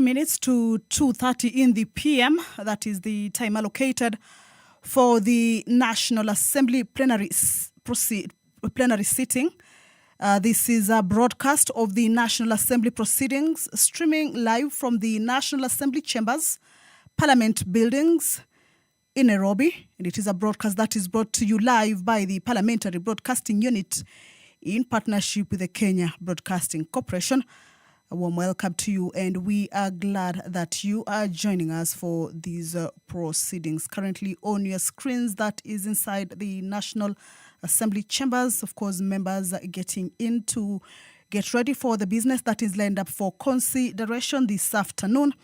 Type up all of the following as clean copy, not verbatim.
minutes to 2:30 in the PM. That is the time allocated for the National Assembly plenary sitting. This is a broadcast of the National Assembly proceedings, streaming live from the National Assembly chambers, Parliament buildings in Nairobi. And it is a broadcast that is brought to you live by the Parliamentary Broadcasting Unit in partnership with the Kenya Broadcasting Corporation. A warm welcome to you, and we are glad that you are joining us for these proceedings. Currently on your screens, that is inside the National Assembly chambers. Of course, members are getting in to get ready for the business that is lined up for consideration this afternoon.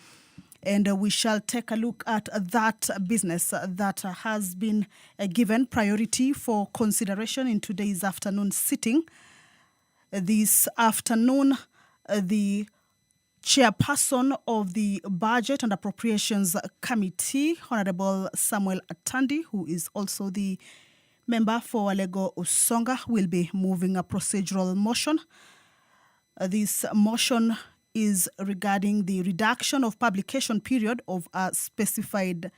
And we shall take a look at that business that has been given priority for consideration in today's afternoon sitting. This afternoon, the chairperson of the Budget and Appropriations Committee, Honorable Samuel Atandi, who is also the member for Alego Usonga, will be moving a procedural motion. This motion is regarding the reduction of publication period of a specified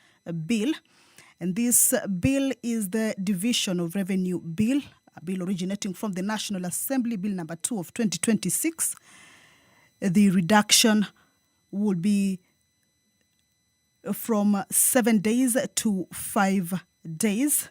bill. And this bill is the Division of Revenue Bill, a bill originating from the National Assembly, Bill number 2 of 2026. The reduction would be from 7 days to 5 days.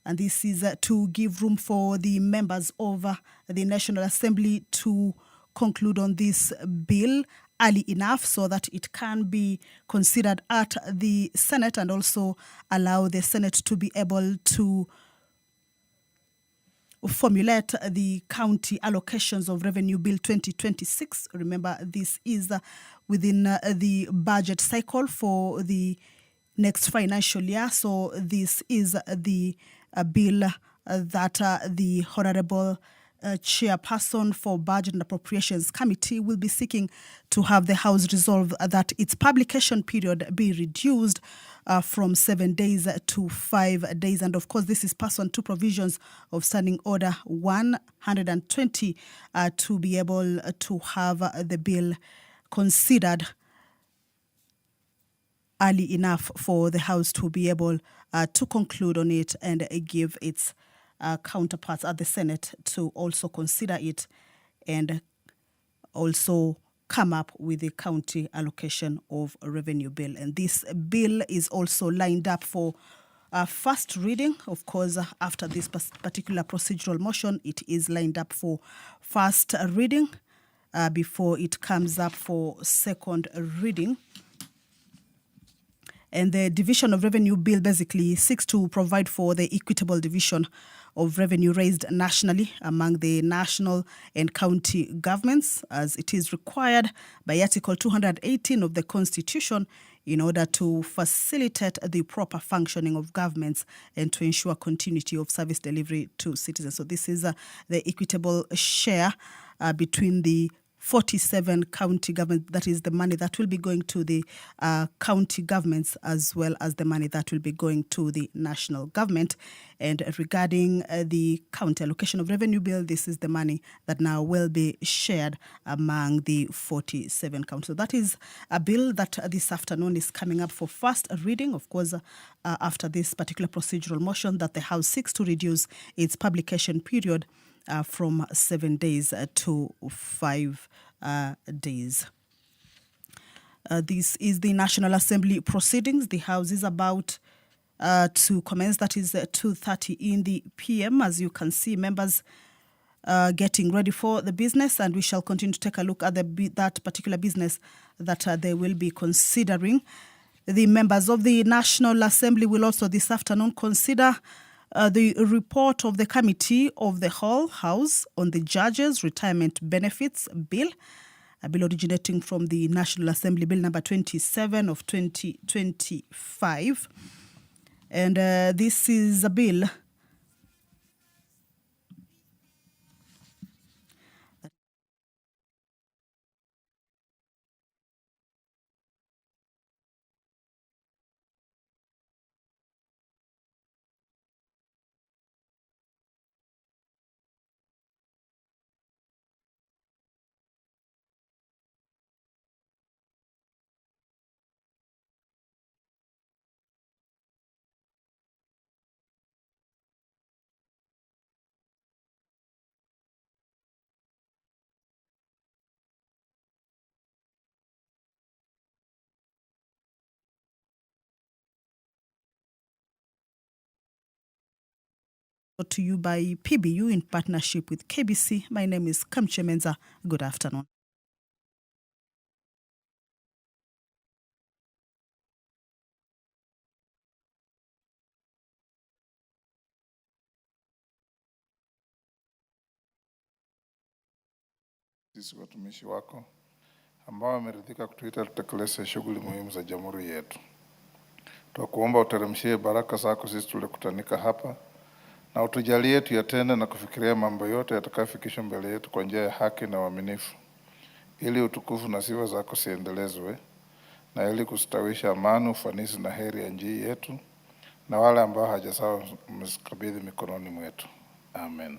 And this is to give room for the members of the National Assembly to conclude on this bill early enough so that it can be considered at the Senate and also allow the Senate to be able to formulate the county allocations of Revenue Bill 2026. Remember, this is within the budget cycle for the next financial year. So this is the bill that the Honorable Chairperson for Budget and Appropriations Committee will be seeking to have the House resolve that its publication period be reduced from 7 days to 5 days. And of course, this is pursuant to provisions of Standing Order 120 to be able to have the bill considered early enough for the House to be able to conclude on it and give its counterparts at the Senate to also consider it and also come up with a county allocation of a revenue bill. And this bill is also lined up for first reading. Of course, after this particular procedural motion, it is lined up for first reading before it comes up for second reading. And the Division of Revenue Bill basically seeks to provide for the equitable division of revenue raised nationally among the national and county governments, as it is required by Article 218 of the Constitution in order to facilitate the proper functioning of governments and to ensure continuity of service delivery to citizens. So this is the equitable share between the 47 county governments. That is the money that will be going to the county governments as well as the money that will be going to the national government. And regarding the county allocation of revenue bill, this is the money that now will be shared among the 47 counties. So that is a bill that this afternoon is coming up for first reading. Of course, after this particular procedural motion that the House seeks to reduce its publication period from 7 days to 5 days. This is the National Assembly proceedings. The House is about to commence. That is 2:30 in the PM. As you can see, members getting ready for the business, and we shall continue to take a look at that particular business that they will be considering. The members of the National Assembly will also this afternoon consider the report of the Committee of the Whole House on the Judges' Retirement Benefits Bill, a bill originating from the National Assembly, Bill number 27 of 2025. And this is a bill Brought to you by PBU in partnership with KBC. My name is Kamche Menza. Good afternoon. Sisi watumishi wako ambao wameridhika kutuita tutekeleze shughuli muhimu za jamhuri yetu. Tunakuomba uteremshie baraka zako sisi tulikutanika hapa na utujalie tuyatende na kufikiria mambo yote yatakayofikishwa mbele yetu kwa njia ya haki na uaminifu, ili utukufu na sifa zako siendelezwe na ili kustawisha amani, ufanisi na heri ya nchi yetu na wale ambao hajasawa msikabidhi mikononi mwetu. Amen.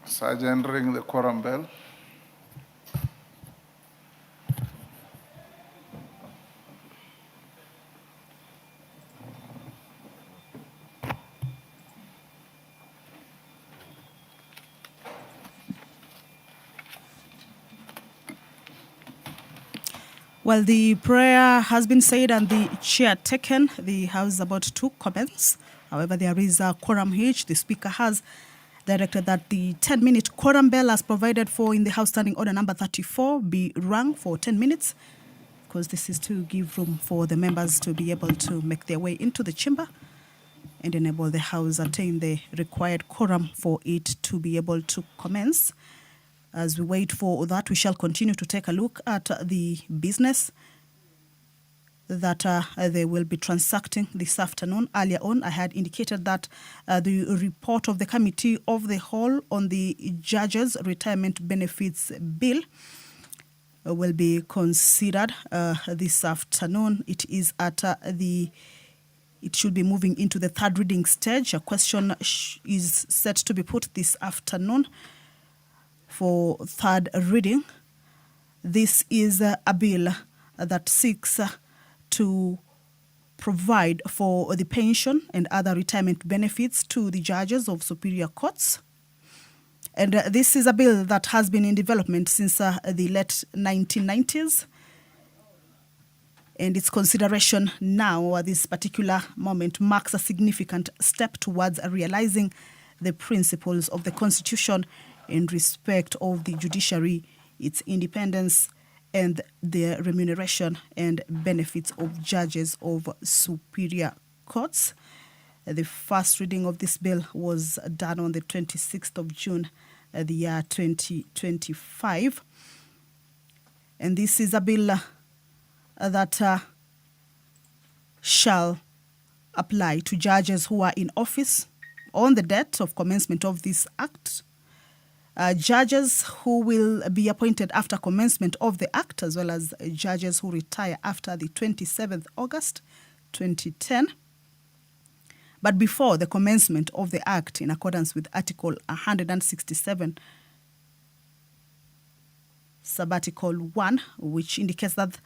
Sergeant, ring the quorum bell. Well, the prayer has been said and the chair taken. The House is about to commence. However, there is a quorum hitch. The Speaker has directed that the 10-minute quorum bell as provided for in the House Standing Order number 34 be rung for 10 minutes, because this is to give room for the members to be able to make their way into the chamber and enable the House attain the required quorum for it to be able to commence. As we wait for that, we shall continue to take a look at the business that they will be transacting this afternoon. Earlier on, I had indicated that the report of the Committee of the Whole on the Judges' Retirement Benefits Bill will be considered this afternoon. It is at it should be moving into the third reading stage. A question is set to be put this afternoon for third reading. This is a bill that seeks to provide for the pension and other retirement benefits to the judges of superior courts. And this is a bill that has been in development since the late 1990s. And its consideration now at this particular moment marks a significant step towards realizing the principles of the Constitution in respect of the judiciary, its independence, and the remuneration and benefits of judges of superior courts. The first reading of this bill was done on the 26th of June, the year 2025. And this is a bill that shall apply to judges who are in office on the date of commencement of this act, judges who will be appointed after commencement of the act, as well as judges who retire after the 27th August 2010. But before the commencement of the act, in accordance with Article 167, Subarticle 1, which indicates that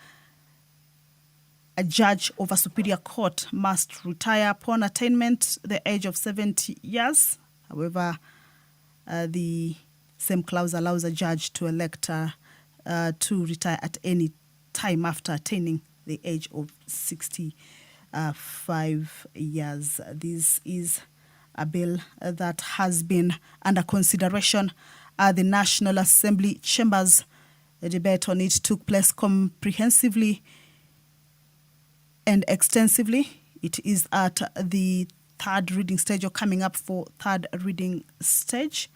a judge of a superior court must retire upon attainment the age of 70 years. However, the same clause allows a judge to elect to retire at any time after attaining the age of 65 years. This is a bill that has been under consideration at the National Assembly chambers. The debate on it took place comprehensively and extensively. It is at the third reading stage, or coming up for third reading stage.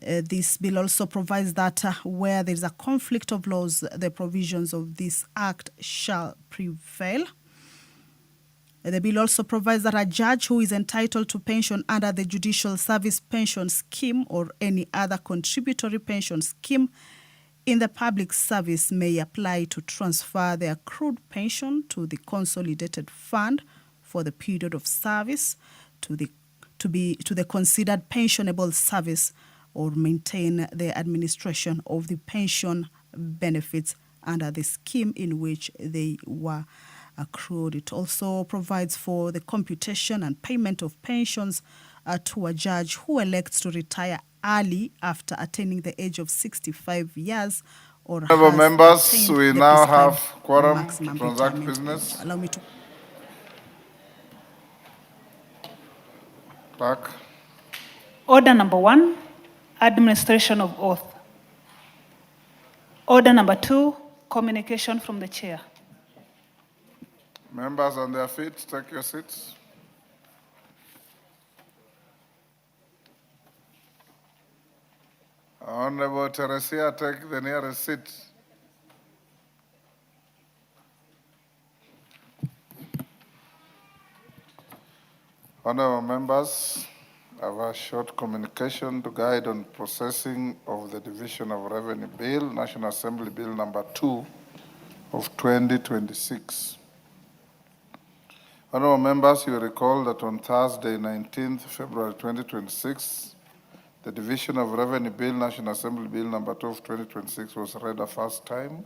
This bill also provides that where there is a conflict of laws, the provisions of this act shall prevail. The bill also provides that a judge who is entitled to pension under the Judicial Service Pension Scheme or any other contributory pension scheme in the public service may apply to transfer the accrued pension to the Consolidated Fund for the period of service to the considered pensionable service or maintain the administration of the pension benefits under the scheme in which they were accrued. It also provides for the computation and payment of pensions to a judge who elects to retire early after attaining the age of 65 years or Honourable has members, attained we the now prescribed have quorum to maximum transact retirement business. age. Allow me to Clerk. Order number 1, administration of oath. Order number 2, communication from the chair. Members on their feet, take your seats. Honorable Teresia, take the nearest seat. Honorable members, I have a short communication to guide on processing of the Division of Revenue Bill, National Assembly Bill number 2 of 2026. Honorable members, you recall that on Thursday, 19th February 2026, the Division of Revenue Bill, National Assembly Bill number 2 of 2026 was read a first time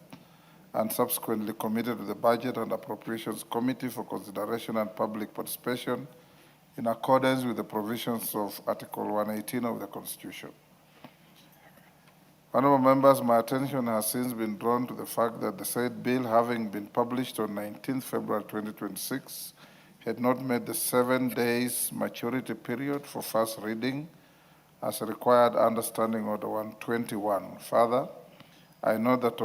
and subsequently committed to the Budget and Appropriations Committee for consideration and public participation in accordance with the provisions of Article 118 of the Constitution. Honorable members, my attention has since been drawn to the fact that the said bill, having been published on 19th February 2026, had not met the 7 days maturity period for first reading as required under Standing Order 121. Further, I know that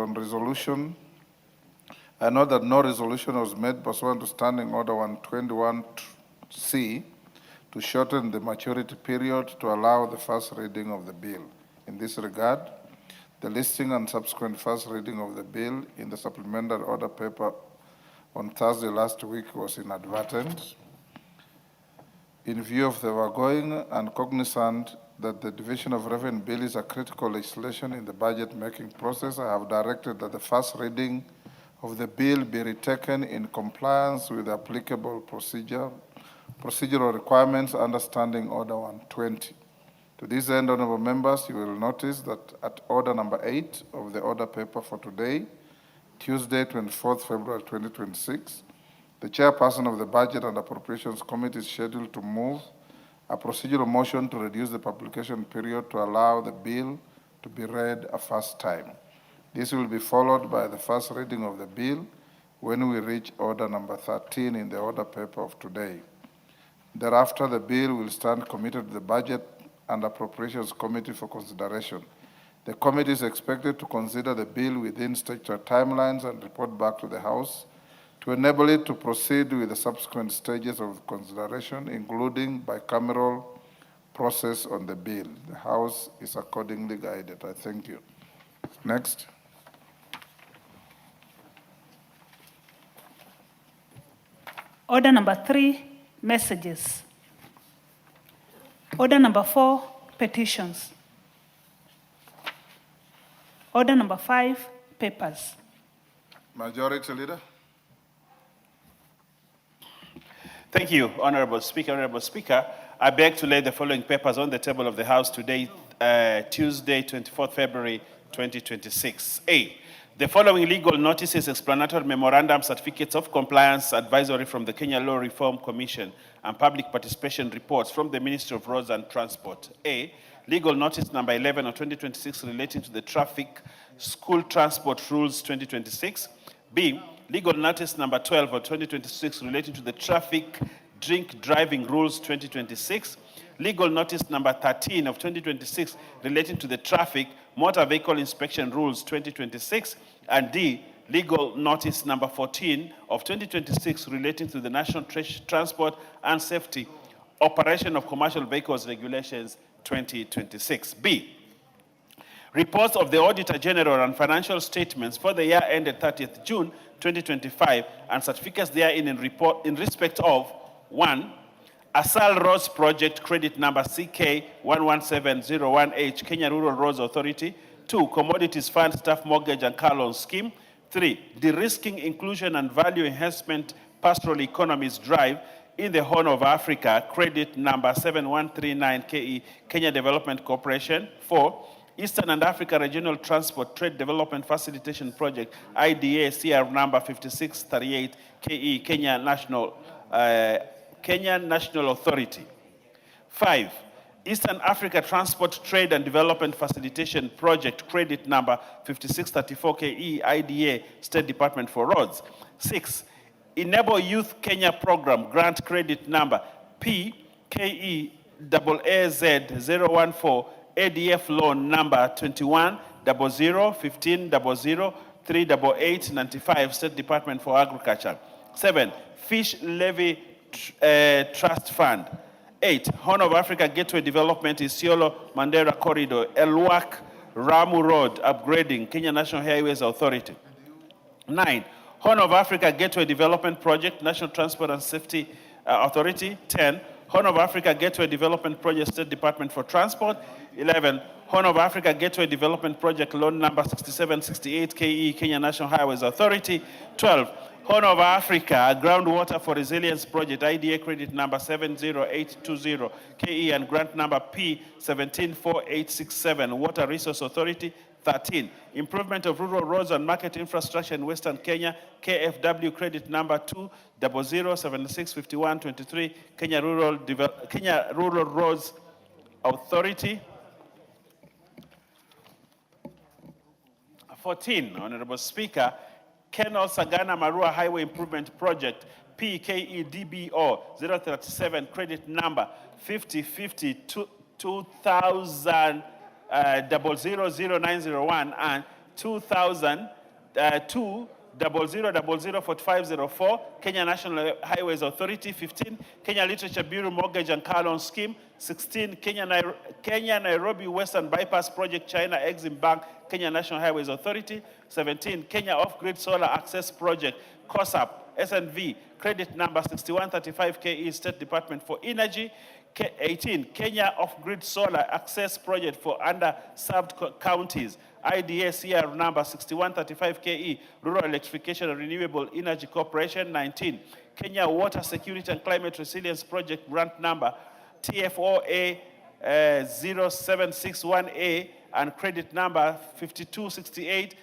no resolution was made pursuant to Standing Order 121C to shorten the maturity period to allow the first reading of the bill. In this regard, the listing and subsequent first reading of the bill in the supplementary order paper on Thursday last week was inadvertent. In view of the foregoing and cognizant that the Division of Revenue Bill is a critical legislation in the budget-making process, I have directed that the first reading of the bill be retaken in compliance with the applicable procedural requirements under Standing Order 120. To this end, honorable members, you will notice that at order number 8 of the order paper for today, Tuesday, 24th February 2026, the chairperson of the Budget and Appropriations Committee is scheduled to move a procedural motion to reduce the publication period to allow the bill to be read a first time. This will be followed by the first reading of the bill when we reach order number 13 in the order paper of today. Thereafter, the bill will stand committed to the Budget and Appropriations Committee for consideration. The committee is expected to consider the bill within statutory timelines and report back to the House to enable it to proceed with the subsequent stages of consideration, including bicameral process on the bill. The House is accordingly guided. I thank you. Next. Order number 3, messages. Order number 4, petitions. Order number 5, papers. Majority Leader. Thank you, Honorable Speaker. Honorable Speaker, I beg to lay the following papers on the table of the House today, Tuesday, 24th February 2026. A, the following legal notices, explanatory memorandum, certificates of compliance, advisory from the Kenya Law Reform Commission, and public participation reports from the Ministry of Roads and Transport. A, legal notice number 11 of 2026 relating to the traffic school transport rules 2026. B, legal notice number 12 of 2026 relating to the traffic drink driving rules 2026. Legal notice number 13 of 2026 relating to the traffic motor vehicle inspection rules 2026. And D, legal notice number 14 of 2026 relating to the National Transport and Safety Operation of Commercial Vehicles Regulations 2026. B, reports of the Auditor General and financial statements for the year ended 30th June 2025 and certificates therein in respect of 1. Asal Roads Project Credit Number CK 11701H, Kenya Rural Roads Authority. 2. Commodities Fund Staff Mortgage and Car Loan Scheme. 3. De-risking Inclusion and Value Enhancement Pastoral Economies Drive in the Horn of Africa, credit number 7139 KE, Kenya Development Corporation. 4, Eastern and Africa Regional Transport Trade Development Facilitation Project, IDA, CR number 5638 KE, Kenya National Authority. 5, Eastern Africa Transport Trade and Development Facilitation Project, credit number 5634 KE, IDA, State Department for Roads. 6, Enable Youth Kenya Program, grant credit number PKEAAZ 014, ADF loan number 21 00 15 00 388 95, State Department for Agriculture. 7, Fish Levy Trust Fund. 8, Horn of Africa Gateway Development, Isiolo Mandera Corridor, Elwak Ramu Road upgrading, Kenya National Highways Authority. 9, Horn of Africa Gateway Development Project, National Transport and Safety Authority. 10, Horn of Africa Gateway Development Project, State Department for Transport. 11, Horn of Africa Gateway Development Project, loan number 6768 KE, Kenya National Highways Authority. 12, Horn of Africa Groundwater for Resilience Project, IDA credit number 70820 KE and grant number P174867, Water Resource Authority. 13, Improvement of Rural Roads and Market Infrastructure in Western Kenya, KFW credit number 200765123, Kenya Rural Roads Authority. 14, Honorable Speaker, Kenol Sagana Marua Highway Improvement Project, PKEDBO 037, credit number 5050 2000 000901 and 2000 200004504, Kenya National Highways Authority. 15, Kenya Literature Bureau Mortgage and Car Loan Scheme. 16, Kenya Nairobi Western Bypass Project, China Exim Bank, Kenya National Highways Authority. 17, Kenya Off-Grid Solar Access Project, COSAP, SNV, credit number 6135 KE, State Department for Energy. 18, Kenya Off-Grid Solar Access Project for underserved counties, IDA CR number 6135 KE, Rural Electrification and Renewable Energy Corporation. 19, Kenya Water Security and Climate Resilience Project, grant number TFOA 0761A and credit number 5268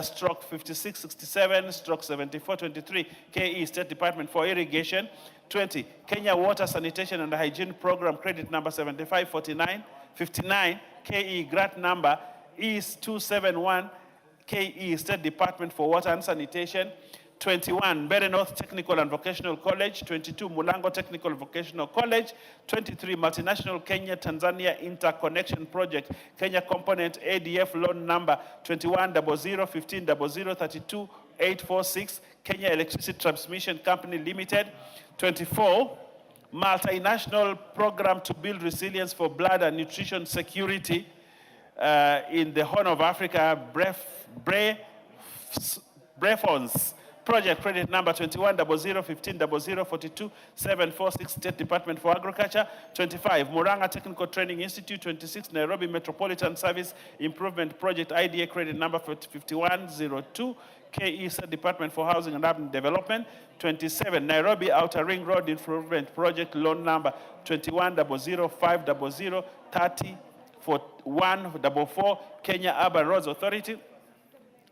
stroke 5667 stroke 7423 KE, State Department for Irrigation. 20, Kenya Water Sanitation and Hygiene Program, credit number 7549 KE, grant number is 271 KE, State Department for Water and Sanitation. 21, Mbeere North Technical and Vocational College. 22, Mulango Technical Vocational College. 23, Multinational Kenya Tanzania Interconnection Project, Kenya Component ADF loan number 21 00 15 00 32 846, Kenya Electricity Transmission Company Limited. 24, Multinational Program to Build Resilience for Blood and Nutrition Security in the Horn of Africa, BREFONS Project, credit number 21 00 15 00 42 746, State Department for Agriculture. 25, Murang'a Technical Training Institute. 26, Nairobi Metropolitan Service Improvement Project, IDA credit number 5102 KE, State Department for Housing and Urban Development. 27, Nairobi Outer Ring Road Improvement Project, loan number 21 00 500 30 4144, Kenya Urban Roads Authority.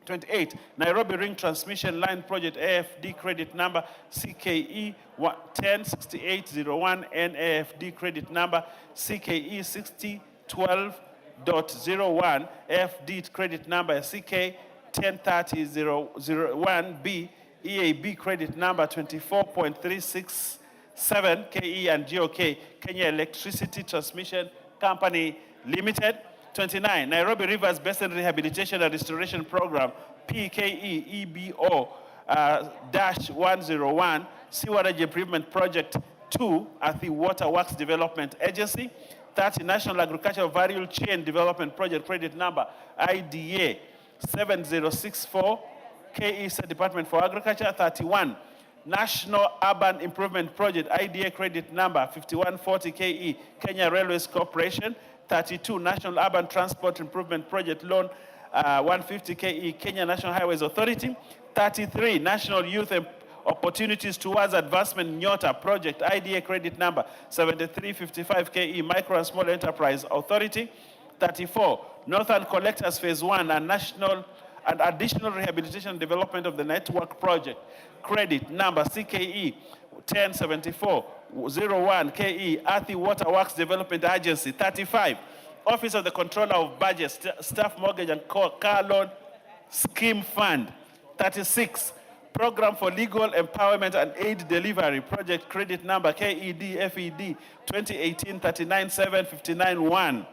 28, Nairobi Ring Transmission Line Project, AFD credit number CKE 106801, NAFD credit number CKE 6012.01, FD credit number CK 103001B, EAB credit number 24.367 KE and GOK, Kenya Electricity Transmission Company Limited. 29, Nairobi Rivers Basin Rehabilitation and Restoration Program, PKEEBO -101, Sewerage Improvement Project 2 at the Water Works Development Agency. 30, National Agricultural Value Chain Development Project, credit number IDA 7064, KE, State Department for Agriculture. 31, National Urban Improvement Project, IDA credit number 5140 KE, Kenya Railways Corporation. 32, National Urban Transport Improvement Project, loan 150 KE, Kenya National Highways Authority. 33, National Youth Opportunities Towards Advancement Nyota Project, IDA credit number 7355 KE, Micro and Small Enterprise Authority. 34, Northern Collectors Phase 1 and National and Additional Rehabilitation and Development of the Network Project, credit number CKE 107401 KE, Athi Water Works Development Agency. 35, Office of the Controller of Budget, Staff Mortgage and Car Loan Scheme Fund. 36, Program for Legal Empowerment and Aid Delivery Project, credit number KED FED 2018-39-759-1.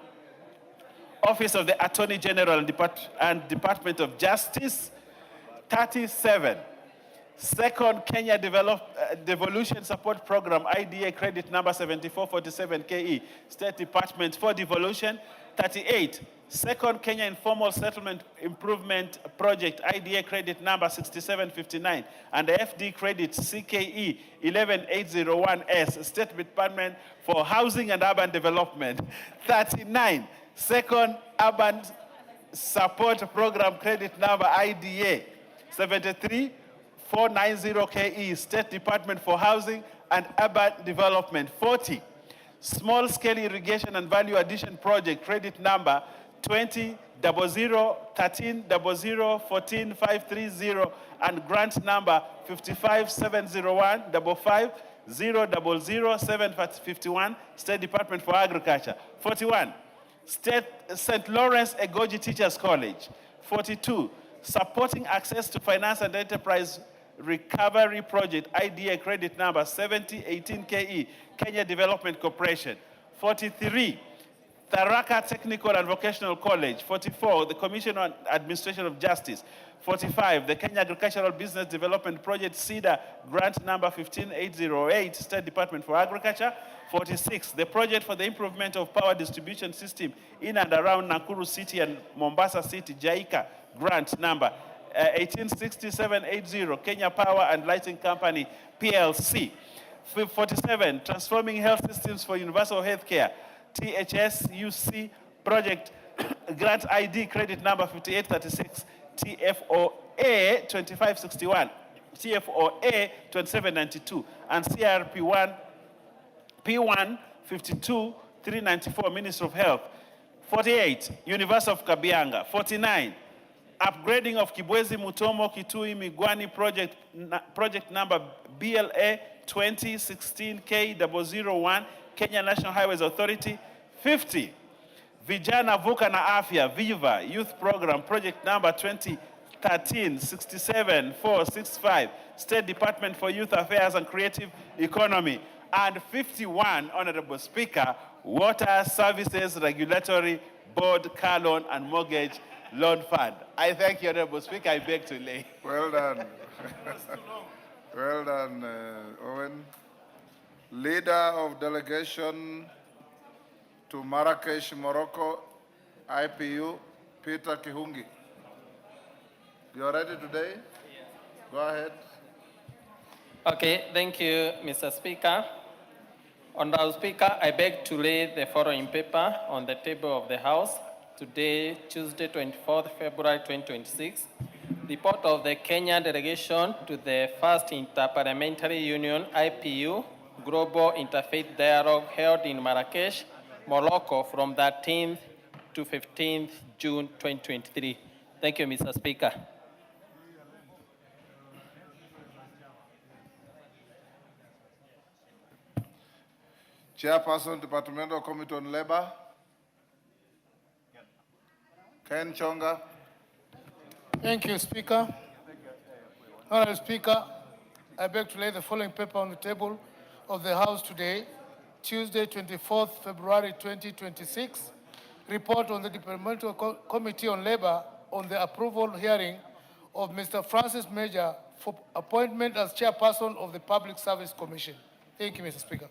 Office of the Attorney General and Department of Justice. 37, Second Kenya Devolution Support Program, IDA credit number 7447 KE, State Department for Devolution. 38, Second Kenya Informal Settlement Improvement Project, IDA credit number 6759 and FD credit CKE 11801S, State Department for Housing and Urban Development. 39, Second Urban Support Program credit number IDA 73490 KE, State Department for Housing and Urban Development. 40, Small Scale Irrigation and Value Addition Project, credit number 2000130014 and grant number 5570155000751, State Department for Agriculture. 41, St. Lawrence Egoji Teachers College. 42, Supporting Access to Finance and Enterprise Recovery Project, IDA credit number 7018 KE, Kenya Development Corporation. 43, Tharaka Technical and Vocational College. 44, the Commission on Administration of Justice. 45, the Kenya Agricultural Business Development Project, CEDA, grant number 15808, State Department for Agriculture. 46, the project for the improvement of power distribution system in and around Nakuru City and Mombasa City, JICA, grant number 186780, Kenya Power and Lighting Company, PLC. 47, Transforming Health Systems for Universal Healthcare, THSUC project, grant ID credit number 5836, TFOA 2561, TFOA 2792, and CRP1 P1 52394, Ministry of Health. 48, University of Kabianga. 49, upgrading of Kibwezi Mutomo Kitui Migwani project, project number BLA 2016 K001, Kenya National Highways Authority. 50, Vijana Vuka na Afya, Viva Youth Program, project number 2013-67465, State Department for Youth Affairs and Creative Economy. And 51, Honorable Speaker, Water Services Regulatory Board, Car Loan and Mortgage Loan Fund. I thank you, Honorable Speaker. I beg to lay. Well done. Well done, Owen. Leader of delegation to Marrakesh, Morocco, IPU, Peter Kihungi. You are ready today? Yes. Go ahead. Okay, thank you, Mr. Speaker. Honorable Speaker, I beg to lay the following paper on the table of the House today, Tuesday, 24th February 2026. Report of the Kenya delegation to the First Interparliamentary Union, IPU, Global Interfaith Dialogue held in Marrakesh, Morocco from 13th to 15th June 2023. Thank you, Mr. Speaker. Chairperson, Departmental Committee on Labor, Ken Chonga. Thank you, Speaker. Honorable Speaker, I beg to lay the following paper on the table of the House today, Tuesday, 24th February 2026. Report on the Departmental Committee on Labor on the approval hearing of Mr. Francis Major for appointment as Chairperson of the Public Service Commission. Thank you, Mr. Speaker.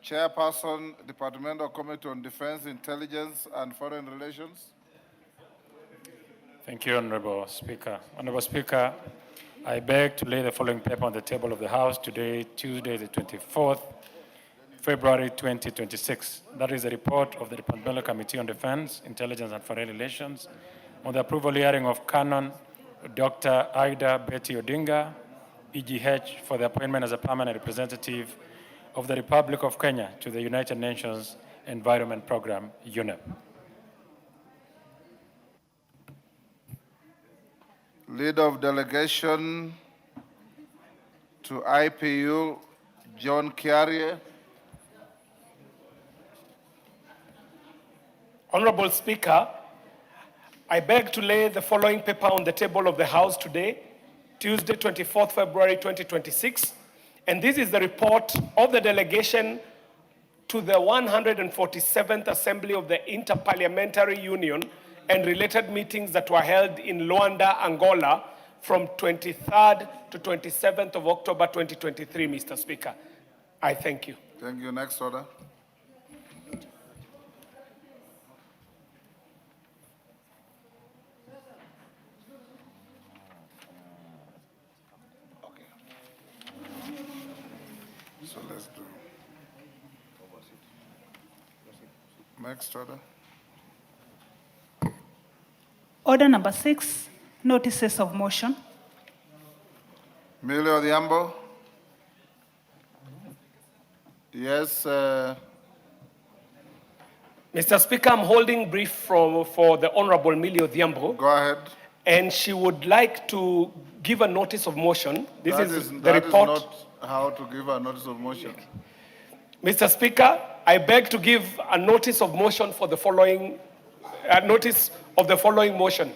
Chairperson, Departmental Committee on Defense, Intelligence and Foreign Relations. Thank you, Honorable Speaker. Honorable Speaker, I beg to lay the following paper on the table of the House today, Tuesday, the 24th February 2026. That is a report of the Departmental Committee on Defense, Intelligence and Foreign Relations on the approval hearing of Canon Dr. Ida Betty Odinga, EGH, for the appointment as a permanent representative of the Republic of Kenya to the United Nations Environment Program, UNEP. Leader of delegation to IPU, John Kiarie. Honorable Speaker, I beg to lay the following paper on the table of the House today, Tuesday, 24th February 2026. And this is the report of the delegation to the 147th Assembly of the Interparliamentary Union and related meetings that were held in Luanda, Angola, from 23rd to 27th of October 2023, Mr. Speaker. I thank you. Thank you. Next order. So let's do. Next order. Order number 6, notices of motion. Millie Odhiambo. Yes. Mr. Speaker, I'm holding brief for the Honorable Millie Odhiambo, Go ahead. and she would like to give a notice of motion. This That is the that report. is not how to give a notice of motion. Mr. Speaker, I beg to give a notice of motion for the following, notice of the following motion.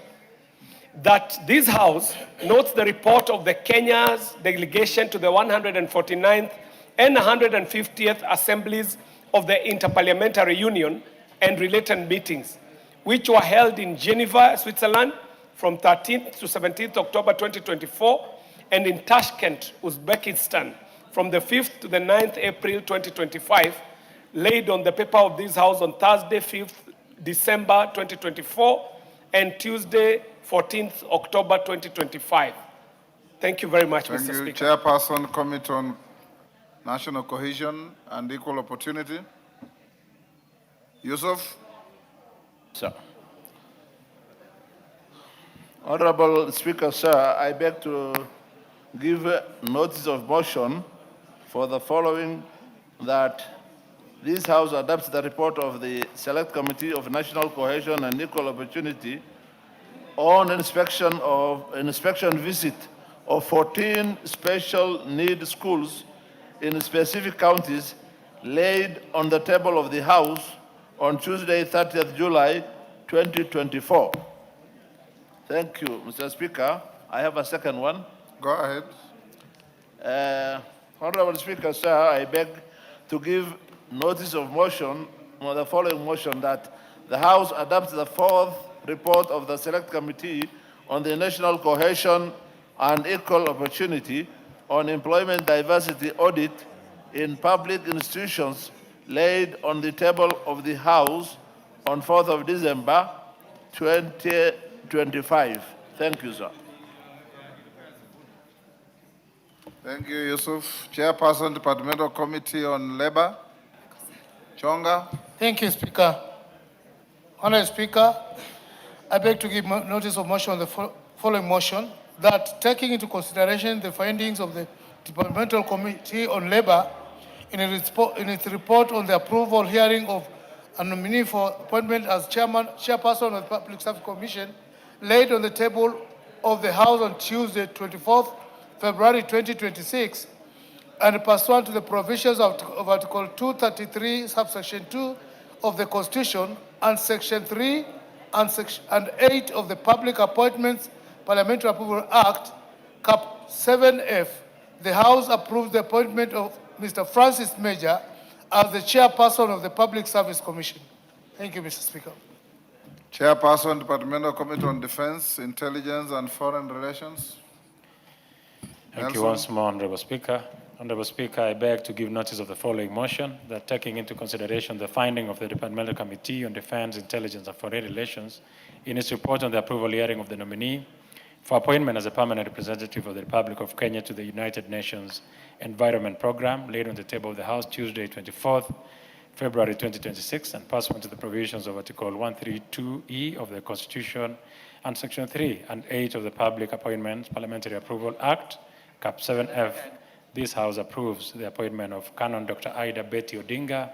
That this House notes the report of the Kenya's delegation to the 149th and 150th Assemblies of the Interparliamentary Union and related meetings, which were held in Geneva, Switzerland, from 13th to 17th October 2024, and in Tashkent, Uzbekistan, from the 5th to the 9th April 2025, laid on the paper of this House on Thursday, 5th December 2024, and Tuesday, 14th October 2025. Thank you very much, Thank Mr. you. Speaker. Chairperson, Committee on National Cohesion and Equal Opportunity. Yusuf. Sir. Honorable Speaker, sir, I beg to give notice of motion for the following: that this House adopts the report of the Select Committee of National Cohesion and Equal Opportunity on inspection visit of 14 special need schools in specific counties laid on the table of the House on Tuesday, 30th July, 2024. Thank you, Mr. Speaker. I have a second one. Go ahead. Honorable Speaker, sir, I beg to give notice of motion on the following motion: that the House adopts the fourth report of the Select Committee on the National Cohesion and Equal Opportunity on Employment Diversity Audit in Public Institutions laid on the table of the House on 4th of December 2025. Thank you, sir. Thank you, Yusuf. Chairperson, Departmental Committee on Labor. Chonga. Thank you, Speaker. Honorable Speaker, I beg to give notice of motion on the following motion: that taking into consideration the findings of the Departmental Committee on Labor in its report on the approval hearing of a nominee for appointment as chairperson of the Public Service Commission laid on the table of the House on Tuesday, 24th February 2026, and pursuant to the provisions of Article 233, subsection 2 of the Constitution, and Section 3 and 8 of the Public Appointments Parliamentary Approval Act, Cap 7F, the House approved the appointment of Mr. Francis Major as the chairperson of the Public Service Commission. Thank you, Mr. Speaker. Chairperson, Departmental Committee on Defense, Intelligence and Foreign Relations. Thank you once more, Honorable Speaker. Honorable Speaker, I beg to give notice of the following motion: that taking into consideration the finding of the Departmental Committee on Defense, Intelligence and Foreign Relations in its report on the approval hearing of the nominee for appointment as a permanent representative of the Republic of Kenya to the United Nations Environment Program laid on the table of the House Tuesday, 24th February 2026, and pursuant to the provisions of Article 132E of the Constitution and Section 3 and 8 of the Public Appointments Parliamentary Approval Act, Cap 7F, this House approves the appointment of Canon Dr. Ida Betty Odinga,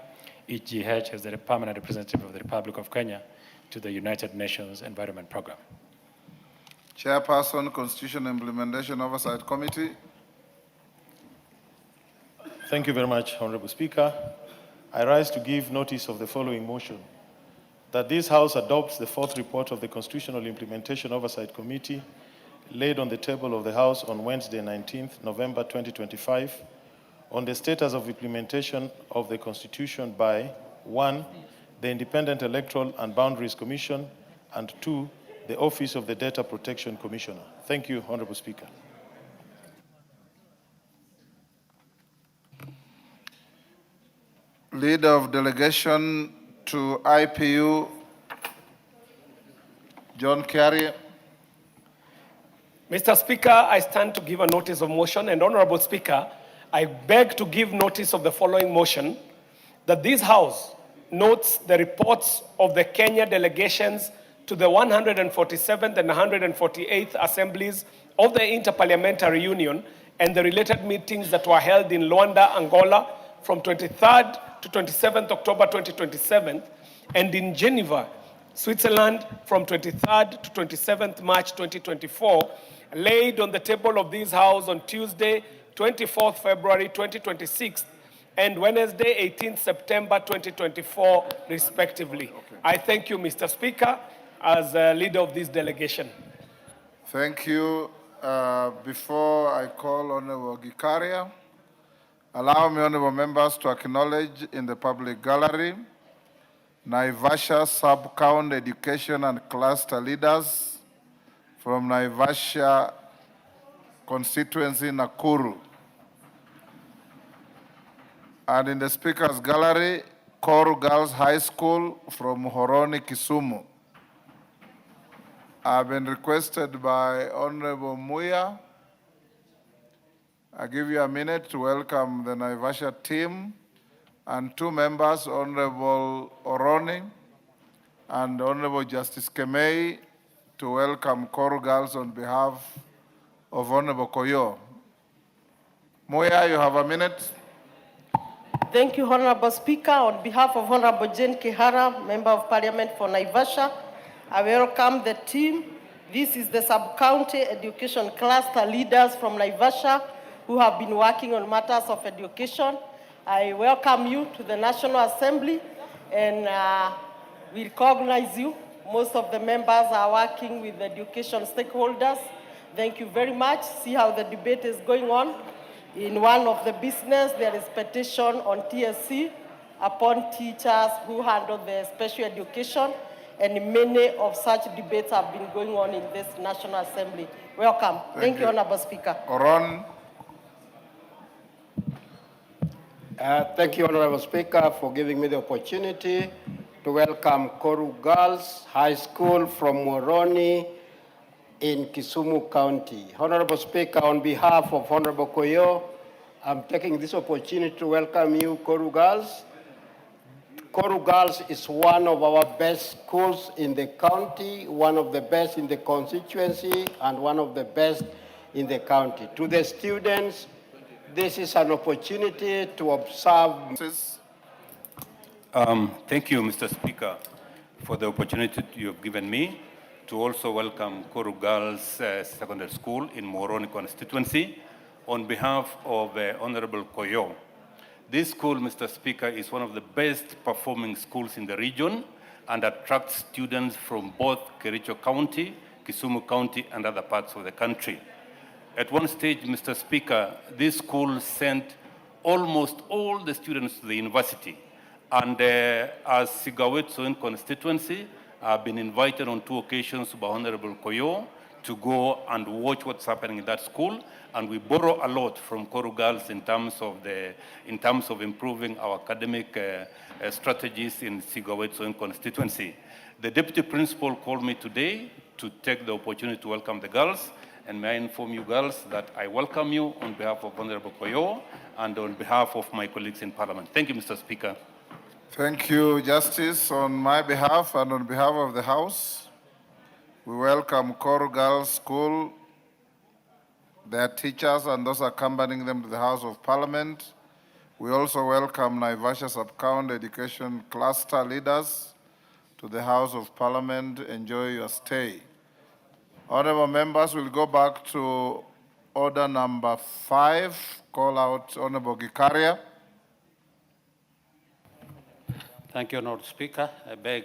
EGH, as the permanent representative of the Republic of Kenya to the United Nations Environment Programme. Chairperson, Constitution Implementation Oversight Committee. Thank you very much, Honorable Speaker. I rise to give notice of the following motion: that this House adopts the fourth report of the Constitutional Implementation Oversight Committee laid on the table of the House on Wednesday, 19th November 2025, on the status of implementation of the Constitution by 1. The Independent Electoral and Boundaries Commission, and 2. The Office of the Data Protection Commissioner. Thank you, Honorable Speaker. Leader of Delegation to IPU, John Kerry. Mr. Speaker, I stand to give a notice of motion, and Honorable Speaker, I beg to give notice of the following motion: that this House notes the reports of the Kenya delegations to the 147th and 148th Assemblies of the Interparliamentary Union and the related meetings that were held in Luanda, Angola from 23rd to 27th October 2027, and in Geneva, Switzerland from 23rd to 27th March 2024, laid on the table of this House on Tuesday, 24th February 2026, and Wednesday, 18th September 2024, respectively. I thank you, Mr. Speaker, as leader of this delegation. Thank you. Before I call Honorable Gikaria, allow me, honorable members, to acknowledge in the public gallery Naivasha Sub-County Education and Cluster leaders from Naivasha constituency, Nakuru. And in the speaker's gallery, Koru Girls High School from Horoni, Kisumu. I've been requested by Honorable Muya. I give you a minute to welcome the Naivasha team and 2 members, Honorable Oroni and Honorable Justice Kemei, to welcome Koru Girls on behalf of Honorable Koyo. Muya, you have a minute. Thank you, Honorable Speaker. On behalf of Honorable Jane Kihara, Member of Parliament for Naivasha, I welcome the team. This is the Sub-County Education Cluster leaders from Naivasha who have been working on matters of education. I welcome you to the National Assembly, and we recognize you. Most of the members are working with education stakeholders. Thank you very much. See how the debate is going on. In one of the business, there is petition on TSC upon teachers who handle the special education, and many of such debates have been going on in this National Assembly. Welcome. Thank you, Honorable Speaker. Oron. Thank you, Honorable Speaker, for giving me the opportunity to welcome Koru Girls High School from Moroni in Kisumu County. Honorable Speaker, on behalf of Honorable Koyo, I'm taking this opportunity to welcome you, Koru Girls. Koru Girls is one of our best schools in the county, one of the best in the constituency, and one of the best in the county. To the students, this is an opportunity to observe. Thank you, Mr. Speaker, for the opportunity you have given me to also welcome Koru Girls Secondary School in Moroni constituency on behalf of Honorable Koyo. This school, Mr. Speaker, is one of the best performing schools in the region and attracts students from both Kericho County, Kisumu County, and other parts of the country. At one stage, Mr. Speaker, this school sent almost all the students to the university. And as Sigawetsoen constituency, I've been invited on 2 occasions by Honorable Koyo to go and watch what's happening in that school. And we borrow a lot from Koru Girls in terms of improving our academic strategies in Sigawetsoen constituency. The deputy principal called me today to take the opportunity to welcome the girls. And may I inform you girls that I welcome you on behalf of Honorable Koyo and on behalf of my colleagues in Parliament. Thank you, Mr. Speaker. Thank you, Justice. On my behalf and on behalf of the House, we welcome Koru Girls School, their teachers and those accompanying them to the House of Parliament. We also welcome Naivasha Sub-County Education Cluster leaders to the House of Parliament. Enjoy your stay. Honorable members, we'll go back to order number 5. Call out Honorable Gikaria. Thank you, Honourable Speaker. I beg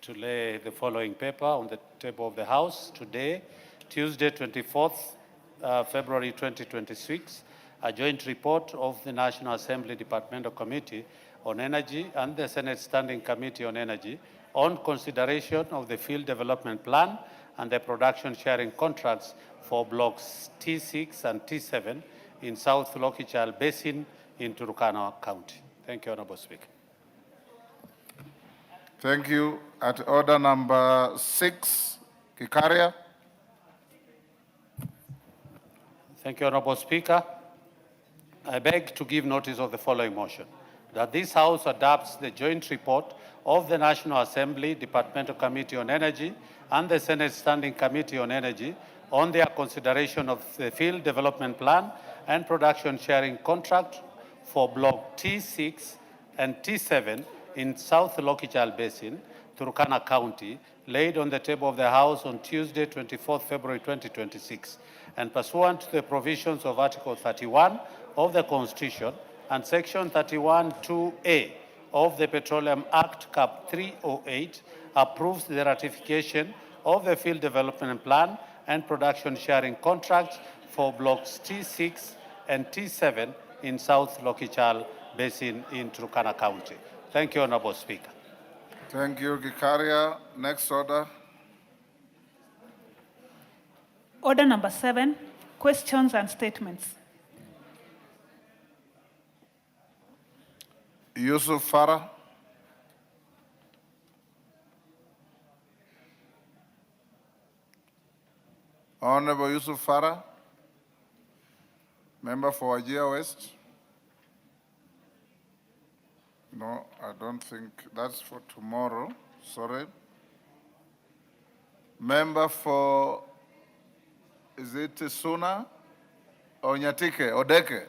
to lay the following paper on the table of the House today, Tuesday, 24th February 2026, a joint report of the National Assembly Departmental Committee on Energy and the Senate Standing Committee on Energy on consideration of the Field Development Plan and the production sharing contracts for blocks T6 and T7 in South Lokichal Basin in Turkana County. Thank you, Honourable Speaker. Thank you. At order number 6, Gikaria. Thank you, Honourable Speaker. I beg to give notice of the following motion, that this House adopts the joint report of the National Assembly Departmental Committee on Energy and the Senate Standing Committee on Energy on their consideration of the Field Development Plan and Production Sharing Contract for Block T6 and T7 in South Lokichal Basin, Turkana County, laid on the table of the House on Tuesday, 24th February 2026, and pursuant to the provisions of Article 31 of the Constitution and Section 31(2)(a) of the Petroleum Act, Cap 308, approves the ratification of the Field Development Plan and Production Sharing Contracts for Blocks T6 and T7 in South Lokichal Basin in Turkana County. Thank you, Honourable Speaker. Thank you, Gikaria. Next order. Order number 7, questions and statements. Yusuf Farah. Honorable Yusuf Farah, member for Wajir West. No, I don't think that's for tomorrow. Sorry. Member for, is it Suna or Nyatike, Odeke?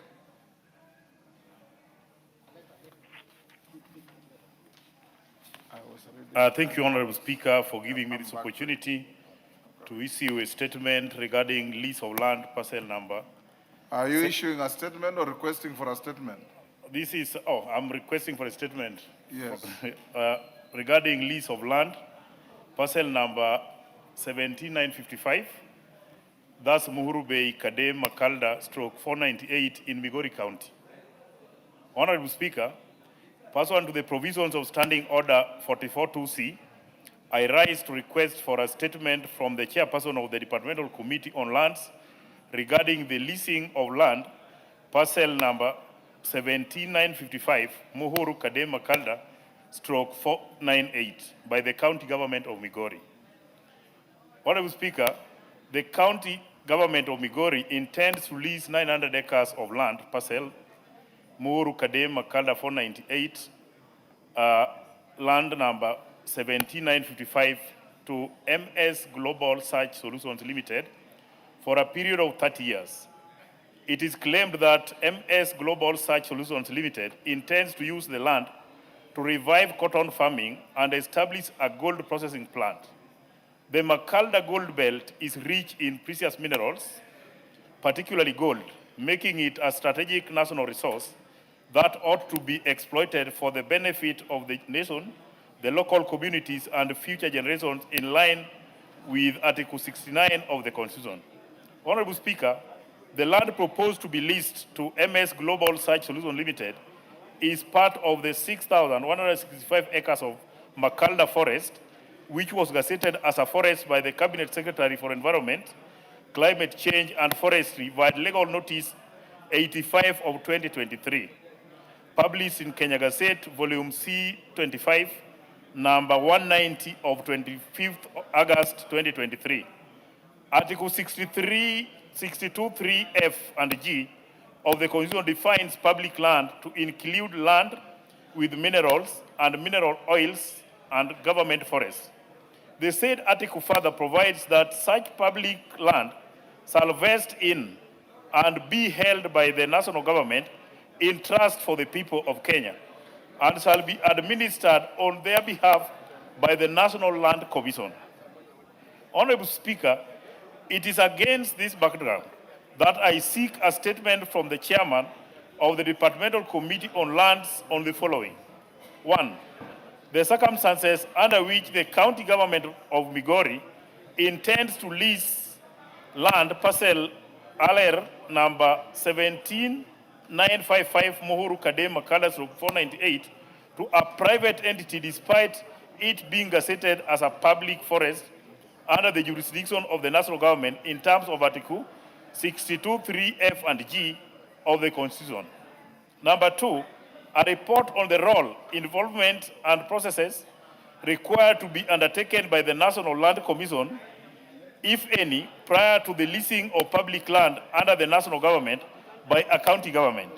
Thank you, Honorable Speaker, for giving me this opportunity to issue a statement regarding lease of land parcel number. Are you issuing a statement or requesting for a statement? This is, I'm requesting for a statement. Yes. Regarding lease of land, parcel number 17955, that's Muhuru Bay, Kadem, Makalda, stroke 498 in Migori County. Honorable Speaker, pursuant to the provisions of Standing Order 44(2)(c), I rise to request for a statement from the chairperson of the Departmental Committee on Lands regarding the leasing of land, parcel number 17955, Muhuru Kadem Makalda, stroke 498, by the County Government of Migori. Honorable Speaker, the County Government of Migori intends to lease 900 acres of land, parcel Muhuru Kadem Makalda 498, land number 17955 to MS Global Search Solutions Limited for a period of 30 years. It is claimed that MS Global Search Solutions Limited intends to use the land to revive cotton farming and establish a gold processing plant. The Makalda Gold Belt is rich in precious minerals, particularly gold, making it a strategic national resource that ought to be exploited for the benefit of the nation, the local communities, and future generations in line with Article 69 of the Constitution. Honorable Speaker, the land proposed to be leased to MS Global Search Solutions Limited is part of the 6,165 acres of Makalda Forest, which was gazetted as a forest by the Cabinet Secretary for Environment, Climate Change and Forestry via Legal Notice 85 of 2023, published in Kenya Gazette, Volume C25, number 190 of 25th August 2023. Article 62(3)(f) and G of the Constitution defines public land to include land with minerals and mineral oils and government forests. The said article further provides that such public land shall vest in and be held by the national government in trust for the people of Kenya and shall be administered on their behalf by the National Land Commission. Honorable Speaker, it is against this background that I seek a statement from the chairman of the Departmental Committee on Lands on the following. 1. The circumstances under which the county government of Migori intends to lease land parcel LR number 17955 Muhuru Kadema Kalas 498 to a private entity despite it being gazetted as a public forest under the jurisdiction of the national government in terms of Article 62(3)(f) and G of the Constitution. Number 2, a report on the role, involvement, and processes required to be undertaken by the National Land Commission, if any, prior to the leasing of public land under the national government by a county government.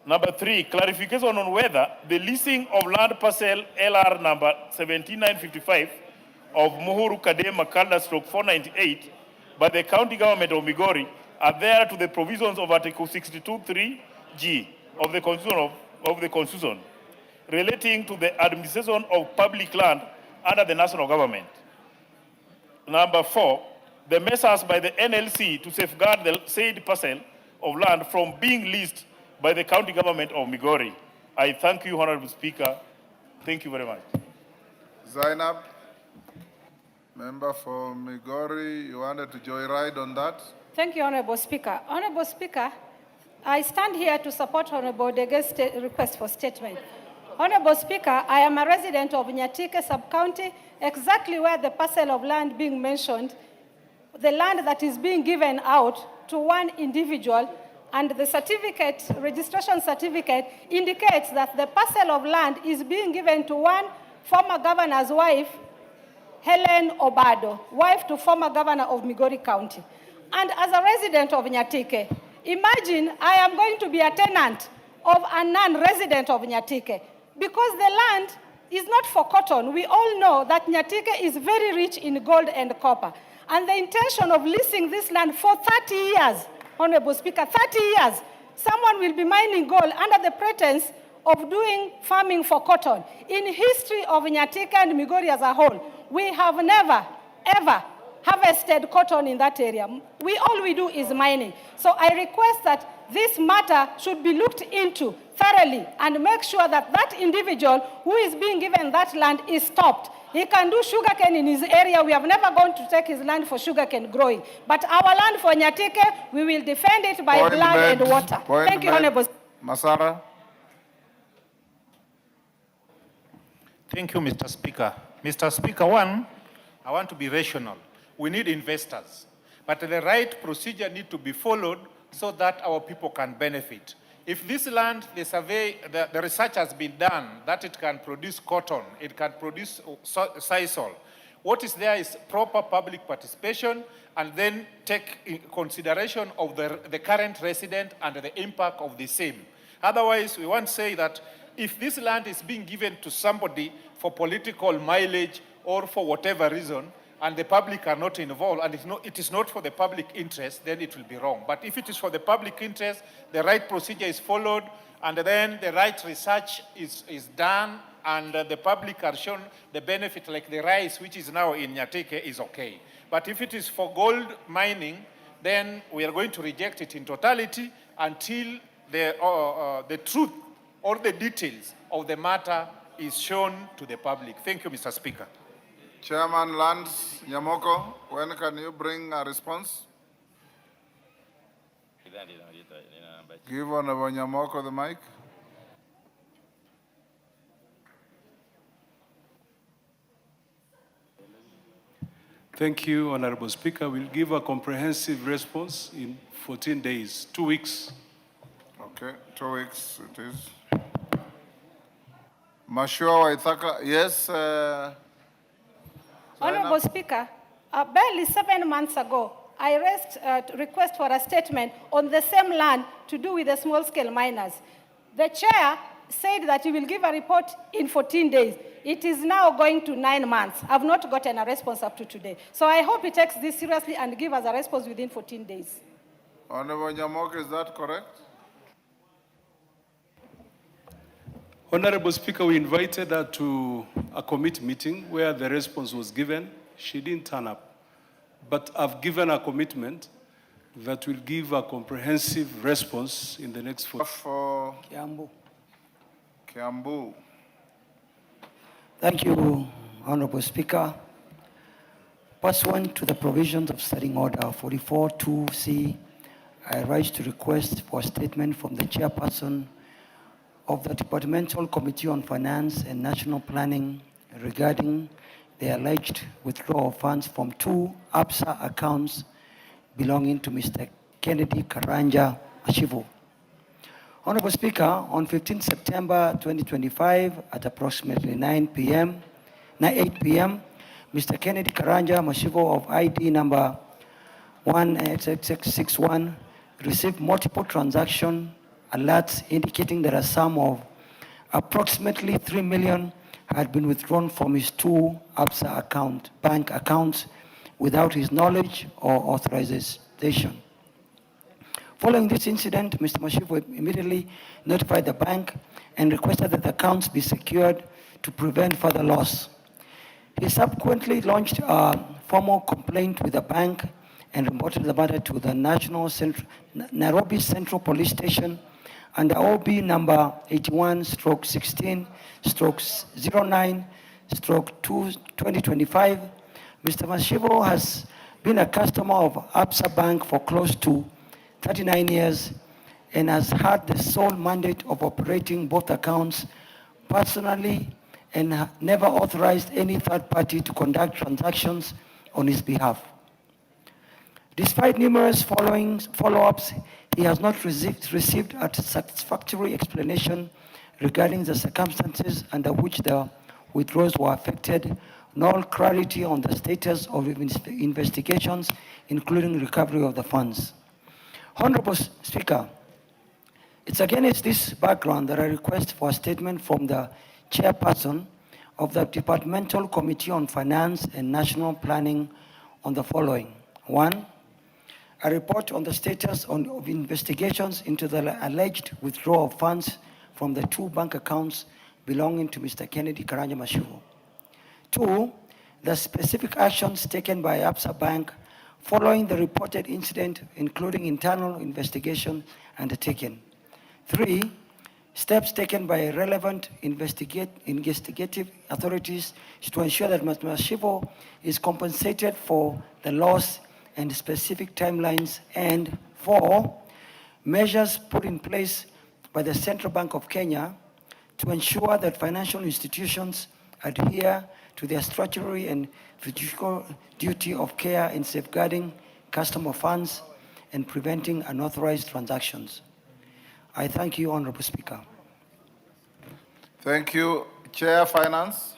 Number 3, clarification on whether the leasing of land parcel LR number 17955 of Muhuru Kadema Kalda stroke 498 by the county government of Migori are there to the provisions of Article 62(3)(g) of the Constitution relating to the administration of public land under the national government. Number 4, the measures by the NLC to safeguard the said parcel of land from being leased by the county government of Migori. I thank you, Honorable Speaker. Thank you very much. Zainab, member for Migori, you wanted to joyride on that? Thank you, Honorable Speaker. Honorable Speaker, I stand here to support Honorable Dege's request for statement. Honorable Speaker, I am a resident of Nyatike sub-county, exactly where the parcel of land being mentioned, the land that is being given out to one individual, and the certificate, registration certificate, indicates that the parcel of land is being given to one former governor's wife, Helen Obado, wife to former governor of Migori County. And as a resident of Nyatike, imagine I am going to be a tenant of a non-resident of Nyatike because the land is not for cotton. We all know that Nyatike is very rich in gold and copper. And the intention of leasing this land for 30 years, Honorable Speaker, 30 years, someone will be mining gold under the pretense of doing farming for cotton. In history of Nyatike and Migori as a whole, we have never, ever harvested cotton in that area. All we do is mining. So I request that this matter should be looked into thoroughly and make sure that that individual who is being given that land is stopped. He can do sugarcane in his area. We have never gone to take his land for sugarcane growing. But our land for Nyatike, we will defend it by blood and water. Thank you, Honorable. Masara. Thank you, Mr. Speaker. Mr. Speaker, one, I want to be rational. We need investors, but the right procedure needs to be followed so that our people can benefit. If this land, the survey, the research has been done that it can produce cotton, it can produce sisal, what is there is proper public participation and then take in consideration of the current resident and the impact of the same. Otherwise, we want to say that if this land is being given to somebody for political mileage or for whatever reason, and the public are not involved, and it is not for the public interest, then it will be wrong. But if it is for the public interest, the right procedure is followed, and then the right research is done, and the public are shown the benefit, like the rice, which is now in Nyatike, is okay. But if it is for gold mining, then we are going to reject it in totality until the truth or the details of the matter is shown to the public. Thank you, Mr. Speaker. Chairman Lands Nyamoko, when can you bring a response? Give Honorable Nyamoko the mic. Thank you, Honorable Speaker. We'll give a comprehensive response in 14 days, 2 weeks. Okay, 2 weeks it is. Mashua Waithaka, yes. Honorable Speaker, barely 7 months ago, I raised a request for a statement on the same land to do with the small-scale miners. The chair said that he will give a report in 14 days. It is now going to 9 months. I've not gotten a response up to today. So I hope he takes this seriously and give us a response within 14 days. Honorable Nyamoke, is that correct? Honorable Speaker, we invited her to a committee meeting where the response was given. She didn't turn up. But I've given a commitment that will give a comprehensive response in the next 4 For Kiambu. Thank you, Honorable Speaker. Pursuant to the provisions of Standing Order 44-2C, I rise to request for a statement from the chairperson of the Departmental Committee on Finance and National Planning regarding the alleged withdrawal of funds from 2 ABSA accounts belonging to Mr. Kennedy Karanja Mashivo. Honorable Speaker, on 15 September 2025 at approximately 8 p.m., Mr. Kennedy Karanja Mashivo of ID number 18661 received multiple transaction alerts indicating that a sum of approximately 3 million had been withdrawn from his 2 ABSA bank accounts without his knowledge or authorization. Following this incident, Mr. Mashivo immediately notified the bank and requested that the accounts be secured to prevent further loss. He subsequently launched a formal complaint with the bank and reported the matter to the Nairobi Central Police Station under OB number 81/16/09/2025. Mr. Mashivo has been a customer of ABSA Bank for close to 39 years and has had the sole mandate of operating both accounts personally and never authorized any third party to conduct transactions on his behalf. Despite numerous follow-ups, he has not received a satisfactory explanation regarding the circumstances under which the withdrawals were affected, nor clarity on the status of investigations, including recovery of the funds. Honorable Speaker, it's against this background that I request for a statement from the chairperson of the Departmental Committee on Finance and National Planning on the following. 1, a report on the status of investigations into the alleged withdrawal of funds from the 2 bank accounts belonging to Mr. Kennedy Karanja Mashivo. 2, the specific actions taken by ABSA Bank following the reported incident, including internal investigation undertaken. 3, steps taken by relevant investigative authorities to ensure that Mr. Mashivo is compensated for the loss and specific timelines. And 4, measures put in place by the Central Bank of Kenya to ensure that financial institutions adhere to their statutory and fiduciary duty of care in safeguarding customer funds and preventing unauthorized transactions. I thank you, Honorable Speaker. Thank you. Chair Finance.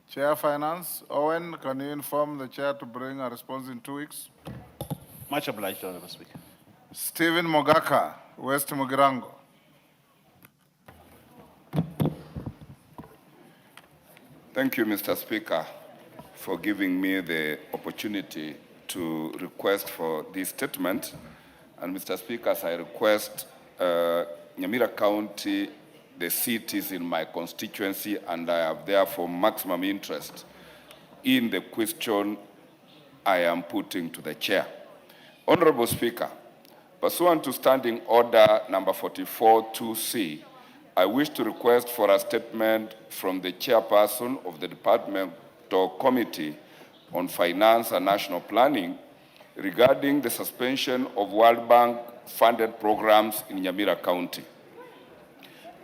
Chair Finance. Owen, can you inform the chair to bring a response in 2 weeks? Much obliged, Honorable Speaker. Stephen Mogaka, West Mugirango. Thank you, Mr. Speaker, for giving me the opportunity to request for this statement. And Mr. Speaker, as I request, Nyamira County, the seat is in my constituency, and I have therefore maximum interest in the question I am putting to the chair. Honorable Speaker, pursuant to Standing Order number 44-2C, I wish to request for a statement from the chairperson of the Departmental Committee on Finance and National Planning regarding the suspension of World Bank-funded programs in Nyamira County.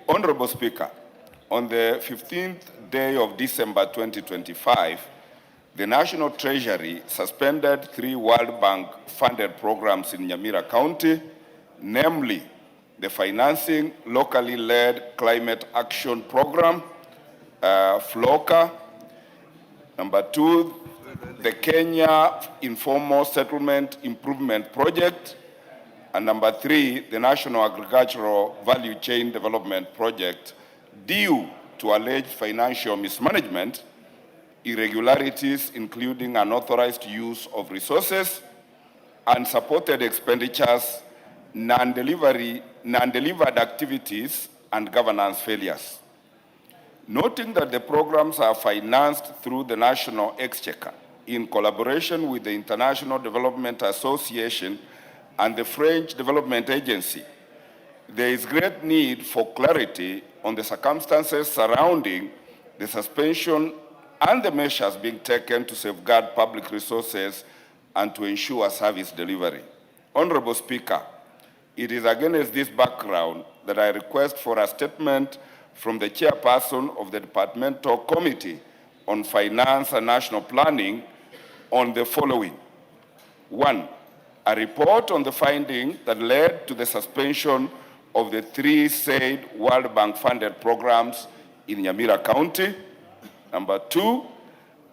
Honorable Speaker, on the 15th day of December 2025, the National Treasury suspended 3 World Bank-funded programs in Nyamira County, namely the Financing Locally Led Climate Action Program, FLOCA. Number 2, the Kenya Informal Settlement Improvement Project. And number 3, the National Agricultural Value Chain Development Project, due to alleged financial mismanagement, irregularities including unauthorized use of resources, unsupported expenditures, non-delivered activities, and governance failures. Noting that the programs are financed through the National Exchequer in collaboration with the International Development Association and the French Development Agency, there is great need for clarity on the circumstances surrounding the suspension and the measures being taken to safeguard public resources and to ensure service delivery. Honorable Speaker, it is against this background that I request for a statement from the chairperson of the Departmental Committee on Finance and National Planning on the following. 1, a report on the finding that led to the suspension of the 3 said World Bank funded programs in Nyamira County. Number 2,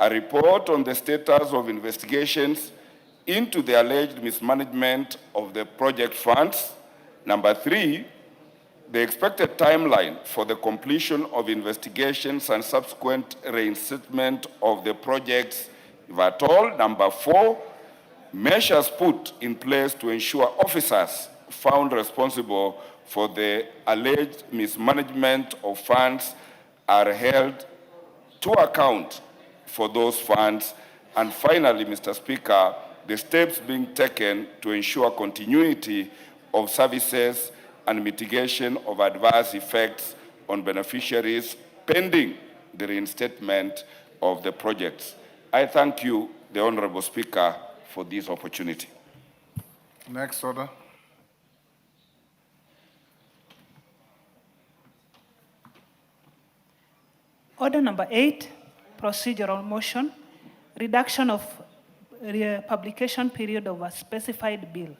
a report on the status of investigations into the alleged mismanagement of the project funds. Number 3, the expected timeline for the completion of investigations and subsequent reinstatement of the projects, if at all. Number 4, measures put in place to ensure officers found responsible for the alleged mismanagement of funds are held to account for those funds. And finally, Mr. Speaker, the steps being taken to ensure continuity of services and mitigation of adverse effects on beneficiaries pending the reinstatement of the projects. I thank you, the Honorable Speaker, for this opportunity. Next order. Order number 8, procedural motion, reduction of publication period of a specified bill.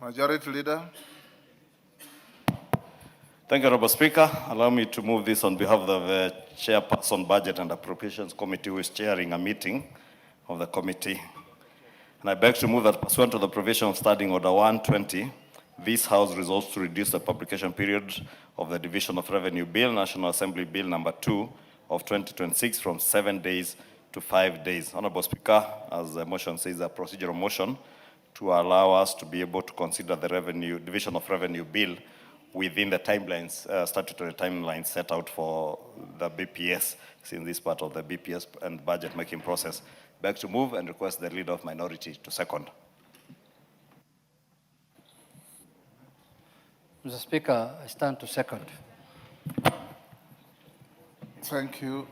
Majority Leader. Thank you, Honorable Speaker. Allow me to move this on behalf of the Chairperson Budget and Appropriations Committee, who is chairing a meeting of the committee. And I beg to move that pursuant to the provision of Standing Order 120, this House resolves to reduce the publication period of the Division of Revenue Bill, National Assembly Bill number 2 of 2026 from 7 days to 5 days. Honorable Speaker, as the motion says, a procedural motion to allow us to be able to consider the Division of Revenue Bill within the timelines, statutory timelines set out for the BPS, since this part of the BPS and budget making process. Beg to move and request the Leader of Minority to second. Mr. Speaker, I stand to second. Thank you.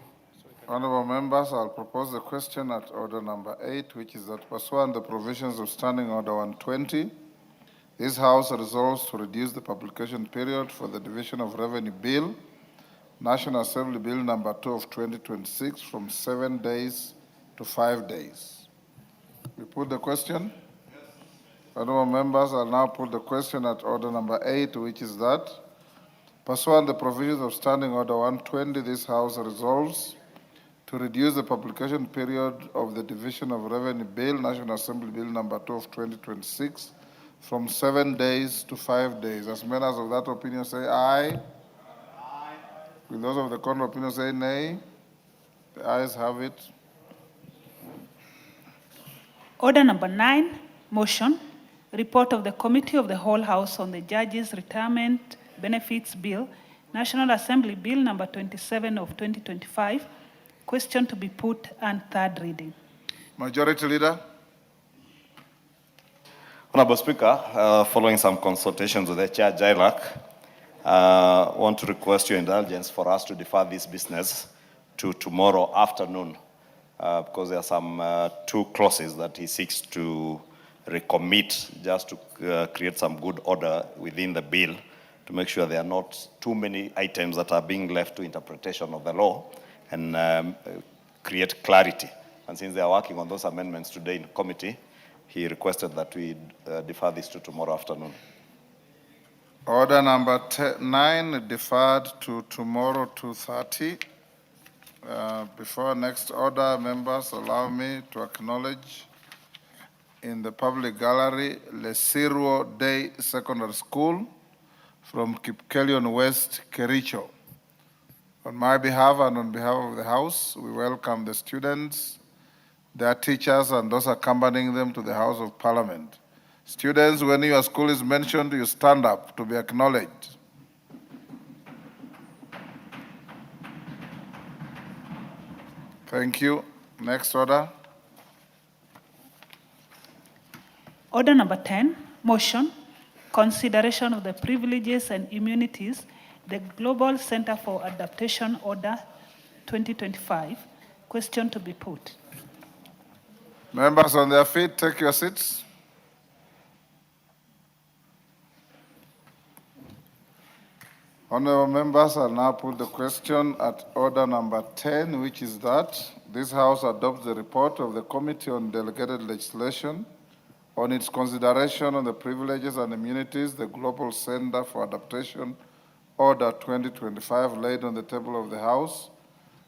Honorable members, I'll propose the question at order number 8, which is that pursuant the provisions of Standing Order 120, this House resolves to reduce the publication period for the Division of Revenue Bill, National Assembly Bill number 2 of 2026 from 7 days to 5 days. We put the question? Yes. Honorable members, I'll now put the question at order number 8, which is that pursuant the provisions of Standing Order 120, this House resolves to reduce the publication period of the Division of Revenue Bill, National Assembly Bill number 2 of 2026 from 7 days to 5 days. As members of that opinion say aye. Aye. Will those of the contrary opinion say nay? The ayes have it. Order number 9, motion, report of the Committee of the Whole House on the Judges' Retirement Benefits Bill, National Assembly Bill number 27 of 2025, question to be put and third reading. Majority Leader. Honorable Speaker, following some consultations with the Chair Jailak, I want to request your indulgence for us to defer this business to tomorrow afternoon, because there are some 2 clauses that he seeks to recommit just to create some good order within the bill to make sure there are not too many items that are being left to interpretation of the law and create clarity. And since they are working on those amendments today in committee, he requested that we defer this to tomorrow afternoon. Order number 9 deferred to tomorrow 2:30. Before next order, members, allow me to acknowledge in the public gallery Lesirwo Day Secondary School from Kipkelion West, Kericho. On my behalf and on behalf of the House, we welcome the students, their teachers, and those accompanying them to the House of Parliament. Students, when your school is mentioned, you stand up to be acknowledged. Thank you. Next order. Order number 10, motion, consideration of the privileges and immunities, the Global Center for Adaptation Order 2025. Question to be put. Members on their feet, take your seats. Honorable members, I'll now put the question at order number 10, which is that this House adopts the report of the Committee on Delegated Legislation on its consideration on the privileges and immunities, the Global Center for Adaptation Order 2025, laid on the table of the House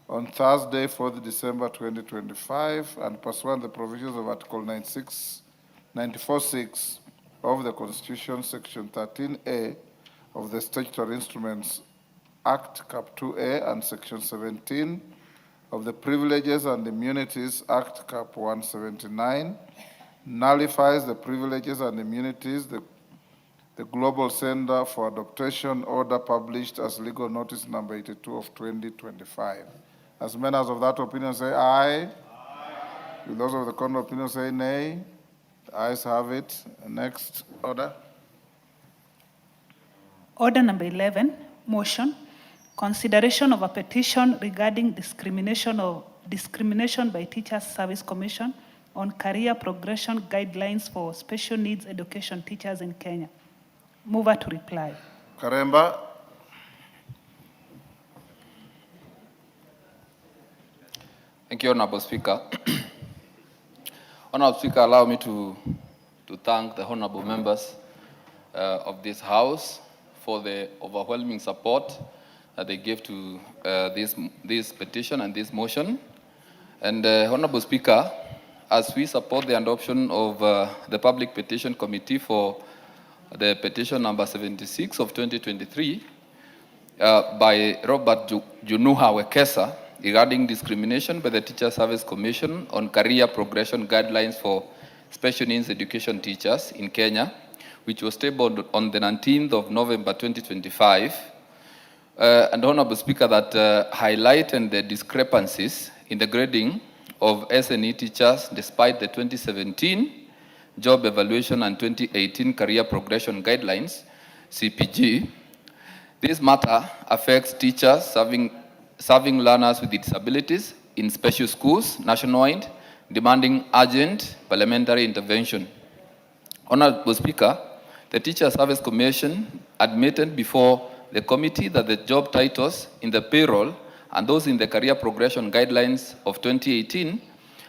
on Thursday, 4th December 2025, and pursuant to the provisions of Article 94.6 of the Constitution, Section 13A of the Statutory Instruments Act, Cap 2A, and Section 17 of the Privileges and Immunities Act, Cap 179, nullifies the privileges and immunities the Global Center for Adaptation Order published as legal notice number 82 of 2025. As members of that opinion say aye. Will those of the contrary opinion say nay? The ayes have it. Next order. Order number 11, motion, consideration of a petition regarding discrimination by Teachers Service Commission on career progression guidelines for special needs education teachers in Kenya. Mover to reply. Karemba. Thank you, Honorable Speaker. Honorable Speaker, allow me to thank the honorable members of this House for the overwhelming support that they gave to this petition and this motion. And Honorable Speaker, as we support the adoption of the Public Petition Committee for the petition number 76 of 2023 by Robert Junuha Wekesa regarding discrimination by the Teacher Service Commission on career progression guidelines for special needs education teachers in Kenya, which was tabled on the 19th of November 2025. And Honorable Speaker, that highlighted the discrepancies in the grading of SNE teachers despite the 2017 Job Evaluation and 2018 Career Progression Guidelines, CPG. This matter affects teachers serving learners with disabilities in special schools nationwide, demanding urgent parliamentary intervention. Honorable Speaker, the Teacher Service Commission admitted before the committee that the job titles in the payroll and those in the career progression guidelines of 2018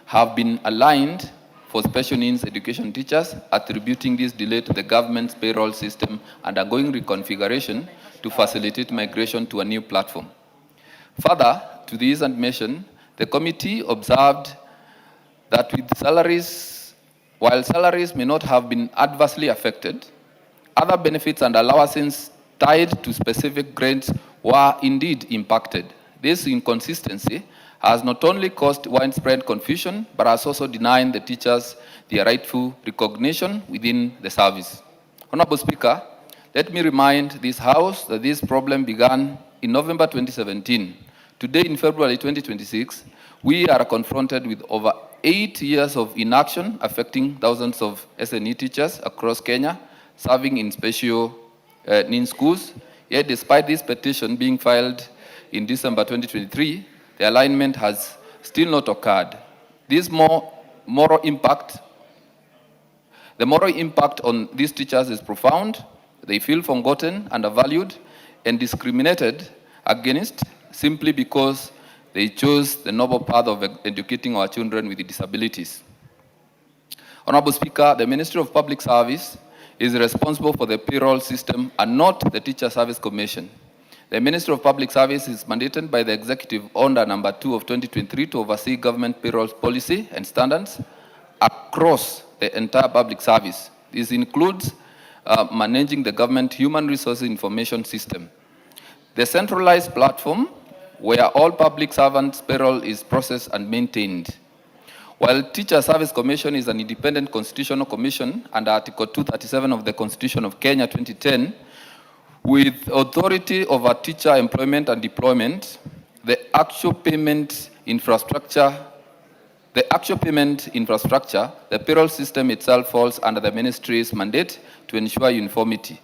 have been aligned for special needs education teachers, attributing this delay to the government's payroll system undergoing reconfiguration to facilitate migration to a new platform. Further to this admission, the committee observed that while salaries may not have been adversely affected, other benefits and allowances tied to specific grades were indeed impacted. This inconsistency has not only caused widespread confusion, but has also denied the teachers their rightful recognition within the service. Honorable Speaker, let me remind this House that this problem began in November 2017. Today, in February 2026, we are confronted with over 8 years of inaction affecting thousands of SNE teachers across Kenya, serving in special needs schools. Yet, despite this petition being filed in December 2023, the alignment has still not occurred. The moral impact on these teachers is profound. They feel forgotten, undervalued, and discriminated against simply because they chose the noble path of educating our children with disabilities. Honorable Speaker, the Ministry of Public Service is responsible for the payroll system and not the Teacher Service Commission. The Ministry of Public Service is mandated by the Executive Order number 2 of 2023 to oversee government payroll policy and standards across the entire public service. This includes managing the government human resources information system, the centralized platform where all public servants' payroll is processed and maintained. While Teacher Service Commission is an independent constitutional commission under Article 237 of the Constitution of Kenya 2010, with authority over teacher employment and deployment, the actual payment infrastructure, the payroll system itself falls under the ministry's mandate to ensure uniformity,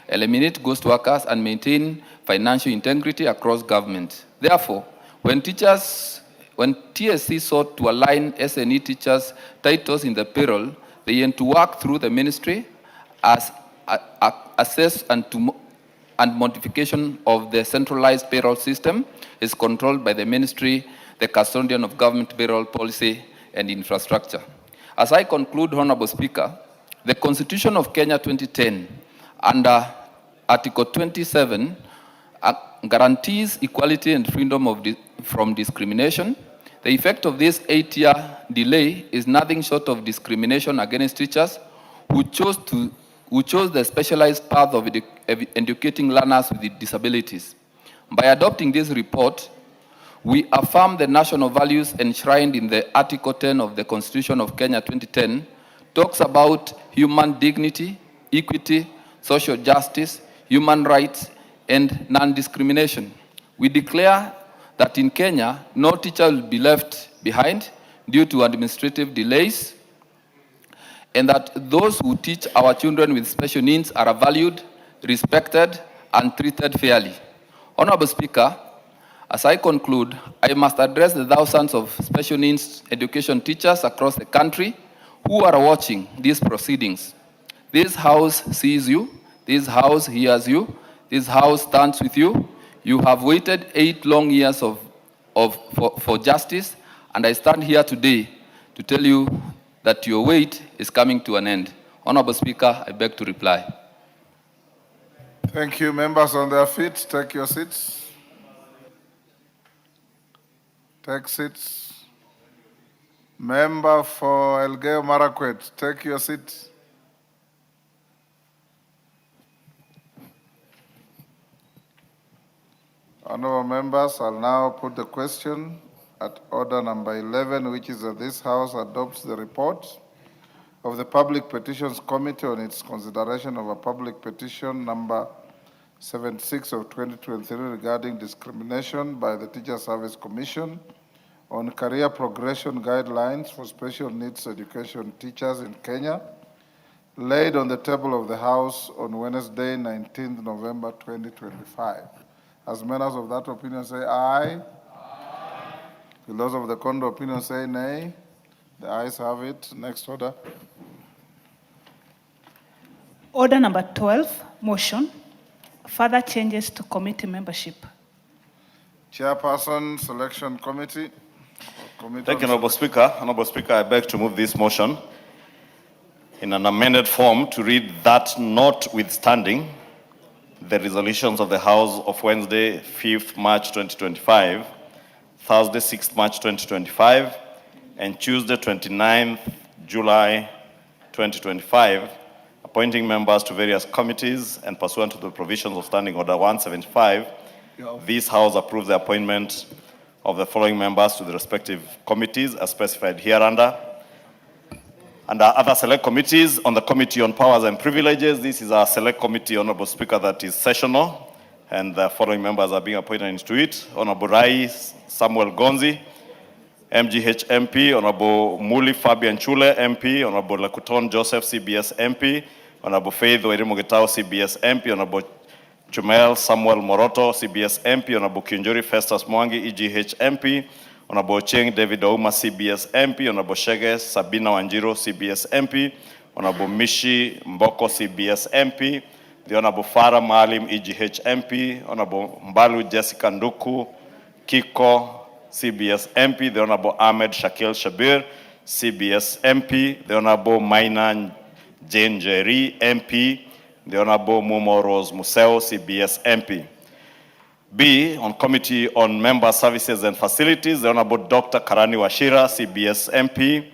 eliminate ghost workers, and maintain financial integrity across government. Therefore, when TSC sought to align SNE teachers' titles in the payroll, they aim to work through the ministry as assess and modification of the centralized payroll system is controlled by the ministry, the custodian of government payroll policy and infrastructure. As I conclude, Honorable Speaker, the Constitution of Kenya 2010, under Article 27, guarantees equality and freedom from discrimination. The effect of this 8-year delay is nothing short of discrimination against teachers who chose the specialized path of educating learners with disabilities. By adopting this report, we affirm the national values enshrined in the Article 10 of the Constitution of Kenya 2010, talks about human dignity, equity, social justice, human rights, and non-discrimination. We declare that in Kenya, no teacher will be left behind due to administrative delays, and that those who teach our children with special needs are valued, respected, and treated fairly. Honorable Speaker, as I conclude, I must address the thousands of special needs education teachers across the country who are watching these proceedings. This House sees you, this House hears you, this House stands with you. You have waited 8 long years for justice, and I stand here today to tell you that your wait is coming to an end. Honorable Speaker, I beg to reply. Thank you. Members on their feet, take your seats. Take seats. Member for Elgeyo Marakwet, take your seat. Honorable members, I'll now put the question at order number 11, which is that this House adopts the report of the Public Petitions Committee on its consideration of a public petition number 76 of 2023 regarding discrimination by the Teacher Service Commission on career progression guidelines for special needs education teachers in Kenya, laid on the table of the House on Wednesday, 19th November 2025. As members of that opinion say aye. Will those of the contrary opinion say nay? The ayes have it. Next order. Order number 12, motion. Further changes to committee membership. Chairperson, Selection Committee. Thank you, Honorable Speaker. Honorable Speaker, I beg to move this motion in an amended form to read that notwithstanding the resolutions of the House of Wednesday, 5th March 2025, Thursday, 6th March 2025, and Tuesday, 29th July 2025, appointing members to various committees and pursuant to the provisions of Standing Order 175, this House approves the appointment of the following members to the respective committees as specified hereunder. Under other select committees, on the Committee on Powers and Privileges, this is our select committee, Honorable Speaker, that is sessional, and the following members are being appointed into it. Honorable Rai Samuel Gonzi, MGH MP, Honorable Muli Fabian Chule MP, Honorable Lakuton Joseph CBS MP, Honorable Faith Wairimu-Gitau CBS MP, Honorable Chumel Samuel Moroto CBS MP, Honorable Kinjuri Festus Mwangi EGH MP, Honorable Cheng David Ouma CBS MP, Honorable Shege Sabina Wanjiro CBS MP, Honorable Mishi Mboko CBS MP, the Honorable Farah Maalim EGH MP, Honorable Mbalu Jessica Nduku Kiko CBS MP, the Honorable Ahmed Shakil Shabir CBS MP, the Honorable Maina Jane Jerry MP, the Honorable Mumo Rose Museo CBS MP. B, on Committee on Member Services and Facilities, the Honorable Dr. Karani Washira, CBS MP,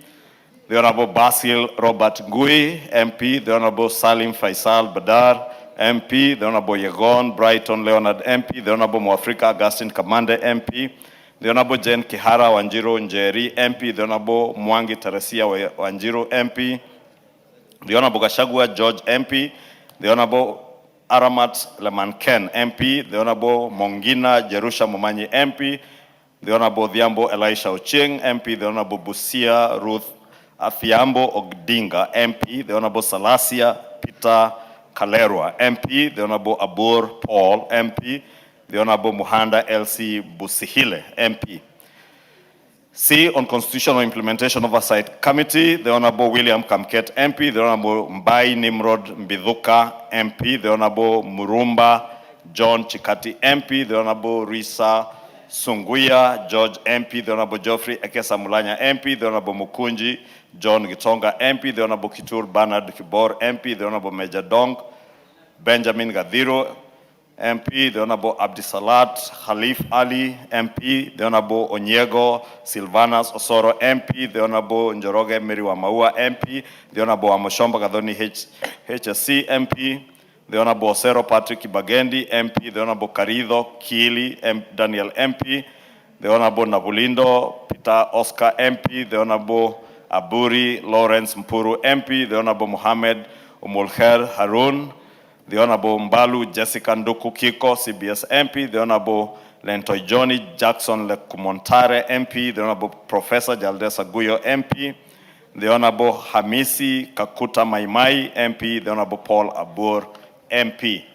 the Honorable Basil Robert Ngui, MP, the Honorable Salim Faisal Badar, MP, the Honorable Yegon Brighton Leonard, MP, the Honorable Mwafrika Augustine Kamande, MP, the Honorable Jen Kihara Wanjiru Njeri, MP, the Honorable Mwangi Teresia Wanjiru, MP, the Honorable Gashagua George, MP, the Honorable Aramat Lemanken, MP, the Honorable Mongina Jerusha Momanyi, MP, the Honorable Dhiambo Elisha Ochieng, MP, the Honorable Busia Ruth Athiambo Ogdinga, MP, the Honorable Salasia Peter Kalerwa, MP, the Honorable Abur Paul, MP, the Honorable Muhanda Elsie Busihile, MP. C, on Constitutional Implementation Oversight Committee, the Honorable William Kamket, MP, the Honorable Mbai Nimrod Mbithuka, MP, the Honorable Murumba John Chikati, MP, the Honorable Risa Sunguya George, MP, the Honorable Geoffrey Ekesa Mulanya, MP, the Honorable Mukunji John Gitonga, MP, the Honorable Kitur Bernard Kibor, MP, the Honorable Major Dong Benjamin Gadiro, MP, the Honorable Abdisalat Khalif Ali, MP, the Honorable Onyego Silvanas Osoro, MP, the Honorable Njoroge Miriwa Maua, MP, the Honorable Amoshomba Gadoni HSC, MP, the Honorable Osero Patrick Kibagendi, MP, the Honorable Karido Kili Daniel, MP, the Honorable Nabulindo Peter Oscar, MP, the Honorable Aburi Lawrence Mpuru, MP, the Honorable Mohammed Umulkher Harun, the Honorable Mbalu Jessica Nduku Kiko, CBS MP, the Honorable Lentoy Johnny Jackson Lekumontare, MP, the Honorable Professor Jaldesa Guyo, MP, the Honorable Hamisi Kakuta Maimai, MP, the Honorable Paul Abur, MP.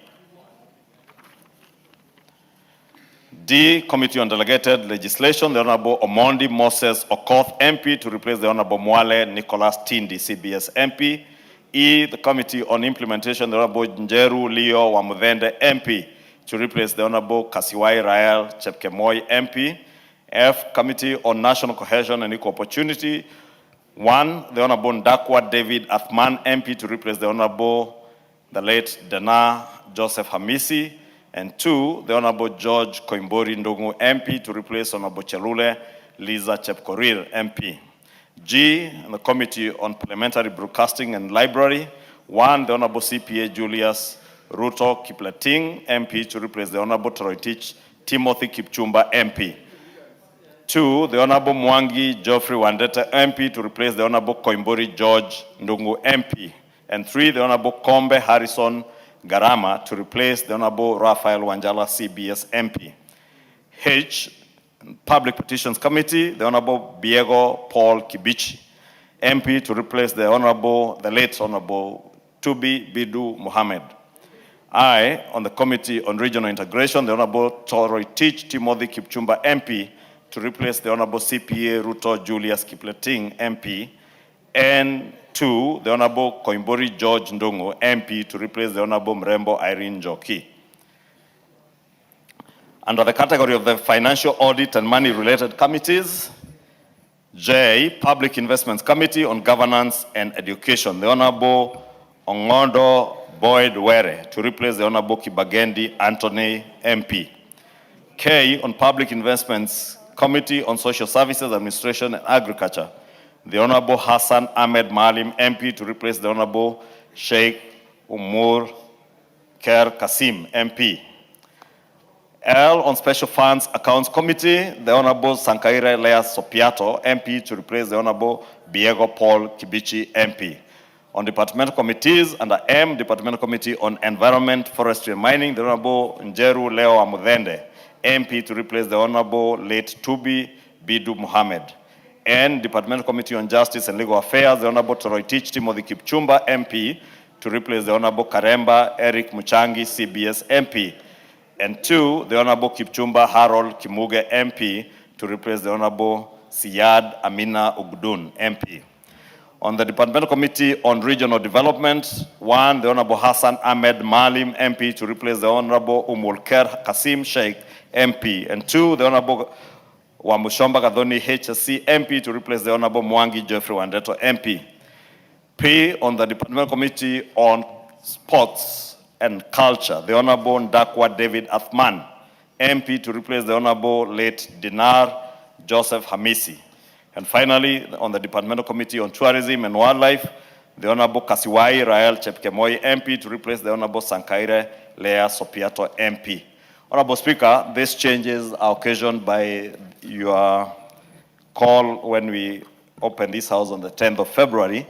D, Committee on Delegated Legislation, the Honorable Omondi Moses Okoth, MP, to replace the Honorable Mwale Nicholas Tindi, CBS MP. E, the Committee on Implementation, the Honorable Njeru Leo Wamudende, MP, to replace the Honorable Kasiwai Rael Chepkemoi, MP. F, Committee on National Cohesion and Equal Opportunity. 1, the Honorable Ndakwa David Athman, MP, to replace the Honorable, the late Dana Joseph Hamisi. And 2, the Honorable George Koimbori Ndungu, MP, to replace Honorable Chelule Liza Chepkorir, MP. G, the Committee on Parliamentary Broadcasting and Library. 1, the Honorable CPA Julius Ruto Kipleting, MP, to replace the Honorable Toroitich Timothy Kipchumba, MP. 2, the Honorable Mwangi Geoffrey Wandete, MP, to replace the Honorable Koimbori George Ndungu, MP. And 3, the Honorable Kombe Harrison Garama, to replace the Honorable Raphael Wanjala, CBS, MP. H, Public Petitions Committee, the Honorable Biego Paul Kibichi, MP, to replace the late Honorable Tubi Bidu Mohammed. I, on the Committee on Regional Integration, the Honorable Toroitich Timothy Kipchumba, MP, to replace the Honorable CPA Ruto Julius Kipleting, MP. And 2, the Honorable Koimbori George Ndungu, MP, to replace the Honorable Mrembo Irene Joki. Under the category of the Financial Audit and Money-Related Committees, J, Public Investments Committee on Governance and Education, the Honorable Ongondo Boyd Were, to replace the Honorable Kibagendi Anthony, MP. K, on Public Investments Committee on Social Services, Administration and Agriculture, the Honorable Hassan Ahmed Malim, MP, to replace the Honorable Sheikh Umur Ker Kasim, MP. L, on Special Funds Accounts Committee, the Honorable Sankaire Lea Sopiato, MP, to replace the Honorable Biego Paul Kibichi, MP. On departmental committees, under M, Departmental Committee on Environment, Forestry and Mining, the Honorable Njeru Leo Amudende, MP, to replace the Honorable late Tubi Bidu Mohammed. N, Departmental Committee on Justice and Legal Affairs, the Honorable Toroitich Timothy Kipchumba, MP, to replace the Honorable Karemba Eric Muchangi, CBS, MP. And 2, the Honorable Kipchumba Harold Kimuge, MP, to replace the Honorable Siyad Amina Ugdun, MP. On the Departmental Committee on Regional Development, 1, the Honorable Hassan Ahmed Malim, MP, to replace the Honorable Umulker Kasim Sheikh, MP. And 2, the Honorable Wamushomba Gadoni HSC, MP, to replace the Honorable Mwangi Geoffrey Wandeto, MP. P, on the Departmental Committee on Sports and Culture, the Honorable Ndakwa David Athman, MP, to replace the Honorable late Dinar Joseph Hamisi. And finally, on the Departmental Committee on Tourism and Wildlife, the Honorable Kasiwai Rael Chepkemoi MP to replace the Honorable Sankaire Lea Sopiato MP. Honorable Speaker, these changes are occasioned by your call when we opened this House on the 10th of February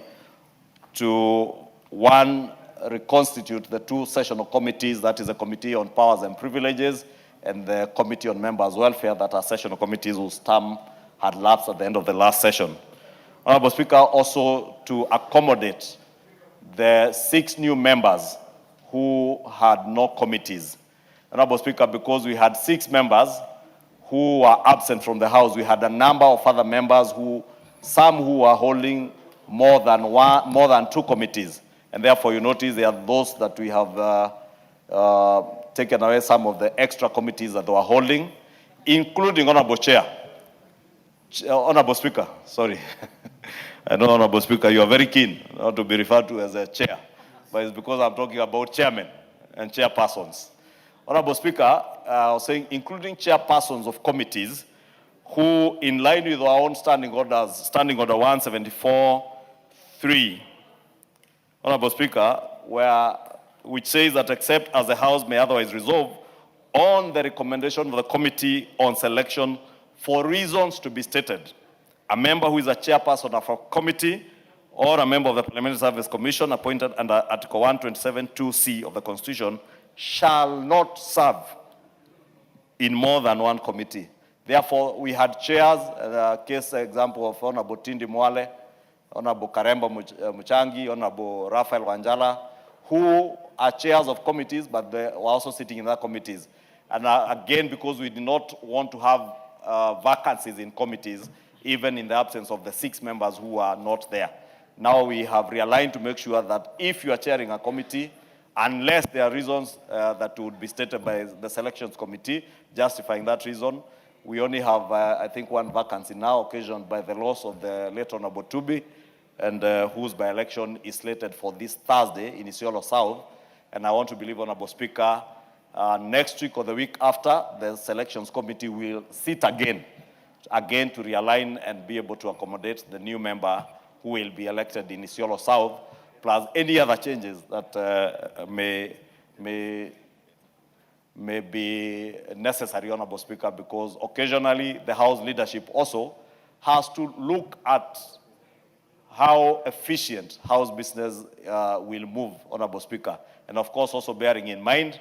to, one, reconstitute the two sessional committees, that is the Committee on Powers and Privileges and the Committee on Members' Welfare, that are sessional committees whose term had lapsed at the end of the last session. Honorable Speaker, also to accommodate the 6 new members who had no committees. Honorable Speaker, because we had 6 members who were absent from the House, we had a number of other members some who were holding more than 2 committees. And therefore, you notice there are those that we have taken away some of the extra committees that they were holding, including Honorable Chair. Honorable Speaker, sorry. I know, Honorable Speaker, you are very keen not to be referred to as a chair, but it's because I'm talking about chairmen and chairpersons. Honorable Speaker, I was saying, including chairpersons of committees who, in line with our own standing orders, Standing Order 174(3), Honorable Speaker, which says that except as the House may otherwise resolve on the recommendation of the Committee on Selection for reasons to be stated, a member who is a chairperson of a committee or a member of the Parliamentary Service Commission appointed under Article 127(2)(c) of the Constitution shall not serve in more than one committee. Therefore, we had chairs, case example of Honorable Tindi Mwale, Honorable Karemba Muchangi, Honorable Raphael Wanjala, who are chairs of committees, but they were also sitting in their committees. And again, because we did not want to have vacancies in committees, even in the absence of the 6 members who are not there. Now we have realigned to make sure that if you are chairing a committee, unless there are reasons that would be stated by the selections committee justifying that reason, we only have, I think, 1 vacancy now occasioned by the loss of the late Honorable Tubi, and whose by-election is slated for this Thursday in Isiolo South. And I want to believe, Honorable Speaker, next week or the week after, the selections committee will sit again to realign and be able to accommodate the new member who will be elected in Isiolo South, plus any other changes that may be necessary, Honorable Speaker, because occasionally the House leadership also has to look at how efficient House business will move, Honorable Speaker. And of course, also bearing in mind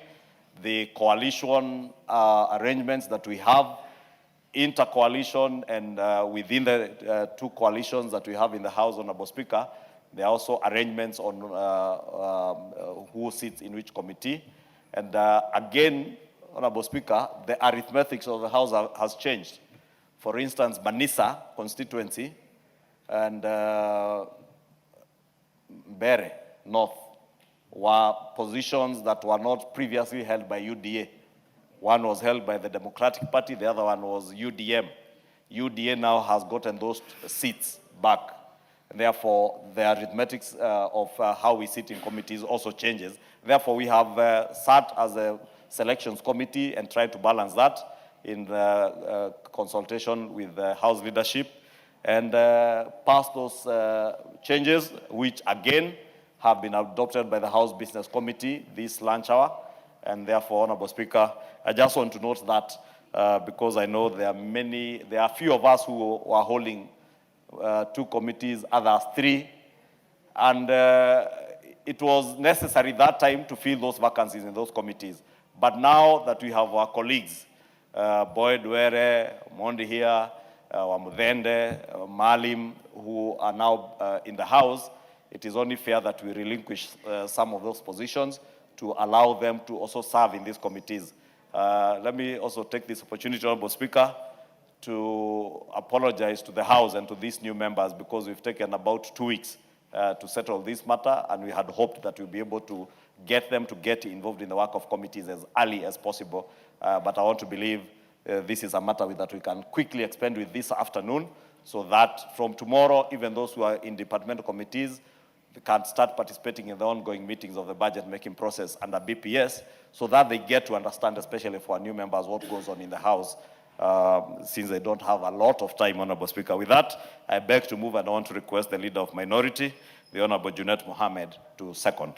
the coalition arrangements that we have, inter-coalition, and within the 2 coalitions that we have in the House, Honorable Speaker, there are also arrangements on who sits in which committee. And again, Honorable Speaker, the arithmetics of the House has changed. For instance, Manisa constituency and Bere North were positions that were not previously held by UDA. One was held by the Democratic Party, the other one was UDM. UDA now has gotten those seats back. And therefore, the arithmetics of how we sit in committees also changes. Therefore, we have sat as a selections committee and tried to balance that in the consultation with the House leadership and pass those changes, which again have been adopted by the House Business Committee this lunch hour. And therefore, Honorable Speaker, I just want to note that because I know there are a few of us who are holding 2 committees, others 3. And it was necessary that time to fill those vacancies in those committees. But now that we have our colleagues, Boyd Were, Mondi here, Wamudende, Malim, who are now in the House, it is only fair that we relinquish some of those positions to allow them to also serve in these committees. Let me also take this opportunity, Honorable Speaker, to apologize to the House and to these new members because we've taken about 2 weeks to settle this matter, and we had hoped that we'll be able to get them to get involved in the work of committees as early as possible. But I want to believe this is a matter that we can quickly expend with this afternoon so that from tomorrow, even those who are in departmental committees can start participating in the ongoing meetings of the budget-making process under BPS so that they get to understand, especially for our new members, what goes on in the House. since I don't have a lot of time, Honorable Speaker. With that, I beg to move and I want to request the Leader of Minority, the Honorable Junet Mohammed, to second.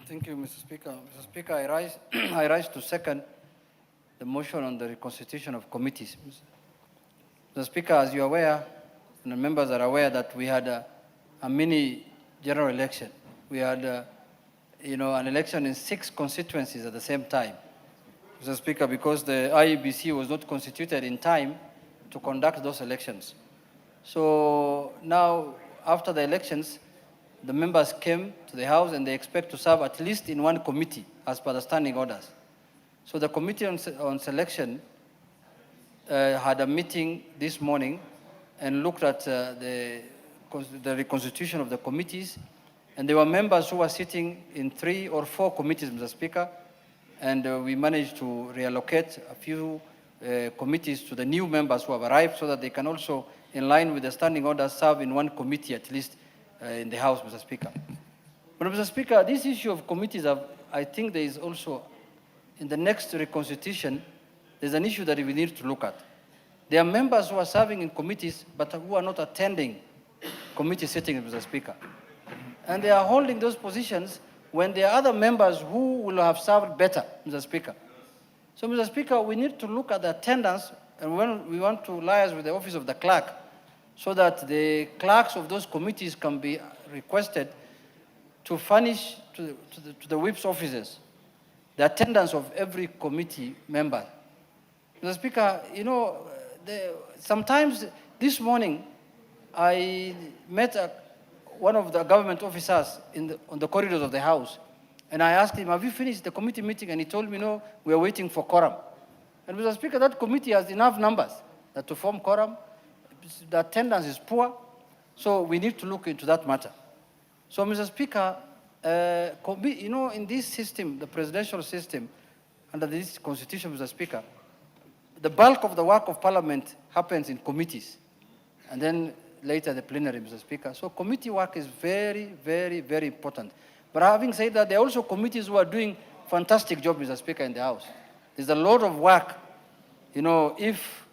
Thank you, Mr. Speaker. Mr. Speaker, I rise to second the motion on the reconstitution of committees. Mr. Speaker, as you are aware, and the members are aware that we had a mini general election. We had, an election in 6 constituencies at the same time. Mr. Speaker, because the IEBC was not constituted in time to conduct those elections. So now, after the elections, the members came to the House and they expect to serve at least in 1 committee as per the standing orders. So the Committee on Selection had a meeting this morning and looked at the reconstitution of the committees. And there were members who were sitting in 3 or 4 committees, Mr. Speaker, and we managed to reallocate a few committees to the new members who have arrived so that they can also, in line with the standing orders, serve in 1 committee at least in the House, Mr. Speaker. But Mr. Speaker, this issue of committees, I think there is also, in the next reconstitution, there's an issue that we need to look at. There are members who are serving in committees but who are not attending committee sittings, Mr. Speaker. And they are holding those positions when there are other members who will have served better, Mr. Speaker. So, Mr. Speaker, we need to look at the attendance, and when we want to liaise with the office of the clerk so that the clerks of those committees can be requested to furnish to the whip's offices the attendance of every committee member. Mr. Speaker, sometimes this morning I met one of the government officers on the corridors of the House, and I asked him, have you finished the committee meeting? And he told me, no, we are waiting for quorum. And Mr. Speaker, that committee has enough numbers to form quorum. The attendance is poor, so we need to look into that matter. So, Mr. Speaker, in this system, the presidential system, under this constitution, Mr. Speaker, the bulk of the work of Parliament happens in committees, and then later the plenary, Mr. Speaker. So committee work is very, very, very important. But having said that, there are also committees who are doing fantastic job, Mr. Speaker, in the House. There's a lot of work. If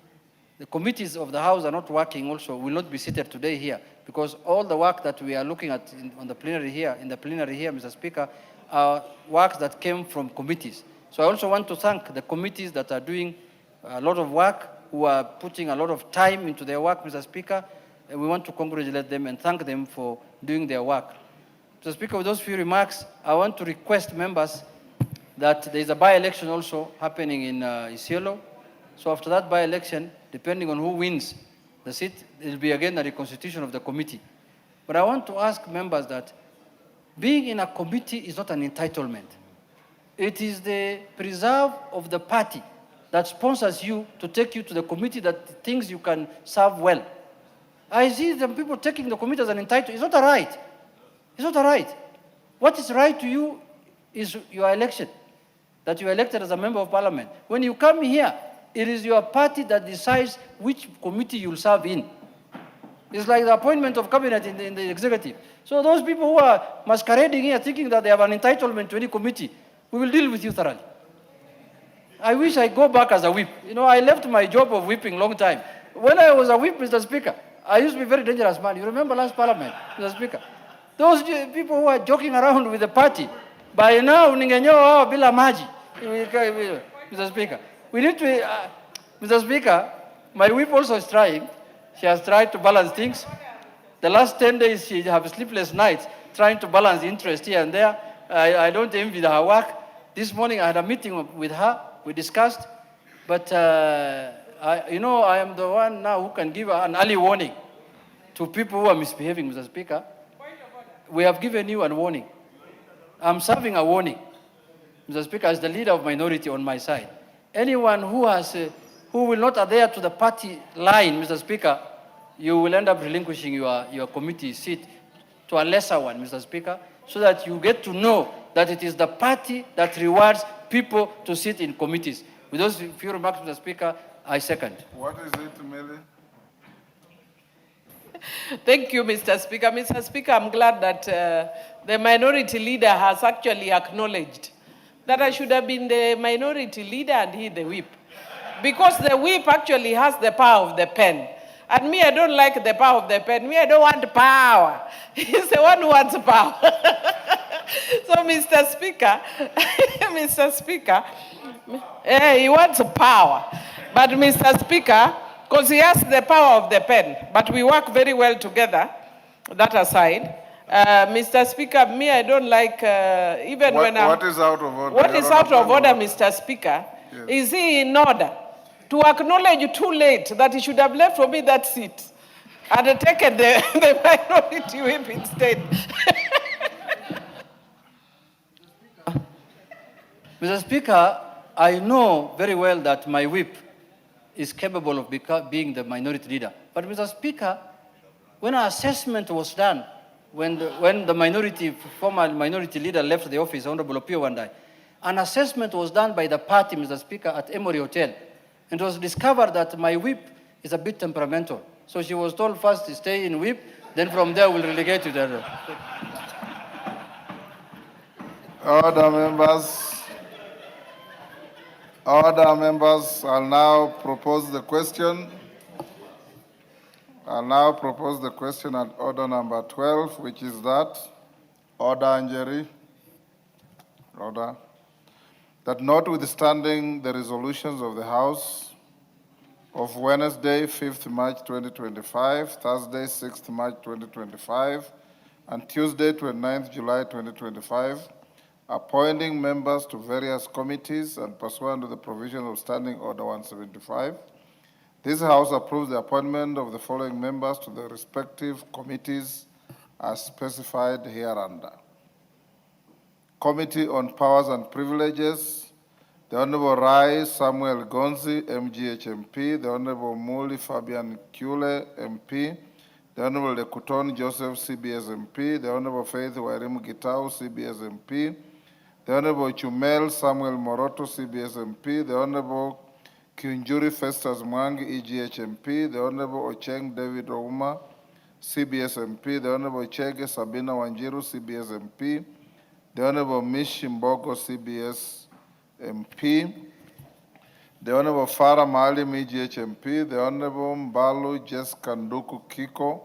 the committees of the House are not working also, will not be seated today here, because all the work that we are looking at in the plenary here, Mr. Speaker, are works that came from committees. So I also want to thank the committees that are doing a lot of work, who are putting a lot of time into their work, Mr. Speaker. And we want to congratulate them and thank them for doing their work. Mr. Speaker, with those few remarks, I want to request members that there is a by-election also happening in Isiolo. So after that by-election, depending on who wins the seat, it will be again a reconstitution of the committee. But I want to ask members that being in a committee is not an entitlement. It is the preserve of the party that sponsors you to take you to the committee that thinks you can serve well. I see some people taking the committee as an entitlement. It's not a right. It's not a right. What is right to you is your election, that you are elected as a member of Parliament. When you come here, it is your party that decides which committee you'll serve in. It's like the appointment of cabinet in the executive. So those people who are masquerading here thinking that they have an entitlement to any committee, we will deal with you thoroughly. I wish I go back as a whip. I left my job of whipping long time. When I was a whip, Mr. Speaker, I used to be a very dangerous man. You remember last Parliament, Mr. Speaker? Those people who are joking around with the party, by now, ningenyoa bila maji. Mr. Speaker, we need to, Mr. Speaker, my whip also is trying. She has tried to balance things. The last 10 days, she has sleepless nights trying to balance interest here and there. I don't envy her work. This morning, I had a meeting with her. We discussed, but I am the one now who can give an early warning to people who are misbehaving, Mr. Speaker. We have given you a warning. I'm serving a warning, Mr. Speaker, as the leader of minority on my side. Anyone who will not adhere to the party line, Mr. Speaker, you will end up relinquishing your committee seat to a lesser one, Mr. Speaker, so that you get to know that it is the party that rewards people to sit in committees. With those few remarks, Mr. Speaker, I second. What is it, Millie? Thank you, Mr. Speaker. Mr. Speaker, I'm glad that the minority leader has actually acknowledged that I should have been the minority leader and he the whip. Because the whip actually has the power of the pen. And me, I don't like the power of the pen. Me, I don't want power. He's the one who wants power. So, Mr. Speaker, Mr. Speaker, he wants power. But, Mr. Speaker, because he has the power of the pen, but we work very well together, that aside. Mr. Speaker, me, I don't like, even when I... What is out of order? What is out of order, Mr. Speaker? Yes. Is he in order to acknowledge too late that he should have left for me that seat and taken the minority whip instead? Mr. Speaker, I know very well that my whip is capable of being the minority leader. But Mr. Speaker, when our assessment was done, when the former minority leader left the office, Honorable Opio Wandai, an assessment was done by the party, Mr. Speaker, at Emory Hotel. And it was discovered that my whip is a bit temperamental. So she was told first to stay in whip, then from there we'll relegate to the other. Order, members. Order, members. I'll now propose the question. I'll now propose the question at order number 12, which is that. Order, Anjeri. Order. That notwithstanding the resolutions of the House of Wednesday, 5th March 2025, Thursday, 6th March 2025, and Tuesday, 29th July 2025, appointing members to various committees and pursuant to the provision of Standing Order 175, this House approves the appointment of the following members to the respective committees as specified hereunder. Committee on Powers and Privileges, the Honorable Rai Samuel Gonzi, MGHMP, the Honorable Muli Fabian Kule, MP, the Honorable Lekuton Joseph, CBS MP, the Honorable Faith Wairimu Gitau, CBS MP, the Honorable Chumel Samuel Moroto, CBS MP, the Honorable Kiunjuri Festus Mwangi, EGH MP, the Honorable Ocheng David Ouma, CBS MP, the Honorable Chege Sabina Wanjiru, CBS MP, the Honorable Mish Mbogo, CBS MP, the Honorable Farah Maalim, EGH MP, the Honorable Mbalu Jessica Nduku Kiko,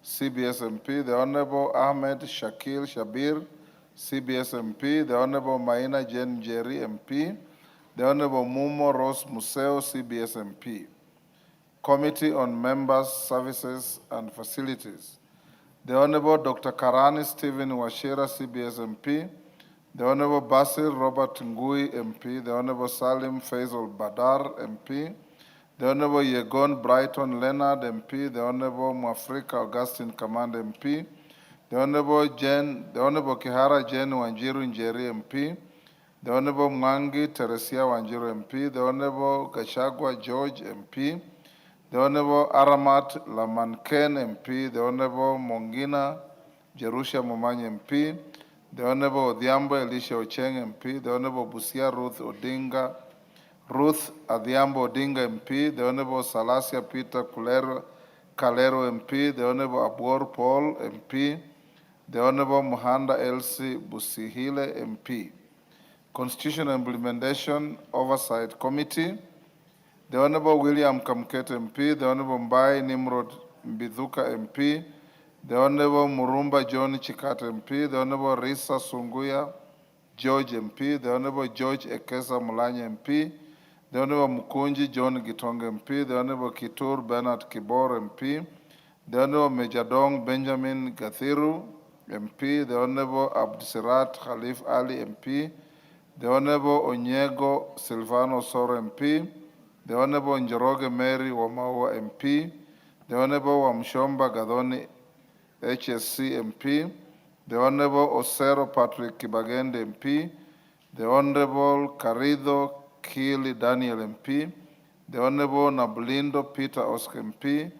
CBS MP, the Honorable Ahmed Shakil Shabir, CBS MP, the Honorable Maina Jen Jerry MP, the Honorable Mumo Rose Museo, CBS MP. Committee on Members, Services and Facilities, the Honorable Dr. Karani Stephen Washira, CBS MP, the Honorable Basil Robert Ngui, MP, the Honorable Salim Faisal Badar, MP, the Honorable Yegon Brighton Leonard, MP, the Honorable Mwafrika Augustine Command, MP, the Honorable Kihara Jen Wanjiru Njeri, MP, the Honorable Mwangi Teresia Wanjiru, MP, the Honorable Gachagua George, MP, the Honorable Aramat Lamanken, MP, the Honorable Mongina Jerusha Momanyi, MP, the Honorable Odhiambo Elisha Ocheng, MP, the Honorable Busia Ruth Adhiambo Odinga, MP, the Honorable Salasia Peter Kalero, MP, the Honorable Abor Paul, MP, the Honorable Muhanda Elsie Busihile, MP. Constitutional Implementation Oversight Committee, the Honorable William Kamket, MP, the Honorable Mbai Nimrod Mbithuka, MP, the Honorable Murumba John Chikat, MP, the Honorable Risa Sunguya George, MP, the Honorable George Ekesa Mulanya, MP, the Honorable Mukunji John Gitonga, MP, the Honorable Kitur Bernard Kibor, MP, the Honorable Majadong Benjamin Gathiru, MP, the Honorable Abdisirat Khalif Ali, MP, the Honorable Onyego Silvano Soro, MP, the Honorable Njoroge Mary Wamawa, MP, the Honorable Wamshomba Gadoni HSC, MP, the Honorable Osero Patrick Kibagende, MP, the Honorable Carido Kili Daniel, MP, the Honorable Nabulindo Peter Oscar, MP,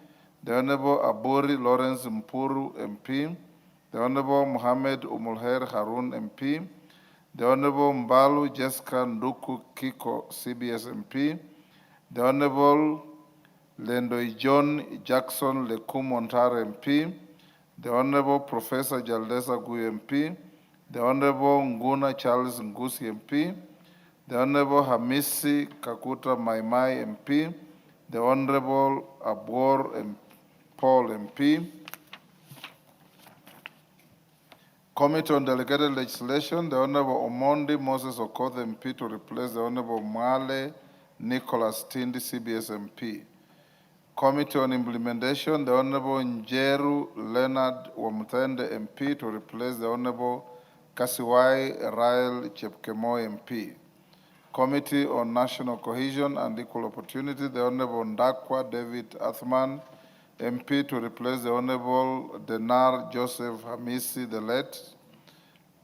the Honorable Aburi Lawrence Mpuru, MP, the Honorable Mohammed Umulher Harun, MP, the Honorable Mbalu Jessica Nduku Kiko, CBS MP, the Honorable Lendoi John Jackson Lekum Montare, MP, the Honorable Professor Jaldesa Gui, MP, the Honorable Nguna Charles Ngusi, MP, the Honorable Hamisi Kakuta Maimai MP, the Honorable Abor Paul MP, Committee on Delegated Legislation, the Honorable Omondi Moses Okoth MP to replace the Honorable Mwale Nicholas Tindi CBS MP. Committee on Implementation, the Honorable Njeru Leonard Wamutende MP to replace the Honorable Kasiwai Rael Chepkemoi MP. Committee on National Cohesion and Equal Opportunity, the Honorable Ndakwa David Athman MP to replace the Honorable Denar Joseph Hamisi the late,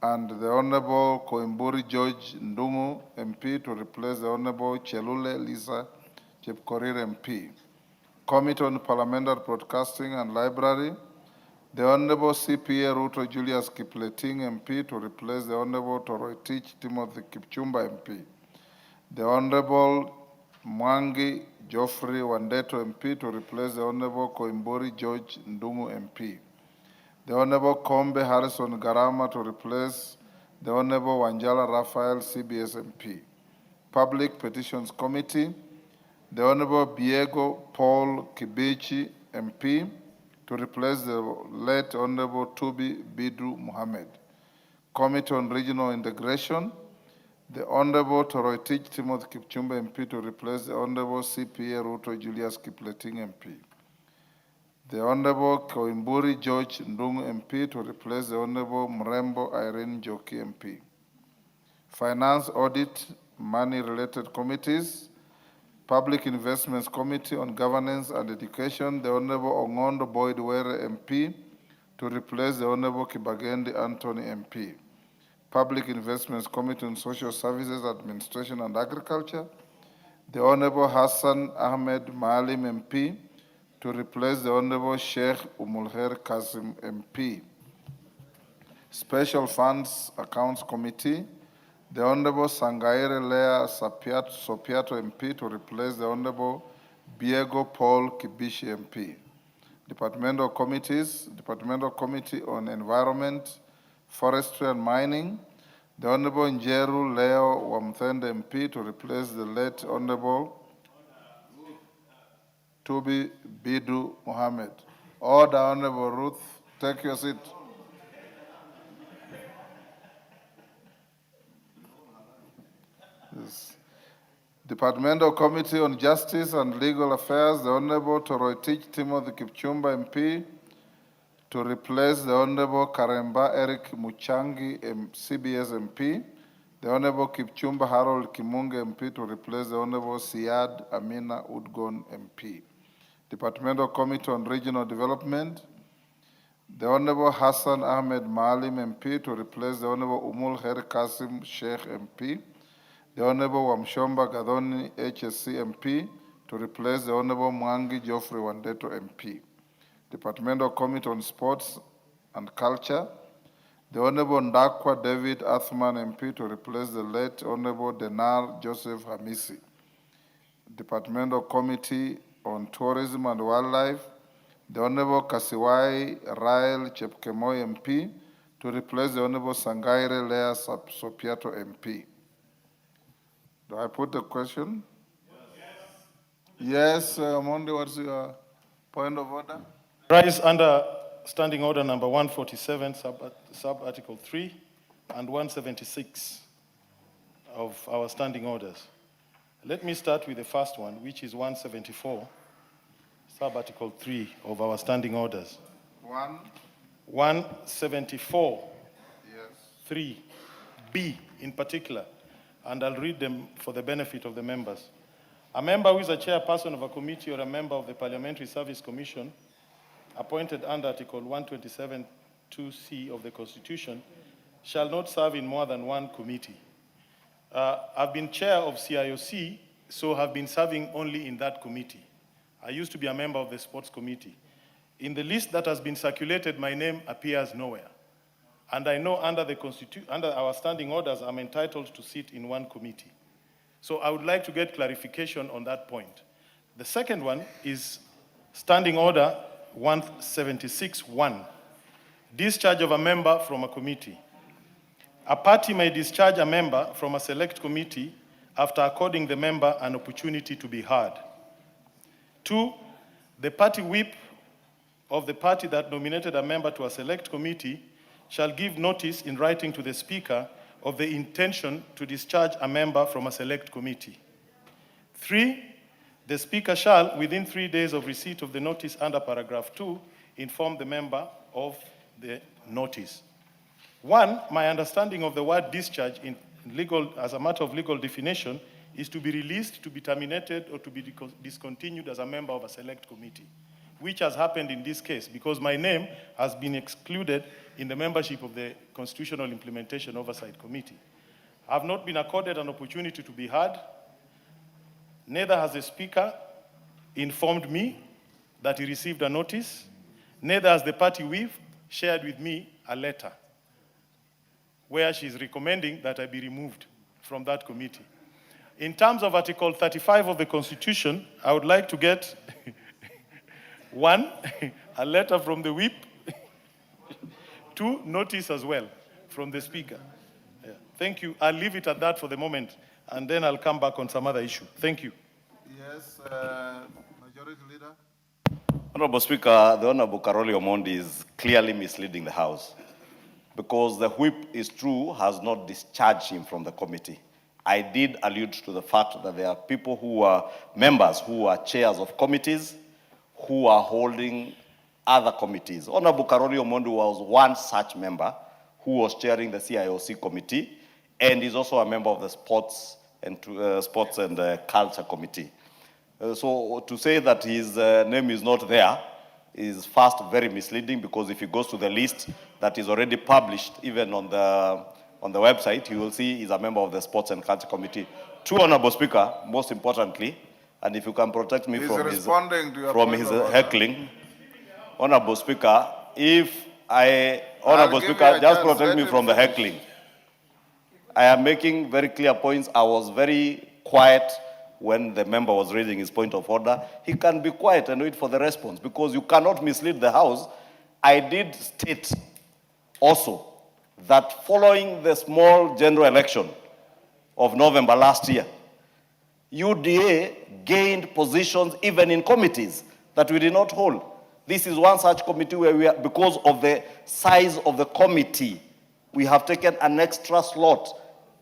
and the Honorable Koimburi George Ndumu MP to replace the Honorable Chelule Lisa Chepkorir MP. Committee on Parliamentary Broadcasting and Library, the Honorable CPA Ruto Julius Kipleting MP to replace the Honorable Toroitich Timothy Kipchumba MP. The Honorable Mwangi Geoffrey Wandeto MP to replace the Honorable Koimburi George Ndumu MP. The Honorable Kombe Harrison Garama to replace the Honorable Wanjala Raphael CBS MP. Public Petitions Committee, the Honorable Biego Paul Kibichi MP to replace the late Honorable Tubi Bidu Muhammad. Committee on Regional Integration, the Honorable Toroitich Timothy Kipchumba MP to replace the Honorable CPA Ruto Julius Kipleting MP. The Honorable Koimburi George Ndungu MP to replace the Honorable Mrembo Irene Joki MP. Finance, Audit, Money-Related Committees, Public Investments Committee on Governance and Education, the Honorable Ongondo Boyd Were MP to replace the Honorable Kibagendi Anthony MP. Public Investments Committee on Social Services, Administration and Agriculture, the Honorable Hassan Ahmed Maalim MP to replace the Honorable Sheikh Umulher Kasim MP. Special Funds Accounts Committee, the Honorable Sangaire Lea Sopiato MP to replace the Honorable Biego Paul Kibishi MP. Departmental Committees, Departmental Committee on Environment, Forestry and Mining, the Honorable Njeru Leo Wamthende MP to replace the late Honorable Tubi Bidu Mohammed. Order, Honorable Ruth, take your seat. Yes. Departmental Committee on Justice and Legal Affairs, the Honorable Toroitich Timothy Kipchumba MP to replace the Honorable Karemba Eric Muchangi CBS MP, the Honorable Kipchumba Harold Kimunge MP to replace the Honorable Siad Amina Udgon MP. Departmental Committee on Regional Development, the Honorable Hassan Ahmed Maalim MP to replace the Honorable Umul Her Kasim Sheikh MP, the Honorable Wamshomba Gadoni HSC MP to replace the Honorable Mwangi Geoffrey Wandeto MP. Departmental Committee on Sports and Culture, the Honorable Ndakwa David Athman MP to replace the late Honorable Denar Joseph Hamisi. Departmental Committee on Tourism and Wildlife, the Honorable Kasiwai Rael Chepkemoi MP to replace the Honorable Sangaire Lea Sopiato MP. Do I put the question? Yes, Mondi, what's your point of order? Rise under Standing Order number 147, sub-article 3, and 176 of our standing orders. Let me start with the first one, which is 174, sub-article 3 of our standing orders. 174, yes. 3B in particular, and I'll read them for the benefit of the members. A member who is a chairperson of a committee or a member of the Parliamentary Service Commission appointed under Article 127(2)(c) of the Constitution shall not serve in more than one committee. I've been chair of CIOC, so have been serving only in that committee. I used to be a member of the Sports Committee. In the list that has been circulated, my name appears nowhere. And I know under our standing orders, I'm entitled to sit in one committee. So I would like to get clarification on that point. The second one is Standing Order 176(1), discharge of a member from a committee. A party may discharge a member from a select committee after according the member an opportunity to be heard. 2, the party whip of the party that nominated a member to a select committee shall give notice in writing to the Speaker of the intention to discharge a member from a select committee. 3, the Speaker shall, within 3 days of receipt of the notice under paragraph 2, inform the member of the notice. 1, my understanding of the word discharge in legal, as a matter of legal definition, is to be released, to be terminated, or to be discontinued as a member of a select committee, which has happened in this case because my name has been excluded in the membership of the Constitutional Implementation Oversight Committee. I have not been accorded an opportunity to be heard. Neither has the Speaker informed me that he received a notice. Neither has the party whip shared with me a letter where she is recommending that I be removed from that committee. In terms of Article 35 of the Constitution, I would like to get 1, a letter from the whip, 2, notice as well from the Speaker. Yeah. Thank you. I'll leave it at that for the moment, and then I'll come back on some other issue. Thank you. Yes, Majority Leader. Honorable Speaker, the Honorable Karoli Omondi is clearly misleading the House because the whip is true, has not discharged him from the committee. I did allude to the fact that there are people who are members, who are chairs of committees, who are holding other committees. Honorable Karoli Omondi was one such member who was chairing the CIOC committee and is also a member of the Sports and Culture Committee. So to say that his name is not there is first very misleading because if he goes to the list that is already published, even on the website, you will see he's a member of the Sports and Culture Committee. 2, Honorable Speaker, most importantly, and if you can protect me from his heckling, Honorable Speaker, Honorable Speaker, just protect me from the heckling. I am making very clear points. I was very quiet when the member was raising his point of order. He can be quiet and wait for the response because you cannot mislead the House. I did state also that following the small general election of November last year, UDA gained positions even in committees that we did not hold. This is one such committee where we are, because of the size of the committee, we have taken an extra slot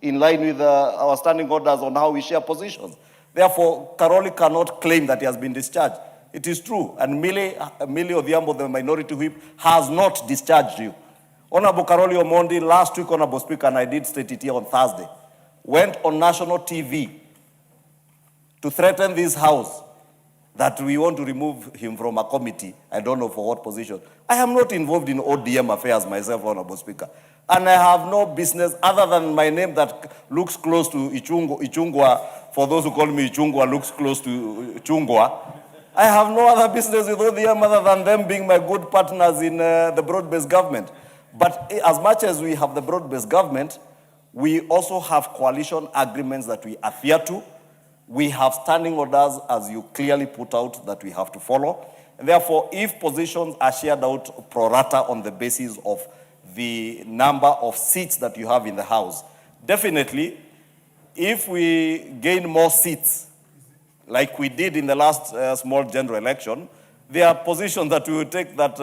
in line with our standing orders on how we share positions. Therefore, Karoli cannot claim that he has been discharged. It is true, and Millie Odhiambo, the minority whip, has not discharged you. Honorable Karoli Omondi, last week, Honorable Speaker, and I did state it here on Thursday, went on national TV to threaten this House that we want to remove him from a committee. I don't know for what position. I am not involved in ODM affairs myself, Honorable Speaker. And I have no business other than my name that looks close to Ichungwa. For those who call me Ichungwa, looks close to Chungwa. I have no other business with ODM other than them being my good partners in the broad-based government. But as much as we have the broad-based government, we also have coalition agreements that we adhere to. We have standing orders, as you clearly put out, that we have to follow. And therefore, if positions are shared out pro rata on the basis of the number of seats that you have in the House, definitely, if we gain more seats, like we did in the last small general election, there are positions that we will take that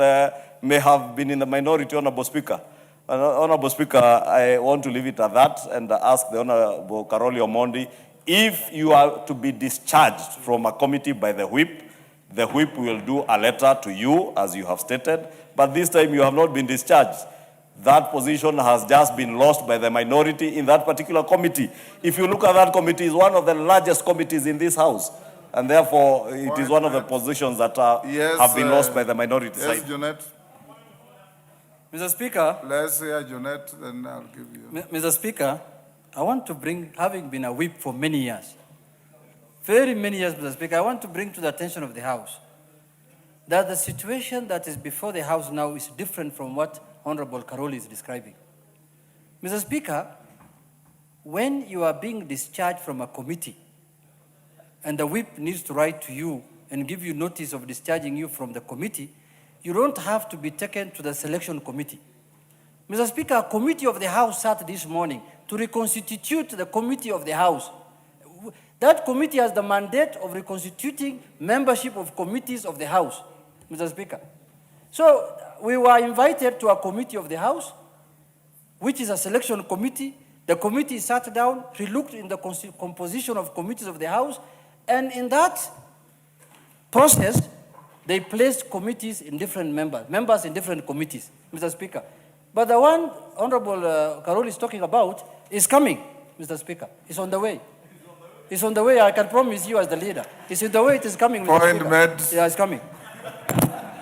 may have been in the minority, Honorable Speaker. Honorable Speaker, I want to leave it at that and ask the Honorable Karoli Omondi, if you are to be discharged from a committee by the whip will do a letter to you, as you have stated, but this time you have not been discharged. That position has just been lost by the minority in that particular committee. If you look at that committee, it's one of the largest committees in this House, and therefore it is one of the positions that have been lost by the minority yes, side. Junet. Mr. Speaker. Let's hear Junet, then I'll give you. Mr. Speaker, I want to bring, having been a whip for many years, very many years, Mr. Speaker, I want to bring to the attention of the House that the situation that is before the House now is different from what Honorable Karoli is describing. Mr. Speaker, when you are being discharged from a committee and the whip needs to write to you and give you notice of discharging you from the committee, you don't have to be taken to the selection committee. Mr. Speaker, a committee of the House sat this morning to reconstitute the committee of the House That committee has the mandate of reconstituting membership of committees of the House, Mr. Speaker. So we were invited to a committee of the House, which is a selection committee. The committee sat down, relooked in the composition of committees of the House, and in that process, they placed committees in different members in different committees, Mr. Speaker. But the one Honorable Carol is talking about is coming, Mr. Speaker. It's on the way. It's on the way, I can promise you as the leader. It's on the way, it is coming, Mr. Point Speaker. made. Yeah, it's coming.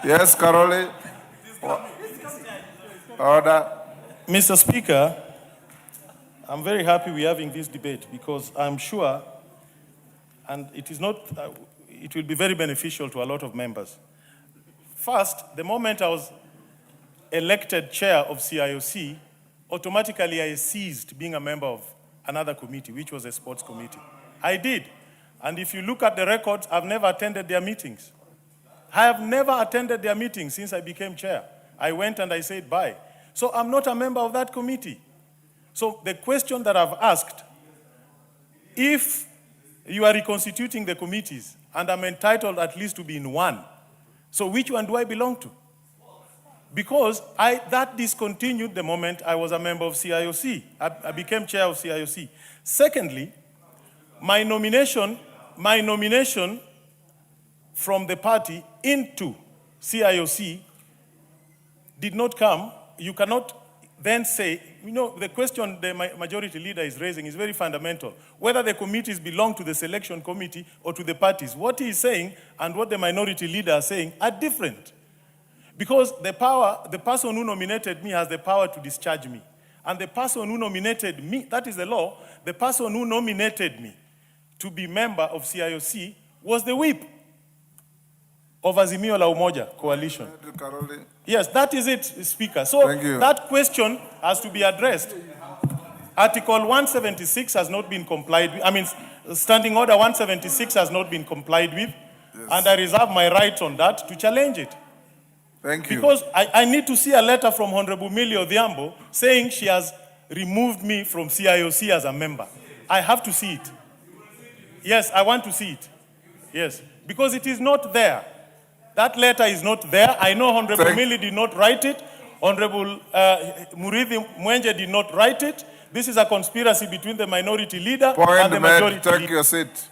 Yes, Caroli. Order. Mr. Speaker, I'm very happy we're having this debate because I'm sure, and it is not, it will be very beneficial to a lot of members. First, the moment I was elected chair of CIOC, automatically I ceased being a member of another committee, which was a sports committee. I did. And if you look at the records, I've never attended their meetings. I have never attended their meetings since I became chair. I went and I said bye. So I'm not a member of that committee. So the question that I've asked, if you are reconstituting the committees, and I'm entitled at least to be in one, so which one do I belong to? Because that discontinued the moment I was a member of CIOC. I became chair of CIOC. Secondly, my nomination from the party into CIOC did not come. You cannot then say, you know, the question the majority leader is raising is very fundamental. Whether the committees belong to the selection committee or to the parties. What he is saying and what the minority leader is saying are different. Because the person who nominated me has the power to discharge me. And the person who nominated me, that is the law, the person who nominated me to be member of CIOC was the whip of Azimio la Umoja coalition. Yes, that is it, Speaker. So that question has to be addressed. Article 176 has not been complied with. I mean, Standing Order 176 has not been complied with. Yes. And I reserve my right on that to challenge it. Thank you. Because I need to see a letter from Honorable Millie Odhiambo saying she has removed me from CIOC as a member. I have to see it. Yes, I want to see it. Yes, because it is not there. That letter is not there. I know Honorable Millie did not write it. Honorable Murithi Mwenje did not write it. This is a conspiracy between the minority leader and the majority leader. Take your seat.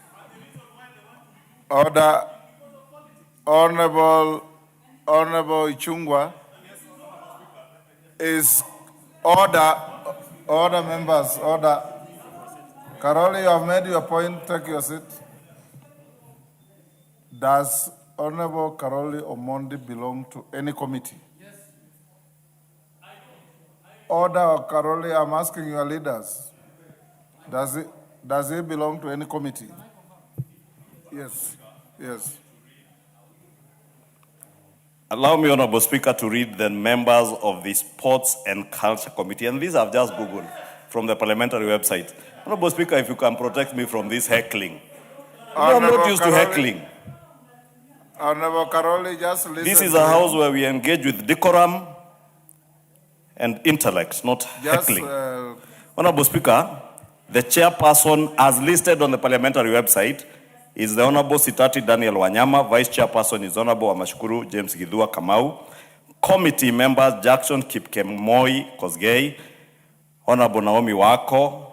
Order. Honorable Ichungwa is order members, order. Caroli, you have made your point, take your seat. Does Honorable Caroli Omondi belong to any committee? Yes. Order, Caroli, I'm asking your leaders. Does he belong to any committee? Yes, yes. Allow me, Honorable Speaker, to read the members of the Sports and Culture Committee. And these I've just Googled from the parliamentary website. Honorable Speaker, if you can protect me from this heckling. I'm not used to heckling. Honorable Caroli, just listen. This is a house where we engage with decorum and intellect, not heckling. Honorable Speaker, the chairperson, as listed on the parliamentary website, is the Honorable Sitati Daniel Wanyama. Vice Chairperson is Honorable Amashukuru James Gidhua Kamau. Committee members Jackson Kipkemoi Kosgei, Honorable Naomi Wako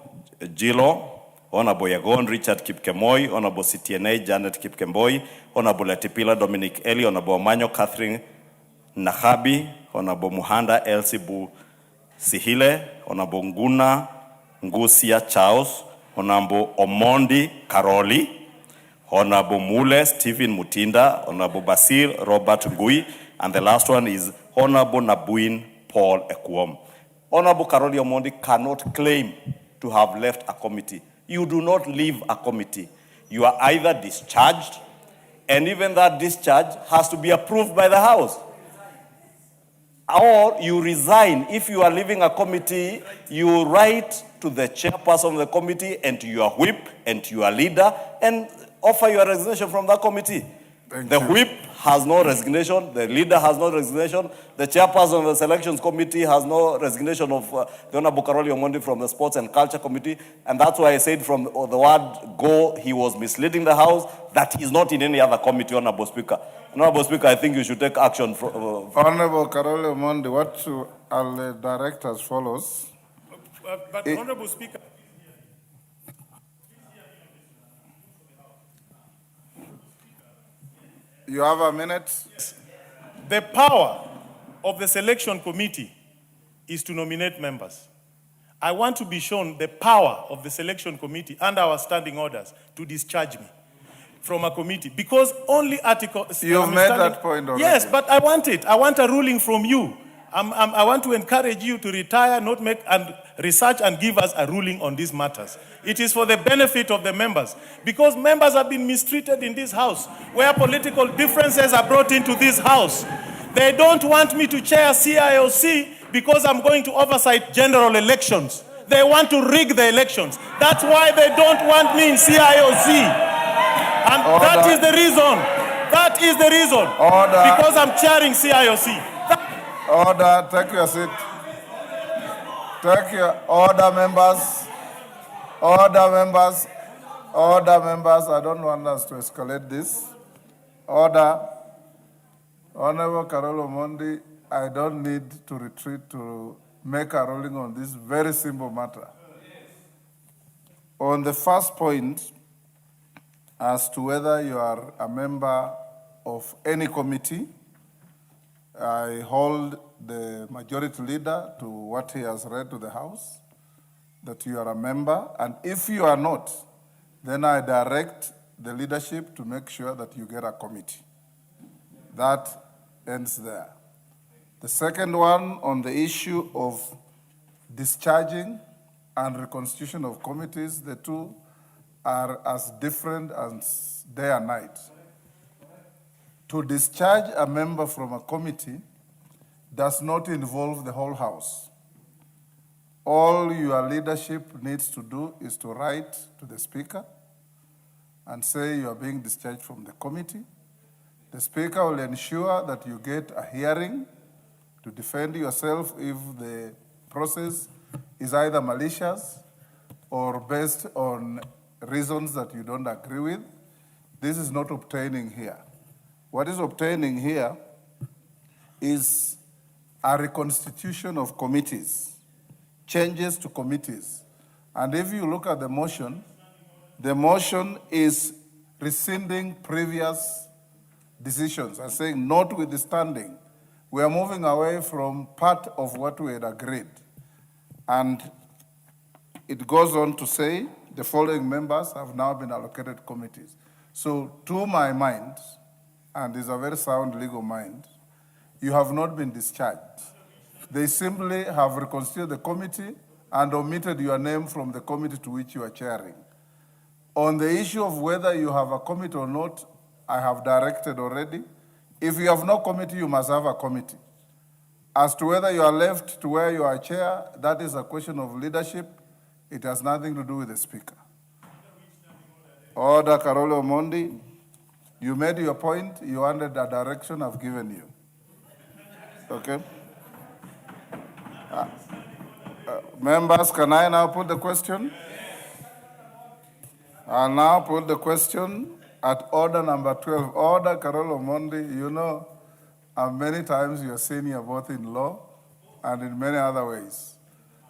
Jilo, Honorable Yagon Richard Kipkemoi, Honorable CTNA Janet Kipkemboi, Honorable Letipila Dominic Eli, Honorable Manyo Catherine Nahabi, Honorable Muhanda Elsie Bu Sihile, Honorable Nguna Ngusia Charles, Honorable Omondi Karoli, Honorable Mule Stephen Mutinda, Honorable Basil Robert Ngui, and the last one is Honorable Nabuin Paul Ekwom. Honorable Caroli Omondi cannot claim to have left a committee. You do not leave a committee. You are either discharged, and even that discharge has to be approved by the House. Or you resign. If you are leaving a committee, you write to the chairperson of the committee and to your whip and to your leader and offer your resignation from that committee. The whip has no resignation, the leader has no resignation, the chairperson of the selections committee has no resignation of the Honorable Karoli Omondi from the Sports and Culture Committee, and that's why I said from the word go, he was misleading the House, that he's not in any other committee, Honorable Speaker. Honorable Speaker, I think you should take action. Honorable Karoli Omondi, what I'll direct as follows. But Honorable Speaker, you have a minute. the power of the selection committee is to nominate members. I want to be shown the power of the selection committee and our standing orders to discharge me from a committee, because only article... You made that point already. Yes, but I want it. I want a ruling from you. I want to encourage you to retire, not make and research and give us a ruling on these matters. It is for the benefit of the members, because members have been mistreated in this house, where political differences are brought into this house. They don't want me to chair CIOC because I'm going to oversight general elections. They want to rig the elections. That's why they don't want me in CIOC. And that is the reason. That is the reason. Because I'm chairing CIOC. Order, take your seat. Take your order, members. Order, members. Order, members. I don't want us to escalate this. Order. Honorable Karoli Omondi, I don't need to retreat to make a ruling on this very simple matter. On the first point, as to whether you are a member of any committee, I hold the majority leader to what he has read to the House, that you are a member, and if you are not, then I direct the leadership to make sure that you get a committee. That ends there. The second one, on the issue of discharging and reconstitution of committees, the two are as different as day and night. To discharge a member from a committee does not involve the whole House. All your leadership needs to do is to write to the Speaker and say you are being discharged from the committee. The Speaker will ensure that you get a hearing to defend yourself if the process is either malicious or based on reasons that you don't agree with. This is not obtaining here. What is obtaining here is a reconstitution of committees, changes to committees. And if you look at the motion is rescinding previous decisions and saying, notwithstanding, we are moving away from part of what we had agreed. And it goes on to say the following members have now been allocated committees. So to my mind, and is a very sound legal mind, you have not been discharged. They simply have reconstituted the committee and omitted your name from the committee to which you are chairing. On the issue of whether you have a committee or not, I have directed already. If you have no committee, you must have a committee. As to whether you are left to where you are chair, that is a question of leadership. It has nothing to do with the Speaker. Order, Karoli Omondi. You made your point, you wanted the direction I've given you. Okay? Members, can I now put the question? I'll now put the question at order number 12. Order, Karoli Omondi, you know, many times you're senior both in law and in many other ways.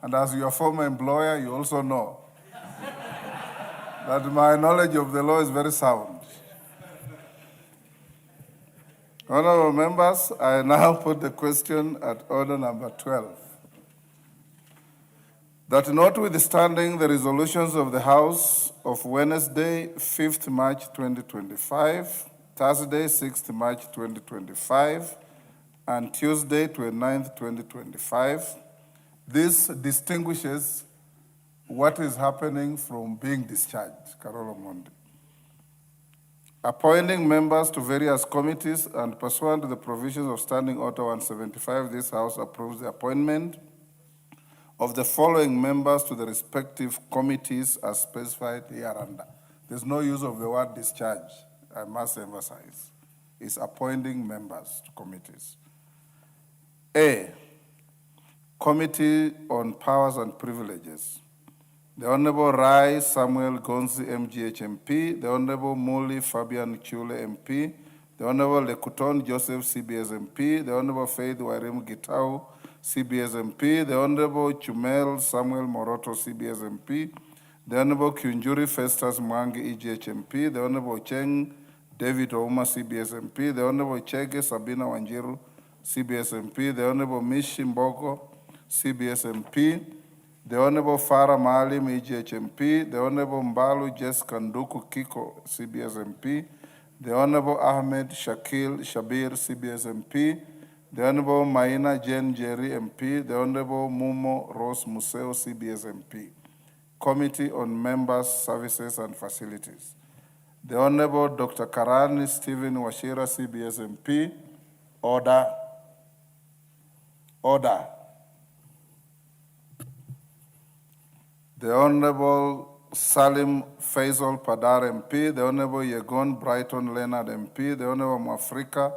And as your former employer, you also know that my knowledge of the law is very sound. Honorable members, I now put the question at order number 12. That notwithstanding the resolutions of the House of Wednesday, 5th March 2025, Thursday, 6th March 2025, and Tuesday, 29th, 2025, this distinguishes what is happening from being discharged, Karoli Omondi. Appointing members to various committees and pursuant to the provisions of Standing Order 175, this House approves the appointment of the following members to the respective committees as specified hereunder. There's no use of the word discharge, I must emphasize. is appointing members to committees. A, Committee on Powers and Privileges. The Honorable Rai Samuel Gonzi, MGH MP, the Honorable Muli Fabian Chule MP, the Honorable Lekuton Joseph, CBS MP, the Honorable Faith Wairimu Gitau, CBS MP, the Honorable Chumel Samuel Moroto, CBS MP, the Honorable Kunjuri Festus Mwangi, EGH MP, the Honorable Cheng David Ouma, CBS MP, the Honorable Chege Sabina Wanjiru, CBS MP, the Honorable Mishi Mboko, CBS MP, the Honorable Farah Maalim, EGH MP, the Honorable Mbalu Jessica Nduku Kiko, CBS MP, the Honorable Ahmed Shakil Shabir, CBS MP, the Honorable Maina Jen Jerry MP, the Honorable Mumo Rose Museo, CBS MP. Committee on Members, Services and Facilities. The Honorable Dr. Karani Stephen Washira, CBS MP. Order. Order. The Honorable Salim Faisal Padar MP, the Honorable Yegon Brighton Leonard MP, the Honorable Mwafrika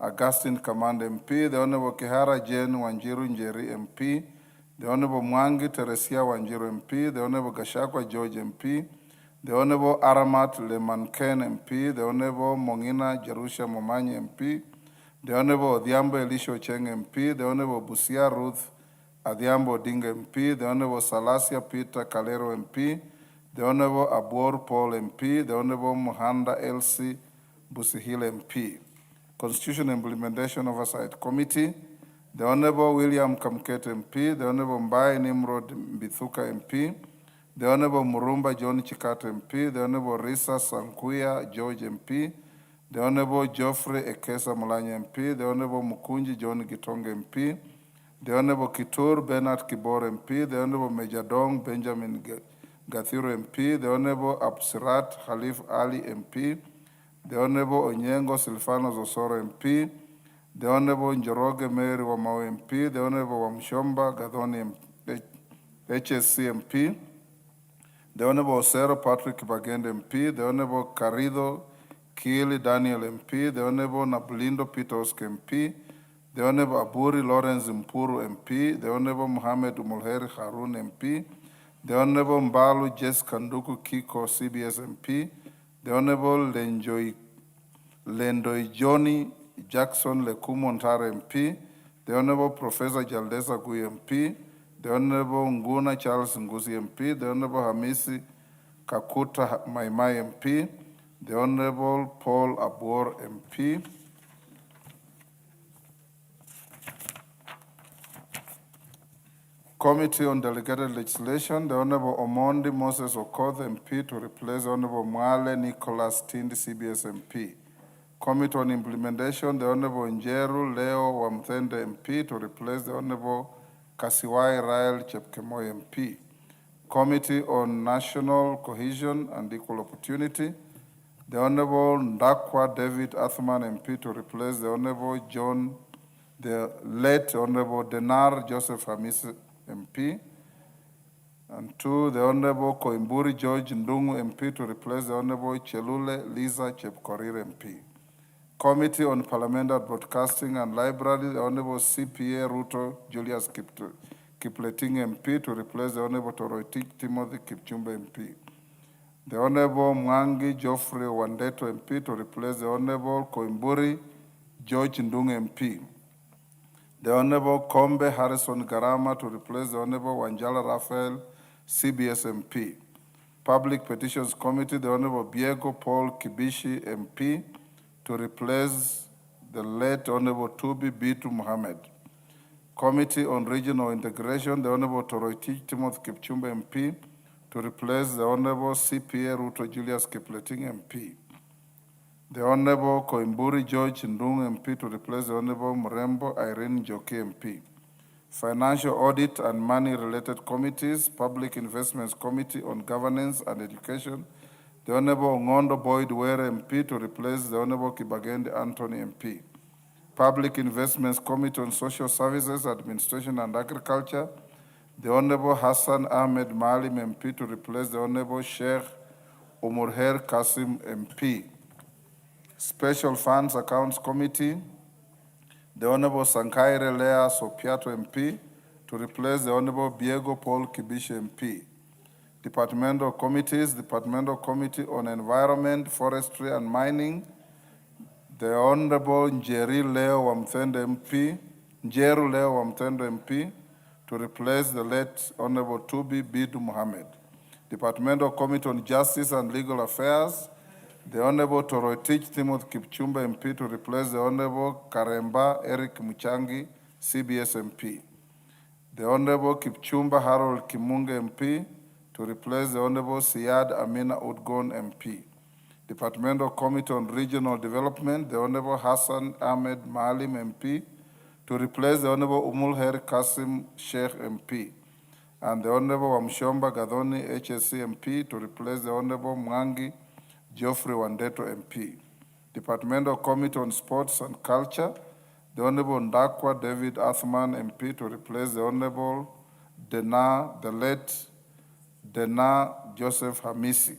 Augustine Command MP, the Honorable Kihara Jane Wanjiru Njeri MP, the Honorable Mwangi Teresia Wanjiru MP, the Honorable Gashakwa George MP, the Honorable Aramat Lemanken MP, the Honorable Mongina Jerusha Momanyi MP, the Honorable Odhiambo Elisho Cheng MP, the Honorable Busia Ruth Adhiambo Odinga MP, the Honorable Salasia Peter Kalero MP, the Honorable Abor Paul MP, the Honorable Muhanda Elsie Busihile MP. Constitution Implementation Oversight Committee, the Honorable William Kamket MP, the Honorable Mbai Nimrod Mbithuka MP, the Honorable Murumba John Chikat MP, the Honorable Risa Sankuya George MP, the Honorable Geoffrey Ekesa Mulanya MP, the Honorable Mukunji John Gitonga MP, the Honorable Kitur Bernard Kibor MP, the Honorable Major Dong Benjamin Gathiro MP, the Honorable Absirat Khalif Ali MP, the Honorable Onyengo Silfano Zosoro MP, the Honorable Njoroge Mary Wamao MP, the Honorable Wamshomba Gadhoni HSC MP, the Honorable Osero Patrick Bagende MP, the Honorable Carido Kili Daniel MP, the Honorable Nabulindo Pitosk MP, the Honorable Aburi Lawrence Mpuru MP, the Honorable Mohamed Umulheri Harun MP, the Honorable Mbalu Jessica Nduku Kiko CBS MP, the Honorable Lendoi Johnny Jackson Lekumo Ntare MP, the Honorable Professor Jaldesa Gui MP, the Honorable Nguna Charles Nguzi MP, the Honorable Hamisi Kakuta Maimai MP, the Honorable Paul Abor MP, Committee on Delegated Legislation, the Honorable Omondi Moses Okoth MP to replace the Honorable Mwale Nicholas Tindi CBS MP. Committee on Implementation, the Honorable Njeru Leo Wamthende MP to replace the Honorable Kasiwai Rael Chepkemoi MP. Committee on National Cohesion and Equal Opportunity, the Honorable Ndakwa David Athman MP to replace the Honorable the late Honorable Denar Joseph Hamis MP. And two, the Honorable Koimburi George Ndungu MP to replace the Honorable Chelule Lisa Chepkorir MP. Committee on Parliamentary Broadcasting and Library, the Honorable CPA Ruto Julius Kipleting MP to replace the Honorable Toroitich Timothy Kipchumba MP. The Honorable Mwangi Geoffrey Wandeto MP to replace the Honorable Koimburi George Ndungu MP. The Honorable Kombe Harrison Garama to replace the Honorable Wanjala Raphael CBS MP. Public Petitions Committee, the Honorable Biego Paul Kibishi MP to replace the late Honorable Tubi Bitu Mohammed. Committee on Regional Integration, the Honorable Toroitich Timothy Kipchumba MP to replace the Honorable CPA Ruto Julius Kipleting MP. The Honorable Koimburi George Ndung MP to replace the Honorable Mrembo Irene Joki MP. Financial Audit and Money-Related Committees, Public Investments Committee on Governance and Education, the Honorable Ngondo Boyd Were MP to replace the Honorable Kibagende Anthony MP. Public Investments Committee on Social Services, Administration and Agriculture, the Honorable Hassan Ahmed Maalim MP to replace the Honorable Sheikh Umurher Kasim MP. Special Funds Accounts Committee, the Honorable Sankaire Lea Sopiato MP to replace the Honorable Diego Paul Kibishi MP. Departmental Committees, Departmental Committee on Environment, Forestry and Mining, the Honorable Njeri Leo Wamthende MP, Njeru Leo Wamthende MP to replace the late Honorable Tubi Bidu Mohammed. Departmental Committee on Justice and Legal Affairs, the Honorable Toroitich Timothy Kipchumba MP to replace the Honorable Karemba Eric Muchangi, CBS MP. The Honorable Kipchumba Harold Kimunge MP to replace the Honorable Siad Amina Udgon MP. Departmental Committee on Regional Development, the Honorable Hassan Ahmed Maalim MP to replace the Honorable Umulher Kasim Sheikh MP. And the Honorable Wamshomba Gadhoni HSC MP to replace the Honorable Mwangi Geoffrey Wandeto MP. Departmental Committee on Sports and Culture, the Honorable Ndakwa David Athman MP to replace the Honorable the late Dena Joseph Hamisi.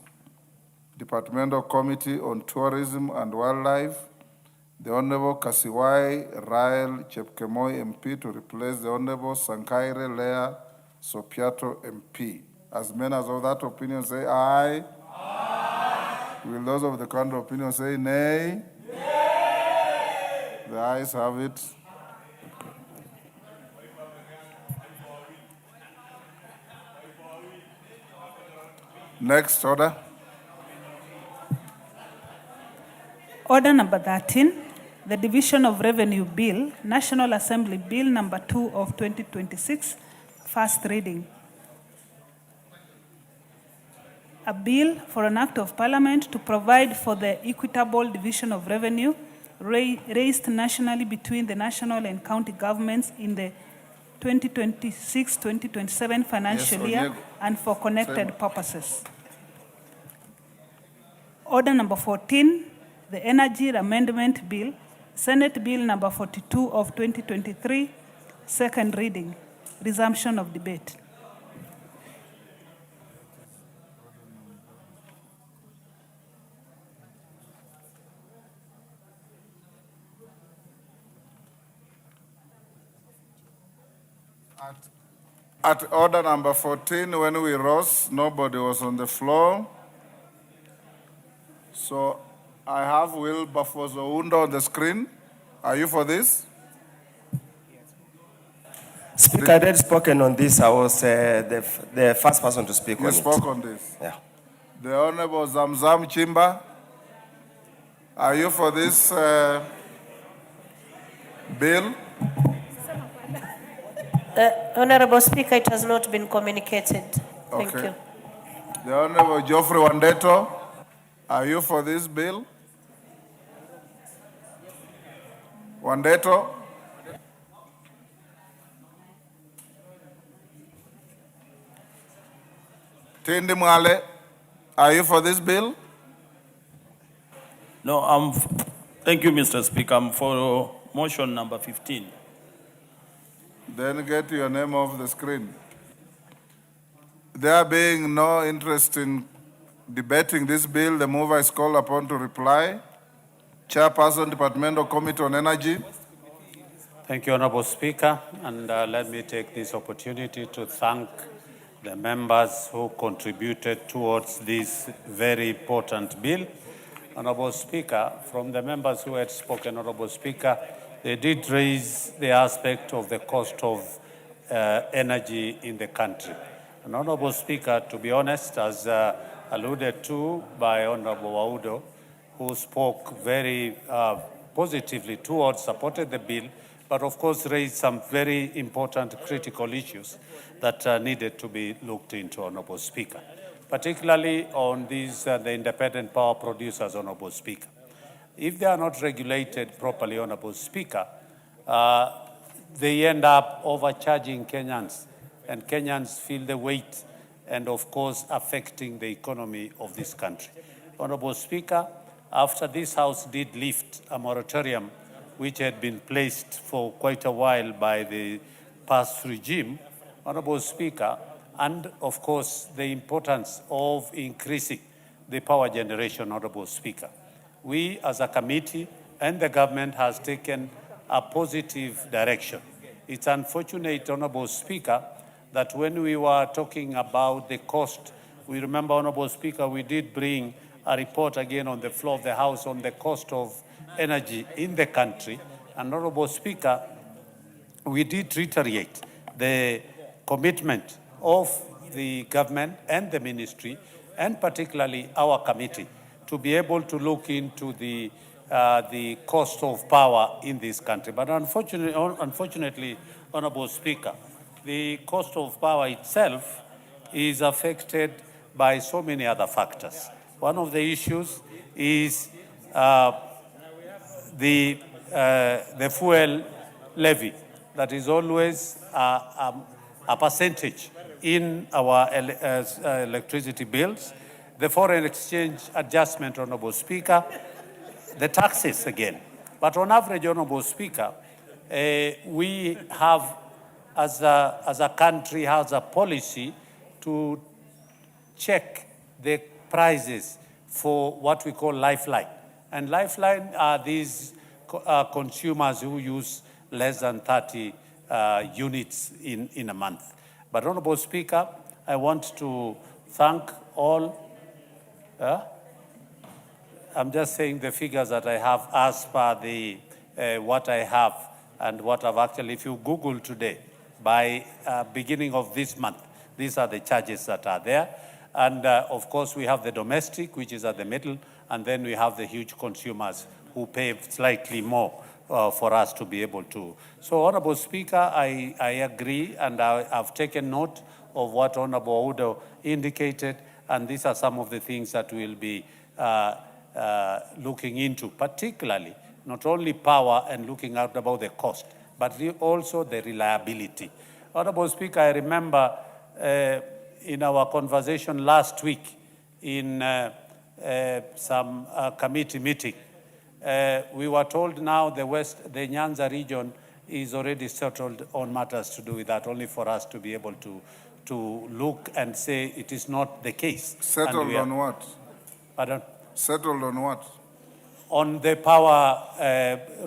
Departmental Committee on Tourism and Wildlife, the Honorable Kasiwai Rael Chepkemoi MP to replace the Honorable Sankaire Lea Sopiato MP. As many as of that opinion say aye. Will those of the contrary opinion say nay? The ayes have it. Next order. Order number 13, the Division of Revenue Bill, National Assembly Bill number 2 of 2026, first reading. A bill for an act of parliament to provide for the equitable division of revenue raised nationally between the national and county governments in the 2026-2027 financial year and for connected purposes. Order number 14, the Energy Amendment Bill, Senate Bill number 42 of 2023, second reading, resumption of debate. At order number 14, when we rose, nobody was on the floor. So I have Wilberforce Oundo on the screen. Are you for this? Speaker, I had spoken on this. I was the first person to speak on it. You spoke on this? Yeah. The Honorable Zamzam Chimba, are you for this bill? Honorable Speaker, it has not been communicated. Thank you. The Honorable Geoffrey Wandeto, are you for this bill? Wandeto? Tindi Mwale, are you for this bill? No, thank you, Mr. Speaker. I'm for motion number 15. Then get your name off the screen. There being no interest in debating this bill, the mover is called upon to reply. Chairperson, Departmental Committee on Energy. Thank you, Honorable Speaker, and let me take this opportunity to thank the members who contributed towards this very important bill. Honorable Speaker, from the members who had spoken, Honorable Speaker, they did raise the aspect of the cost of energy in the country. And Honorable Speaker, to be honest, as alluded to by Honorable Waudo, who spoke very positively towards, supported the bill, but of course raised some very important critical issues that needed to be looked into, Honorable Speaker, particularly on these, the independent power producers, Honorable Speaker. If they are not regulated properly, Honorable Speaker, they end up overcharging Kenyans, and Kenyans feel the weight and, of course, affecting the economy of this country. Honorable Speaker, after this House did lift a moratorium which had been placed for quite a while by the past regime, Honorable Speaker, and, of course, the importance of increasing the power generation, Honorable Speaker, we as a committee and the government has taken a positive direction. It's unfortunate, Honorable Speaker, that when we were talking about the cost, we remember, Honorable Speaker, we did bring a report again on the floor of the House on the cost of energy in the country. And Honorable Speaker, we did reiterate the commitment of the government and the ministry, and particularly our committee, to be able to look into the cost of power in this country. But unfortunately, Honorable Speaker, the cost of power itself is affected by so many other factors. One of the issues is the fuel levy that is always a percentage in our electricity bills, the foreign exchange adjustment, Honorable Speaker, the taxes again. But on average, Honorable Speaker, we have, as a country, has a policy to check the prices for what we call lifeline. And lifeline are these consumers who use less than 30 units in a month. But Honorable Speaker, I want to thank all. I'm just saying the figures that I have as per the what I have and what I've actually, if you Google today, by beginning of this month, these are the charges that are there. And of course, we have the domestic, which is at the middle, and then we have the huge consumers who pay slightly more for us to be able to. So, Honorable Speaker, I agree, and I've taken note of what Honorable Oudo indicated, and these are some of the things that we'll be looking into, particularly not only power and looking out about the cost, but also the reliability. Honorable Speaker, I remember in our conversation last week in some committee meeting, we were told now the Nyanza region is already settled on matters to do with that, only for us to be able to look and say it is not the case. Settled on what? Pardon? Settled on what? On the power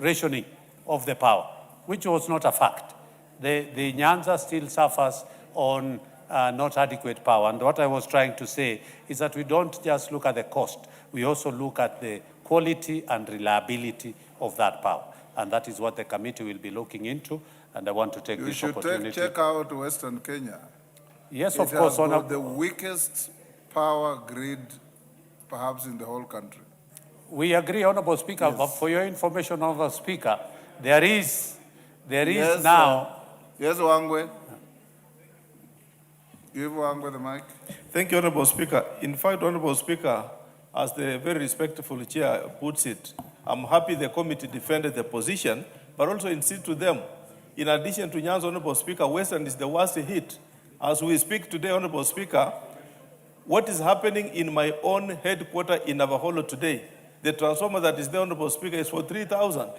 rationing of the power, which was not a fact. The Nyanza still suffers on not adequate power. And what I was trying to say is that we don't just look at the cost, we also look at the quality and reliability of that power. And that is what the committee will be looking into. And I want to take this opportunity. You should check out Western Kenya. Yes, of course. It has the weakest power grid perhaps in the whole country. We agree, Honorable Speaker, yes. But for your information, Honorable Speaker, there is yes, now... Yes, Wangwe. Give Wangwe the mic. Thank you, Honorable Speaker. In fact, Honorable Speaker, as the very respectful chair puts it, I'm happy the committee defended the position, but also insist to them. In addition to Nyanza, Honorable Speaker, Western is the worst hit. As we speak today, Honorable Speaker, what is happening in my own headquarters in Navaholo today, the transformer that is there, Honorable Speaker, is for 3,000.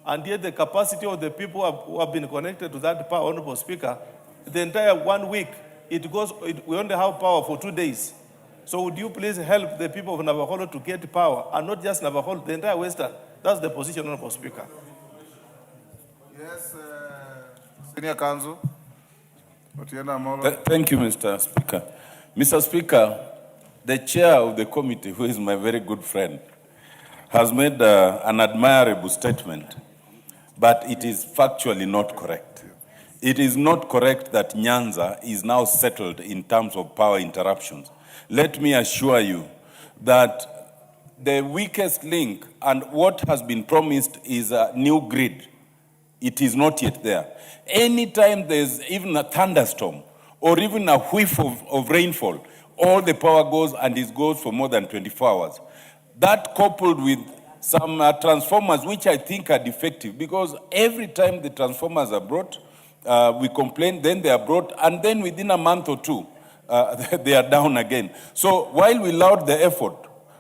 And yet the capacity of the people who have been connected to that power, Honorable Speaker, the entire 1 week, we only have power for 2 days. So would you please help the people of Navaholo to get power, and not just Navaholo, the entire Western? That's the position, Honorable Speaker. Yes, Senior Counsel. Thank you, Mr. Speaker. Mr. Speaker, the chair of the committee, who is my very good friend, has made an admirable statement, but it is factually not correct. It is not correct that Nyanza is now settled in terms of power interruptions. Let me assure you that the weakest link and what has been promised is a new grid. It is not yet there. Anytime there's even a thunderstorm or even a whiff of rainfall, all the power goes, and it goes for more than 24 hours. That coupled with some transformers, which I think are defective, because every time the transformers are brought, we complain, then they are brought, and then within a month or two, they are down again. So while we laud the effort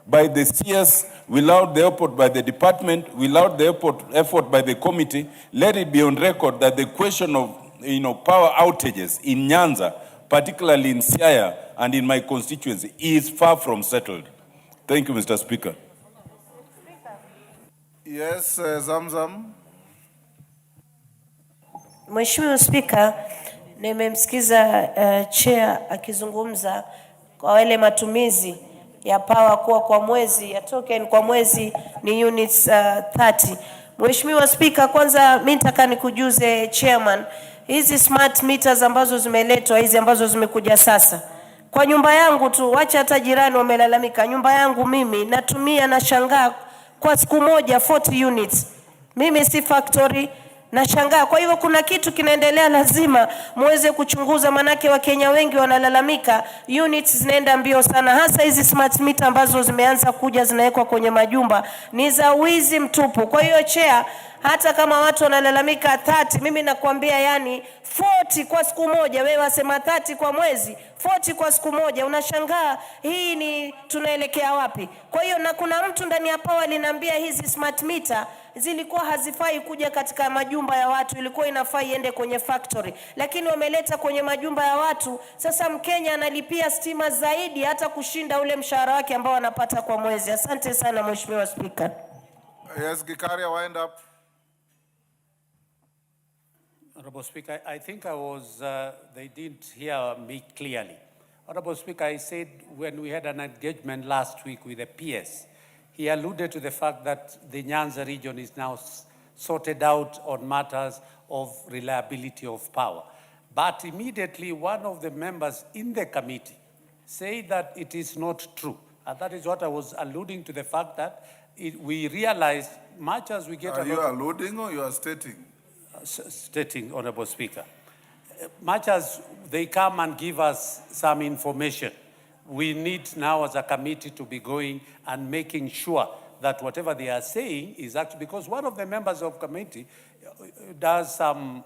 by the CS, we laud the effort by the department, we laud the effort by the committee, let it be on record that the question of power outages in Nyanza, particularly in Siaya and in my constituency, is far from settled. Thank you, Mr. Speaker. Yes, Zamzam. Mheshimiwa Spika, nimemsikiza chair akizungumza kwa wale matumizi ya power kuwa kwa mwezi ya token kwa mwezi ni units 30. Mheshimiwa Spika, kwanza mimi nataka nikujuze chairman, hizi smart meters ambazo zimeletwa, hizi ambazo zimekuja sasa, kwa nyumba yangu tu, wacha hata jirani wamelalamika, nyumba yangu mimi natumia na shangaa kwa siku moja 40 units. Mimi si factory na shangaa. Kwa hivyo kuna kitu kinaendelea, lazima muweze kuchunguza, manake Wakenya wengi wanalalamika units zinaenda mbio sana, hasa hizi smart meter ambazo zimeanza kuja zinawekwa kwenye majumba ni za wizi mtupu. Kwa hiyo chair, hata kama watu wanalalamika 30, mimi nakwambia yani 40 kwa siku moja, wewe wasema 30 kwa mwezi, 40 kwa siku moja, unashangaa hii ni tunaelekea wapi? Kwa hiyo na kuna mtu ndani ya power aliniambia hizi smart meter zilikuwa hazifai kuja katika majumba ya watu, ilikuwa inafaa iende kwenye factory, lakini wameleta kwenye majumba ya watu. Sasa Mkenya analipia stima zaidi hata kushinda ule mshahara wake ambao anapata kwa mwezi. Asante sana Mheshimiwa Speaker. Yes, Gikaria, wind up. Honorable Speaker, I think they didn't hear me clearly. Honorable Speaker, I said when we had an engagement last week with the PS, he alluded to the fact that the Nyanza region is now sorted out on matters of reliability of power. But immediately one of the members in the committee said that it is not true. And that is what I was alluding to, the fact that we realized much as we get... Are you alluding or you are stating? Stating, Honorable Speaker. Much as they come and give us some information, we need now as a committee to be going and making sure that whatever they are saying is actually, because one of the members of committee does some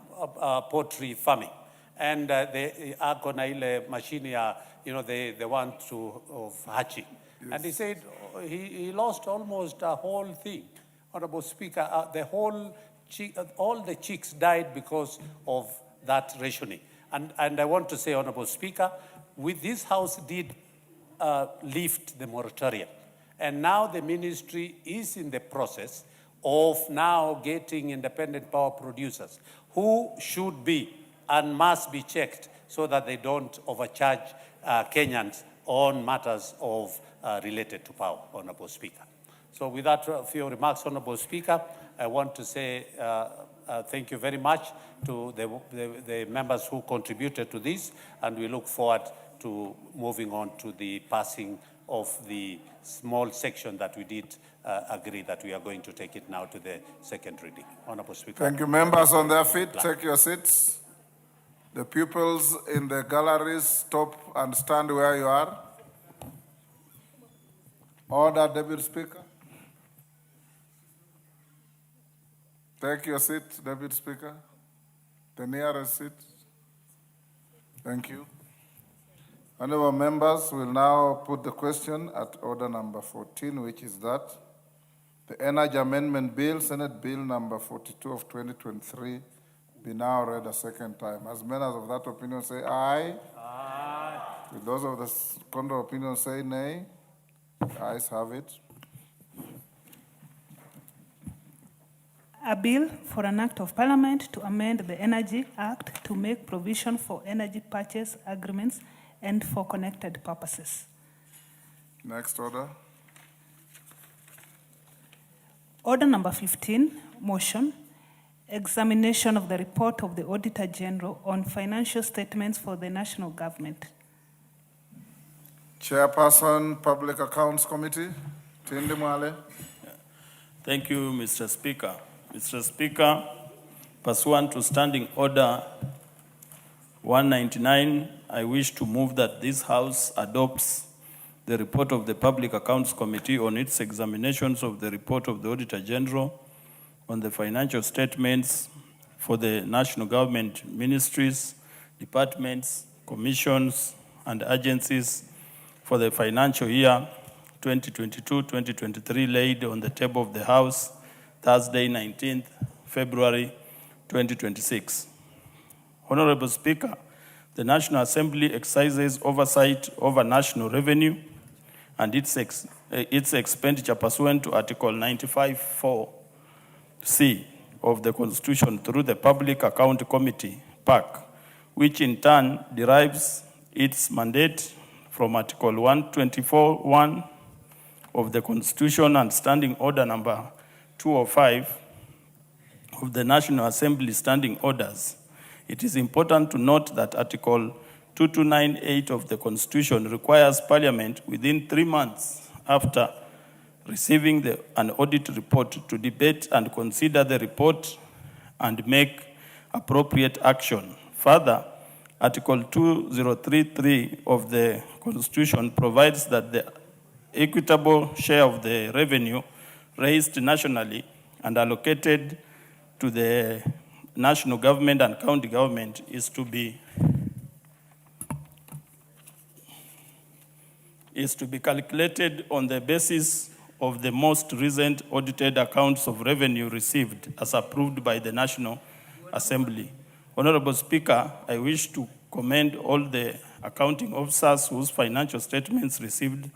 poultry farming, and they are gonna ile machine, the one of hatching. Yes. And he said he lost almost a whole thing. Honorable Speaker, all the chicks died because of that rationing. And I want to say, Honorable Speaker, this House did lift the moratorium. And now the ministry is in the process of now getting independent power producers who should be and must be checked so that they don't overcharge Kenyans on matters of related to power, Honorable Speaker. So with that few remarks, Honorable Speaker, I want to say thank you very much to the members who contributed to this, and we look forward to moving on to the passing of the small section that we did agree that we are going to take it now to the second reading. Honorable Speaker. Thank you. Members on their feet, take your seats. The pupils in the galleries, stop and stand where you are. Order, Deputy Speaker. Take your seat, Deputy Speaker. The nearest seat. Thank you. Honorable members, will now put the question at order number 14, which is that the Energy Amendment Bill, Senate Bill number 42 of 2023, be now read a second time. As many as of that opinion say aye. Aye. With those of the contrary opinion say nay. The ayes have it. A bill for an act of parliament to amend the Energy Act to make provision for energy purchase agreements and for connected purposes. Next order. Order number 15, motion, examination of the report of the Auditor General on financial statements for the national government. Chairperson, Public Accounts Committee, Tindi Mwale. Thank you, Mr. Speaker. Mr. Speaker, pursuant to Standing Order 199, I wish to move that this House adopts the report of the Public Accounts Committee on its examinations of the report of the Auditor General on the financial statements for the national government ministries, departments, commissions, and agencies for the financial year 2022-2023 laid on the table of the House Thursday, 19th February 2026. Honorable Speaker, the National Assembly exercises oversight over national revenue and its expenditure pursuant to Article 95(4) C of the Constitution through the Public Account Committee, PAC, which in turn derives its mandate from Article 124(1) of the Constitution and Standing Order number 205 of the National Assembly Standing Orders. It is important to note that Article 2298 of the Constitution requires Parliament within 3 months after receiving an audit report to debate and consider the report and make appropriate action. Further, Article 2033 of the Constitution provides that the equitable share of the revenue raised nationally and allocated to the national government and county government is to be calculated on the basis of the most recent audited accounts of revenue received as approved by the National Assembly. Honorable Speaker, I wish to commend all the accounting officers whose financial statements received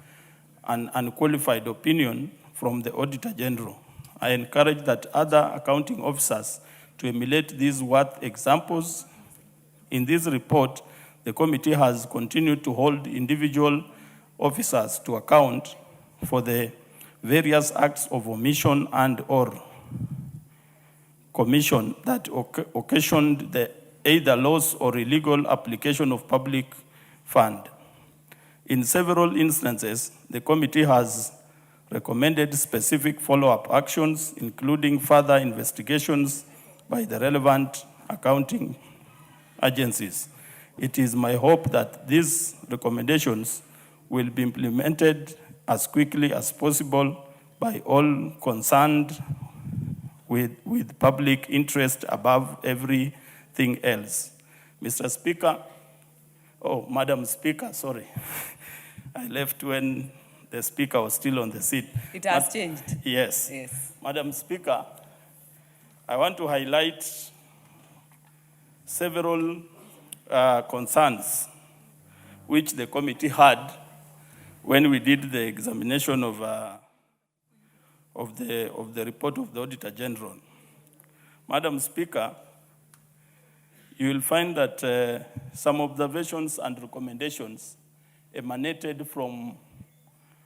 an unqualified opinion from the Auditor General. I encourage that other accounting officers to emulate these worth examples. In this report, the committee has continued to hold individual officers to account for the various acts of omission and or commission that occasioned the either loss or illegal application of public fund. In several instances, the committee has recommended specific follow-up actions, including further investigations by the relevant accounting agencies. It is my hope that these recommendations will be implemented as quickly as possible by all concerned with public interest above everything else. Mr. Speaker, Madam Speaker, sorry. I left when the Speaker was still on the seat. It has changed. Yes. Yes. Madam Speaker, I want to highlight several concerns which the committee had when we did the examination of the report of the Auditor General. Madam Speaker, you will find that some observations and recommendations emanated from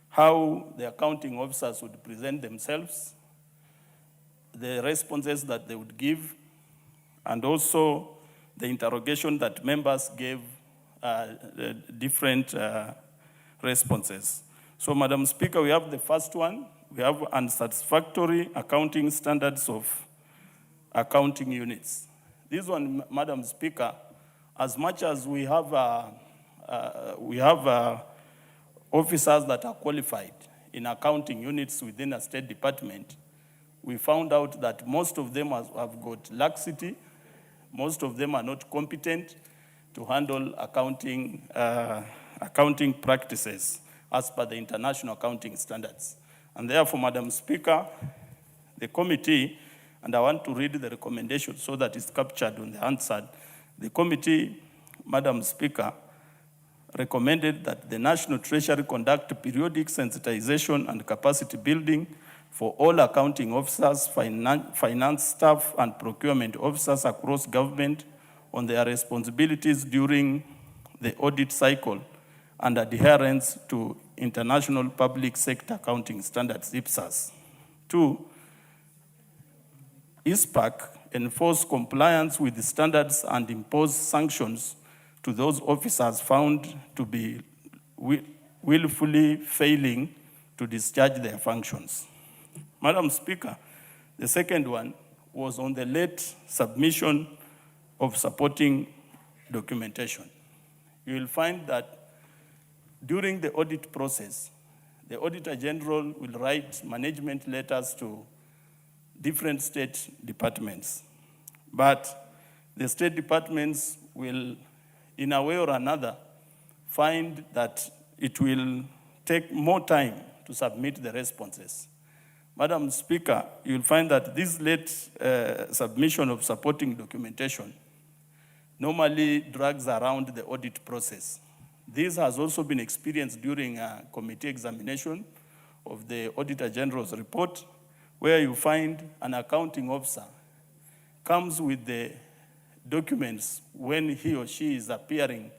how the accounting officers would present themselves, the responses that they would give, and also the interrogation that members gave different responses. So, Madam Speaker, we have the first one. We have unsatisfactory accounting standards of accounting units. This one, Madam Speaker, as much as we have officers that are qualified in accounting units within a state department, we found out that most of them have got laxity. Most of them are not competent to handle accounting practices as per the international accounting standards. And therefore, Madam Speaker, the committee, and I want to read the recommendation so that it's captured on the answer. The committee, Madam Speaker, recommended that the National Treasury conduct periodic sensitization and capacity building for all accounting officers, finance staff, and procurement officers across government on their responsibilities during the audit cycle and adherence to International Public Sector Accounting Standards, IPSAS. 2, ISPAC enforce compliance with the standards and impose sanctions to those officers found to be willfully failing to discharge their functions. Madam Speaker, the second one was on the late submission of supporting documentation. You will find that during the audit process, the Auditor General will write management letters to different state departments. But the state departments will, in a way or another, find that it will take more time to submit the responses. Madam Speaker, you'll find that this late submission of supporting documentation normally drags around the audit process. This has also been experienced during a committee examination of the Auditor General's report, where you find an accounting officer comes with the documents when he or she is appearing.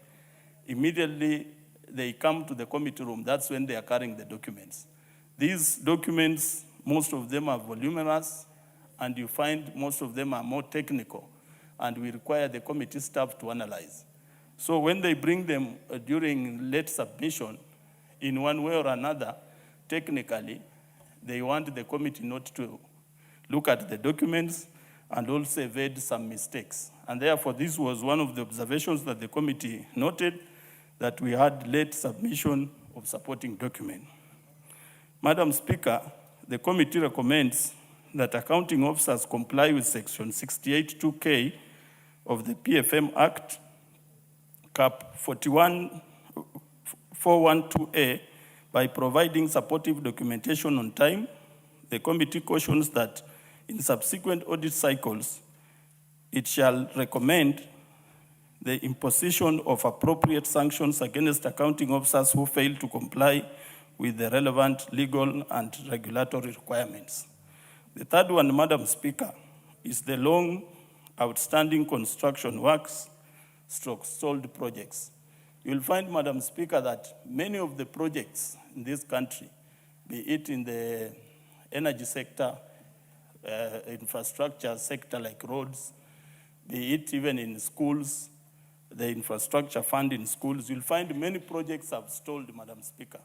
Immediately they come to the committee room. That's when they are carrying the documents. These documents, most of them are voluminous, and you find most of them are more technical, and we require the committee staff to analyze. So when they bring them during late submission, in one way or another, technically, they want the committee not to look at the documents and also evade some mistakes. And therefore, this was one of the observations that the committee noted, that we had late submission of supporting document. Madam Speaker, the committee recommends that accounting officers comply with Section 68(2)(k) of the PFM Act, Cap 412A, by providing supportive documentation on time. The committee cautions that in subsequent audit cycles, it shall recommend the imposition of appropriate sanctions against accounting officers who fail to comply with the relevant legal and regulatory requirements. The third one, Madam Speaker, is the long outstanding construction works / stalled projects. You'll find, Madam Speaker, that many of the projects in this country, be it in the energy sector, infrastructure sector like roads, be it even in schools, the infrastructure fund in schools, you'll find many projects have stalled, Madam Speaker.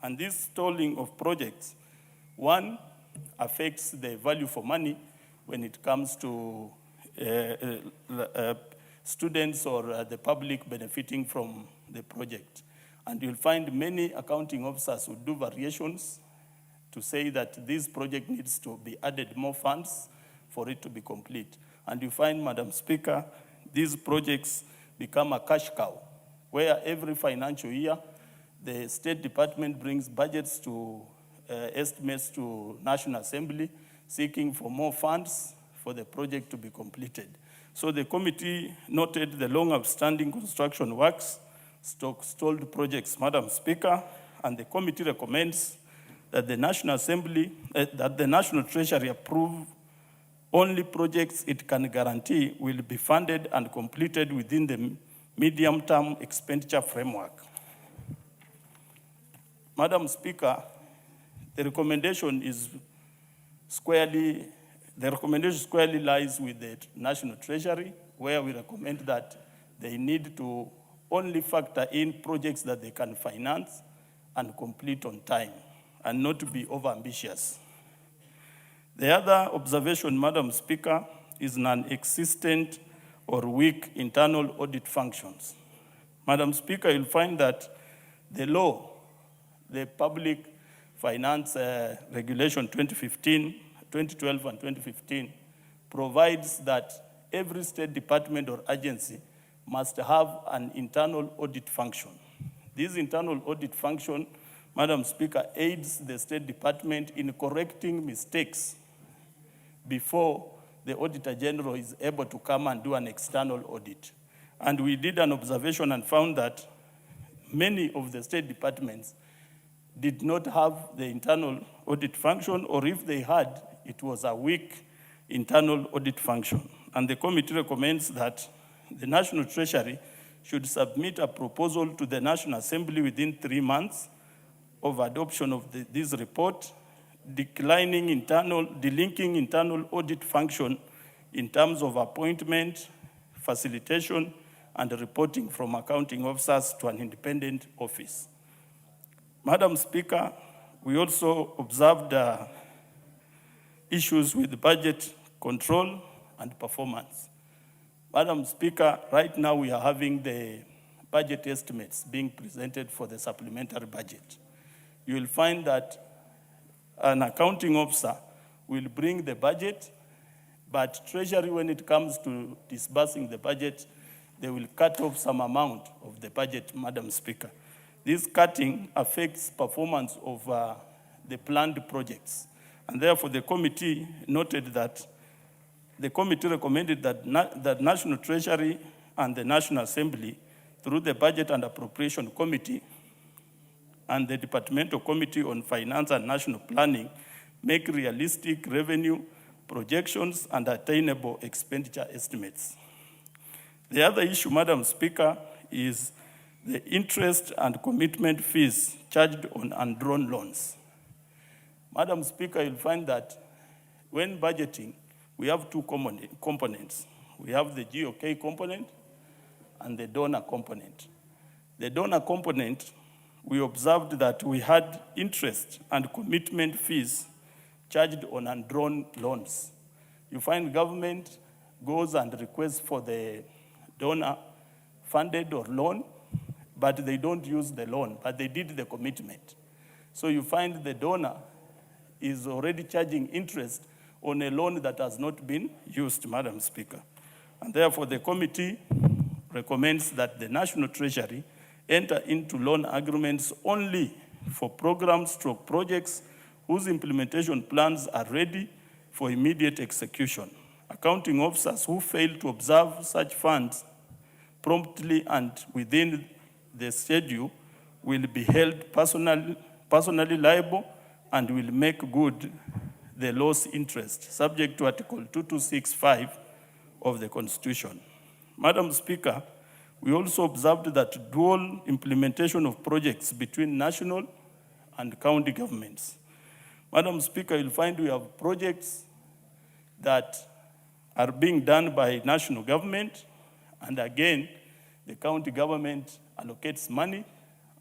And this stalling of projects, one, affects the value for money when it comes to students or the public benefiting from the project. And you'll find many accounting officers who do variations to say that this project needs to be added more funds for it to be complete. And you find, Madam Speaker, these projects become a cash cow, where every financial year, the State Department brings budgets to estimates to National Assembly, seeking for more funds for the project to be completed. So the committee noted the long outstanding construction works, stalled projects, Madam Speaker, and the committee recommends that the National Assembly, that the National Treasury approve only projects it can guarantee will be funded and completed within the medium-term expenditure framework. Madam Speaker, the recommendation squarely lies with the National Treasury, where we recommend that they need to only factor in projects that they can finance and complete on time, and not to be overambitious. The other observation, Madam Speaker, is non-existent or weak internal audit functions. Madam Speaker, you'll find that the law, the Public Finance Regulation 2012 and 2015, provides that every state department or agency must have an internal audit function. This internal audit function, Madam Speaker, aids the State Department in correcting mistakes before the Auditor General is able to come and do an external audit. And we did an observation and found that many of the state departments did not have the internal audit function, or if they had, it was a weak internal audit function. And the committee recommends that the National Treasury should submit a proposal to the National Assembly within 3 months of adoption of this report, delinking internal audit function in terms of appointment, facilitation, and reporting from accounting officers to an independent office. Madam Speaker, we also observed issues with budget control and performance. Madam Speaker, right now we are having the budget estimates being presented for the supplementary budget. You will find that an accounting officer will bring the budget, but Treasury, when it comes to disbursing the budget, they will cut off some amount of the budget, Madam Speaker. This cutting affects performance of the planned projects. And therefore, the committee noted that the committee recommended that the National Treasury and the National Assembly, through the Budget and Appropriation Committee and the Departmental Committee on Finance and National Planning, make realistic revenue projections and attainable expenditure estimates. The other issue, Madam Speaker, is the interest and commitment fees charged on undrawn loans. Madam Speaker, you'll find that when budgeting, we have two components. We have the GOK component and the donor component. The donor component, we observed that we had interest and commitment fees charged on undrawn loans. You find government goes and requests for the donor funded or loan, but they don't use the loan, but they did the commitment. So you find the donor is already charging interest on a loan that has not been used, Madam Speaker. And therefore the committee recommends that the National Treasury enter into loan agreements only for programs or projects whose implementation plans are ready for immediate execution. Accounting officers who fail to observe such funds promptly and within the schedule will be held personally liable and will make good the loss interest, subject to Article 2265 of the Constitution. Madam Speaker, we also observed that dual implementation of projects between national and county governments. Madam Speaker, you'll find we have projects that are being done by national government, and again, the county government allocates money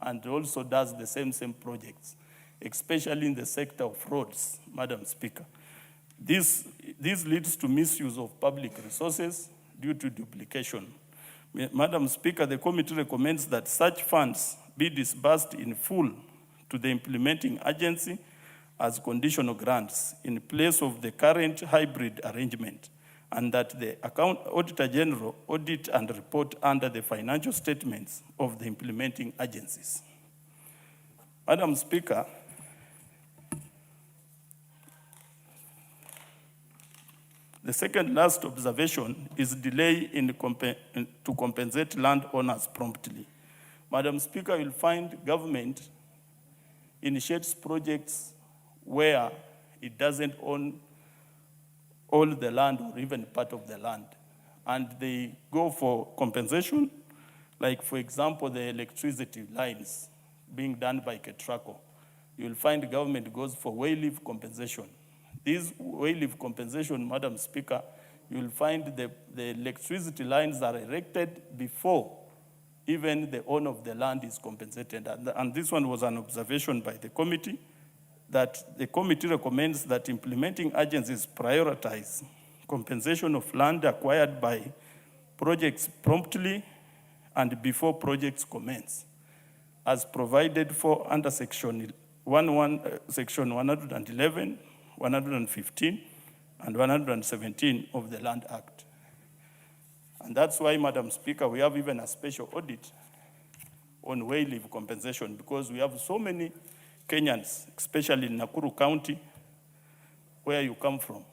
and also does the same projects, especially in the sector of roads, Madam Speaker. This leads to misuse of public resources due to duplication. Madam Speaker, the committee recommends that such funds be disbursed in full to the implementing agency as conditional grants in place of the current hybrid arrangement, and that the Auditor General audit and report under the financial statements of the implementing agencies. Madam Speaker, the second last observation is delay to compensate landowners promptly. Madam Speaker, you'll find government initiates projects where it doesn't own all the land or even part of the land. And they go for compensation, like for example, the electricity lines being done by Ketraco. You'll find the government goes for way-leave compensation. These way-leave compensation, Madam Speaker, you'll find the electricity lines are erected before even the owner of the land is compensated. And this one was an observation by the committee, that the committee recommends that implementing agencies prioritize compensation of land acquired by projects promptly and before projects commence, as provided for under Section 111, 115, and 117 of the Land Act. And that's why, Madam Speaker, we have even a special audit on way-leave compensation, because we have so many Kenyans, especially in Nakuru County, where you come from,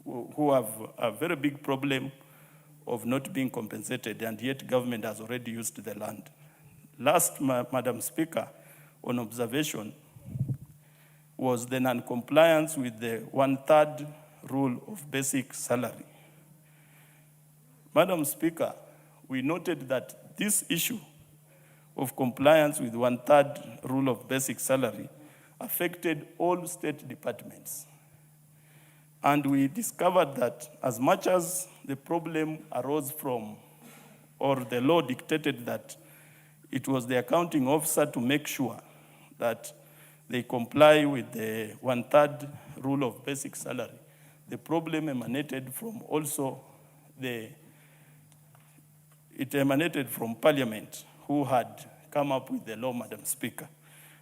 who have a very big problem of not being compensated, and yet government has already used the land. Last, Madam Speaker, on observation was the non-compliance with the 1/3 rule of basic salary. Madam Speaker, we noted that this issue of compliance with 1/3 rule of basic salary affected all state departments. And we discovered that as much as the problem arose from, or the law dictated that it was the accounting officer to make sure that they comply with the 1/3 rule of basic salary, the problem emanated from also it emanated from Parliament, who had come up with the law, Madam Speaker.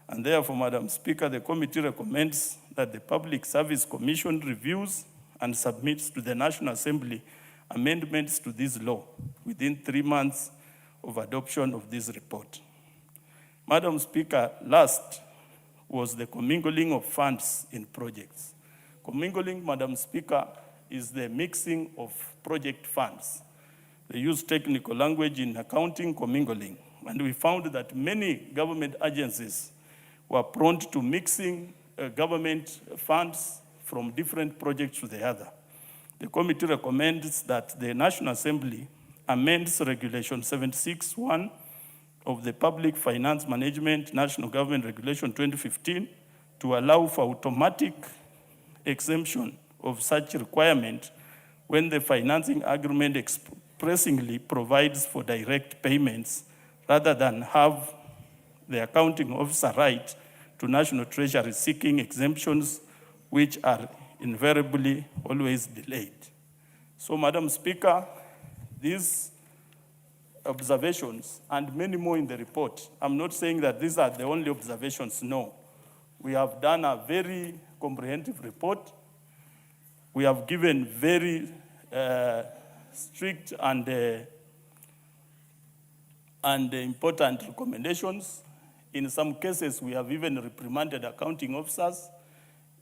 And therefore, Madam Speaker, the committee recommends that the Public Service Commission reviews and submits to the National Assembly amendments to this law within 3 months of adoption of this report. Madam Speaker, last was the commingling of funds in projects. Commingling, Madam Speaker, is the mixing of project funds. They use technical language in accounting, commingling. And we found that many government agencies were prone to mixing government funds from different projects to the other. The committee recommends that the National Assembly amends Regulation 76(1) of the Public Finance Management National Government Regulation 2015 to allow for automatic exemption of such requirement when the financing agreement expressly provides for direct payments rather than have the accounting officer write to National Treasury seeking exemptions which are invariably always delayed. So, Madam Speaker, these observations and many more in the report, I'm not saying that these are the only observations, no. We have done a very comprehensive report. We have given very strict and important recommendations. In some cases, we have even reprimanded accounting officers.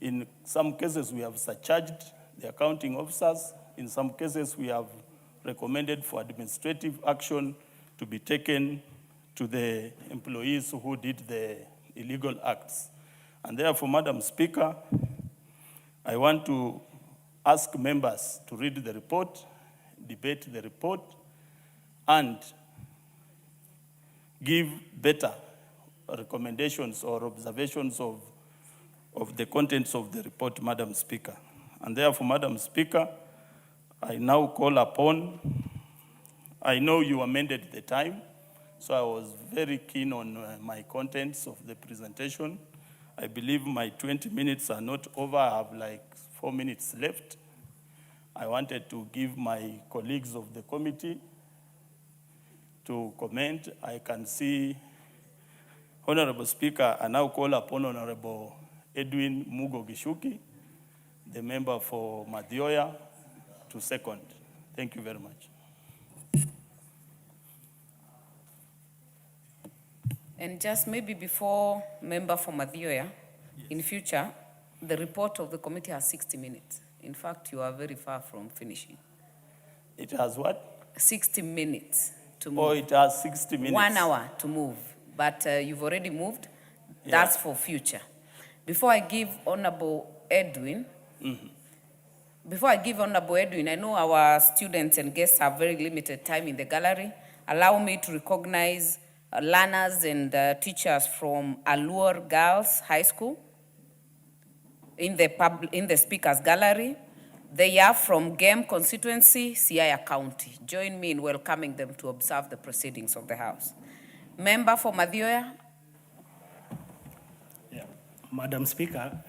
In some cases, we have surcharged the accounting officers. In some cases, we have recommended for administrative action to be taken to the employees who did the illegal acts. And therefore, Madam Speaker, I want to ask members to read the report, debate the report, and give better recommendations or observations of the contents of the report, Madam Speaker. And therefore, Madam Speaker, I now call upon, I know you amended the time, so I was very keen on my contents of the presentation. I believe my 20 minutes are not over. I have like 4 minutes left. I wanted to give my colleagues of the committee to comment. I can see, Honorable Speaker, I now call upon Honorable Edwin Mugo Gishuki, the member for Madhioya, to second. Thank you very much. And just maybe before member for Madhioya, in future, the report of the committee has 60 minutes. In fact, you are very far from finishing. It has what? 60 minutes to move. Oh, it has 60 minutes. 1 hour to move, but you've already moved. Yeah. That's for future. Before I give Honorable Edwin, I know our students and guests have very limited time in the gallery. Allow me to recognize learners and teachers from Allure Girls High School in the speakers gallery. They are from Game constituency, Siaya County. Join me in welcoming them to observe the proceedings of the House. Member for Madhioya. Yeah. Madam Speaker,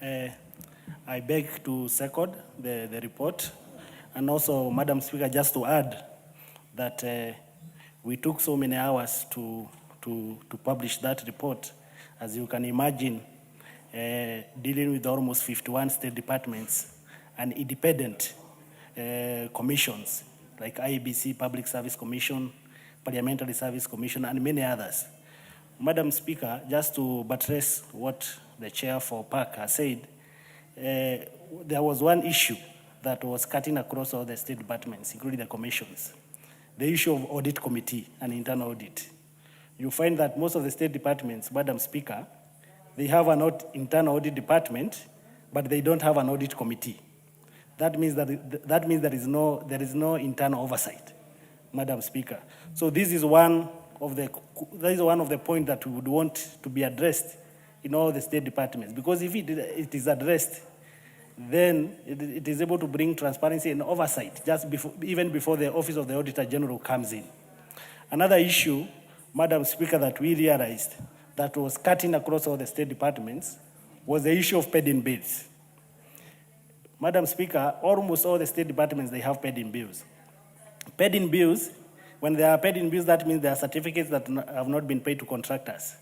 I beg to second the report. And also, Madam Speaker, just to add that we took so many hours to publish that report. As you can imagine, dealing with almost 51 state departments and independent commissions like IEBC, Public Service Commission, Parliamentary Service Commission, and many others. Madam Speaker, just to buttress what the chair for PAC has said, there was one issue that was cutting across all the state departments, including the commissions, the issue of audit committee and internal audit. You find that most of the state departments, Madam Speaker, they have an internal audit department, but they don't have an audit committee. That means there is no internal oversight, Madam Speaker. So this is one of the points that we would want to be addressed in all the state departments, because if it is addressed, then it is able to bring transparency and oversight even before the Office of the Auditor General comes in. Another issue, Madam Speaker, that we realized that was cutting across all the state departments was the issue of paid-in bills. Madam Speaker, almost all the state departments, they have paid-in bills. Paid-in bills, when there are paid-in bills, that means there are certificates that have not been paid to contractors.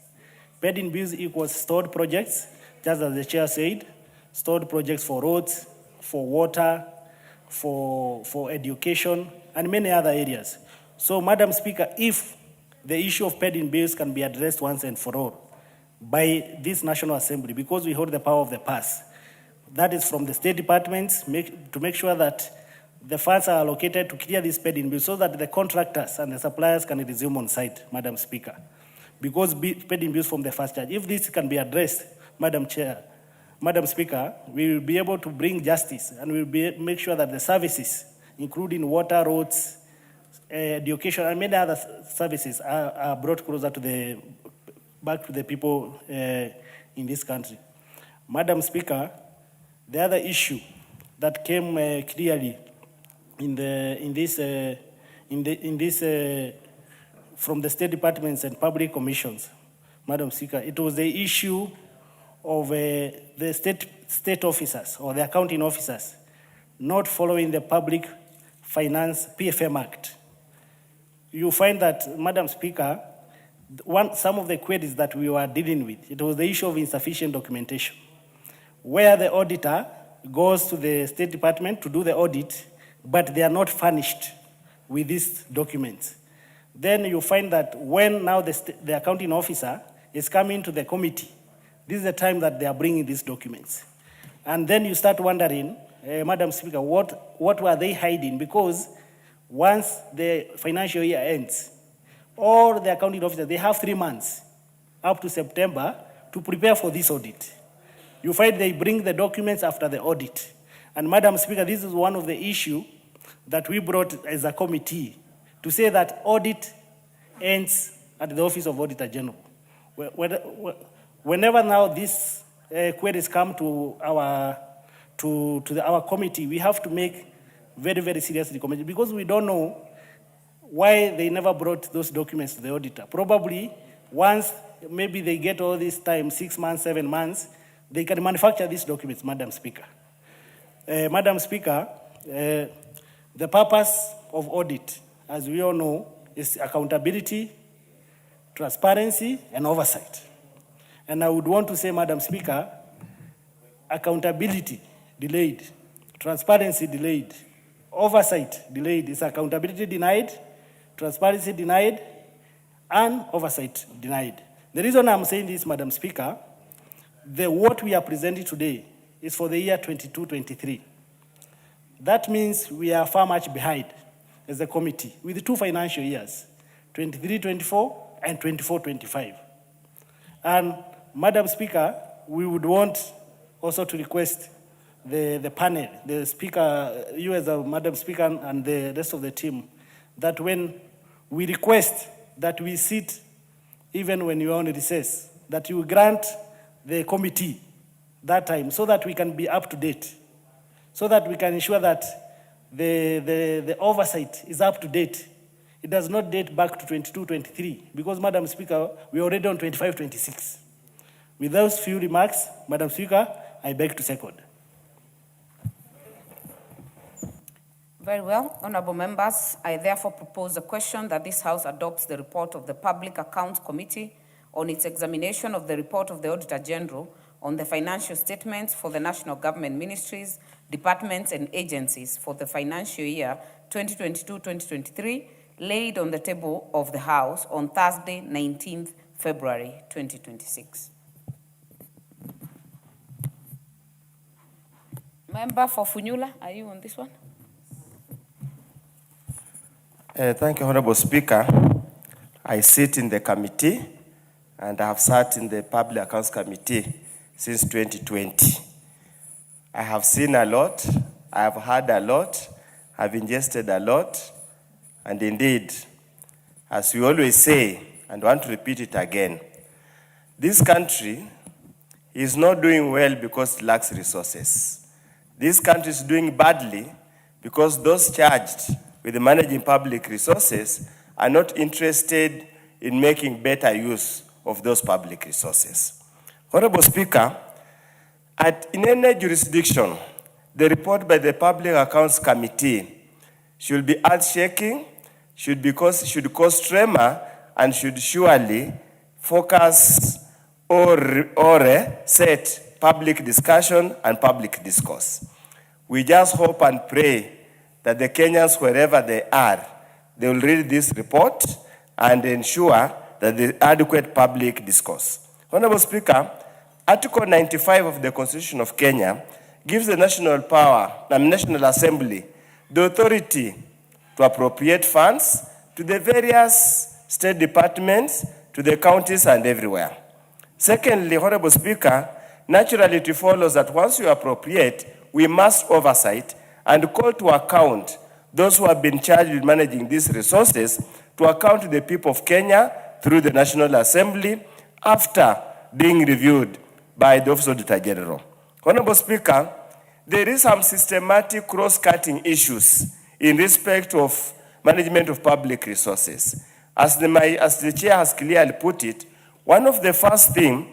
Paid-in bills equals stored projects, just as the chair said, stored projects for roads, for water, for education, and many other areas. So, Madam Speaker, if the issue of paid-in bills can be addressed once and for all by this National Assembly, because we hold the power of the purse, that is from the state departments, to make sure that the funds are allocated to clear these paid-in bills so that the contractors and the suppliers can resume on site, Madam Speaker. Because paid-in bills from the first charge, if this can be addressed, Madam Chair, Madam Speaker, we will be able to bring justice and we will make sure that the services, including water, roads, education, and many other services are brought closer to back to the people in this country. Madam Speaker, the other issue that came clearly from the State Departments and public commissions, Madam Speaker, it was the issue of the state officers or the accounting officers not following the Public Finance PFM Act. You find that, Madam Speaker, some of the queries that we were dealing with, it was the issue of insufficient documentation, where the auditor goes to the State Department to do the audit, but they are not furnished with these documents. Then you find that when now the accounting officer is coming to the committee, this is the time that they are bringing these documents. And then you start wondering, Madam Speaker, what were they hiding? Because once the financial year ends, all the accounting officers, they have 3 months up to September to prepare for this audit. You find they bring the documents after the audit. And Madam Speaker, this is one of the issues that we brought as a committee to say that audit ends at the Office of Auditor General. Whenever now these queries come to our committee, we have to make very, very serious recommendations because we don't know why they never brought those documents to the auditor. Probably once maybe they get all this time, 6 months, 7 months, they can manufacture these documents, Madam Speaker. Madam Speaker, the purpose of audit, as we all know, is accountability, transparency, and oversight. And I would want to say, Madam Speaker, accountability delayed, transparency delayed, oversight delayed. Is accountability denied, transparency denied, and oversight denied. The reason I'm saying this, Madam Speaker, what we are presenting today is for the year 22-23. That means we are far much behind as a committee with 2 financial years, 23-24 and 24-25. And Madam Speaker, we would want also to request the panel, the Speaker, you as a Madam Speaker and the rest of the team, that when we request that we sit even when you are on recess, that you grant the committee that time so that we can be up to date, so that we can ensure that the oversight is up to date. It does not date back to 22-23 because, Madam Speaker, we are already on 25-26. With those few remarks, Madam Speaker, I beg to second. Very well. Honorable members, I therefore propose a question that this House adopts the report of the Public Accounts Committee on its examination of the report of the Auditor General on the financial statements for the national government ministries, departments, and agencies for the financial year 2022-2023, laid on the table of the House on Thursday, 19th February 2026. Member for Funyula, are you on this one? Thank you, Honorable Speaker. I sit in the committee and I have sat in the Public Accounts Committee since 2020. I have seen a lot, I have heard a lot, I've ingested a lot, and indeed, as we always say, and want to repeat it again, this country is not doing well because it lacks resources. This country is doing badly because those charged with managing public resources are not interested in making better use of those public resources. Honorable Speaker, in any jurisdiction, the report by the Public Accounts Committee should be earth-shaking, should cause tremor, and should surely focus or set public discussion and public discourse. We just hope and pray that the Kenyans, wherever they are, they will read this report and ensure that there is adequate public discourse. Honorable Speaker, Article 95 of the Constitution of Kenya gives the National Assembly the authority to appropriate funds to the various state departments, to the counties and everywhere. Secondly, Honorable Speaker, naturally it follows that once you appropriate, we must oversight and call to account those who have been charged with managing these resources to account to the people of Kenya through the National Assembly after being reviewed by the Office of Auditor General. Honorable Speaker, there is some systematic cross-cutting issues in respect of management of public resources. As the chair has clearly put it, one of the first things,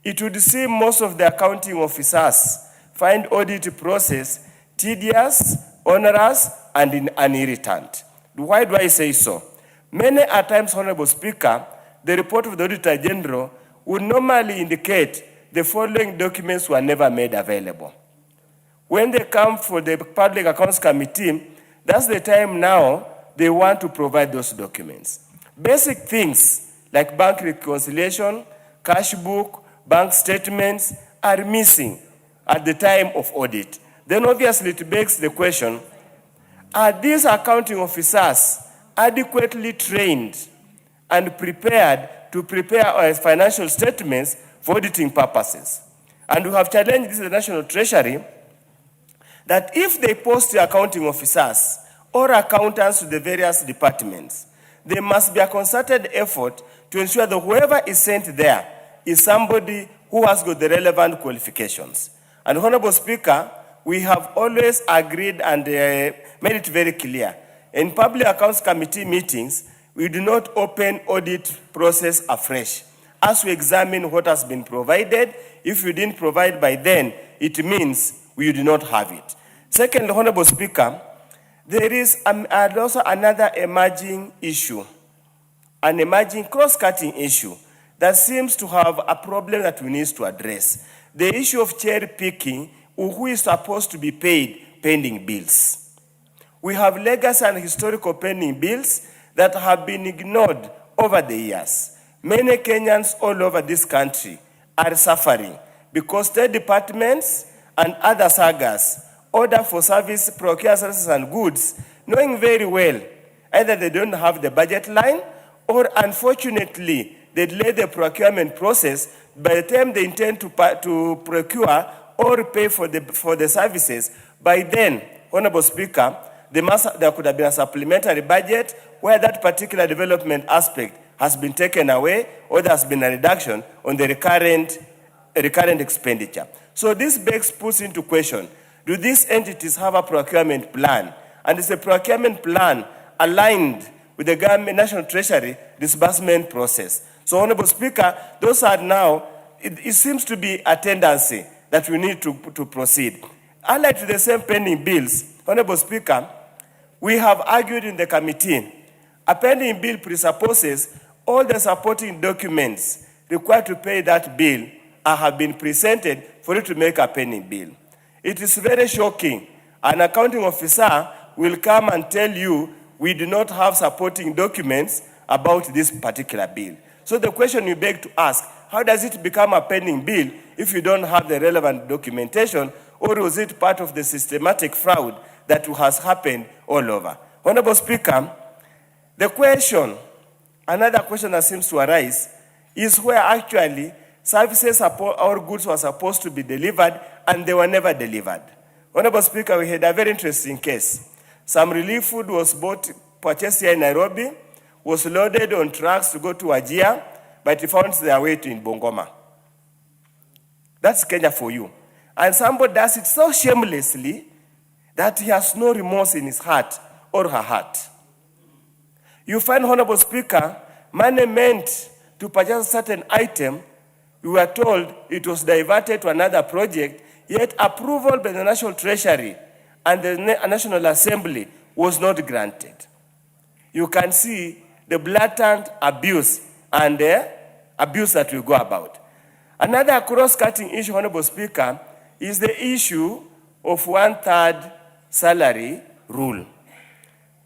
it would seem most of the accounting officers find audit process tedious, onerous, and irritant. Why do I say so? Many a times, Honorable Speaker, the report of the Auditor General would normally indicate the following documents were never made available. When they come for the Public Accounts Committee, that's the time now they want to provide those documents. Basic things like bank reconciliation, cash book, bank statements are missing at the time of audit. Then obviously it begs the question, are these accounting officers adequately trained and prepared to prepare our financial statements for auditing purposes? And we have challenged this in the National Treasury that if they post the accounting officers or accountants to the various departments, there must be a concerted effort to ensure that whoever is sent there is somebody who has got the relevant qualifications. And Honorable Speaker, we have always agreed and made it very clear. In Public Accounts Committee meetings, we do not open audit process afresh. As we examine what has been provided, if you didn't provide by then, it means we do not have it. Second, Honorable Speaker, there is also another emerging issue, an emerging cross-cutting issue that seems to have a problem that we need to address. The issue of cherry picking, who is supposed to be paid pending bills. We have legacy and historical pending bills that have been ignored over the years. Many Kenyans all over this country are suffering because state departments and other sagas order for service, procure services and goods, knowing very well either they don't have the budget line or unfortunately they delay the procurement process. By the time they intend to procure or pay for the services, by then, Honorable Speaker, there could have been a supplementary budget where that particular development aspect has been taken away or there has been a reduction on the recurrent expenditure. So this puts into question, do these entities have a procurement plan? And is the procurement plan aligned with the government National Treasury disbursement process? So, Honorable Speaker, those are now, it seems to be a tendency that we need to proceed. Allied to the same pending bills, Honorable Speaker, we have argued in the committee, a pending bill presupposes all the supporting documents required to pay that bill have been presented for it to make a pending bill. It is very shocking. An accounting officer will come and tell you, we do not have supporting documents about this particular bill. So the question you beg to ask, how does it become a pending bill if you don't have the relevant documentation, or was it part of the systematic fraud that has happened all over? Honorable Speaker, the question, another question that seems to arise, is where actually services or goods were supposed to be delivered and they were never delivered. Honorable Speaker, we had a very interesting case. Some relief food was purchased here in Nairobi, was loaded on trucks to go to Wajir, but it found their way to in Bungoma. That's Kenya for you. And somebody does it so shamelessly that he has no remorse in his heart or her heart. You find, Honorable Speaker, money meant to purchase a certain item, you were told it was diverted to another project, yet approval by the National Treasury and the National Assembly was not granted. You can see the blatant abuse and the abuse that we go about. Another cross-cutting issue, Honorable Speaker, is the issue of 1/3 salary rule,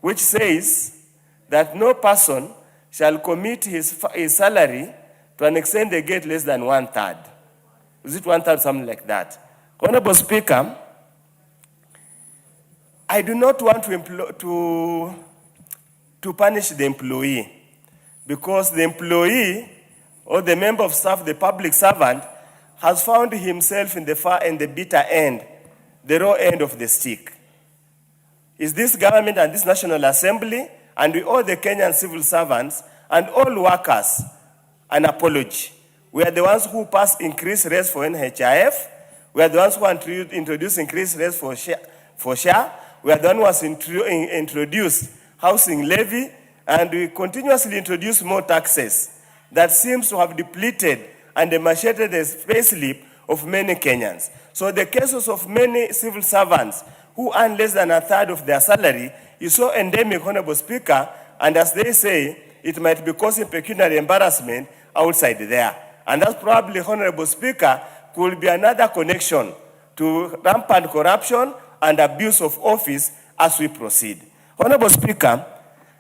which says that no person shall commit his salary to an extent they get less than 1/3. Is it 1/3, something like that? Honorable Speaker, I do not want to punish the employee, because the employee or the member of staff, the public servant, has found himself in the far and the bitter end, the raw end of the stick. Is this government and this National Assembly, and we all the Kenyan civil servants and all workers, an apology. We are the ones who passed increased rates for NHIF. We are the ones who introduced increased rates for SHA. We are the ones who introduced housing levy, and we continuously introduce more taxes that seems to have depleted and emaciated the payslip of many Kenyans. So the cases of many civil servants who earn less than a third of their salary is so endemic, Honorable Speaker, and as they say, it might be causing pecuniary embarrassment outside there. And that's probably, Honorable Speaker, could be another connection to rampant corruption and abuse of office as we proceed. Honorable Speaker,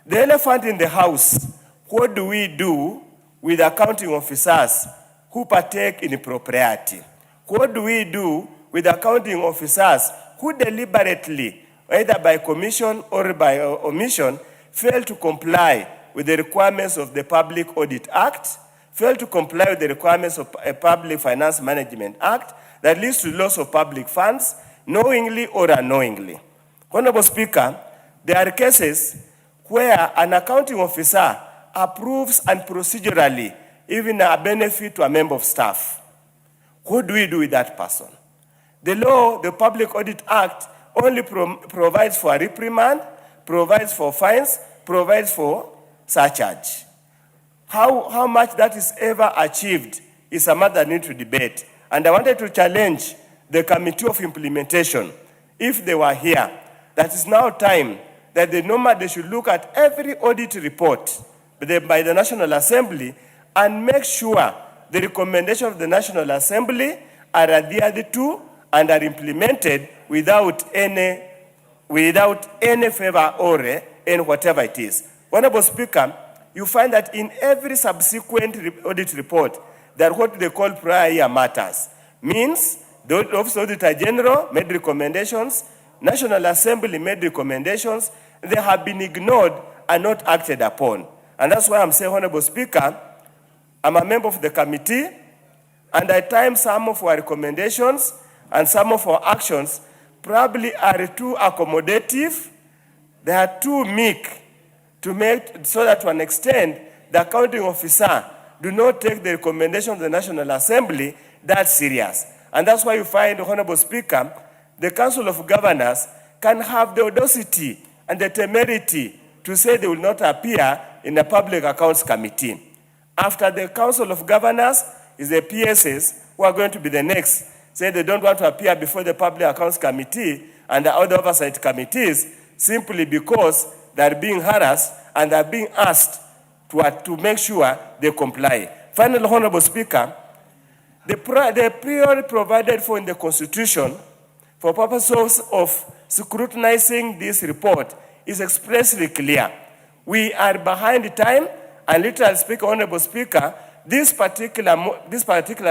the elephant in the House, what do we do with accounting officers who partake in impropriety? What do we do with accounting officers who deliberately, either by commission or by omission, fail to comply with the requirements of the Public Audit Act, fail to comply with the requirements of a Public Finance Management Act that leads to loss of public funds, knowingly or unknowingly? Honorable Speaker, there are cases where an accounting officer approves and procedurally even a benefit to a member of staff. What do we do with that person? The law, the Public Audit Act, only provides for a reprimand, provides for fines, provides for surcharge. How much that is ever achieved is a matter that needs to debate. And I wanted to challenge the Committee of Implementation, if they were here, that is now time that they should look at every audit report by the National Assembly and make sure the recommendations of the National Assembly are adhered to and are implemented without any favor or in whatever it is. Honorable Speaker, you find that in every subsequent audit report, that what they call prior year matters. Means the Office of Auditor General made recommendations, National Assembly made recommendations, they have been ignored and not acted upon. And that's why I'm saying, Honorable Speaker, I'm a member of the committee, and at times some of our recommendations and some of our actions probably are too accommodative, they are too meek to make, so that to an extent, the accounting officer do not take the recommendation of the National Assembly that serious. And that's why you find, Honorable Speaker, the Council of Governors can have the audacity and the temerity to say they will not appear in the Public Accounts Committee. After the Council of Governors is the PSS, who are going to be the next, say they don't want to appear before the Public Accounts Committee and the other oversight committees simply because they're being harassed and they're being asked to make sure they comply. Finally, Honorable Speaker, the period provided for in the Constitution for purposes of scrutinizing this report is expressly clear. We are behind time, and literally speaking, Honorable Speaker, this particular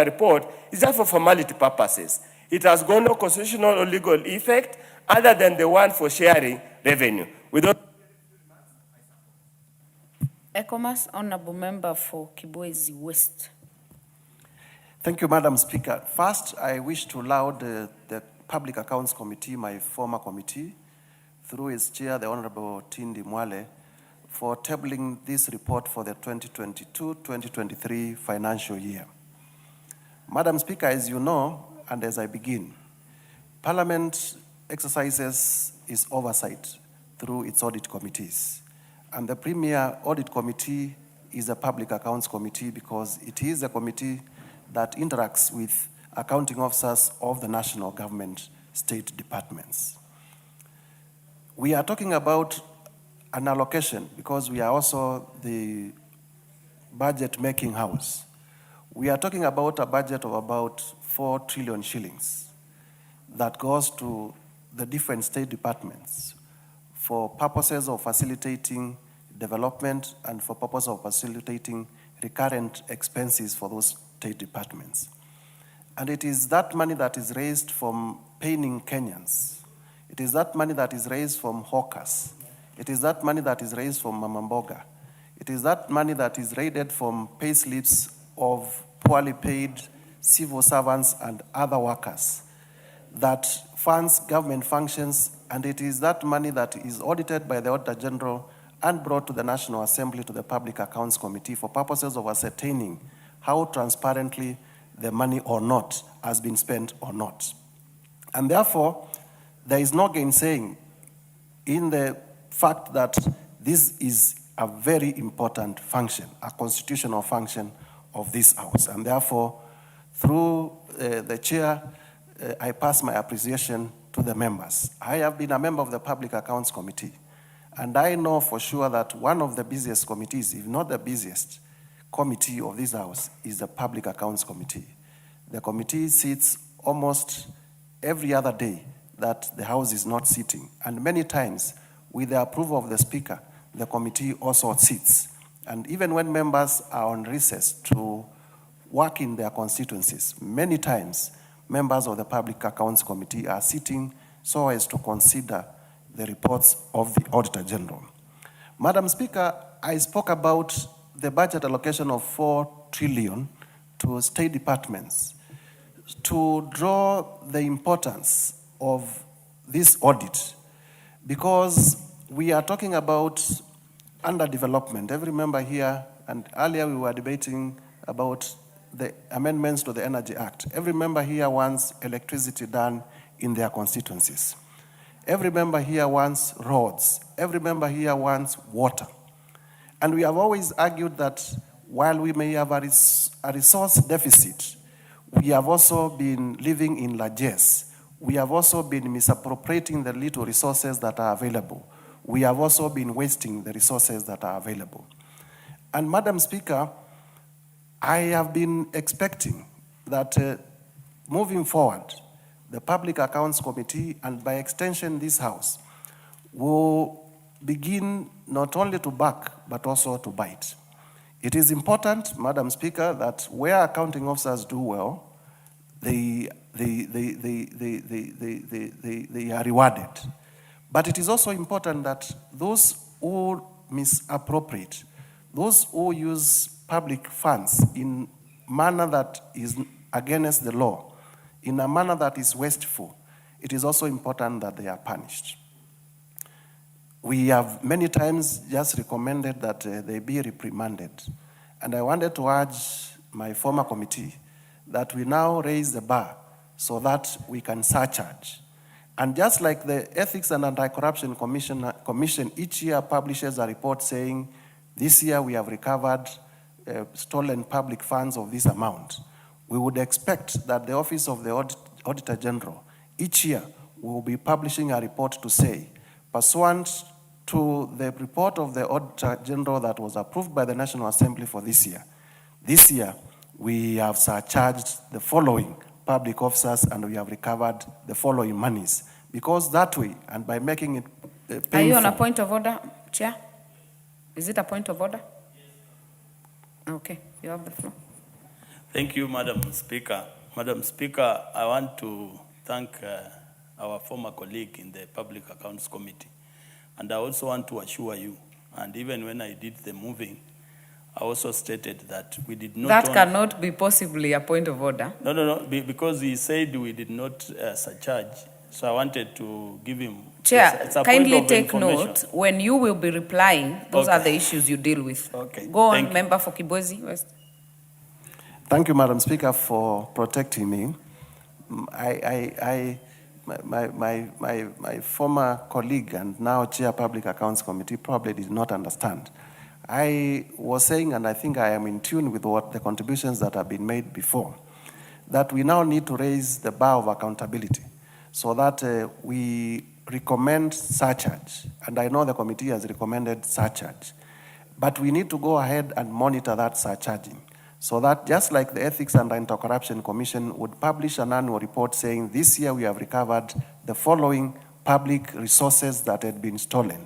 report is just for formality purposes. It has got no constitutional or legal effect other than the one for sharing revenue. Without ECOMAS, Honorable Member for Kibwezi West. Thank you, Madam Speaker. First, I wish to laud the Public Accounts Committee, my former committee, through its chair, the Honorable Tindi Mwale, for tabling this report for the 2022-2023 financial year. Madam Speaker, as you know, and as I begin, Parliament exercises its oversight through its audit committees. And the premier audit committee is a Public Accounts Committee because it is a committee that interacts with accounting officers of the national government state departments. We are talking about an allocation because we are also the budget-making house. We are talking about a budget of about 4 trillion shillings that goes to the different state departments for purposes of facilitating development and for purpose of facilitating recurrent expenses for those state departments. And it is that money that is raised from paying Kenyans. It is that money that is raised from hawkers. It is that money that is raised from Mamamboga. It is that money that is raided from pay slips of poorly paid civil servants, and other workers that funds government functions, and it is that money that is audited by the Auditor General and brought to the National Assembly to the Public Accounts Committee for purposes of ascertaining how transparently the money or not has been spent or not. And therefore, there is no gainsaying in the fact that this is a very important function, a constitutional function of this House. And therefore, through the chair, I pass my appreciation to the members. I have been a member of the Public Accounts Committee, and I know for sure that one of the busiest committees, if not the busiest committee of this House, is the Public Accounts Committee. The committee sits almost every other day that the House is not sitting, and many times, with the approval of the Speaker, the committee also sits. And even when members are on recess to work in their constituencies, many times, members of the Public Accounts Committee are sitting so as to consider the reports of the Auditor General. Madam Speaker, I spoke about the budget allocation of 4 trillion to state departments to draw the importance of this audit, because we are talking about underdevelopment. Every member here, and earlier we were debating about the amendments to the Energy Act. Every member here wants electricity done in their constituencies. Every member here wants roads. Every member here wants water. And we have always argued that while we may have a resource deficit, we have also been living in largesse. We have also been misappropriating the little resources that are available. We have also been wasting the resources that are available. And Madam Speaker, I have been expecting that moving forward, the Public Accounts Committee, and by extension this House, will begin not only to back, but also to bite. It is important, Madam Speaker, that where accounting officers do well, they are rewarded. But it is also important that those who misappropriate, those who use public funds in a manner that is against the law, in a manner that is wasteful, it is also important that they are punished. We have many times just recommended that they be reprimanded. And I wanted to urge my former committee that we now raise the bar so that we can surcharge. And just like the Ethics and Anti-Corruption Commission each year publishes a report saying, this year we have recovered stolen public funds of this amount, we would expect that the Office of the Auditor General each year will be publishing a report to say, pursuant to the report of the Auditor General that was approved by the National Assembly for this year we have surcharged the following public officers and we have recovered the following monies. Because that way, and by making it painful... Are you on a point of order, Chair? Is it a point of order? Okay, you have the floor. Thank you, Madam Speaker. Madam Speaker, I want to thank our former colleague in the Public Accounts Committee. And I also want to assure you, and even when I did the moving, I also stated that we did not... That cannot be possibly a point of order. No, because he said we did not surcharge. So I wanted to give him... Chair, it's a kindly point of take information. note. When you will be replying, those are the issues you deal with. Okay. Go on, Thank you. Member for Kibwezi West. Thank you, Madam Speaker, for protecting me. My former colleague and now Chair Public Accounts Committee probably did not understand. I was saying, and I think I am in tune with what the contributions that have been made before, that we now need to raise the bar of accountability so that we recommend surcharge. And I know the committee has recommended surcharge. But we need to go ahead and monitor that surcharging so that just like the Ethics and Anti-Corruption Commission would publish an annual report saying this year we have recovered the following public resources that had been stolen.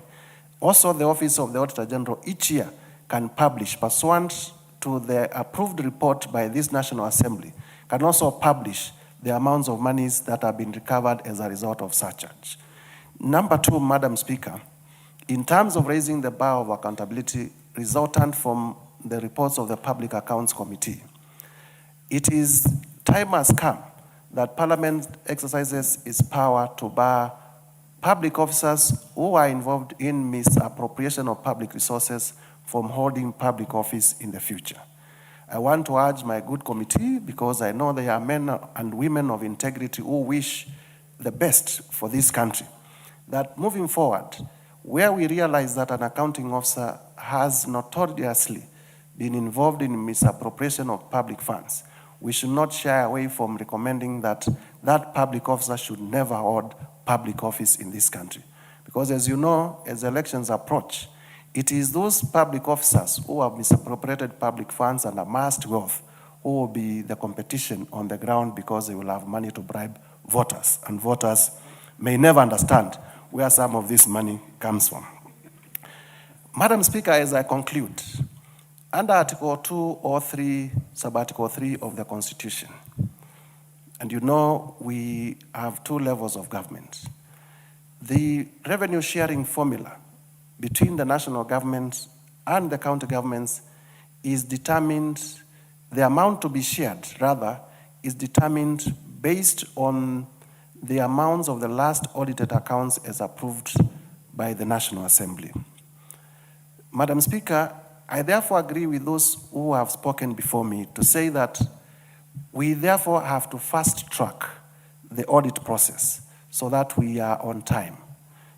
Also, the Office of the Auditor General each year can publish, pursuant to the approved report by this National Assembly, can also publish the amounts of monies that have been recovered as a result of surcharge. Number two, Madam Speaker, in terms of raising the bar of accountability resultant from the reports of the Public Accounts Committee, it is time has come that Parliament exercises its power to bar public officers who are involved in misappropriation of public resources from holding public office in the future. I want to urge my good committee, because I know they are men and women of integrity who wish the best for this country, that moving forward, where we realize that an accounting officer has notoriously been involved in misappropriation of public funds, we should not shy away from recommending that that public officer should never hold public office in this country. Because as you know, as elections approach, it is those public officers who have misappropriated public funds and amassed wealth who will be the competition on the ground, because they will have money to bribe voters, and voters may never understand where some of this money comes from. Madam Speaker, as I conclude, under Article 203, Sub-Article 3 of the Constitution, and you know we have two levels of government. The revenue sharing formula between the national government and the county governments is determined, the amount to be shared, rather, is determined based on the amounts of the last audited accounts as approved by the National Assembly. Madam Speaker, I therefore agree with those who have spoken before me to say that we therefore have to fast track the audit process so that we are on time,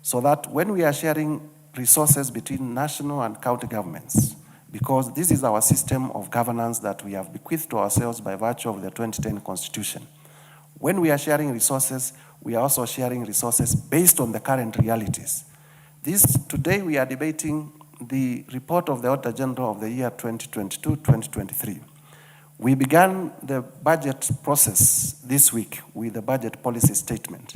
so that when we are sharing resources between national and county governments, because this is our system of governance that we have bequeathed to ourselves by virtue of the 2010 Constitution. When we are sharing resources, we are also sharing resources based on the current realities. Today we are debating the report of the Auditor General of the year 2022-2023. We began the budget process this week with the budget policy statement.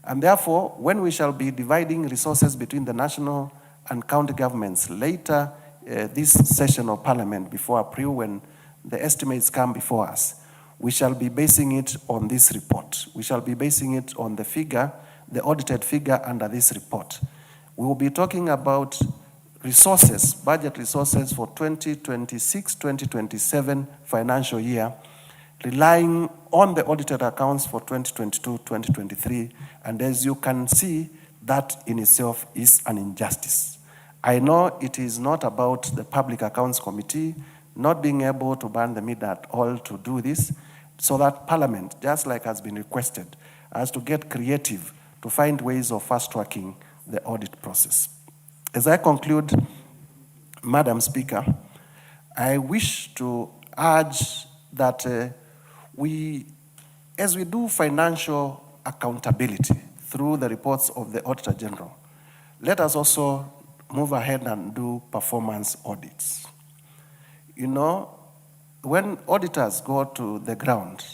And therefore, when we shall be dividing resources between the national and county governments later this session of Parliament before April, when the estimates come before us, we shall be basing it on this report. We shall be basing it on the figure, the audited figure under this report. We will be talking about resources, budget resources for 2026-2027 financial year, relying on the audited accounts for 2022-2023, and as you can see, that in itself is an injustice. I know it is not about the Public Accounts Committee not being able to burn the midnight oil to do this, so that Parliament, just like has been requested, has to get creative to find ways of fast-tracking the audit process. As I conclude, Madam Speaker, I wish to urge that as we do financial accountability through the reports of the Auditor General, let us also move ahead and do performance audits. You know, when auditors go to the ground,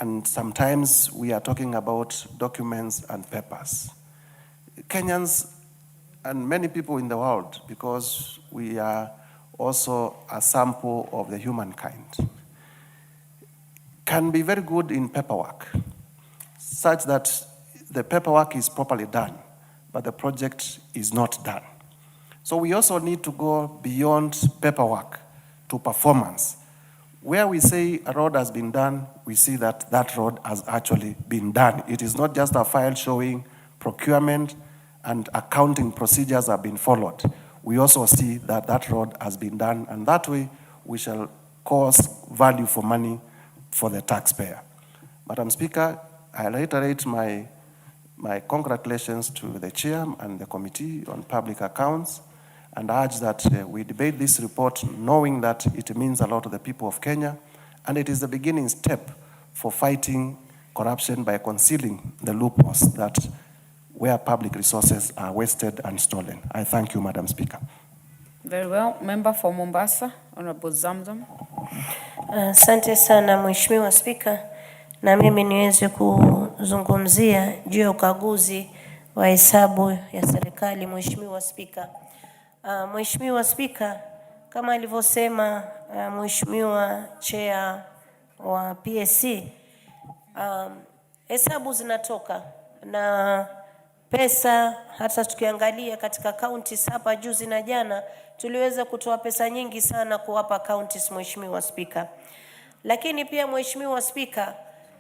and sometimes we are talking about documents and papers, Kenyans and many people in the world, because we are also a sample of the humankind, can be very good in paperwork, such that the paperwork is properly done, but the project is not done. So we also need to go beyond paperwork to performance. Where we say a road has been done, we see that that road has actually been done. It is not just a file showing procurement and accounting procedures have been followed. We also see that that road has been done, and that way we shall cause value for money for the taxpayer. Madam Speaker, I reiterate my congratulations to the Chair and the Committee on Public Accounts, and urge that we debate this report knowing that it means a lot to the people of Kenya, and it is the beginning step for fighting corruption by concealing the loopholes that where public resources are wasted and stolen. I thank you, Madam Speaker. Very well. Member for Mombasa, Honorable Zamzam. Asante sana Mheshimiwa Spika, na mimi niweze kuzungumzia juu ya ukaguzi wa hesabu ya serikali. Mheshimiwa Spika, Mheshimiwa Spika, kama alivyosema Mheshimiwa Chair wa PSC, hesabu zinatoka na pesa, hata tukiangalia katika counties hapa juzi na jana tuliweza kutoa pesa nyingi sana kuwapa counties. Mheshimiwa Spika, Lakini pia Mheshimiwa Spika,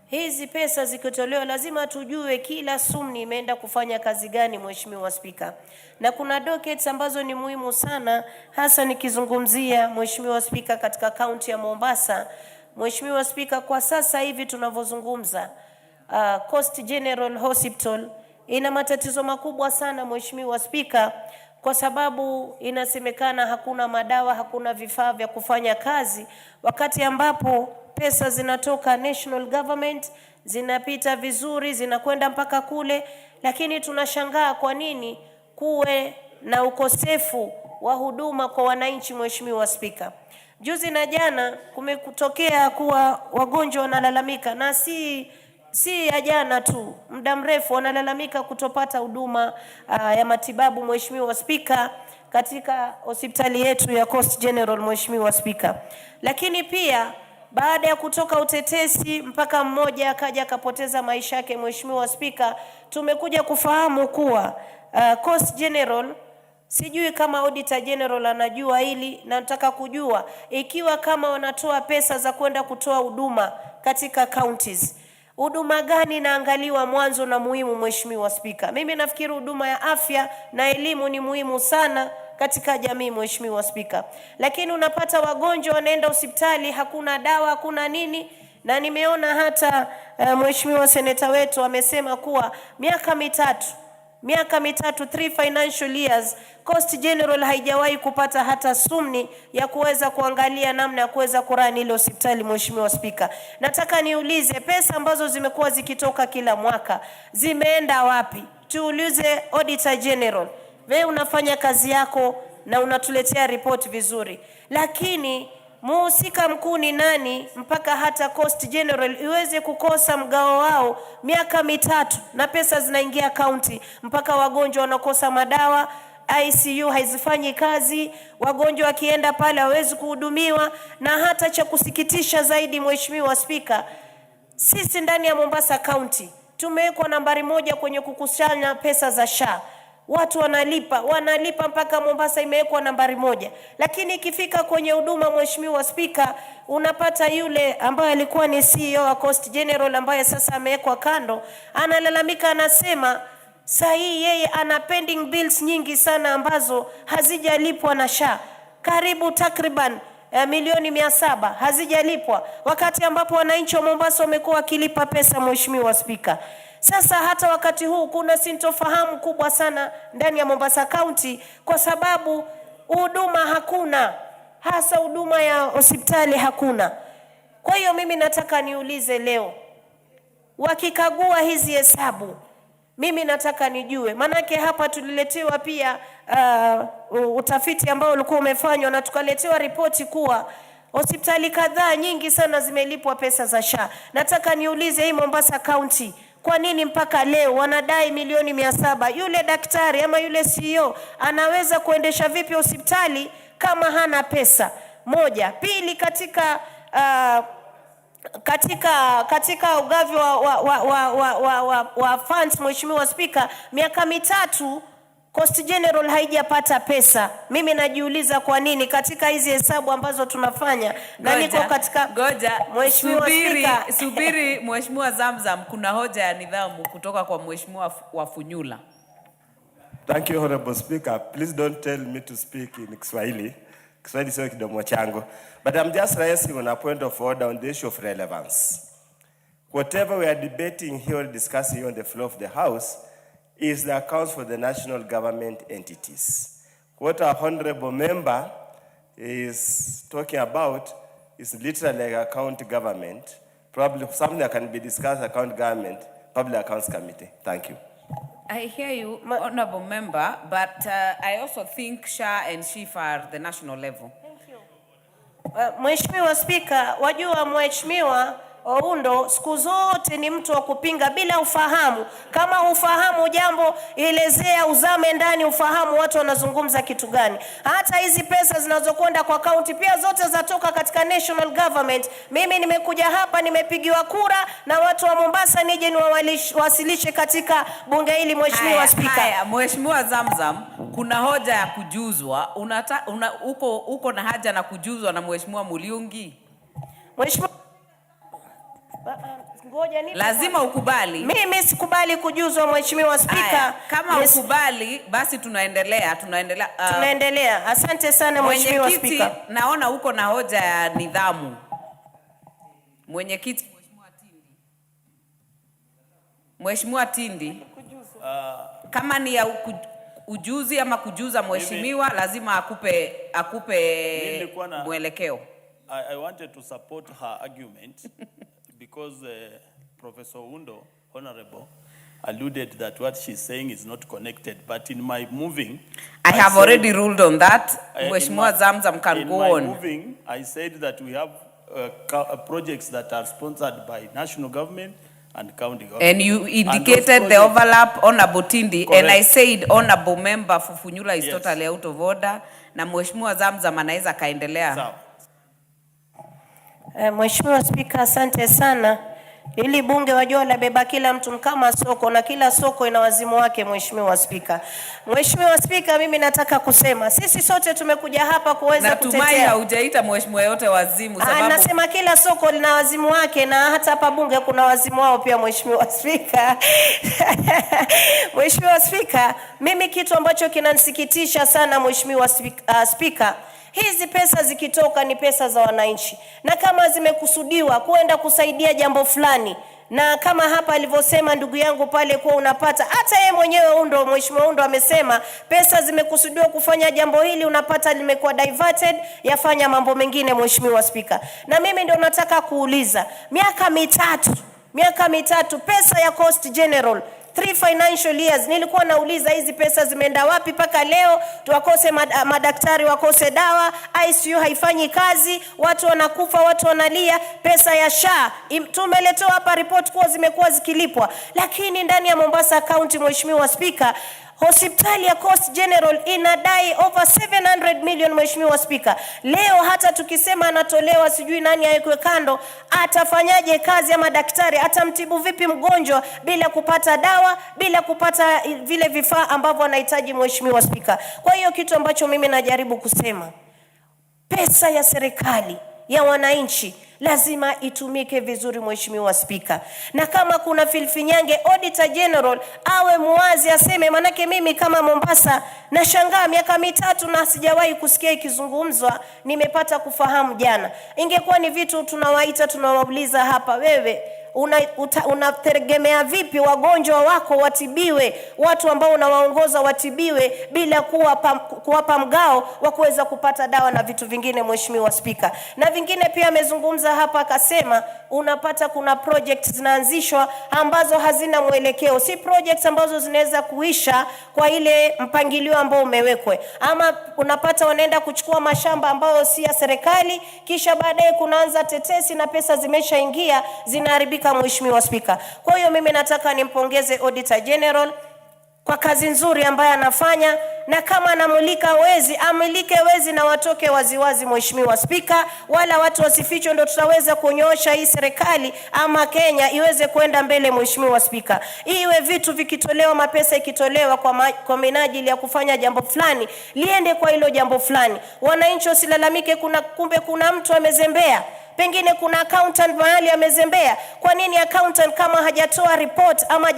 hizi pesa zikitolewa lazima tujue kila sumni imeenda kufanya kazi gani, Mheshimiwa Spika. Na kuna dockets ambazo ni muhimu sana, hasa nikizungumzia Mheshimiwa Spika katika kaunti ya Mombasa. Mheshimiwa Spika, kwa sasa hivi tunavyozungumza, Coast General Hospital ina matatizo makubwa sana Mheshimiwa Spika, kwa sababu inasemekana hakuna madawa, hakuna vifaa vya kufanya kazi, wakati ambapo pesa zinatoka national government, zinapita vizuri, zinakwenda mpaka kule, lakini tunashangaa kwa nini kuwe na ukosefu wa huduma kwa wananchi. Mheshimiwa Spika, juzi na jana kumetokea kuwa wagonjwa wanalalamika, na si ya jana tu, muda mrefu wanalalamika kutopata huduma ya matibabu, Mheshimiwa Spika, katika hospitali yetu ya Coast General, Mheshimiwa Spika. Lakini pia baada ya kutoka utetesi mpaka mmoja akaja akapoteza maisha yake, Mheshimiwa Spika, tumekuja kufahamu kuwa Coast General, sijui kama Auditor General anajua hili, na nataka kujua ikiwa kama wanatoa pesa za kwenda kutoa huduma katika counties, huduma gani naangaliwa mwanzo na muhimu, Mheshimiwa Spika? Mimi nafikiri huduma ya afya na elimu ni muhimu sana katika jamii, Mheshimiwa Spika. Lakini unapata wagonjwa wanaenda hospitali, hakuna dawa, hakuna nini, na nimeona hata Mheshimiwa Seneta wetu amesema kuwa miaka mitatu, 3 financial years, Coast General haijawahi kupata hata sumni ya kuweza kuangalia namna ya kuweza kurani ile hospitali, Mheshimiwa Spika. Nataka niulize, pesa ambazo zimekuwa zikitoka kila mwaka zimeenda wapi? Tuulize Auditor General, wewe unafanya kazi yako na unatuletea report vizuri, lakini muhusika mkuu ni nani mpaka hata Coast General iweze kukosa mgao wao miaka mitatu na pesa zinaingia county, mpaka wagonjwa wanakosa madawa, ICU haizifanyi kazi, wagonjwa wakienda pale hawezi kuhudumiwa. Na hata cha kusikitisha zaidi, Mheshimiwa Spika, sisi ndani ya Mombasa County tumewekwa nambari 1 kwenye kukusanya pesa za SHA. Watu wanalipa mpaka Mombasa imewekwa nambari 1. Lakini ikifika kwenye huduma, Mheshimiwa Spika, unapata yule ambaye alikuwa ni CEO wa Coast General ambaye sasa amewekwa kando, analalamika, anasema sahi yeye ana pending bills nyingi sana ambazo hazijalipwa na SHA. Karibu takriban milioni 700 hazijalipwa, wakati ambapo wananchi wa Mombasa wamekuwa wakilipa pesa, Mheshimiwa Spika. Sasa hata wakati huu kuna sintofahamu kubwa sana ndani ya Mombasa County, kwa sababu huduma hakuna, hasa huduma ya hospitali hakuna. Kwa hiyo mimi nataka niulize leo, wakikagua hizi hesabu, mimi nataka nijue, manake hapa tuliletewa pia utafiti ambao ulikuwa umefanywa na tukaletewa ripoti kuwa hospitali kadhaa nyingi sana zimelipwa pesa za SHA. Nataka niulize hii Mombasa County, kwa nini mpaka leo wanadai milioni 700? Yule daktari ama yule CEO anaweza kuendesha vipi hospitali kama hana pesa? Moja. Pili, katika ugavi wa funds, Mheshimiwa Spika, miaka mitatu Coast General haijapata pesa. Mimi najiuliza kwa nini katika hizi hesabu ambazo tunafanya, na niko katika Mheshimiwa Spika. Subiri Mheshimiwa Zamzam, kuna hoja ya nidhamu kutoka kwa Mheshimiwa Wafunyula. Thank you, Honorable Speaker. Please don't tell me to speak in Kiswahili. Kiswahili sio kidomo changu. But I'm just raising on a point of order on the issue of relevance. Whatever we are debating here or discussing here on the floor of the House is the accounts for the national government entities. What our honorable member is talking about is literally like account government, probably something that can be discussed account government, Public Accounts Committee. Thank you. I hear you, honorable member, but I also think SHA and SHIF are the national level. Thank you. Mheshimiwa Spika, wajua Mheshimiwa Oundo siku zote ni mtu wa kupinga bila ufahamu. Kama ufahamu jambo, elezea, uzame ndani, ufahamu watu wanazungumza kitu gani. Hata hizi pesa zinazokwenda kwa county pia zote zatoka katika national government. Mimi nimekuja hapa, nimepigiwa kura na watu wa Mombasa nije niwasilishe katika bunge hili, Mheshimiwa Spika. Haya, Mheshimiwa Zamzam, kuna hoja ya kujuzwa. uko na haja na kujuzwa na Mheshimiwa Muliungi? Ngoja nipe Lazima kwanza. ukubali. Mimi sikubali kujuzwa Mheshimiwa Spika. Aya, kama ukubali basi tunaendelea. Tunaendelea. Asante sana Mheshimiwa Mwenyekiti, Spika. naona uko na hoja ya nidhamu. Mwenyekiti, Mheshimiwa Tindi, kama ni ya ujuzi ama kujuza mheshimiwa, lazima akupe mwelekeo. I wanted to support her argument because Professor Undo, Honorable, alluded that what she's saying is not connected. But in my moving, I have already ruled on that. Mheshimiwa Zamzam can go on. In my moving, I said that we have projects that are sponsored by national government and county government. And you indicated the overlap, Honorable Tindi, and I said Honorable Member Fufunyula is totally out of order. Na Mheshimiwa Zamzam anaweza kaendelea. Mheshimiwa Spika, asante sana. Ili bunge wajua labeba kila mtu kama soko na kila soko ina wazimu wake Mheshimiwa Spika. Mheshimiwa Spika, mimi nataka kusema sisi sote tumekuja hapa kuweza kutetea. Natumai haujaita mheshimiwa yote wazimu sababu nasema kila soko lina wazimu wake na hata hapa bunge kuna wazimu wao pia Mheshimiwa Spika. Mheshimiwa Spika, mimi kitu ambacho kinanisikitisha sana Mheshimiwa Spika, hizi pesa zikitoka ni pesa za wananchi. Na kama zimekusudiwa kuenda kusaidia jambo fulani, na kama hapa alivyosema ndugu yangu pale kuwa unapata, hata yeye mwenyewe Undo, Mheshimiwa Undo amesema pesa zimekusudiwa kufanya jambo hili, unapata limekuwa diverted yafanya mambo mengine Mheshimiwa Spika. Na mimi ndio nataka kuuliza, miaka mitatu pesa ya Coast General 3 financial years, nilikuwa nauliza hizi pesa zimeenda wapi paka leo? Tuwakose madaktari, wakose dawa, ICU haifanyi kazi, watu wanakufa, watu wanalia. Pesa ya SHA tumeletewa hapa report kuwa zimekuwa zikilipwa, lakini ndani ya Mombasa County Mheshimiwa Spika, hospitali ya Coast General inadai over 700 million Mheshimiwa Spika. Leo hata tukisema anatolewa sijui nani awekwe kando, atafanyaje kazi ya madaktari? Atamtibu vipi mgonjwa bila kupata dawa, bila kupata vile vifaa ambavyo anahitaji Mheshimiwa Spika? Kwa hiyo kitu ambacho mimi najaribu kusema, pesa ya serikali ya wananchi lazima itumike vizuri Mheshimiwa Spika. Na kama kuna filfinyange, Auditor General awe muwazi aseme, manake mimi kama Mombasa nashangaa miaka mitatu na sijawahi kusikia ikizungumzwa, nimepata kufahamu jana. Ingekuwa ni vitu tunawaita tunawauliza hapa, wewe unategemea vipi wagonjwa wako watibiwe, watu ambao unawaongoza watibiwe bila kuwapa mgao wa kuweza kupata dawa na vitu vingine Mheshimiwa Spika. Na vingine pia amezungumza hapa akasema unapata kuna projects zinaanzishwa ambazo hazina mwelekeo, si projects ambazo zinaweza kuisha kwa ile mpangilio ambao umewekwe, ama unapata wanaenda kuchukua mashamba ambayo si ya serikali, kisha baadaye kunaanza tetesi na pesa zimeshaingia zinaharibika Mheshimiwa Spika. Kwa hiyo mimi nataka nimpongeze Auditor General kwa kazi nzuri ambayo anafanya, na kama anamulika wezi, amilike wezi na watoke waziwazi Mheshimiwa Spika, wala watu wasificho, ndio tutaweza kunyoosha hii serikali ama Kenya iweze kwenda mbele Mheshimiwa Spika. Iwe vitu vikitolewa, mapesa ikitolewa kwa minajili ya kufanya jambo fulani, liende kwa hilo jambo fulani. Wananchi wasilalamike kumbe kuna mtu amezembea. Pengine kuna accountant mahali amezembea. Kwa nini accountant kama hajatoa report ama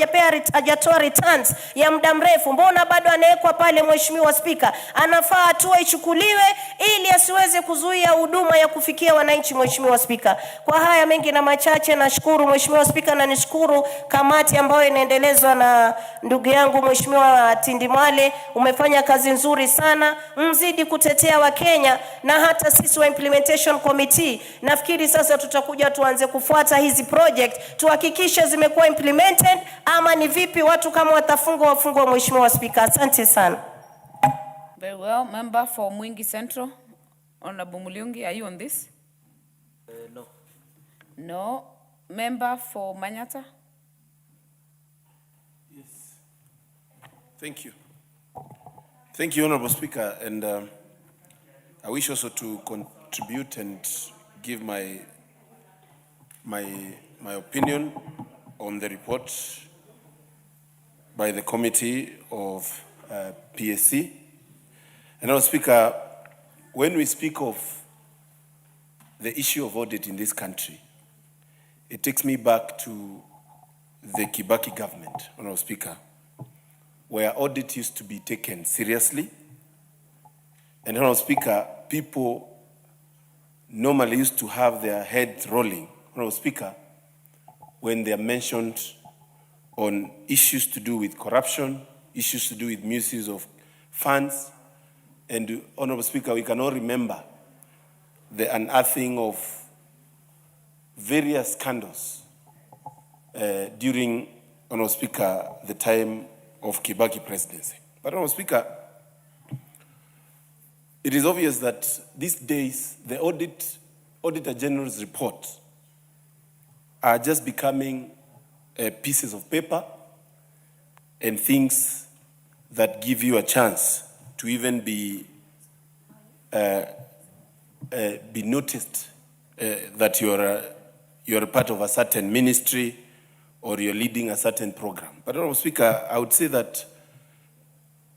hajatoa returns ya muda mrefu, mbona bado anawekwa pale Mheshimiwa Spika? Anafaa hatua ichukuliwe ili asiweze kuzuia huduma ya kufikia wananchi Mheshimiwa Spika. Kwa haya mengi na machache, nashukuru Mheshimiwa Spika, na nishukuru kamati ambayo inaendelezwa na ndugu yangu Mheshimiwa Tindi Mwale. Umefanya kazi nzuri sana, mzidi kutetea Wakenya na hata sisi wa implementation committee. Nafikiri sasa tutakuja tuanze kufuata hizi project, tuhakikishe zimekuwa implemented, ama ni vipi watu kama wafungwa Mheshimiwa Spika. Asante sana. Very well. Member for Mwingi Central, Honorable Muliungi, are you on this? No. No. Member for Manyata? Yes. Thank you. Thank you, Honorable Speaker, and I wish also to contribute and give my opinion on the report by the committee of PSC. And Honorable Speaker, when we speak of the issue of audit in this country, it takes me back to the Kibaki government, Honorable Speaker, where audit used to be taken seriously. And Honorable Speaker, people normally used to have their heads rolling, Honorable Speaker, when they are mentioned on issues to do with corruption, issues to do with misuse of funds. And Honorable Speaker, we can all remember the unearthing of various scandals during, Honorable Speaker, the time of Kibaki presidency. But Honorable Speaker, it is obvious that these days the Auditor General's report are just becoming pieces of paper and things that give you a chance to even be noticed that you're a part of a certain ministry or you're leading a certain program. But Honorable Speaker, I would say that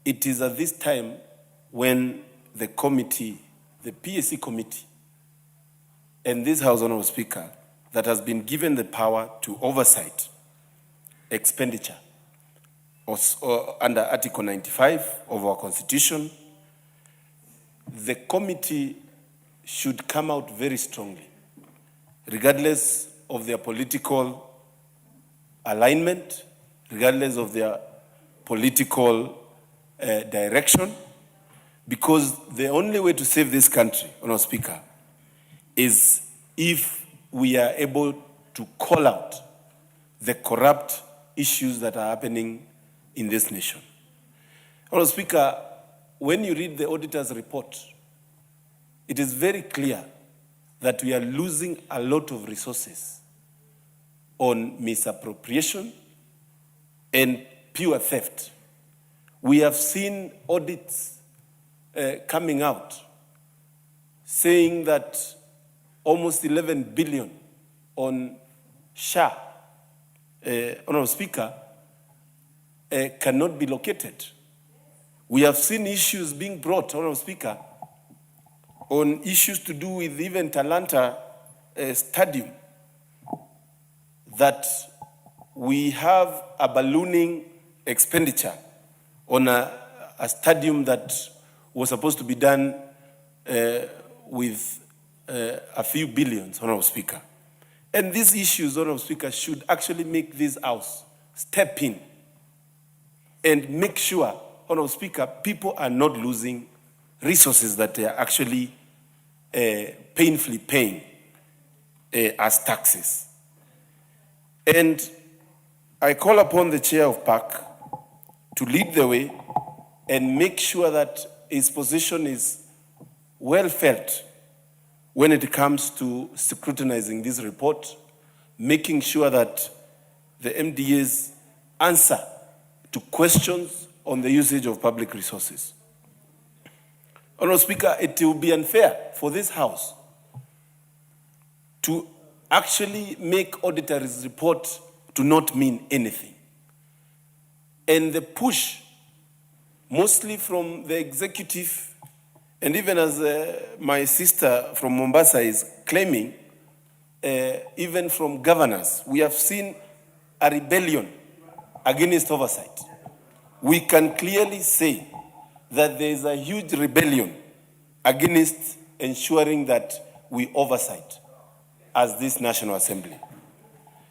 it is at this time when the committee, the PSC committee, and this House, Honorable Speaker, that has been given the power to oversight expenditure under Article 95 of our Constitution, the committee should come out very strongly, regardless of their political alignment, regardless of their political direction, because the only way to save this country, Honorable Speaker, is if we are able to call out the corrupt issues that are happening in this nation. Honorable Speaker, when you read the auditor's report, it is very clear that we are losing a lot of resources on misappropriation and pure theft. We have seen audits coming out saying that almost 11 billion on SHA, Honorable Speaker, cannot be located. We have seen issues being brought, Honorable Speaker, on issues to do with even Talanta Stadium, that we have a ballooning expenditure on a stadium that was supposed to be done with a few billions, Honorable Speaker. And these issues, Honorable Speaker, should actually make this House step in and make sure, Honorable Speaker, people are not losing resources that they are actually painfully paying as taxes. And I call upon the Chair of PAC to lead the way and make sure that his position is well felt when it comes to scrutinizing this report, making sure that the MDAs answer to questions on the usage of public resources. Honorable Speaker, it will be unfair for this House to actually make auditor's report to not mean anything. And the push, mostly from the executive, and even as my sister from Mombasa is claiming, even from governors, we have seen a rebellion against oversight. We can clearly say that there is a huge rebellion against ensuring that we oversight as this National Assembly.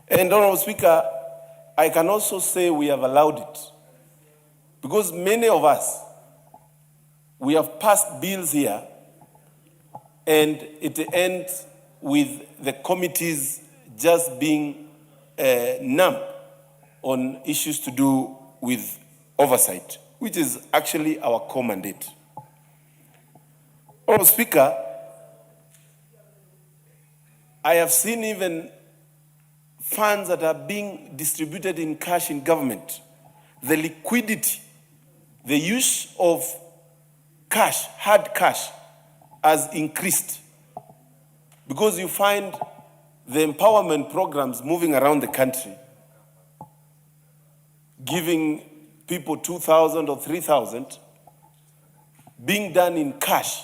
And Honorable Speaker, I can also say we have allowed it, because many of us, we have passed bills here and it ends with the committees just being numb on issues to do with oversight, which is actually our core mandate. Honorable Speaker, I have seen even funds that are being distributed in cash in government. The liquidity, the use of cash, hard cash, has increased, because you find the empowerment programs moving around the country, giving people 2,000 or 3,000, being done in cash.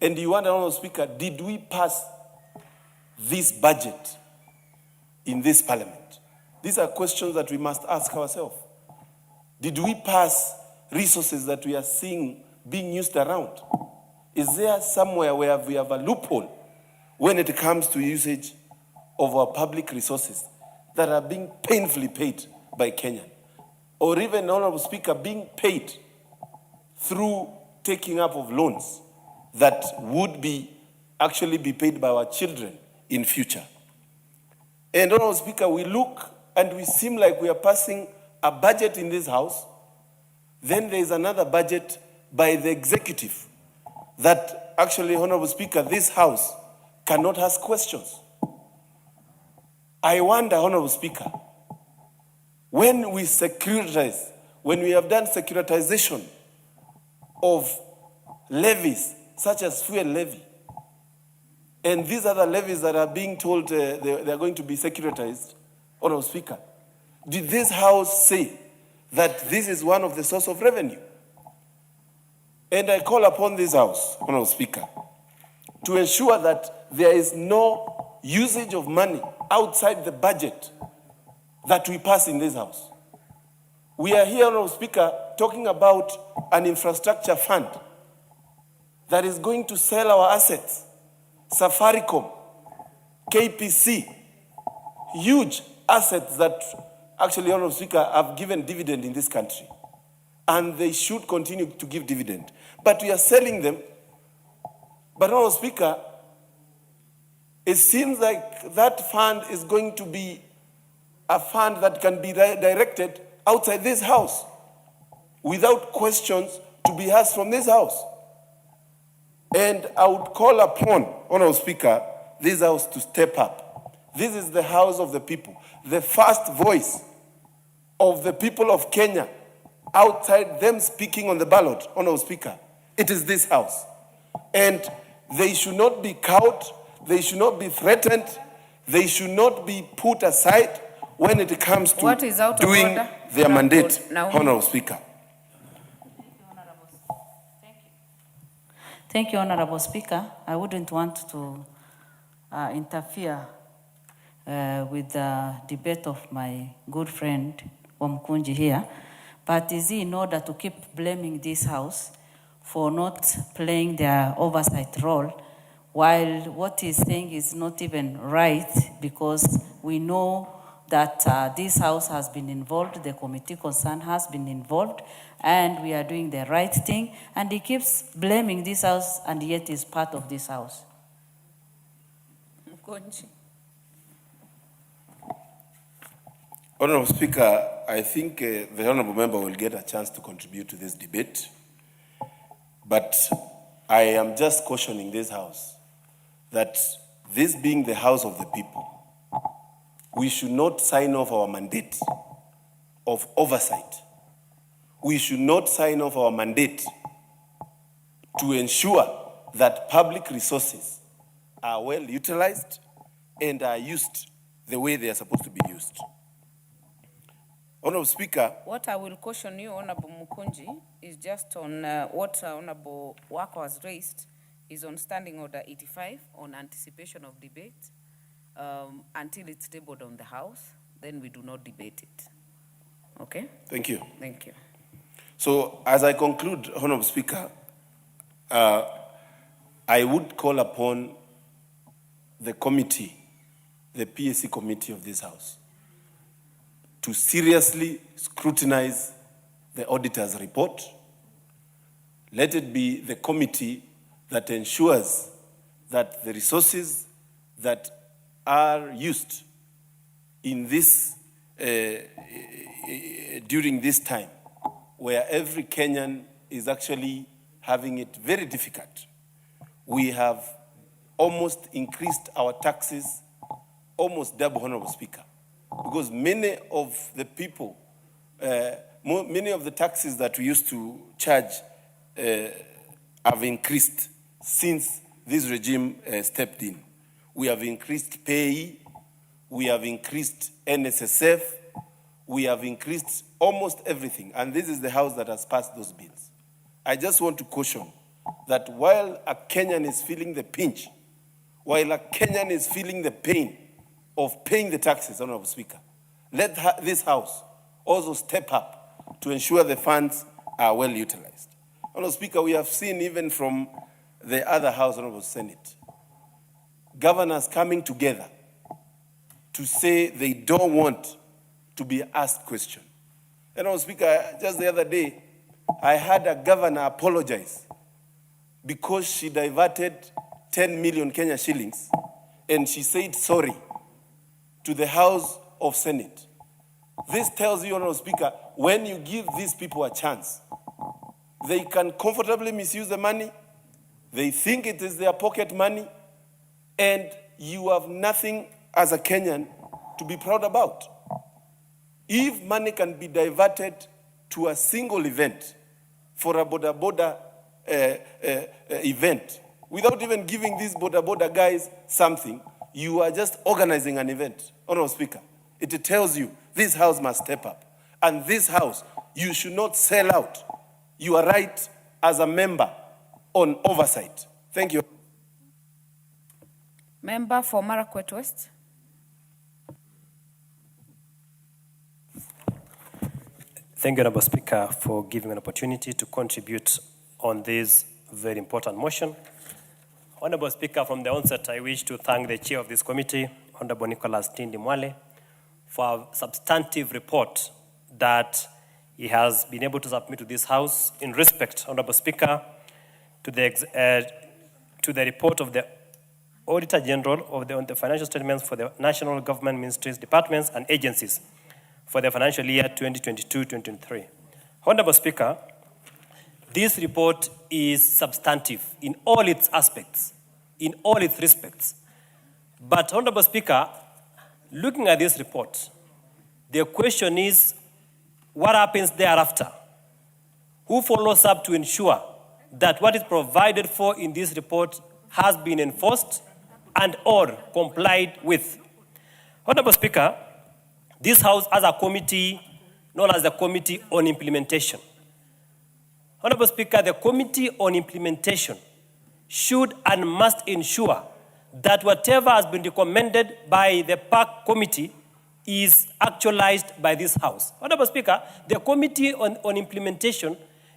And you wonder, Honorable Speaker, did we pass this budget in this parliament? These are questions that we must ask ourselves. Did we pass resources that we are seeing being used around? Is there somewhere where we have a loophole when it comes to usage of our public resources that are being painfully paid by Kenyan? Or even, Honorable Speaker, being paid through taking up of loans that would actually be paid by our children in future. And Honorable Speaker, we look and we seem like we are passing a budget in this house. Then there is another budget by the executive that actually, Honorable Speaker, this house cannot ask questions. I wonder, Honorable Speaker, when we securitize, when we have done securitization of levies, such as fuel levy, and these other levies that are being told they are going to be securitized, Honorable Speaker, did this house say that this is one of the source of revenue? And I call upon this house, Honorable Speaker, to ensure that there is no usage of money outside the budget that we pass in this house. We are here, Honorable Speaker, talking about an infrastructure fund that is going to sell our assets. Safaricom, KPC, huge assets that actually, Honorable Speaker, have given dividend in this country. And they should continue to give dividend. But we are selling them. But Honorable Speaker, it seems like that fund is going to be a fund that can be directed outside this house without questions to be asked from this house. And I would call upon, Honorable Speaker, this house to step up. This is the house of the people, the first voice of the people of Kenya outside them speaking on the ballot, Honorable Speaker. It is this house. And they should not be cowed, they should not be threatened, they should not be put aside when it comes to doing their mandate, Honorable Speaker. Thank you, Honorable Speaker. I wouldn't want to interfere with the debate of my good friend Wamkunji here, but is he in order to keep blaming this House for not playing their oversight role, while what he's saying is not even right, because we know that this House has been involved, the committee concerned has been involved, and we are doing the right thing, and he keeps blaming this House, and yet is part of this House. Honorable Speaker, I think the Honorable Member will get a chance to contribute to this debate, but I am just cautioning this House that this being the House of the people, we should not sign off our mandate of oversight. We should not sign off our mandate to ensure that public resources are well utilized and are used the way they are supposed to be used. Honorable Speaker. What I will caution you, Honorable Mukunji, is just on what Honorable Wako has raised, is on Standing Order 85 on anticipation of debate. Until it's tabled on the House, then we do not debate it. Okay? Thank you. Thank you. So, as I conclude, Honorable Speaker, I would call upon the committee, the PSC committee of this House, to seriously scrutinize the auditor's report. Let it be the committee that ensures that the resources that are used in this, during this time, where every Kenyan is actually having it very difficult. We have almost increased our taxes, almost double, Honorable Speaker, because many of the people, many of the taxes that we used to charge have increased since this regime stepped in. We have increased pay, we have increased NSSF, we have increased almost everything, and this is the House that has passed those bills. I just want to caution that while a Kenyan is feeling the pinch, while a Kenyan is feeling the pain of paying the taxes, Honorable Speaker. Let this House also step up to ensure the funds are well utilized. Honorable Speaker, we have seen even from the other House, Honorable Senate, governors coming together to say they don't want to be asked questions. And Honorable Speaker, just the other day, I had a governor apologize because she diverted 10 million Kenya shillings and she said sorry to the House of Senate. This tells you, Honorable Speaker, when you give these people a chance, they can comfortably misuse the money, they think it is their pocket money, and you have nothing as a Kenyan to be proud about. If money can be diverted to a single event, for a boda event, without even giving these boda guys something, you are just organizing an event. Honorable Speaker, it tells you this House must step up. And this House, you should not sell out your right as a member on oversight. Thank you. Member for Marakwet West. Thank you, Honorable Speaker, for giving an opportunity to contribute on this very important motion. Honorable Speaker, from the onset, I wish to thank the chair of this committee, Honorable Nicholas Tindi Mwale, for a substantive report that he has been able to submit to this House in respect, Honorable Speaker, to the report of the Auditor General on the financial statements for the national government ministries, departments, and agencies for the financial year 2022-2023. Honorable Speaker, this report is substantive in all its aspects, in all its respects. But, Honorable Speaker, looking at this report, the question is, what happens thereafter? Who follows up to ensure that what is provided for in this report has been enforced and or complied with? Honorable Speaker, this House has a committee known as the Committee on Implementation. Honorable Speaker, the Committee on Implementation should and must ensure that whatever has been recommended by the PAC Committee is actualized by this House. Honorable Speaker, the Committee on Implementation,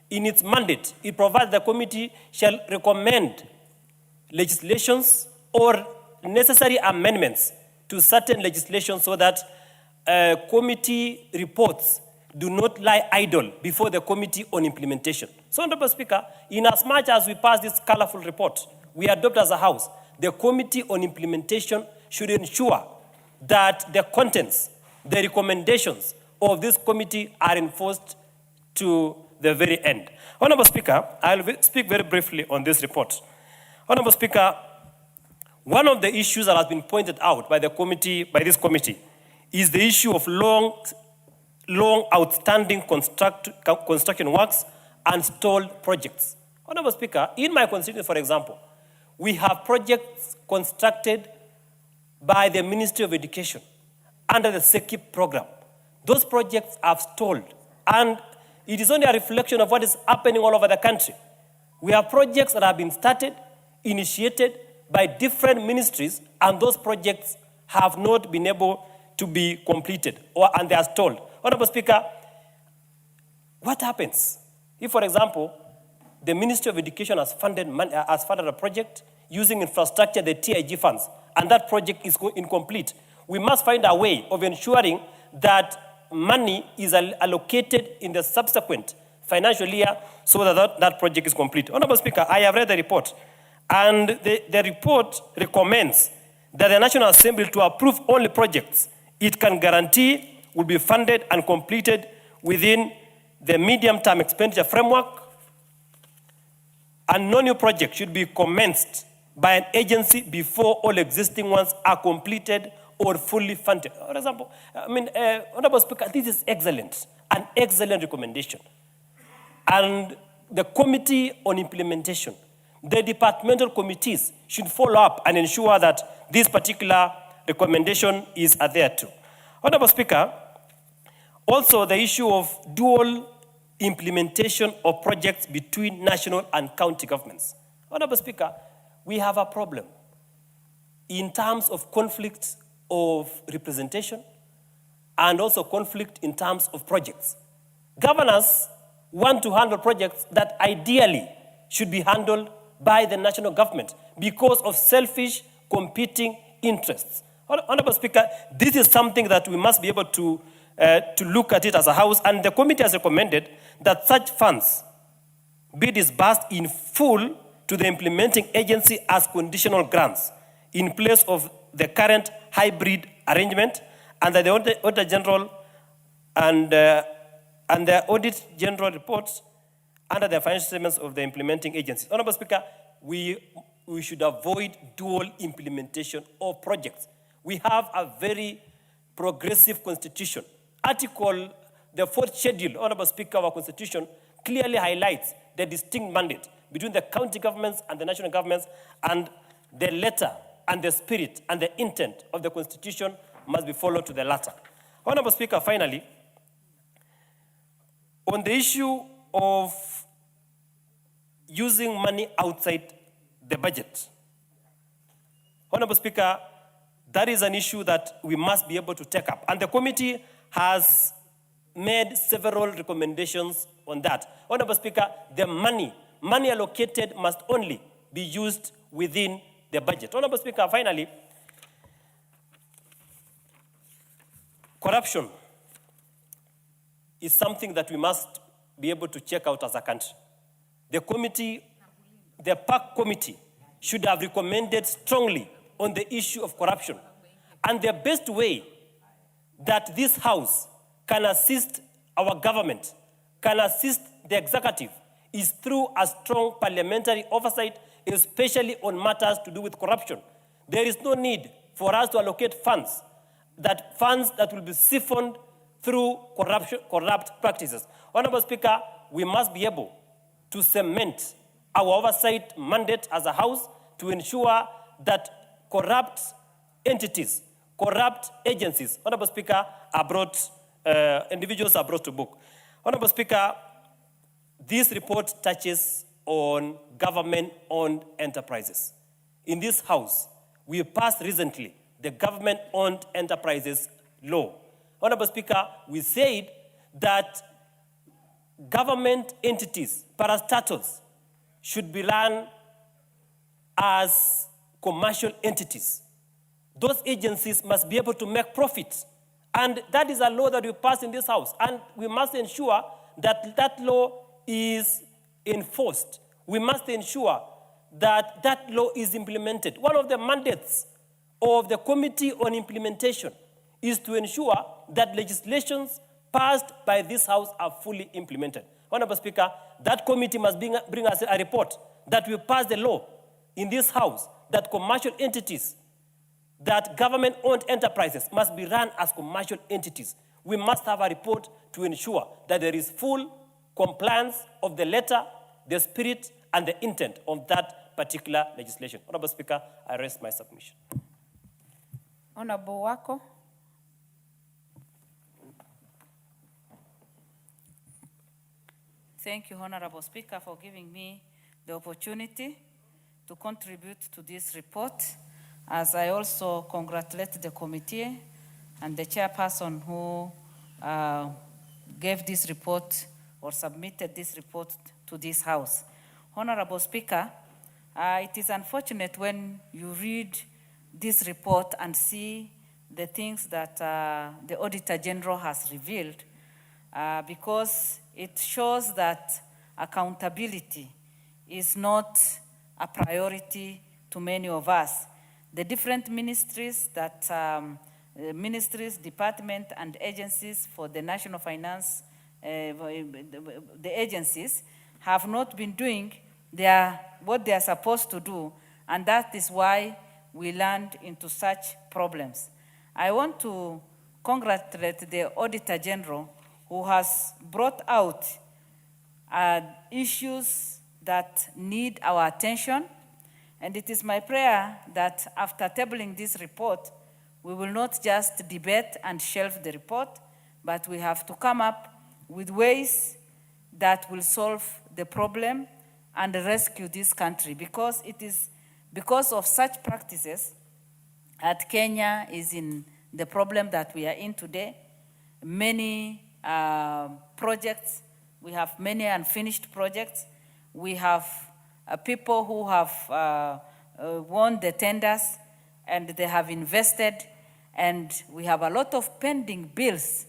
in its mandate, it provides the committee shall recommend legislations or necessary amendments to certain legislation so that committee reports do not lie idle before the Committee on Implementation. So, Honorable Speaker, in as much as we pass this colorful report, we adopt as a House, the Committee on Implementation should ensure that the contents, the recommendations of this committee are enforced to the very end. Honorable Speaker, I will speak very briefly on this report. Honorable Speaker, one of the issues that has been pointed out by the committee, by this committee, is the issue of long outstanding construction works and stalled projects. Honorable Speaker, in my constituency, for example, we have projects constructed by the Ministry of Education under the SECIP program. Those projects have stalled, and it is only a reflection of what is happening all over the country. We have projects that have been started, initiated by different ministries, and those projects have not been able to be completed, and they are stalled. Honorable Speaker, what happens if, for example, the Ministry of Education has funded a project using infrastructure, the TIG funds, and that project is incomplete? We must find a way of ensuring that money is allocated in the subsequent financial year so that that project is complete. Honorable Speaker, I have read the report, and the report recommends that the National Assembly to approve only projects it can guarantee will be funded and completed within the medium-term expenditure framework, and no new project should be commenced by an agency before all existing ones are completed or fully funded. For example, Honorable Speaker, this is excellent, an excellent recommendation. And the Committee on Implementation, the departmental committees should follow up and ensure that this particular recommendation is adhered to. Honorable Speaker, also the issue of dual implementation of projects between national and county governments. Honorable Speaker, we have a problem in terms of conflicts of representation and also conflict in terms of projects. Governors want to handle projects that ideally should be handled by the national government because of selfish competing interests. Honorable Speaker, this is something that we must be able to look at it as a house, and the committee has recommended that such funds be disbursed in full to the implementing agency as conditional grants in place of the current hybrid arrangement, and that the Auditor General and the Audit General reports under the financial statements of the implementing agencies. Honorable Speaker, we should avoid dual implementation of projects. We have a very progressive constitution. The fourth schedule, Honorable Speaker, of our constitution clearly highlights the distinct mandate between the county governments and the national governments, and the letter and the spirit and the intent of the constitution must be followed to the latter. Honorable Speaker, finally, on the issue of using money outside the budget, Honorable Speaker, that is an issue that we must be able to take up. And the committee has made several recommendations on that. Honorable Speaker, the money allocated must only be used within the budget. Honorable Speaker, finally, corruption is something that we must be able to check out as a country. The PAC committee should have recommended strongly on the issue of corruption. And the best way that this House can assist our government, can assist the executive, is through a strong parliamentary oversight, especially on matters to do with corruption. There is no need for us to allocate funds that will be siphoned through corrupt practices. Honorable Speaker, we must be able to cement our oversight mandate as a House to ensure that corrupt entities, corrupt agencies, Honorable Speaker, individuals are brought to book. Honorable Speaker, this report touches on government-owned enterprises. In this House, we passed recently the Government-Owned Enterprises Law. Honorable Speaker, we said that government entities, parastatals, should be run as commercial entities. Those agencies must be able to make profit. And that is a law that we passed in this House. And we must ensure that that law is enforced. We must ensure that that law is implemented. One of the mandates of the Committee on Implementation is to ensure that legislations passed by this House are fully implemented. Honorable Speaker, that committee must bring us a report that we pass the law in this House that commercial entities, that government-owned enterprises must be run as commercial entities. We must have a report to ensure that there is full compliance of the letter, the spirit, and the intent of that particular legislation. Honorable Speaker, I rest my submission. Honorable Wako. Thank you, Honorable Speaker, for giving me the opportunity to contribute to this report, as I also congratulate the committee and the chairperson who gave this report or submitted this report to this House. Honorable Speaker, it is unfortunate when you read this report and see the things that the Auditor General has revealed, because it shows that accountability is not a priority to many of us. The different ministries ministries, departments, and agencies for the national finance, the agencies have not been doing what they are supposed to do, and that is why we land into such problems. I want to congratulate the Auditor General, who has brought out issues that need our attention. And it is my prayer that after tabling this report, we will not just debate and shelve the report, but we have to come up with ways that will solve the problem and rescue this country, because it is because of such practices that Kenya is in the problem that we are in today. Many projects, we have many unfinished projects. We have people who have won the tenders and they have invested, and we have a lot of pending bills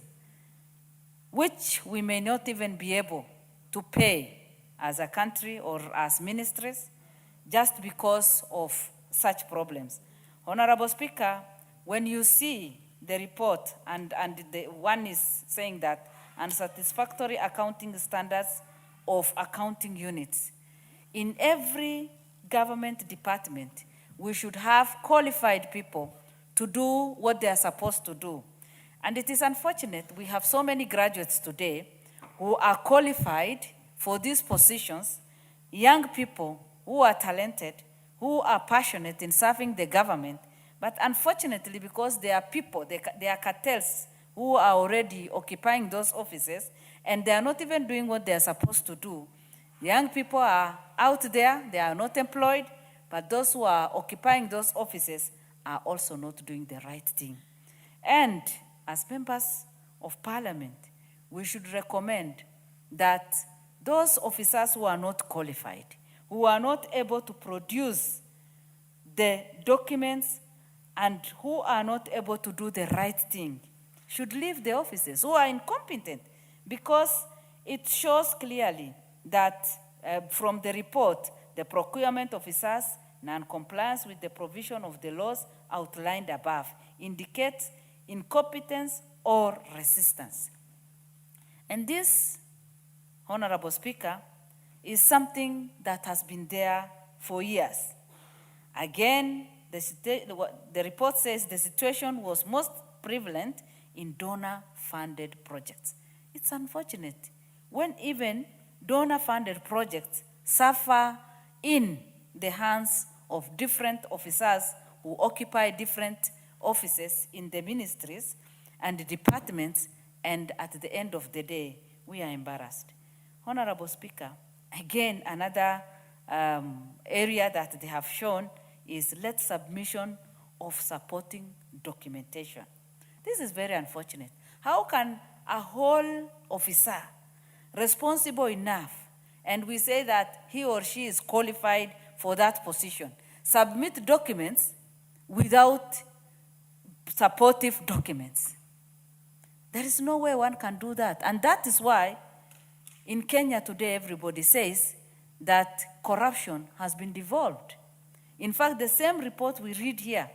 which we may not even be able to pay as a country or as ministries just because of such problems. Honorable Speaker, when you see the report and the one is saying that unsatisfactory accounting standards of accounting units, in every government department, we should have qualified people to do what they are supposed to do. And it is unfortunate we have so many graduates today who are qualified for these positions, young people who are talented, who are passionate in serving the government, but unfortunately, because there are people, there are cartels who are already occupying those offices, and they are not even doing what they are supposed to do. Young people are out there, they are not employed, but those who are occupying those offices are also not doing the right thing. And as members of parliament, we should recommend that those officers who are not qualified, who are not able to produce the documents and who are not able to do the right thing, should leave the offices, who are incompetent, because it shows clearly that from the report, the procurement officers' non-compliance with the provision of the laws outlined above indicates incompetence or resistance. And this, Honorable Speaker, is something that has been there for years. Again, the report says the situation was most prevalent in donor-funded projects. It's unfortunate when even donor-funded projects suffer in the hands of different officers who occupy different offices in the ministries and departments, and at the end of the day, we are embarrassed. Honorable Speaker, again, another area that they have shown is late submission of supporting documentation. This is very unfortunate. How can a whole officer responsible enough, and we say that he or she is qualified for that position, submit documents without supportive documents? There is no way one can do that. And that is why in Kenya today, everybody says that corruption has been devolved. In fact, the same report we read here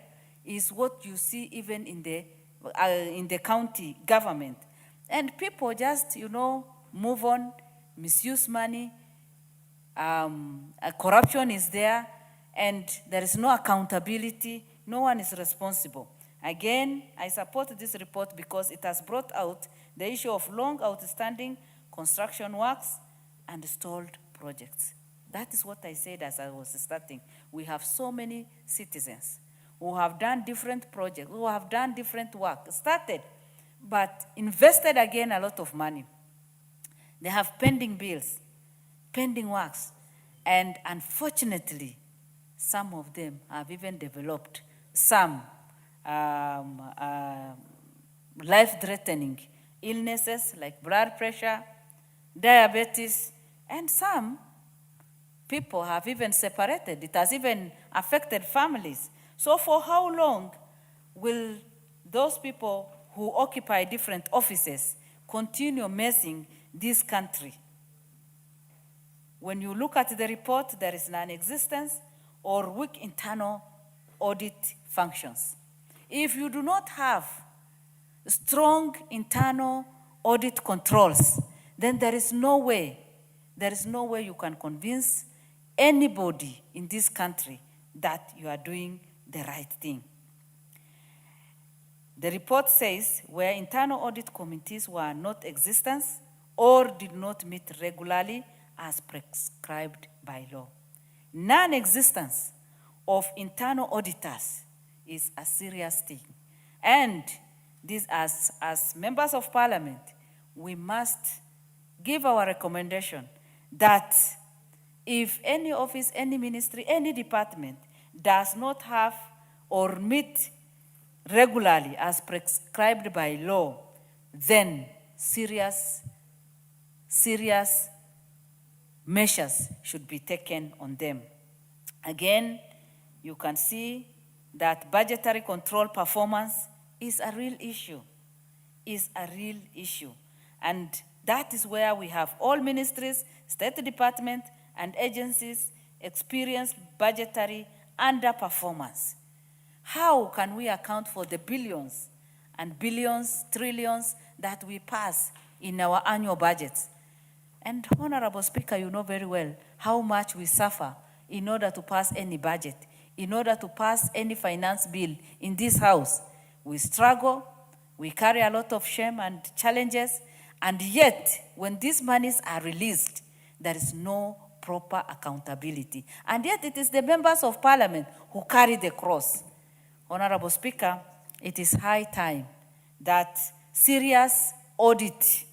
is what you see even in the county government. And people just, move on, misuse money, corruption is there, and there is no accountability, no one is responsible. Again, I support this report because it has brought out the issue of long outstanding construction works and stalled projects. That is what I said as I was starting. We have so many citizens who have done different projects, who have done different work, started, but invested again a lot of money. They have pending bills, pending works, and unfortunately, some of them have even developed some life-threatening illnesses like blood pressure, diabetes, and some people have even separated. It has even affected families. So for how long will those people who occupy different offices continue messing this country? When you look at the report, there is non-existence or weak internal audit functions. If you do not have strong internal audit controls, then there is no way you can convince anybody in this country that you are doing the right thing. The report says where internal audit committees were not existent or did not meet regularly as prescribed by law. Non-existence of internal auditors is a serious thing. And this, as members of parliament, we must give our recommendation that if any office, any ministry, any department does not have or meet regularly as prescribed by law, then serious measures should be taken on them. Again, you can see that budgetary control performance is a real issue, And that is where we have all ministries, state department, and agencies experience budgetary underperformance. How can we account for the billions and billions, trillions that we pass in our annual budgets? And Honorable Speaker, you know very well how much we suffer in order to pass any budget, in order to pass any finance bill in this house. We struggle, we carry a lot of shame and challenges, and yet when these monies are released, there is no proper accountability. And yet it is the members of parliament who carry the cross. Honorable Speaker, it is high time that serious audit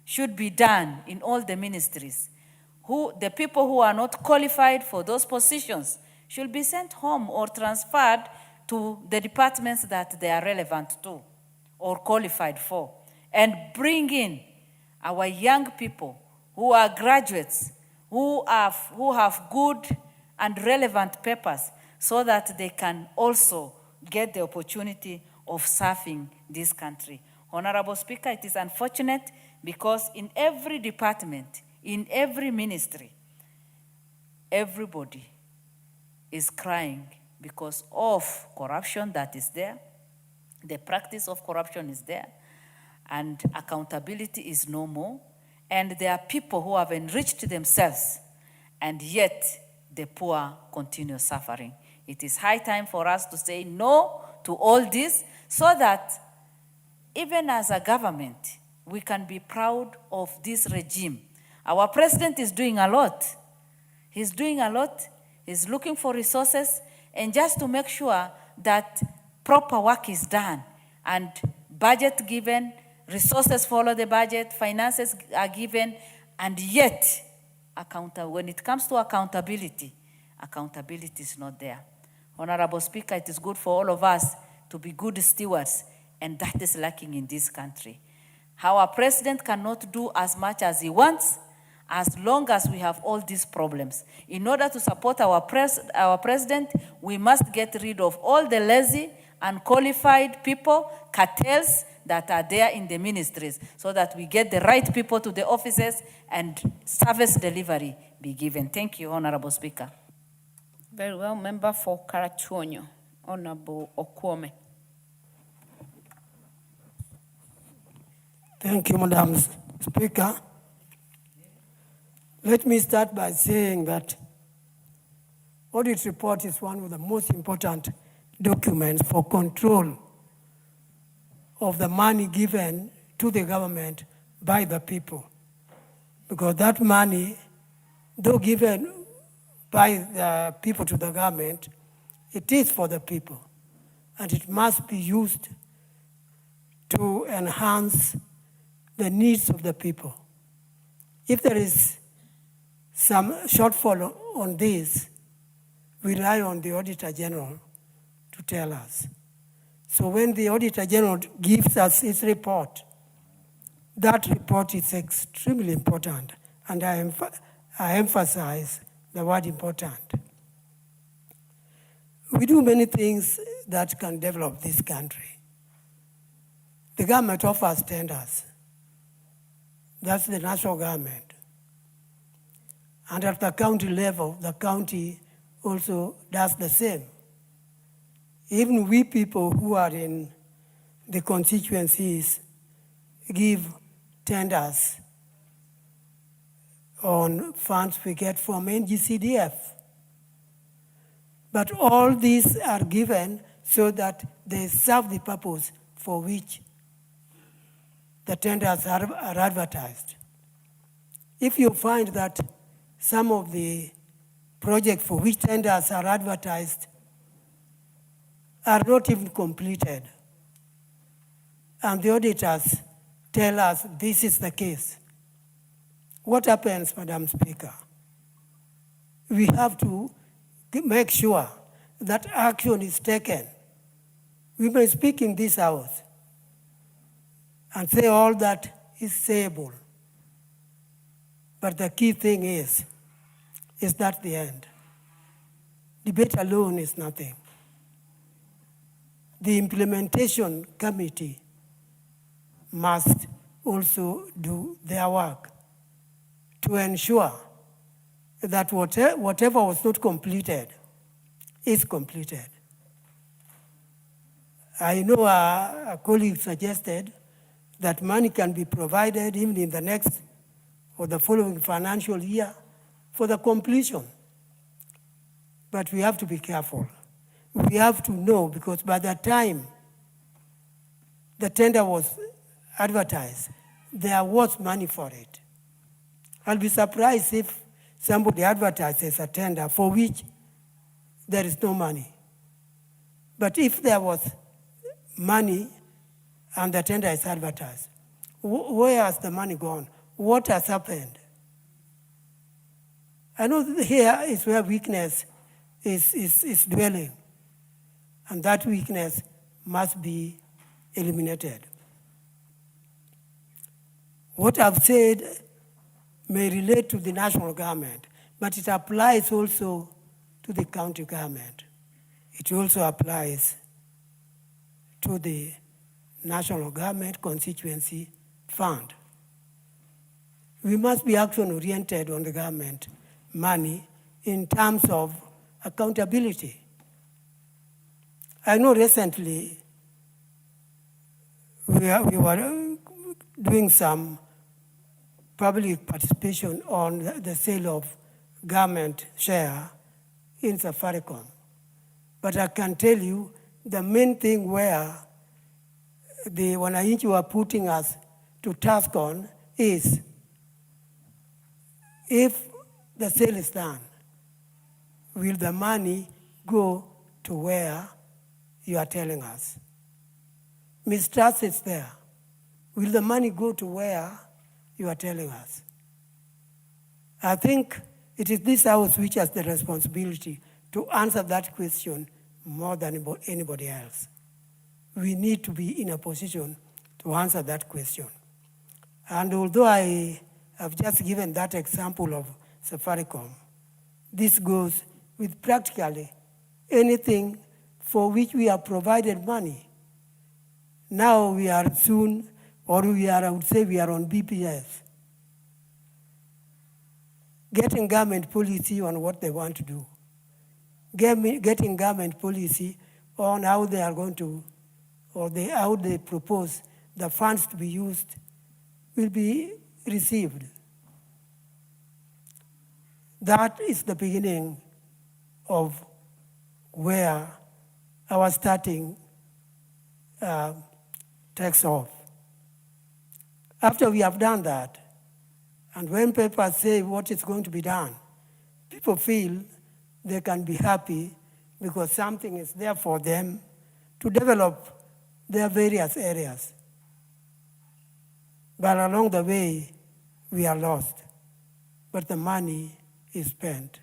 should be done in all the ministries. The people who are not qualified for those positions should be sent home or transferred to the departments that they are relevant to or qualified for, and bring in our young people who are graduates, who have good and relevant papers, so that they can also get the opportunity of serving this country. Honorable Speaker, it is unfortunate because in every department, in every ministry, everybody is crying because of corruption that is there. The practice of corruption is there, and accountability is no more. And there are people who have enriched themselves, and yet the poor continue suffering. It is high time for us to say no to all this, so that even as a government, we can be proud of this regime. Our president is doing a lot. He's doing a lot. He's looking for resources, and just to make sure that proper work is done and budget given, resources follow the budget, finances are given, and yet when it comes to accountability is not there. Honorable Speaker, it is good for all of us to be good stewards, and that is lacking in this country. Our president cannot do as much as he wants as long as we have all these problems. In order to support our president, we must get rid of all the lazy, unqualified people, cartels that are there in the ministries, so that we get the right people to the offices and service delivery be given. Thank you, Honorable Speaker. Very well, Member for Karachuonyo, Honorable Okwome. Thank you, Madam Speaker. Let me start by saying that audit report is one of the most important documents for control of the money given to the government by the people. Because that money, though given by the people to the government, it is for the people, and it must be used to enhance the needs of the people. If there is some shortfall on this, we rely on the Auditor General to tell us. So when the Auditor General gives us his report, that report is extremely important, and I emphasize the word important. We do many things that can develop this country. The government offers tenders. That's the national government. And at the county level, the county also does the same. Even we people who are in the constituencies give tenders on funds we get from NGCDF. But all these are given so that they serve the purpose for which the tenders are advertised. If you find that some of the projects for which tenders are advertised are not even completed, and the auditors tell us this is the case, what happens, Madam Speaker? We have to make sure that action is taken We may speak in this house and say all that is sayable. But the key thing is that the end? Debate alone is nothing. The implementation committee must also do their work to ensure that whatever was not completed is completed. I know a colleague suggested that money can be provided even in the next or the following financial year for the completion. But we have to be careful. We have to know, because by the time the tender was advertised, there was money for it. I'll be surprised if somebody advertises a tender for which there is no money. But if there was money and the tender is advertised, where has the money gone? What has happened? I know here is where weakness is dwelling, and that weakness must be eliminated. What I've said may relate to the national government, but it applies also to the county government. It also applies to the national government constituency fund. We must be action-oriented on the government money in terms of accountability. I know recently we were doing some public participation on the sale of government share in Safaricom. But I can tell you the main thing where the wananchi were putting us to task on is, if the sale is done, will the money go to where you are telling us? Mistrust is there. Will the money go to where you are telling us? I think it is this house which has the responsibility to answer that question more than anybody else. We need to be in a position to answer that question. And although I have just given that example of Safaricom, this goes with practically anything for which we have provided money. Now we are soon, or I would say we are on BPS, getting government policy on what they want to do, getting government policy on how they are going to, or how they propose the funds to be used will be received. That is the beginning of where our starting takes off. After we have done that, and when papers say what is going to be done, people feel they can be happy because something is there for them to develop their various areas. But along the way, we are lost. But the money is spent.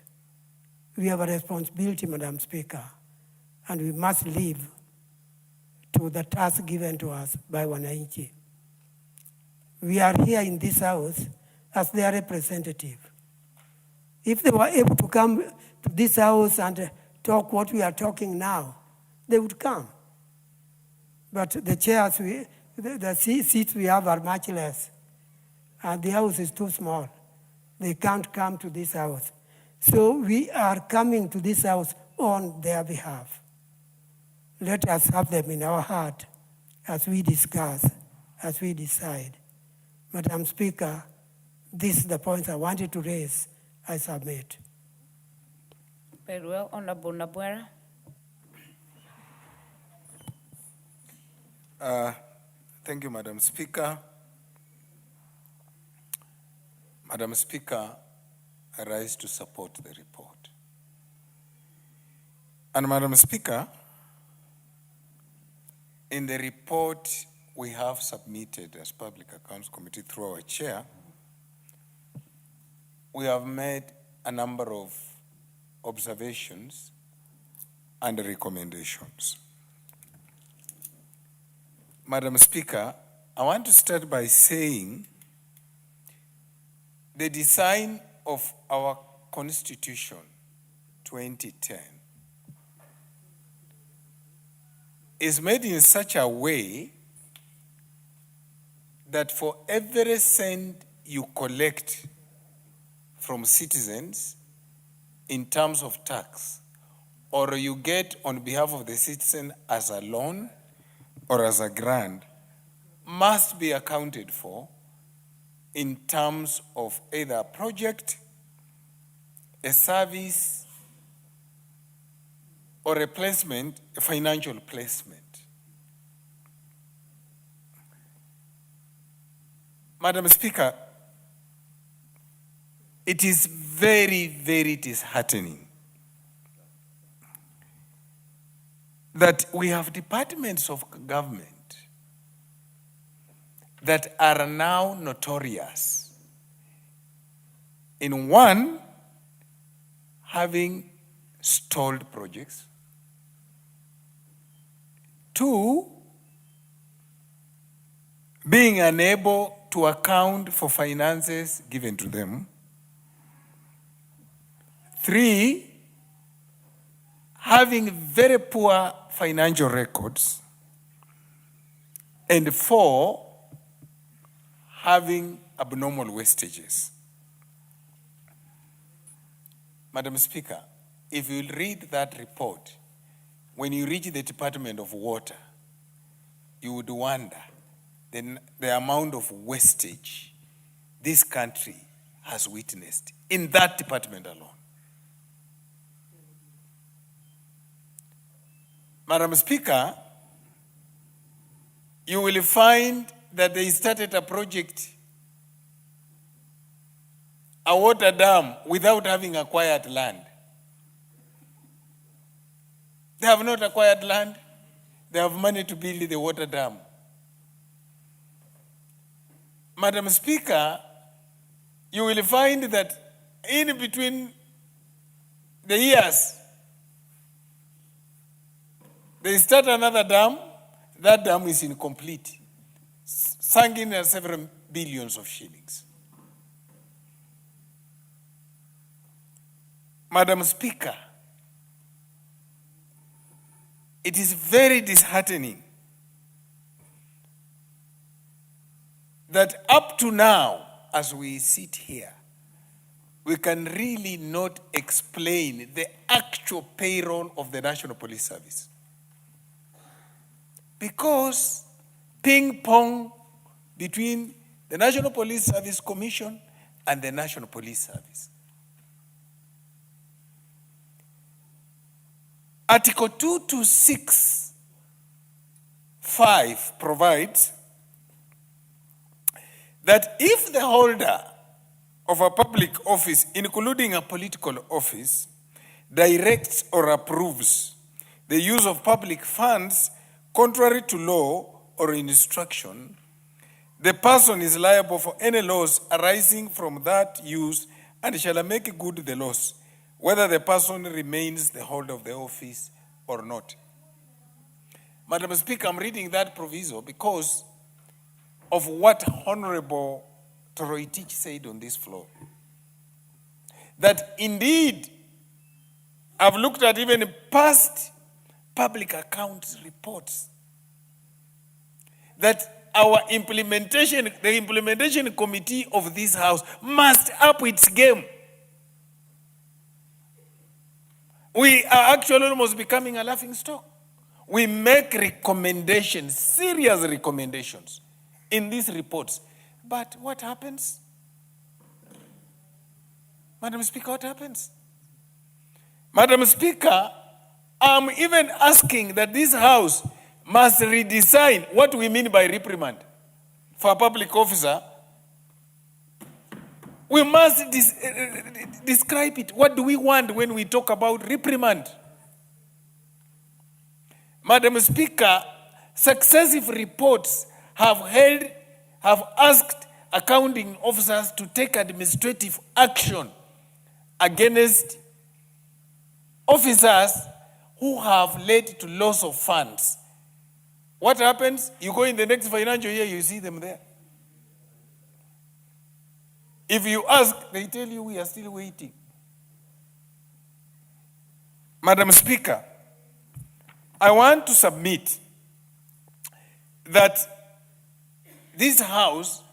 We have a responsibility, Madam Speaker, and we must live to the task given to us by wananchi. We are here in this house as their representative. If they were able to come to this house and talk what we are talking now, they would come. But the chairs, the seats we have are much less, and the house is too small. They can't come to this house. So we are coming to this house on their behalf. Let us have them in our heart as we discuss, as we decide. Madam Speaker, this is the point I wanted to raise. I submit. Very well, Honorable Nabwera. Thank you, Madam Speaker. Madam Speaker, I rise to support the report. And Madam Speaker, in the report we have submitted as Public Accounts Committee through our chair, we have made a number of observations and recommendations. Madam Speaker, I want to start by saying the design of our Constitution 2010 is made in such a way that for every cent you collect from citizens in terms of tax, or you get on behalf of the citizen as a loan or as a grant, must be accounted for in terms of either a project, a service, or a placement, a financial placement. Madam Speaker, it is very, very disheartening that we have departments of government that are now notorious in one, having stalled projects, two, being unable to account for finances given to them, three, having very poor financial records, and four, having abnormal wastages. Madam Speaker, if you read that report, when you reach the Department of Water, you would wonder the amount of wastage this country has witnessed in that department alone. Madam Speaker, you will find that they started a project, a water dam, without having acquired land. They have not acquired land. They have money to build the water dam. Madam Speaker, you will find that in between the years, they start another dam. That dam is incomplete, sunk in several billions of shillings. Madam Speaker, it is very disheartening that up to now, as we sit here, we can really not explain the actual payroll of the National Police Service. Because ping pong between the National Police Service Commission and the National Police Service. Article 226(5) provides that if the holder of a public office, including a political office, directs or approves the use of public funds contrary to law or instruction, the person is liable for any loss arising from that use and shall make good the loss, whether the person remains the holder of the office or not. Madam Speaker, I'm reading that proviso because of what Honorable Toroitich said on this floor. That indeed, I've looked at even past public accounts reports, that our implementation, the implementation committee of this house must up its game. We are actually almost becoming a laughing stock. We make recommendations, serious recommendations in these reports. But what happens? Madam Speaker, what happens? Madam Speaker, I'm even asking that this house must redesign what we mean by reprimand for a public officer. We must describe it. What do we want when we talk about reprimand? Madam Speaker, successive reports have asked accounting officers to take administrative action against officers who have led to loss of funds What happens? You go in the next financial year, you see them there. If you ask, they tell you we are still waiting. Madam Speaker, I want to submit that this House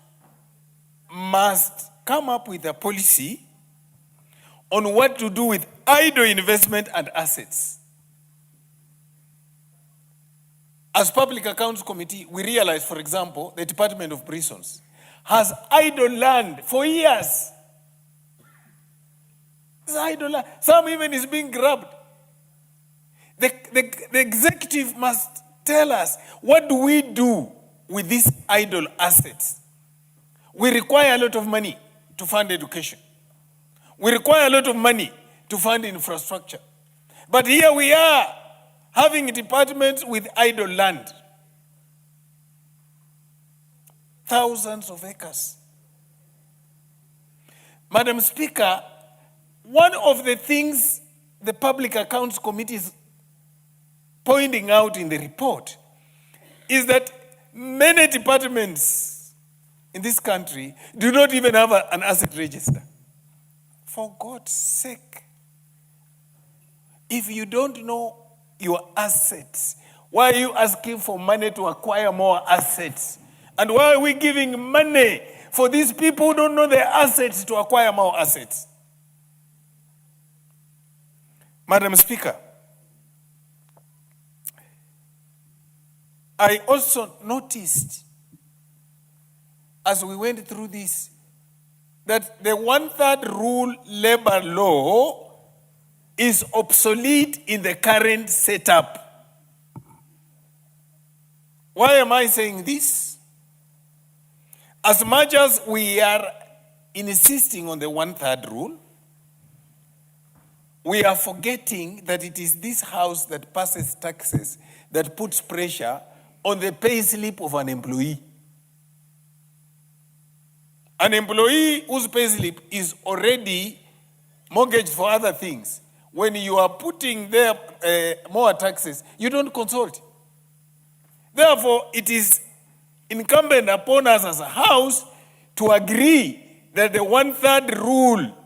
must come up with a policy on what to do with idle investment and assets. As Public Accounts Committee, we realize, for example, the Department of Prisons has idle land for years. It's idle land. Some even is being grabbed. The executive must tell us, what do we do with these idle assets? We require a lot of money to fund education. We require a lot of money to fund infrastructure. But here we are, having departments with idle land. Thousands of acres. Madam Speaker, one of the things the Public Accounts Committee is pointing out in the report is that many departments in this country do not even have an asset register. For God's sake, if you don't know your assets, why are you asking for money to acquire more assets? And why are we giving money for these people who don't know their assets to acquire more assets? Madam Speaker, I also noticed as we went through this that the 1/3 rule labor law is obsolete in the current setup. Why am I saying this? As much as we are insisting on the 1/3 rule, we are forgetting that it is this House that passes taxes that puts pressure on the pay slip of an employee. An employee whose pay slip is already mortgaged for other things, when you are putting there more taxes, you don't consult. Therefore, it is incumbent upon us as a House to agree that the 1/3 rule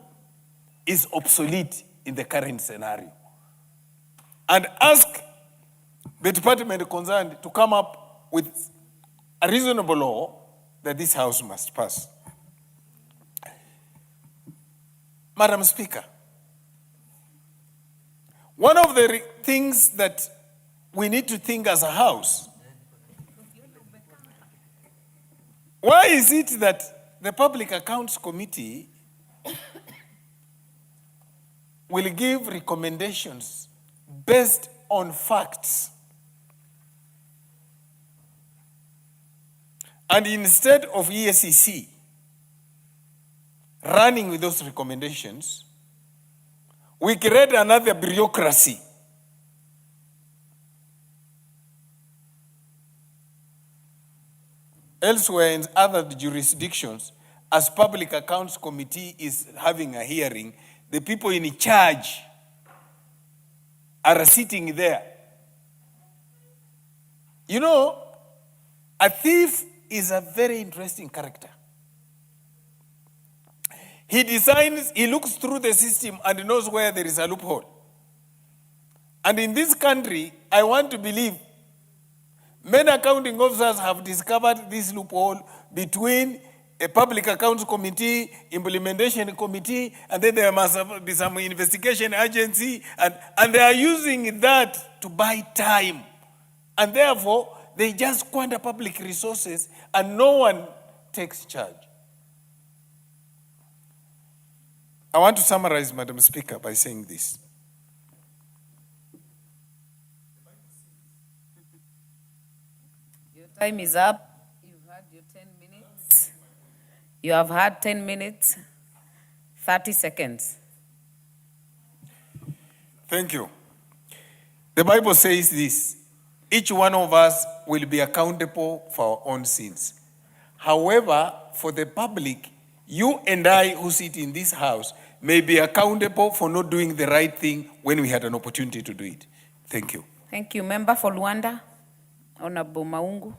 is obsolete in the current scenario, and ask the department concerned to come up with a reasonable law that this House must pass. Madam Speaker, one of the things that we need to think as a House, why is it that the Public Accounts Committee will give recommendations based on facts, and instead of EACC running with those recommendations, we create another bureaucracy elsewhere in other jurisdictions? As Public Accounts Committee is having a hearing, the people in charge are sitting there. You know, a thief is a very interesting character. He designs, he looks through the system and knows where there is a loophole. And in this country, I want to believe many accounting officers have discovered this loophole between a Public Accounts Committee, Implementation Committee, and then there must be some investigation agency, and they are using that to buy time. And therefore, they just squander public resources and no one takes charge. I want to summarize, Madam Speaker, by saying this. Your time is up. You've had your 10 minutes. You have had 10 minutes, 30 seconds. Thank you. The Bible says this: each one of us will be accountable for our own sins. However, for the public, you and I who sit in this House may be accountable for not doing the right thing when we had an opportunity to do it. Thank you. Thank you. Member for Luanda. Honorable Maungu.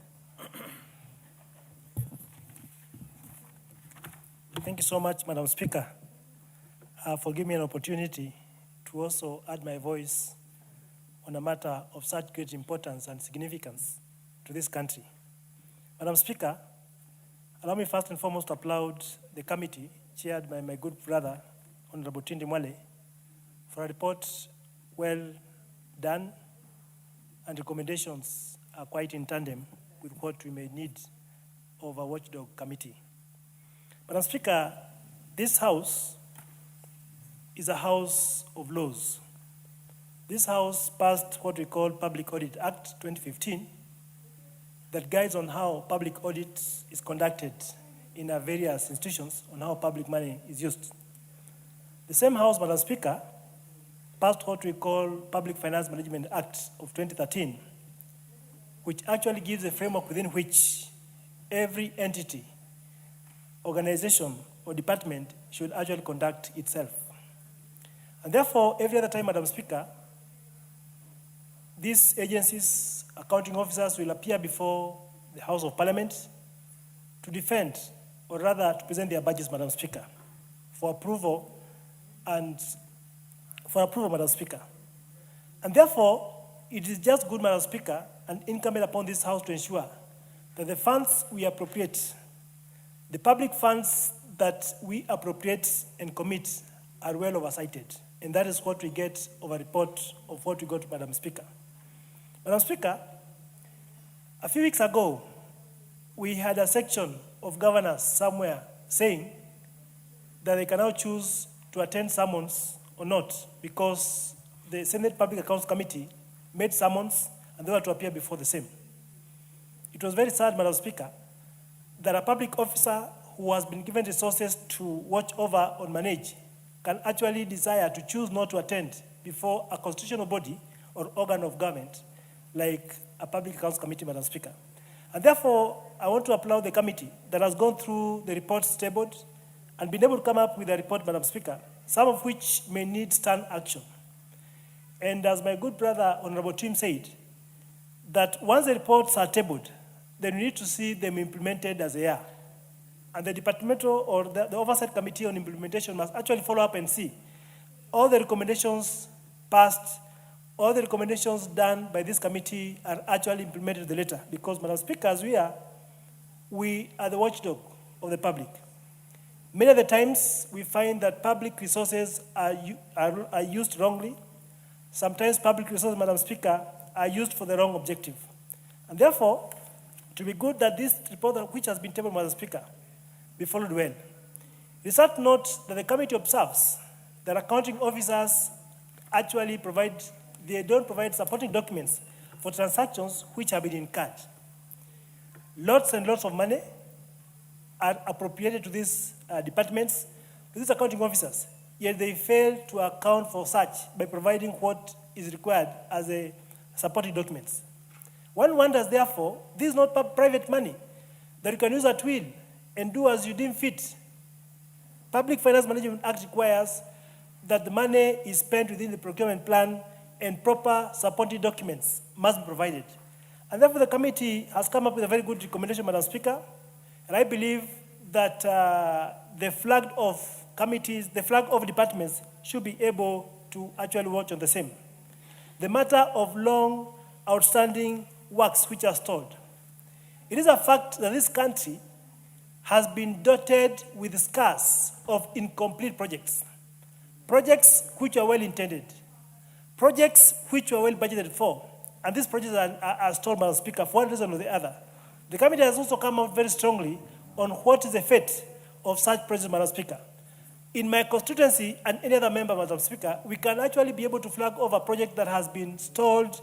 Thank you so much, Madam Speaker, for giving me an opportunity to also add my voice on a matter of such great importance and significance to this country. Madam Speaker, allow me first and foremost to applaud the committee chaired by my good brother, Honorable Tindi Mwale, for a report well done, and recommendations are quite in tandem with what we may need of a watchdog committee. Madam Speaker, this House is a house of laws. This House passed what we call Public Audit Act 2015 that guides on how public audit is conducted in our various institutions, on how public money is used. The same House, Madam Speaker, passed what we call Public Finance Management Act of 2013, which actually gives a framework within which every entity, organization, or department should actually conduct itself. And therefore, every other time, Madam Speaker, these agencies, accounting officers will appear before the House of Parliament to defend, or rather to present their budgets, Madam Speaker, for approval, Madam Speaker. And therefore, it is just good, Madam Speaker, and incumbent upon this House to ensure that the funds we appropriate, the public funds that we appropriate and commit, are well oversighted. And that is what we get of a report of what we got, Madam Speaker. Madam Speaker, a few weeks ago, we had a section of governors somewhere saying that they can now choose to attend summons or not because the Senate Public Accounts Committee made summons and they were to appear before the same. It was very sad, Madam Speaker, that a public officer who has been given resources to watch over or manage can actually desire to choose not to attend before a constitutional body or organ of government like a Public Accounts Committee, Madam Speaker. And therefore, I want to applaud the committee that has gone through the reports tabled and been able to come up with a report, Madam Speaker, some of which may need stern action. And as my good brother, Honorable Tim, said, that once the reports are tabled, then we need to see them implemented as they are. And the departmental or the Oversight Committee on Implementation must actually follow up and see all the recommendations passed, all the recommendations done by this committee are actually implemented to the letter. Because, Madam Speaker, as we are the watchdog of the public. Many of the times, we find that public resources are used wrongly. Sometimes public resources, Madam Speaker, are used for the wrong objective. And therefore, it will be good that this report, which has been tabled, Madam Speaker, be followed well. Research notes that the committee observes that accounting officers actually don't provide supporting documents for transactions which have been incurred. Lots and lots of money are appropriated to these departments, to these accounting officers, yet they fail to account for such by providing what is required as a supporting documents. One wonders, therefore, this is not private money that you can use at will and do as you deem fit. Public Finance Management Act requires that the money is spent within the procurement plan and proper supporting documents must be provided. And therefore, the committee has come up with a very good recommendation, Madam Speaker, and I believe that the flag of committees, the flag of departments should be able to actually watch on the same. The matter of long outstanding works which are stalled. It is a fact that this country has been dotted with scars of incomplete projects. Projects which are well intended. Projects which were well budgeted for. And these projects are stalled, Madam Speaker, for one reason or the other. The committee has also come out very strongly on what is the fate of such projects, Madam Speaker. In my constituency and any other member, Madam Speaker, we can actually be able to flag over a project that has been stalled,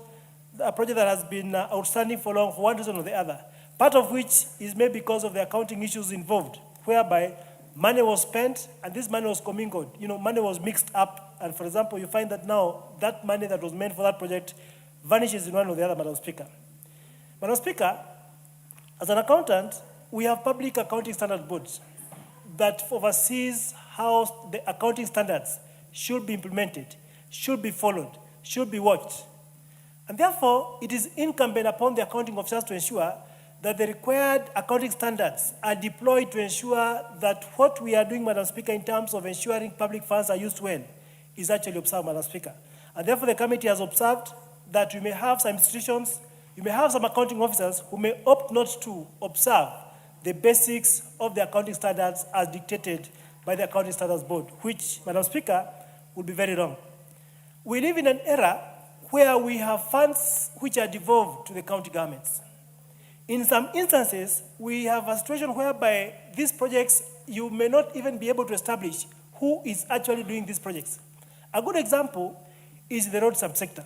a project that has been outstanding for long for one reason or the other, part of which is maybe because of the accounting issues involved, whereby money was spent and this money was commingled. Money was mixed up, and for example, you find that now that money that was meant for that project vanishes in one or the other, Madam Speaker. Madam Speaker, as an accountant, we have public accounting standard boards that oversees how the accounting standards should be implemented, should be followed, should be watched. And therefore, it is incumbent upon the accounting officers to ensure that the required accounting standards are deployed to ensure that what we are doing, Madam Speaker, in terms of ensuring public funds are used well, is actually observed, Madam Speaker. And therefore, the committee has observed that we may have some institutions, you may have some accounting officers who may opt not to observe the basics of the accounting standards as dictated by the Accounting Standards Board, which, Madam Speaker, would be very wrong. We live in an era where we have funds which are devolved to the county governments. In some instances, we have a situation whereby these projects, you may not even be able to establish who is actually doing these projects. A good example is the road subsector.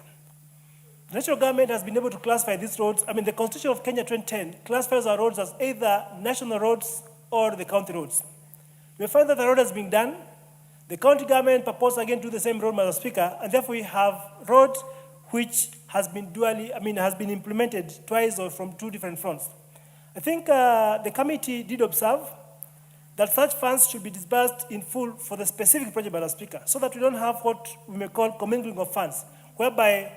The national government has been able to classify these roads. I mean, the Constitution of Kenya 2010 classifies our roads as either national roads or the county roads. We find that the road has been done. The county government proposed again to do the same road, Madam Speaker, and therefore we have road which has been has been implemented twice or from two different fronts. I think the committee did observe that such funds should be disbursed in full for the specific project, Madam Speaker, so that we don't have what we may call commingling of funds, whereby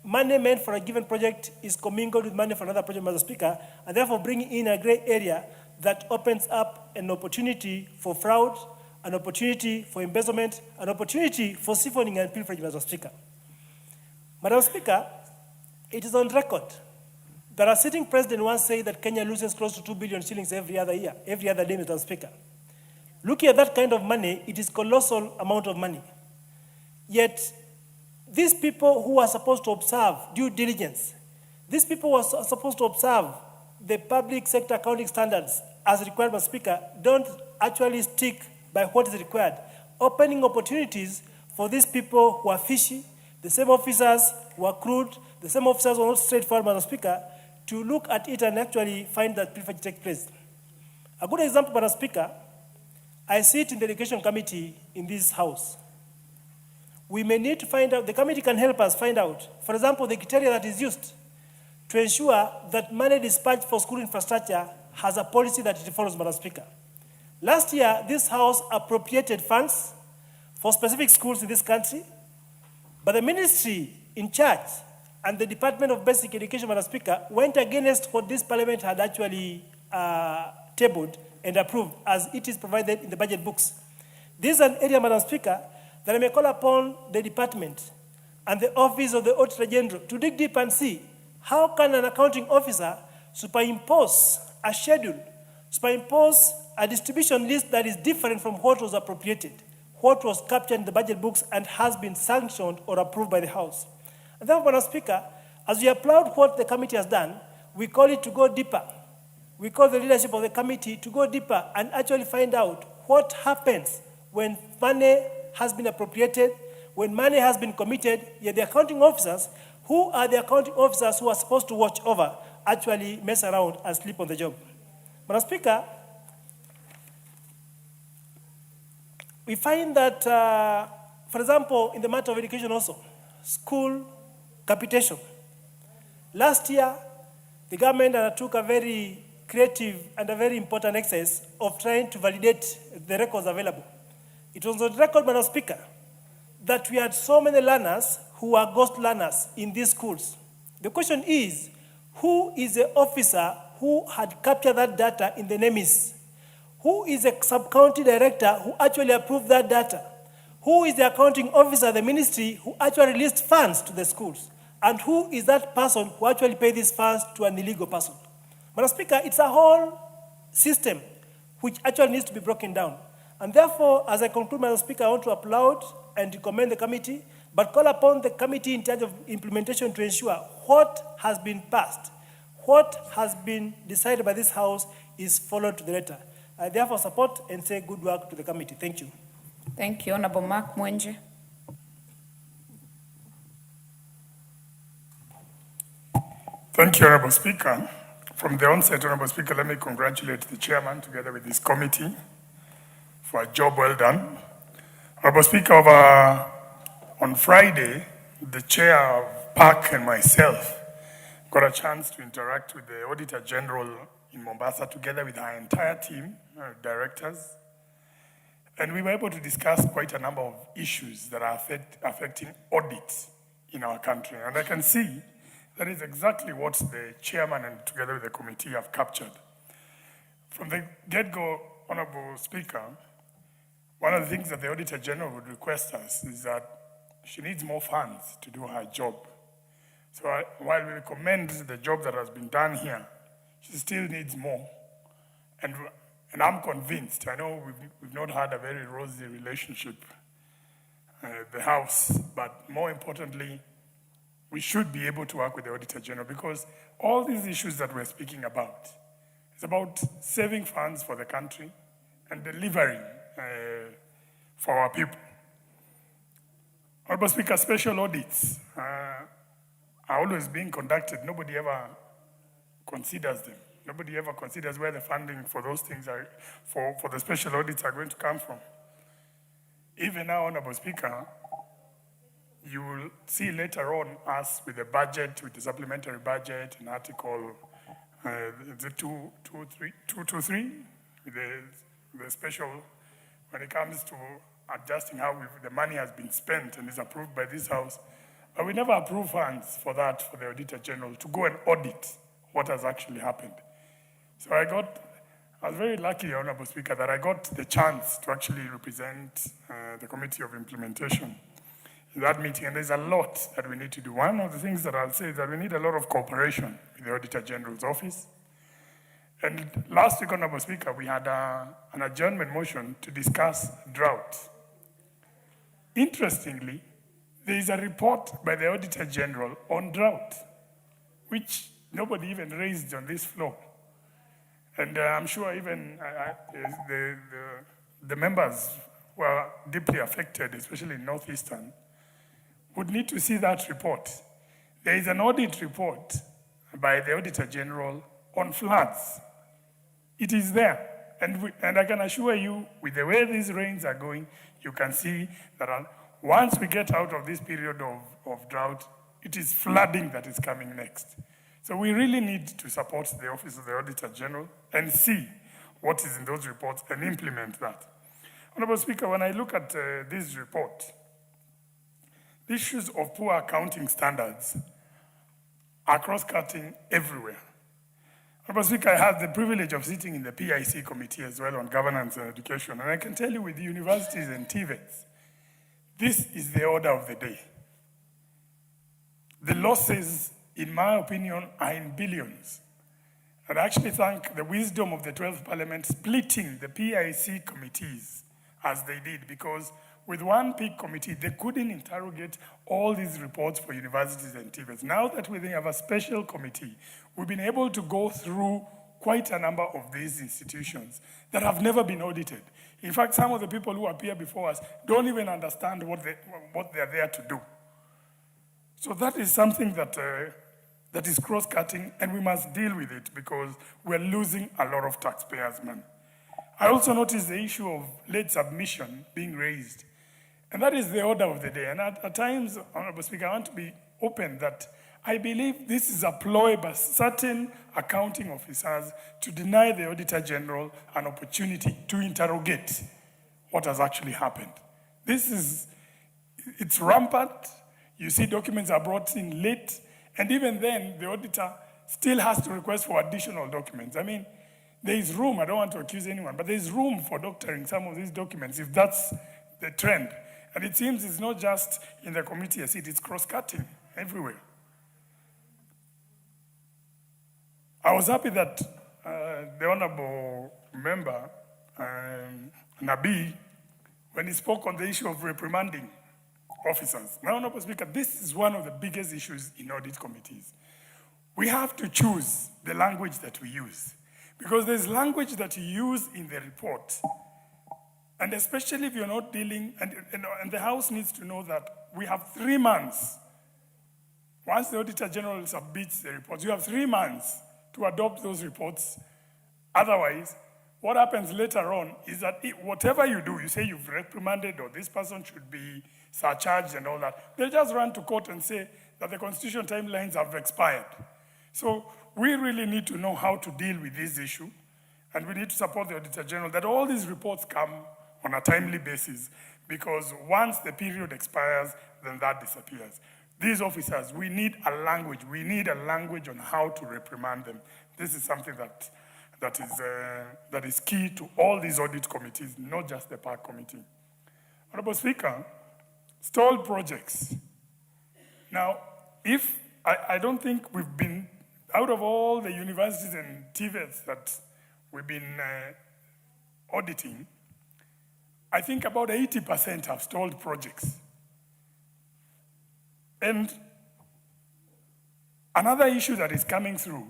money meant for a given project is commingled with money for another project, Madam Speaker, and therefore bringing in a gray area that opens up an opportunity for fraud, an opportunity for embezzlement, an opportunity for siphoning and pilferage, Madam Speaker. Madam Speaker, it is on record that our sitting president once said that Kenya loses close to 2 billion shillings every other year, every other day, Madam Speaker. Looking at that kind of money, it is colossal amount of money. Yet, these people who are supposed to observe due diligence, these people who are supposed to observe the public sector accounting standards as required by Speaker, don't actually stick by what is required, opening opportunities for these people who are fishy, the same officers who are crude, the same officers who are not straightforward, Madam Speaker, to look at it and actually find that pilferage takes place. A good example, Madam Speaker, I sit in the Education Committee in this House. We may need to find out, the committee can help us find out, for example, the criteria that is used to ensure that money dispatched for school infrastructure has a policy that it follows, Madam Speaker. Last year, this House appropriated funds for specific schools in this country, but the ministry in charge and the Department of Basic Education, Madam Speaker, went against what this Parliament had actually tabled and approved as it is provided in the budget books. This is an area, Madam Speaker, that I may call upon the department and the Office of the Auditor General to dig deep and see how can an accounting officer superimpose a schedule, superimpose a distribution list that is different from what was appropriated, what was captured in the budget books and has been sanctioned or approved by the House. And therefore, Madam Speaker, as we applaud what the committee has done, we call it to go deeper. We call the leadership of the committee to go deeper and actually find out what happens when money has been appropriated, when money has been committed, yet the accounting officers, who are the accounting officers who are supposed to watch over, actually mess around and sleep on the job. Madam Speaker, we find that, for example, in the matter of education also, school capitation. Last year, the government undertook a very creative and a very important exercise of trying to validate the records available. It was on record, Madam Speaker, that we had so many learners who were ghost learners in these schools. The question is, who is the officer who had captured that data in the NEMIS? Who is the sub-county director who actually approved that data? Who is the accounting officer, the ministry, who actually released funds to the schools? And who is that person who actually paid these funds to an illegal person? Madam Speaker, it's a whole system which actually needs to be broken down. And therefore, as I conclude, Madam Speaker, I want to applaud and to commend the committee, but call upon the committee in charge of implementation to ensure what has been passed, what has been decided by this House is followed to the letter. I therefore support and say good work to the committee. Thank you. Thank you. Honorable Mark Mwenje. Thank you, Honorable Speaker. From the onset, Honorable Speaker, let me congratulate the chairman together with this committee for a job well done. Honorable Speaker, on Friday, the chair of PAC and myself got a chance to interact with the Auditor General in Mombasa together with our entire team, directors, and we were able to discuss quite a number of issues that are affecting audit in our country. And I can see That is exactly what the chairman and together with the committee have captured. From the get-go, Honorable Speaker, one of the things that the Auditor General would request us is that she needs more funds to do her job. So while we commend the job that has been done here, she still needs more. And I'm convinced, I know we've not had a very rosy relationship at the House, but more importantly, we should be able to work with the Auditor General because all these issues that we're speaking about, it's about saving funds for the country and delivering for our people. Honorable Speaker, special audits are always being conducted. Nobody ever considers them. Nobody ever considers where the funding for those things are, for the special audits are going to come from. Even now, Honorable Speaker, you will see later on us with the budget, with the supplementary budget, an article, the 223, with the special, when it comes to adjusting how the money has been spent and is approved by this House. But we never approve funds for that, for the Auditor General, to go and audit what has actually happened. So I was very lucky, Honorable Speaker, that I got the chance to actually represent the Committee of Implementation in that meeting, and there's a lot that we need to do. One of the things that I'll say is that we need a lot of cooperation with the Auditor General's office. And last week, Honorable Speaker, we had an adjournment motion to discuss drought. Interestingly, there is a report by the Auditor General on drought, which nobody even raised on this floor. And I'm sure even the members who are deeply affected, especially in Northeastern, would need to see that report. There is an audit report by the Auditor General on floods. It is there. And I can assure you, with the way these rains are going, you can see that once we get out of this period of drought, it is flooding that is coming next. So we really need to support the Office of the Auditor General and see what is in those reports and implement that. Honorable Speaker, when I look at this report, the issues of poor accounting standards are cross-cutting everywhere. Honorable Speaker, I had the privilege of sitting in the PIC committee as well on governance and education, and I can tell you with universities and TVETs, this is the order of the day. The losses, in my opinion, are in billions. And I actually thank the wisdom of the 12th Parliament splitting the PIC committees as they did, because with one big committee, they couldn't interrogate all these reports for universities and TVETs. Now that we have a special committee, we've been able to go through quite a number of these institutions that have never been audited. In fact, some of the people who appear before us don't even understand what they're there to do. So that is something that is cross-cutting, and we must deal with it because we're losing a lot of taxpayers' money. I also noticed the issue of late submission being raised. And that is the order of the day. And at times, Honorable Speaker, I want to be open that I believe this is a ploy by certain accounting officers to deny the Auditor General an opportunity to interrogate what has actually happened. It's rampant. You see documents are brought in late, and even then, the auditor still has to request for additional documents. I mean, there is room, I don't want to accuse anyone, but there is room for doctoring some of these documents if that's the trend. And it seems it's not just in the committee, I see it's cross-cutting everywhere. I was happy that the Honorable Member, Nabi, when he spoke on the issue of reprimanding officers. Now, Honorable Speaker, this is one of the biggest issues in audit committees. We have to choose the language that we use, because there's language that you use in the report. And especially if you're not dealing, and the House needs to know that we have 3 months. Once the Auditor General submits the reports, you have 3 months to adopt those reports. Otherwise, what happens later on is that whatever you do, you say you've reprimanded or this person should be surcharged and all that, they just run to court and say that the constitutional timelines have expired. So we really need to know how to deal with this issue, and we need to support the Auditor General that all these reports come on a timely basis, because once the period expires, then that disappears. these officers, we need a language. We need a language on how to reprimand them. This is something that is key to all these audit committees, not just the park committee. Honorable Speaker, stalled projects. Now, I don't think we've been, out of all the universities and TVETs that we've been auditing, I think about 80% have stalled projects. And another issue that is coming through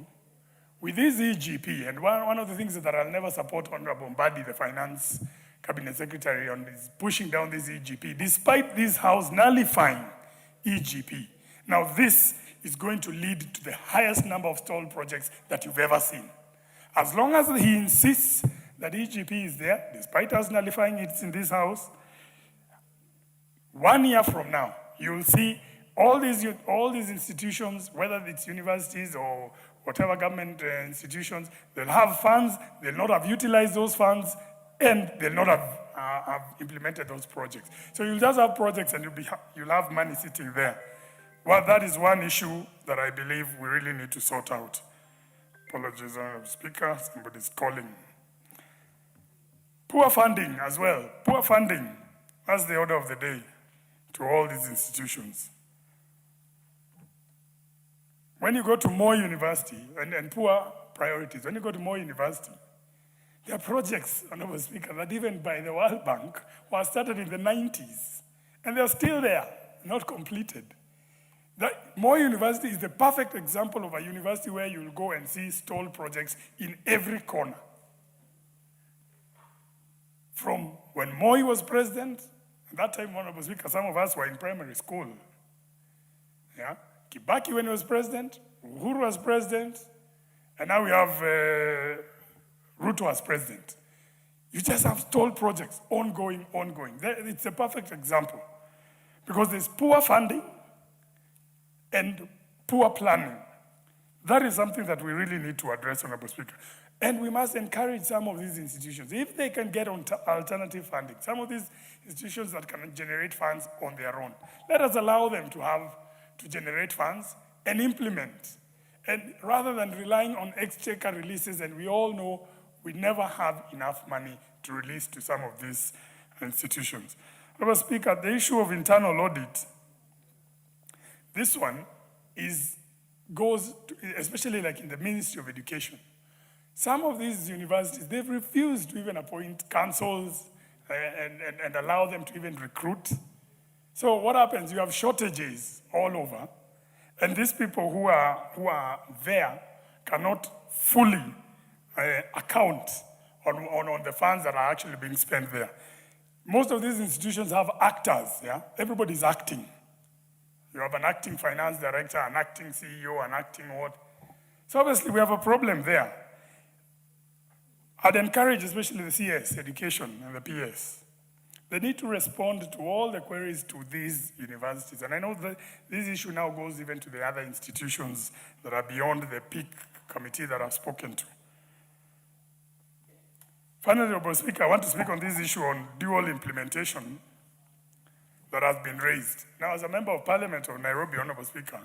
with this EGP, and one of the things that I'll never support Honorable Mbadi, the Finance Cabinet Secretary, on is pushing down this EGP, despite this House nullifying EGP. Now this is going to lead to the highest number of stalled projects that you've ever seen. As long as he insists that EGP is there, despite us nullifying it in this House, 1 year from now, you'll see all these institutions, whether it's universities or whatever government institutions, they'll have funds, they'll not have utilized those funds, and they'll not have implemented those projects. So you'll just have projects and you'll have money sitting there. Well, that is one issue that I believe we really need to sort out. Apologies, Honorable Speaker, somebody's calling. Poor funding as well. Poor funding, that's the order of the day to all these institutions. When you go to Moi University, and poor priorities, when you go to Moi University, there are projects, Honorable Speaker, that even by the World Bank were started in the 90s, and they're still there, not completed. Moi University is the perfect example of a university where you'll go and see stalled projects in every corner. From when Moi was president, at that time, Honorable Speaker, some of us were in primary school. Yeah? Kibaki when he was president, Uhuru was president, and now we have Ruto as president. You just have stalled projects, ongoing. It's a perfect example because there's poor funding and poor planning. That is something that we really need to address, Honorable Speaker. And we must encourage some of these institutions, if they can get alternative funding, some of these institutions that can generate funds on their own, let us allow them to generate funds and implement. And rather than relying on exchequer releases, and we all know we never have enough money to release to some of these institutions. Honorable Speaker, the issue of internal audit, this one goes to, especially like in the Ministry of Education. Some of these universities, they've refused to even appoint councils and allow them to even recruit. So what happens? You have shortages all over, and these people who are there cannot fully account on the funds that are actually being spent there. Most of these institutions have actors, yeah? Everybody's acting. You have an acting finance director, an acting CEO, an acting what? So obviously we have a problem there. I'd encourage especially the CS, education, and the PS. They need to respond to all the queries to these universities. And I know that this issue now goes even to the other institutions that are beyond the peak committee that I've spoken to. Finally, Honorable Speaker, I want to speak on this issue on dual implementation that has been raised. Now, as a member of Parliament of Nairobi, Honorable Speaker,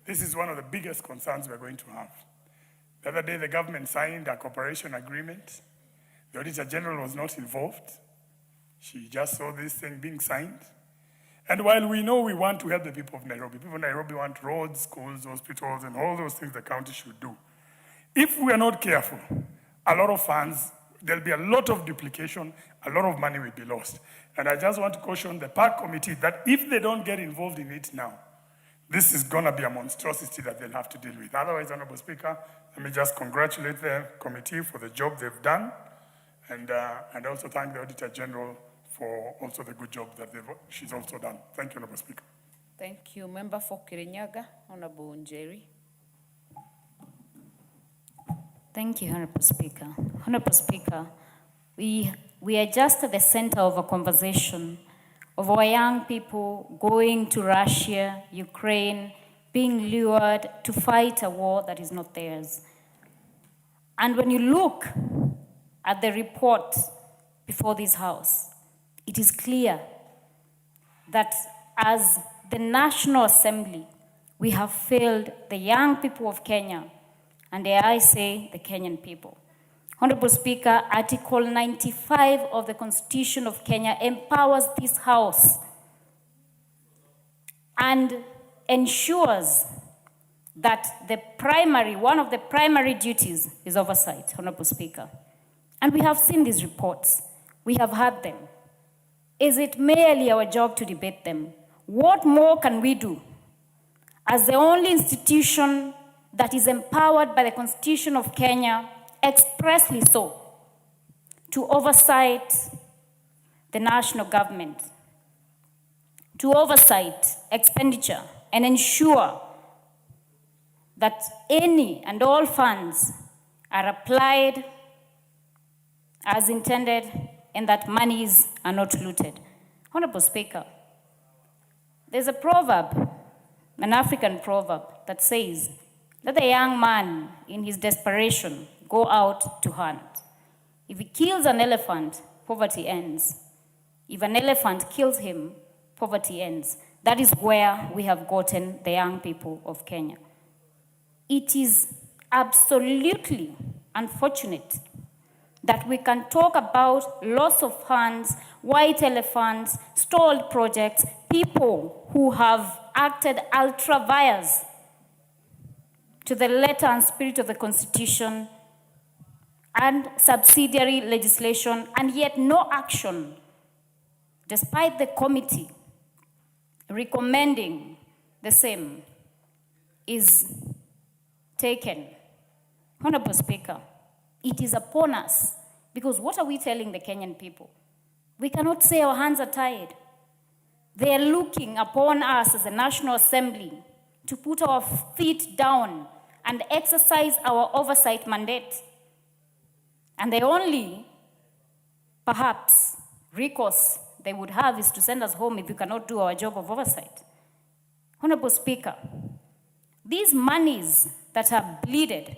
this is one of the biggest concerns we're going to have. The other day, the government signed a cooperation agreement. The Auditor General was not involved. She just saw this thing being signed. And while we know we want to help the people of Nairobi want roads, schools, hospitals, and all those things the county should do. If we are not careful, a lot of funds, there'll be a lot of duplication, a lot of money will be lost. And I just want to caution the park committee that if they don't get involved in it now, this is going to be a monstrosity that they'll have to deal with. Otherwise, Honorable Speaker, let me just congratulate the committee for the job they've done, and also thank the Auditor General for also the good job that she's also done. Thank you, Honorable Speaker. Thank you. Member for Kirinyaga, Honorable Njeri. Thank you, Honorable Speaker. Honorable Speaker, we are just at the center of a conversation of our young people going to Russia, Ukraine, being lured to fight a war that is not theirs. And when you look at the report before this House, it is clear that as the National Assembly, we have failed the young people of Kenya, and dare I say, the Kenyan people. Honorable Speaker, Article 95 of the Constitution of Kenya empowers this House and ensures that one of the primary duties is oversight, Honorable Speaker. And we have seen these reports. We have heard them. Is it merely our job to debate them? What more can we do as the only institution that is empowered by the Constitution of Kenya, expressly so, to oversight the national government, to oversight expenditure and ensure that any and all funds are applied as intended and that monies are not looted? Honorable Speaker, there's a proverb, an African proverb, that says, let the young man in his desperation go out to hunt. If he kills an elephant, poverty ends. If an elephant kills him, poverty ends. That is where we have gotten the young people of Kenya. It is absolutely unfortunate that we can talk about loss of funds, white elephants, stalled projects, people who have acted ultra vires to the letter and spirit of the Constitution and subsidiary legislation, and yet no action, despite the committee recommending the same, is taken. Honorable Speaker, it is upon us, because what are we telling the Kenyan people? We cannot say our hands are tied. They are looking upon us as a National Assembly to put our feet down and exercise our oversight mandate. And the only, perhaps, recourse they would have is to send us home if we cannot do our job of oversight. Honorable Speaker, these monies that are bleeded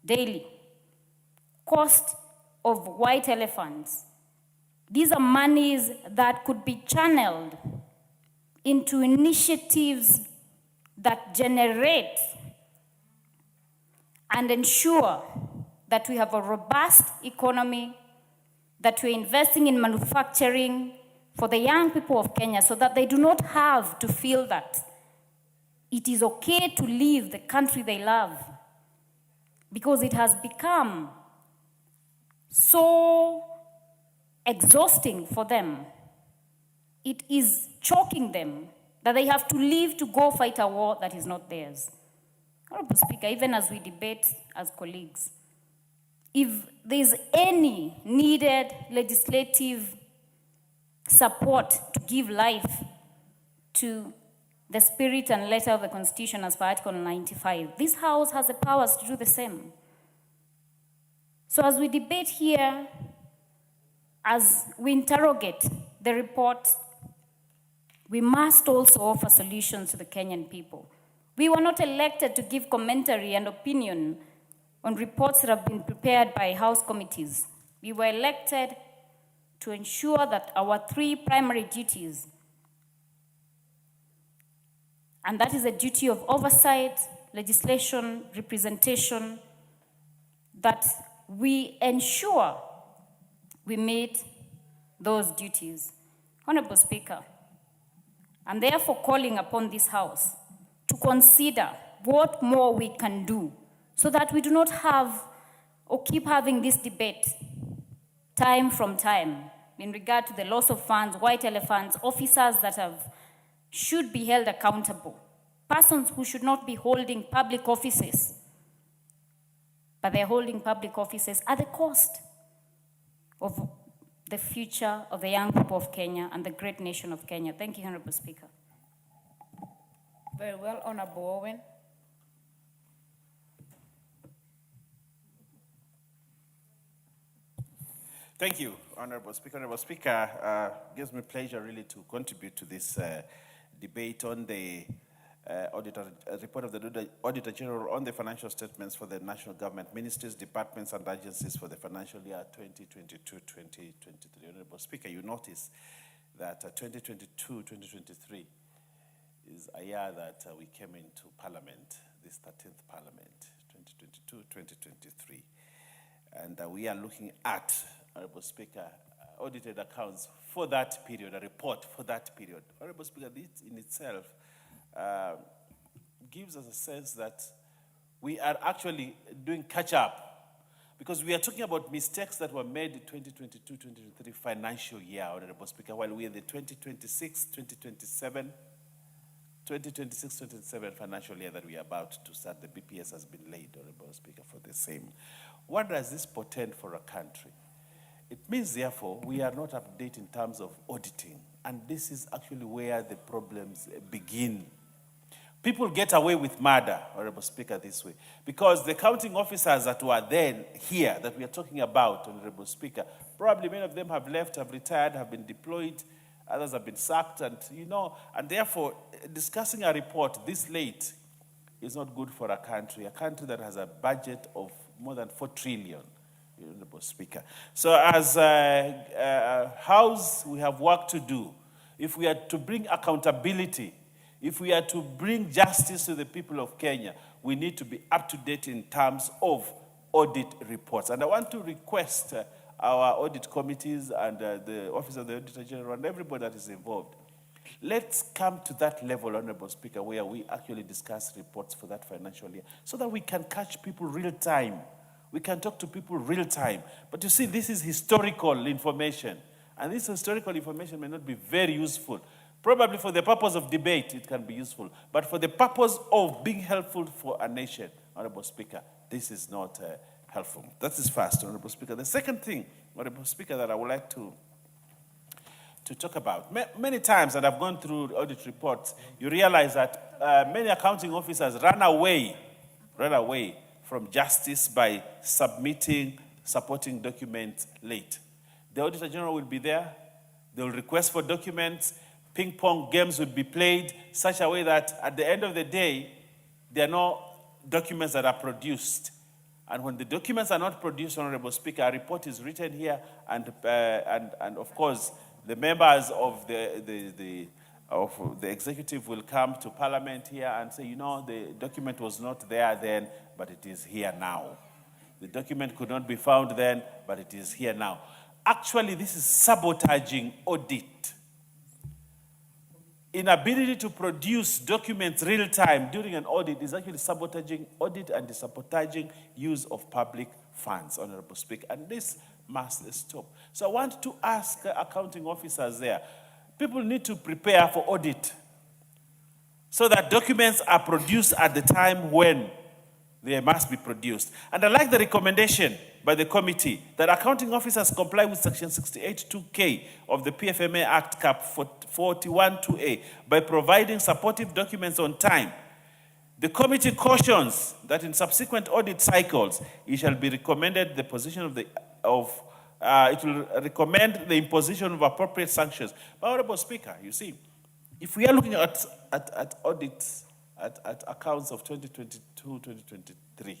daily, cost of white elephants, these are monies that could be channeled into initiatives that generate and ensure that we have a robust economy, that we're investing in manufacturing for the young people of Kenya so that they do not have to feel that it is okay to leave the country they love, because it has become so exhausting for them. It is choking them that they have to leave to go fight a war that is not theirs. Honorable Speaker, even as we debate as colleagues, if there's any needed legislative support to give life to the spirit and letter of the Constitution as per Article 95, this House has the powers to do the same. So as we debate here, as we interrogate the report, we must also offer solutions to the Kenyan people. We were not elected to give commentary and opinion on reports that have been prepared by House committees. We were elected to ensure that our three primary duties, and that is a duty of oversight, legislation, representation, that we ensure we meet those duties. Honorable Speaker, I'm therefore calling upon this House to consider what more we can do so that we do not have or keep having this debate time from time in regard to the loss of funds, white elephants, officers that should be held accountable, persons who should not be holding public offices, but they're holding public offices at the cost of the future of the young people of Kenya and the great nation of Kenya. Thank you, Honorable Speaker. Very well, Honorable Owen. Thank you, Honorable Speaker. Honorable Speaker, gives me pleasure really to contribute to this debate on the report of the Auditor General on the financial statements for the national government ministries, departments, and agencies for the financial year 2022-2023. Honorable Speaker, you notice that 2022-2023, is a year that we came into Parliament, this 13th Parliament, 2022-2023. And we are looking at, Honorable Speaker, audited accounts for that period, a report for that period. Honorable Speaker, this in itself gives us a sense that we are actually doing catch-up, because we are talking about mistakes that were made in 2022-2023 financial year, Honorable Speaker, while we are in the 2026-2027 financial year that we are about to start. The BPS has been laid, Honorable Speaker, for the same. What does this portend for a country? It means, therefore, we are not up to date in terms of auditing, and this is actually where the problems begin. People get away with murder, Honorable Speaker, this way, because the counting officers that were then here, that we are talking about, Honorable Speaker, probably many of them have left, have retired, have been deployed, others have been sacked, and and therefore, discussing a report this late is not good for a country that has a budget of more than 4 trillion, Honorable Speaker. So as a House, we have work to do. If we are to bring accountability, if we are to bring justice to the people of Kenya, we need to be up to date in terms of audit reports. And I want to request our audit committees and the Office of the Auditor General and everybody that is involved, let's come to that level, Honorable Speaker, where we actually discuss reports for that financial year so that we can catch people real time. We can talk to people real time. But you see, this is historical information. And this historical information may not be very useful. Probably for the purpose of debate, it can be useful. But for the purpose of being helpful for a nation, Honorable Speaker, this is not helpful. That is first, Honorable Speaker. The second thing, Honorable Speaker, that I would like to talk about. Many times that I've gone through audit reports, you realize that many accounting officers run away from justice by submitting supporting documents late. The Auditor General will be there. They will request for documents. Ping pong games would be played such a way that at the end of the day, there are no documents that are produced. And when the documents are not produced, Honorable Speaker, a report is written here, and of course, the members of the executive will come to Parliament here and say, the document was not there then, but it is here now. The document could not be found then, but it is here now. Actually, this is sabotaging audit. Inability to produce documents real time during an audit is actually sabotaging audit and sabotaging use of public funds, Honorable Speaker, and this must stop. So I want to ask accounting officers there, people need to prepare for audit so that documents are produced at the time when they must be produced. And I like the recommendation by the committee that accounting officers comply with Section 68(2)(k) of the PFMA Act Cap 41(2)(a) by providing supportive documents on time. The committee cautions that in subsequent audit cycles, it shall be recommended the position of it will recommend the imposition of appropriate sanctions. But, Honorable Speaker, you see, if we are looking at audits, at accounts of 2022-2023,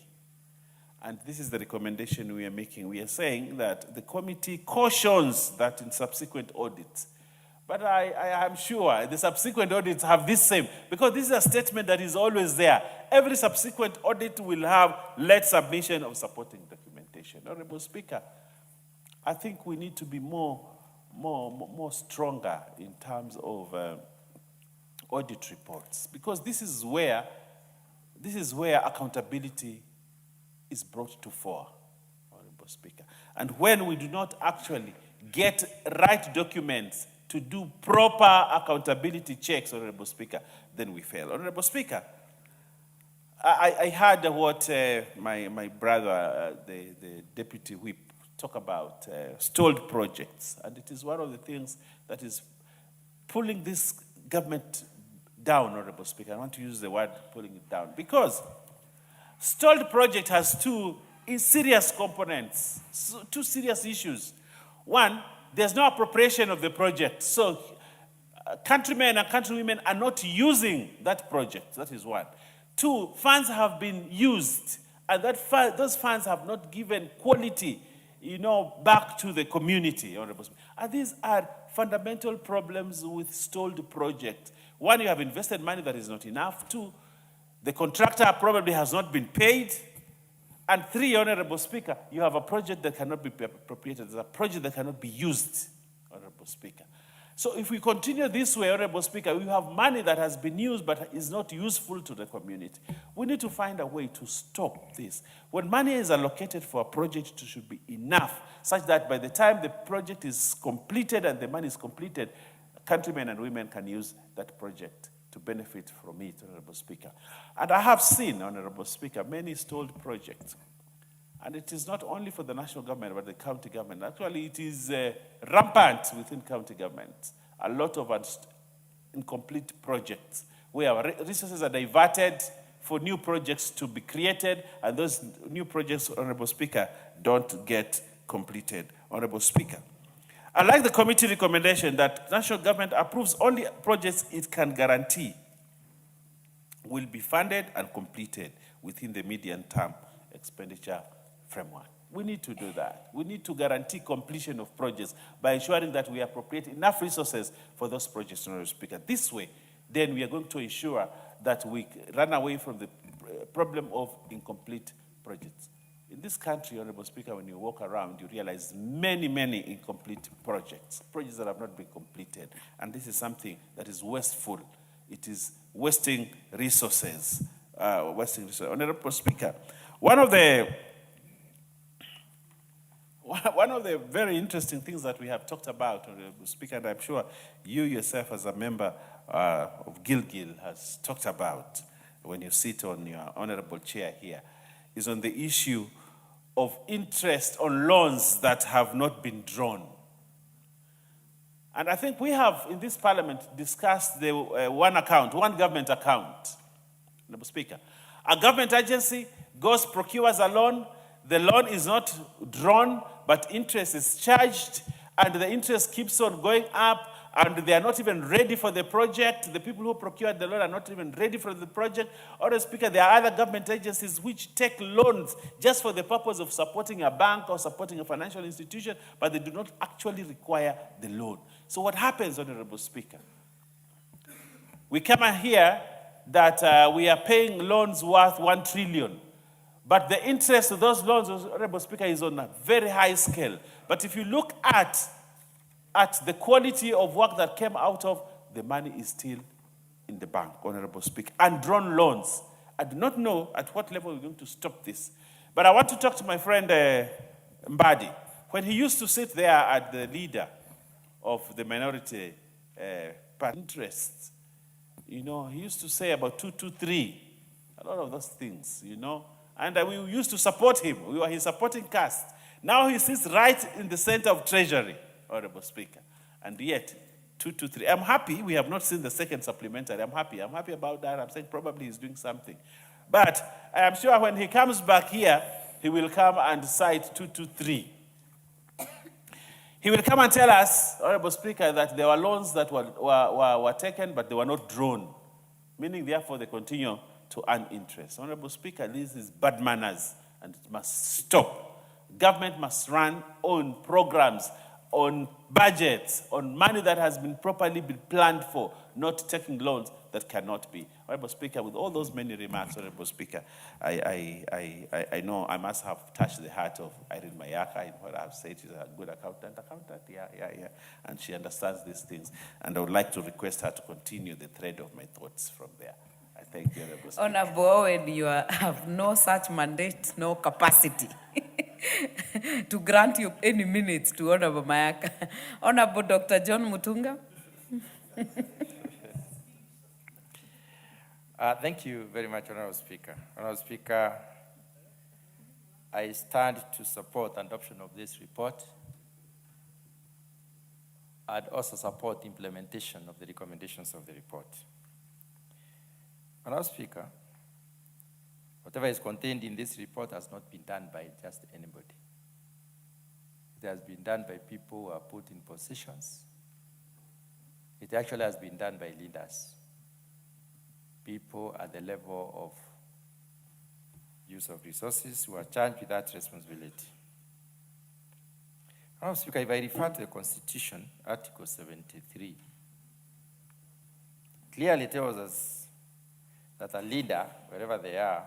and this is the recommendation we are making. We are saying that the committee cautions that in subsequent audits, but I am sure the subsequent audits have this same, because this is a statement that is always there. Every subsequent audit will have late submission of supporting documentation. Honorable Speaker, I think we need to be more stronger in terms of audit reports, because this is where accountability is brought to fore, Honorable Speaker. And when we do not actually get right documents to do proper accountability checks, Honorable Speaker, then we fail. Honorable Speaker, I heard what my brother, the Deputy Whip, talk about stalled projects. And it is one of the things that is pulling this government down, Honorable Speaker. I want to use the word pulling it down, because stalled project has two serious components, two serious issues. One, there's no appropriation of the project. So countrymen and countrywomen are not using that project. That is one. Two, funds have been used, and those funds have not given quality, back to the community, Honorable Speaker. And these are fundamental problems with stalled projects. One, you have invested money that is not enough. Two, the contractor probably has not been paid. And three, Honorable Speaker, you have a project that cannot be appropriated. There's a project that cannot be used, Honorable Speaker. So if we continue this way, Honorable Speaker, we have money that has been used but is not useful to the community. We need to find a way to stop this. When money is allocated for a project, it should be enough, such that by the time the project is completed and the money is completed, countrymen and women can use that project to benefit from it, Honorable Speaker. And I have seen, Honorable Speaker, many stalled projects. And it is not only for the national government, but the county government. Actually, it is rampant within county governments. A lot of incomplete projects where resources are diverted for new projects to be created, and those new projects, Honorable Speaker, don't get completed, Honorable Speaker. I like the committee recommendation that national government approves only projects it can guarantee will be funded and completed within the medium-term expenditure framework. We need to do that. We need to guarantee completion of projects by ensuring that we appropriate enough resources for those projects, Honorable Speaker. This way, then we are going to ensure that we run away from the problem of incomplete projects. In this country, Honorable Speaker, when you walk around, you realize many, many incomplete projects that have not been completed. And this is something that is wasteful. It is wasting resources. Honorable Speaker, one of the very interesting things that we have talked about, Honorable Speaker, and I'm sure you yourself as a member of Gilgil has talked about when you sit on your honorable chair here, is on the issue of interest on loans that have not been drawn. And I think we have, in this parliament, discussed the one government account. Honorable Speaker, a government agency goes, procures a loan, the loan is not drawn, but interest is charged, and the interest keeps on going up, and they are not even ready for the project. The people who procured the loan are not even ready for the project. Honorable Speaker, there are other government agencies which take loans just for the purpose of supporting a bank or supporting a financial institution, but they do not actually require the loan. So what happens, Honorable Speaker? We come and hear that we are paying loans worth 1 trillion. But the interest of those loans, Honorable Speaker, is on a very high scale. But if you look at the quality of work that came out of, the money is still in the bank, Honorable Speaker. Undrawn loans. I do not know at what level we're going to stop this. But I want to talk to my friend Mbadi. When he used to sit there at the leader of the minority interests, you know, he used to say about 223, a lot of those things, you know. And we used to support him. We were his supporting cast. Now he sits right in the center of Treasury, Honorable Speaker. And yet, 223. I'm happy. We have not seen the second supplementary. I'm happy. I'm happy about that. I'm saying probably he's doing something. But I am sure when he comes back here, he will come and cite 223. He will come and tell us, Honorable Speaker, that there were loans that were taken, but they were not drawn. Meaning, therefore, they continue to earn interest. Honorable Speaker, this is bad manners, and it must stop. Government must run on programs, on budgets, on money that has been properly planned for, not taking loans that cannot be. Honorable Speaker, with all those many remarks, Honorable Speaker, I know I must have touched the heart of Irene Mayaka in what I've said. She's a good accountant, yeah. And she understands these things. And I would like to request her to continue the thread of my thoughts from there. I thank you, Honorable Speaker. Honorable Owen, you have no such mandate, no capacity to grant you any minutes to Honorable Mayaka. Honorable Dr. John Mutunga. Thank you very much, Honorable Speaker. Honorable Speaker, I stand to support the adoption of this report. I'd also support the implementation of the recommendations of the report. Honorable Speaker, whatever is contained in this report has not been done by just anybody. It has been done by people who are put in positions. It actually has been done by leaders, people at the level of use of resources who are charged with that responsibility. Honorable Speaker, if I refer to the Constitution, Article 73, clearly tells us that a leader, wherever they are,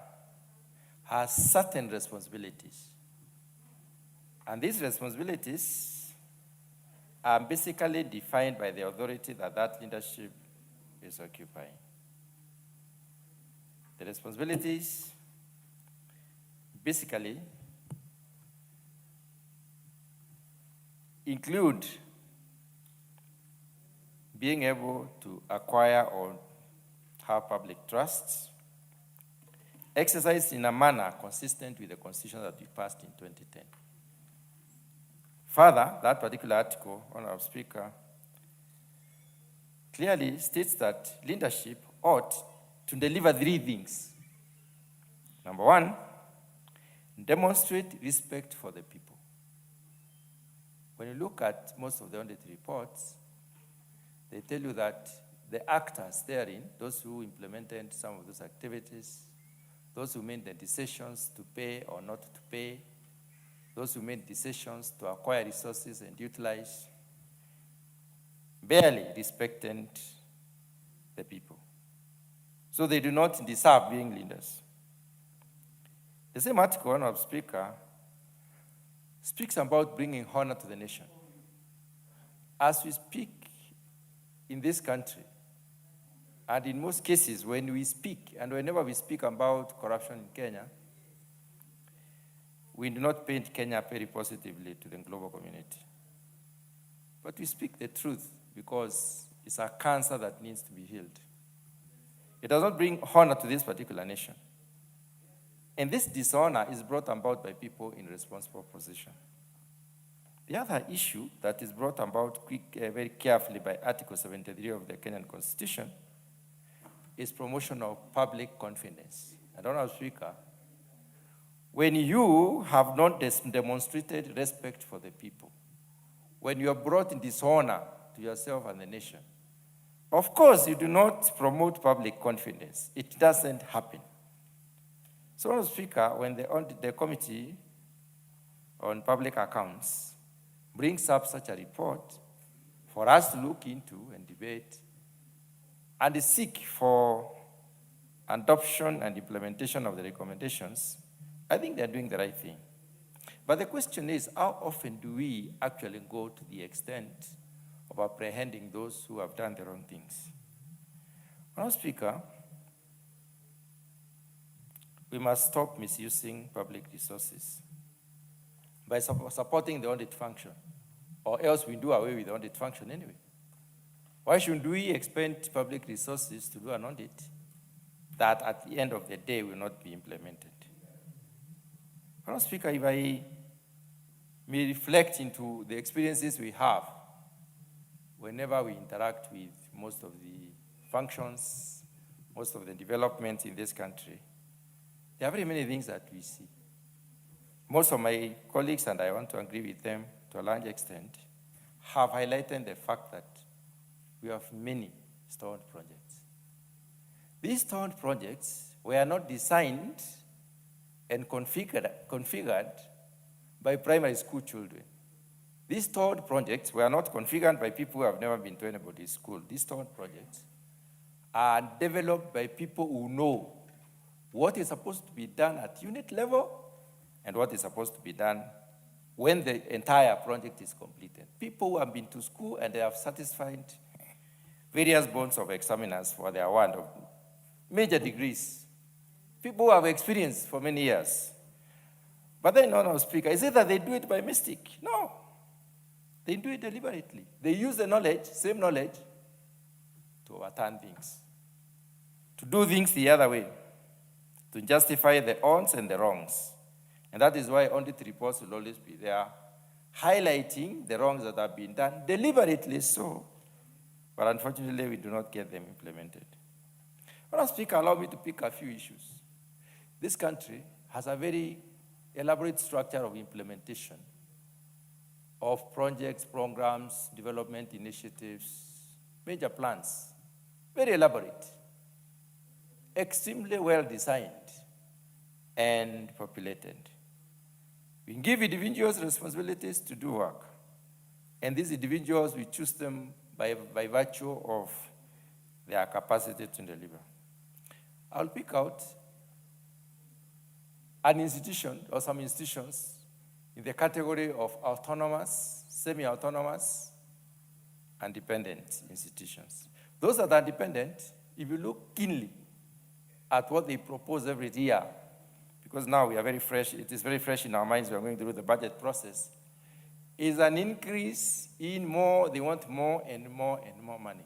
has certain responsibilities. And these responsibilities are basically defined by the authority that that leadership is occupying. The responsibilities basically include being able to acquire or have public trust, exercised in a manner consistent with the Constitution that we passed in 2010. Further, that particular article, Honorable Speaker, clearly states that leadership ought to deliver 3 things. Number 1, demonstrate respect for the people. When you look at most of the audit reports, they tell you that the actors therein, those who implemented some of those activities, those who made the decisions to pay or not to pay, those who made decisions to acquire resources and utilize, barely respected the people. So they do not deserve being leaders. The same article, Honorable Speaker, speaks about bringing honor to the nation. As we speak in this country, and in most cases when we speak, and whenever we speak about corruption in Kenya, we do not paint Kenya very positively to the global community. But we speak the truth because it's a cancer that needs to be healed. It does not bring honor to this particular nation. And this dishonor is brought about by people in responsible position. The other issue that is brought about very carefully by Article 73 of the Kenyan Constitution is promotion of public confidence. And Honorable Speaker, when you have not demonstrated respect for the people, when you are brought in dishonor to yourself and the nation, of course you do not promote public confidence. It doesn't happen. So, Honorable Speaker, when the Committee on Public Accounts brings up such a report for us to look into and debate and seek for adoption and implementation of the recommendations, I think they're doing the right thing. But the question is, how often do we actually go to the extent of apprehending those who have done the wrong things? Honorable Speaker, we must stop misusing public resources by supporting the audit function, or else we do away with the audit function anyway. Why shouldn't we expend public resources to do an audit that at the end of the day will not be implemented? Honorable Speaker, if I may reflect into the experiences we have whenever we interact with most of the functions, most of the development in this country, there are very many things that we see. Most of my colleagues, and I want to agree with them to a large extent, have highlighted the fact that we have many stalled projects. These stalled projects were not designed and configured by primary school children. These stalled projects were not configured by people who have never been to anybody's school. These stalled projects are developed by people who know what is supposed to be done at unit level and what is supposed to be done when the entire project is completed. People who have been to school and they have satisfied various bonds of examiners for their award of major degrees. People who have experience for many years. But then, Honorable Speaker, is it that they do it by mistake? No. They do it deliberately. They use the knowledge, same knowledge, to overturn things, to do things the other way, to justify the ons and the wrongs. And that is why audit reports will always be there, highlighting the wrongs that have been done, deliberately so. But unfortunately, we do not get them implemented. Honorable Speaker, allow me to pick a few issues. This country has a very elaborate structure of implementation of projects, programs, development initiatives, major plans, very elaborate, extremely well designed and populated. We give individuals responsibilities to do work, and these individuals, we choose them by virtue of their capacity to deliver. I'll pick out an institution or some institutions in the category of autonomous, semi-autonomous, and dependent institutions. Those that are dependent, if you look keenly at what they propose every year, because now we are very fresh, it is very fresh in our minds, we are going through the budget process, is an increase in more, they want more and more and more money.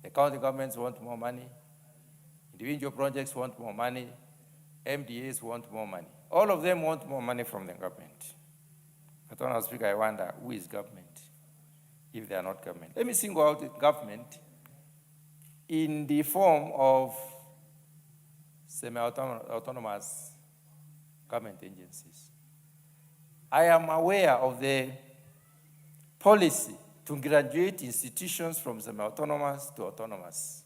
The county governments want more money, individual projects want more money, MDAs want more money. All of them want more money from the government. But when I speak, I wonder, who is government if they are not government? Let me single out government in the form of semi-autonomous government agencies. I am aware of the policy to graduate institutions from semi-autonomous to autonomous.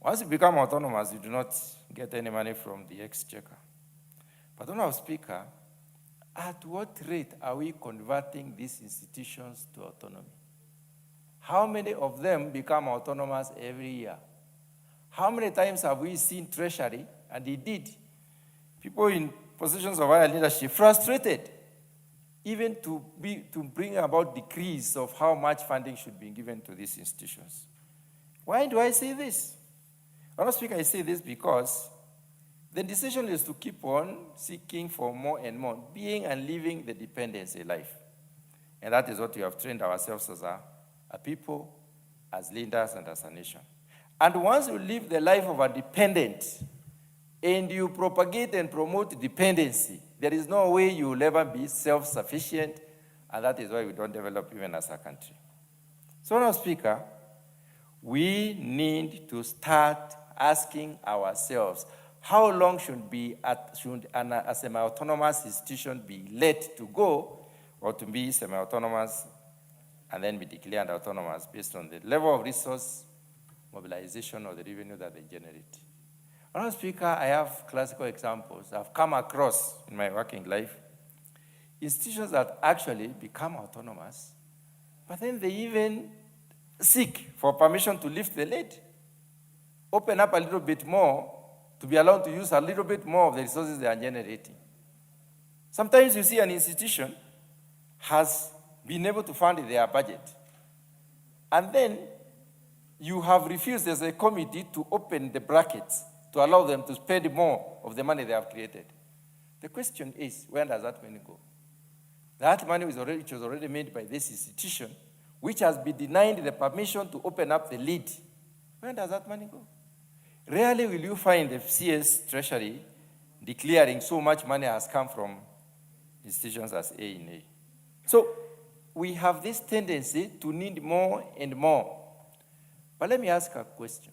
Once you become autonomous, you do not get any money from the exchequer. But Honourable Speaker, at what rate are we converting these institutions to autonomy? How many of them become autonomous every year? How many times have we seen Treasury, and indeed, people in positions of higher leadership frustrated even to bring about decrees of how much funding should be given to these institutions? Why do I say this? Honourable Speaker, I say this because the decision is to keep on seeking for more and more, being and living the dependency life. And that is what we have trained ourselves as a people, as leaders, and as a nation. And once you live the life of a dependent, and you propagate and promote dependency, there is no way you will ever be self-sufficient, and that is why we don't develop even as a country. So now, Speaker, we need to start asking ourselves, how long should a semi-autonomous institution be let to go, or to be semi-autonomous and then be declared autonomous based on the level of resource mobilization or the revenue that they generate? Honourable Speaker, I have classical examples I've come across in my working life. Institutions that actually become autonomous, but then they even seek for permission to lift the lid, open up a little bit more, to be allowed to use a little bit more of the resources they are generating. Sometimes you see an institution has been able to fund their budget, and then you have refused as a committee to open the brackets to allow them to spend more of the money they have created. The question is, where does that money go? That money which was already made by this institution, which has been denied the permission to open up the lid. Where does that money go? Rarely will you find the CS Treasury declaring so much money has come from institutions as A in A. So we have this tendency to need more and more. But let me ask a question.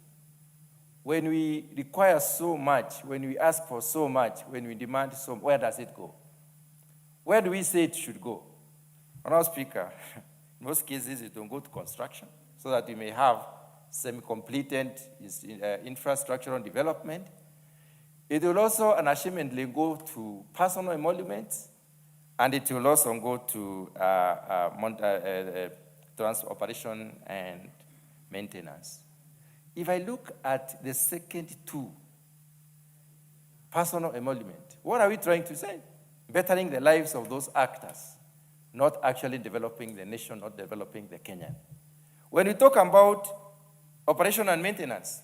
When we require so much, when we ask for so much, when we demand so much, where does it go? Where do we say it should go? Honourable Speaker, in most cases it will go to construction so that we may have semi-completed infrastructural development. It will also unashamedly go to personal emoluments, and it will also go to operation and maintenance. If I look at the second two, personal emolument, what are we trying to say? Bettering the lives of those actors, not actually developing the nation, not developing the Kenyan. When we talk about operation and maintenance,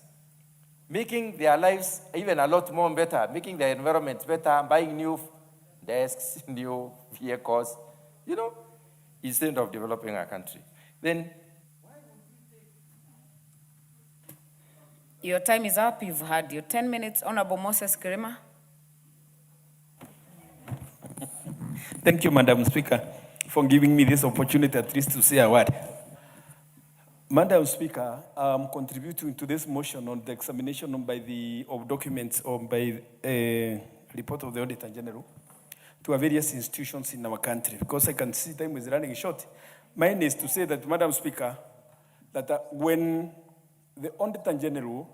making their lives even a lot more better, making their environment better, buying new desks, new vehicles, instead of developing our country. Then your time is up. You've had your 10 minutes. Honorable Moses Kirima. Thank you, Madam Speaker, for giving me this opportunity at least to say a word. Madam Speaker, I'm contributing to this motion on the examination of documents by a report of the Auditor General to our various institutions in our country, because I can see time is running short. Mine is to say that, Madam Speaker, that when the Auditor General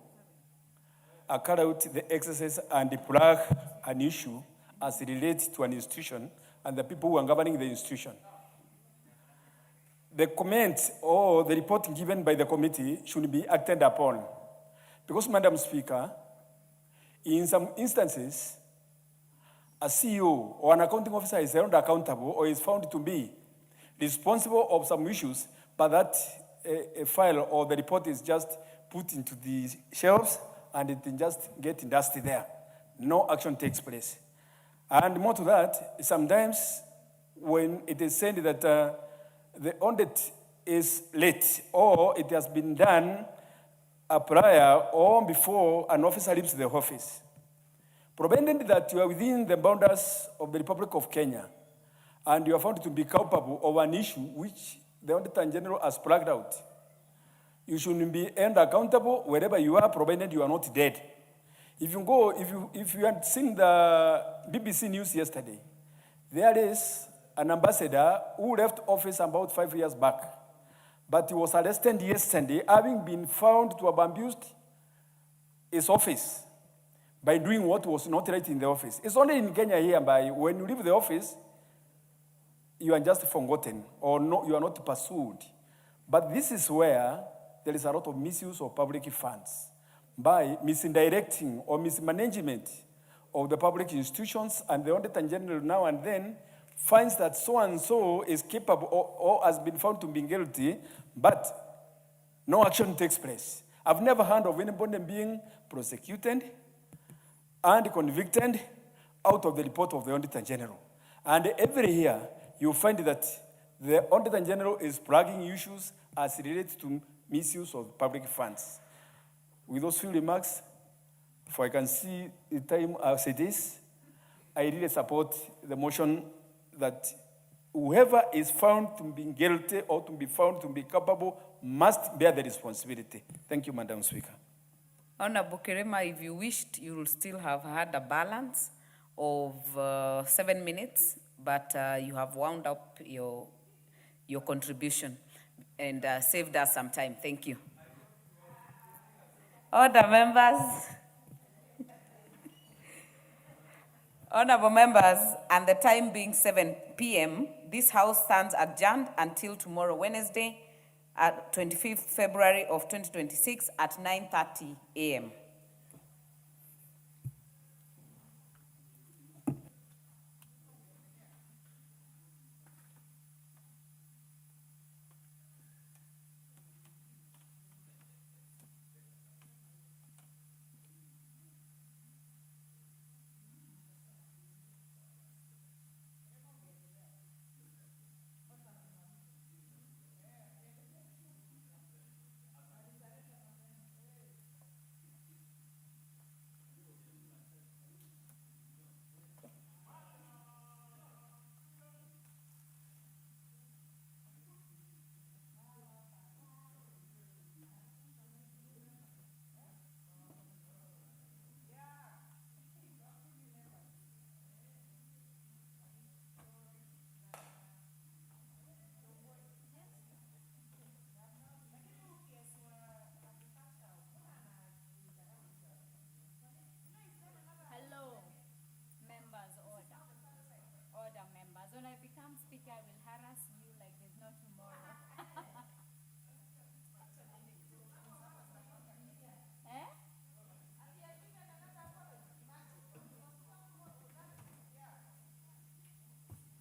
carry out the exercise and plug an issue as it relates to an institution and the people who are governing the institution, the comment or the report given by the committee should be acted upon. Because, Madam Speaker, in some instances, a CEO or an accounting officer is held accountable or is found to be responsible of some issues, but that a file or the report is just put into the shelves and it can just get dusty there. No action takes place. And more to that, sometimes when it is said that the audit is late or it has been done prior or before an officer leaves the office, provided that you are within the boundaries of the Republic of Kenya and you are found to be culpable of an issue which the Auditor General has flagged out, you should be held accountable wherever you are, provided you are not dead. If you had seen the BBC News yesterday, there is an ambassador who left office about 5 years back, but he was arrested yesterday, having been found to have abused his office by doing what was not right in the office. It's only in Kenya here, by when you leave the office, you are just forgotten or no, you are not pursued. But this is where there is a lot of misuse of public funds by misdirecting or mismanagement of the public institutions, and the Auditor General now and then finds that so-and-so is capable or has been found to be guilty, but no action takes place. I've never heard of anybody being prosecuted and convicted out of the report of the Auditor General. And every year, you find that the Auditor General is flagging issues as related to misuse of public funds. With those few remarks, if I can see the time as it is, I really support the motion that whoever is found to be guilty or to be found to be culpable must bear the responsibility. Thank you, Madam Speaker. Honorable Kerema, if you wished, you will still have had a balance of 7 minutes, but you have wound up your contribution and saved us some time. Thank you. Order, members. Honorable members, and the time being 7 p.m., this House stands adjourned until tomorrow, Wednesday, at 25th February of 2026 at 9:30 a.m. Order, members. When I become speaker, I will have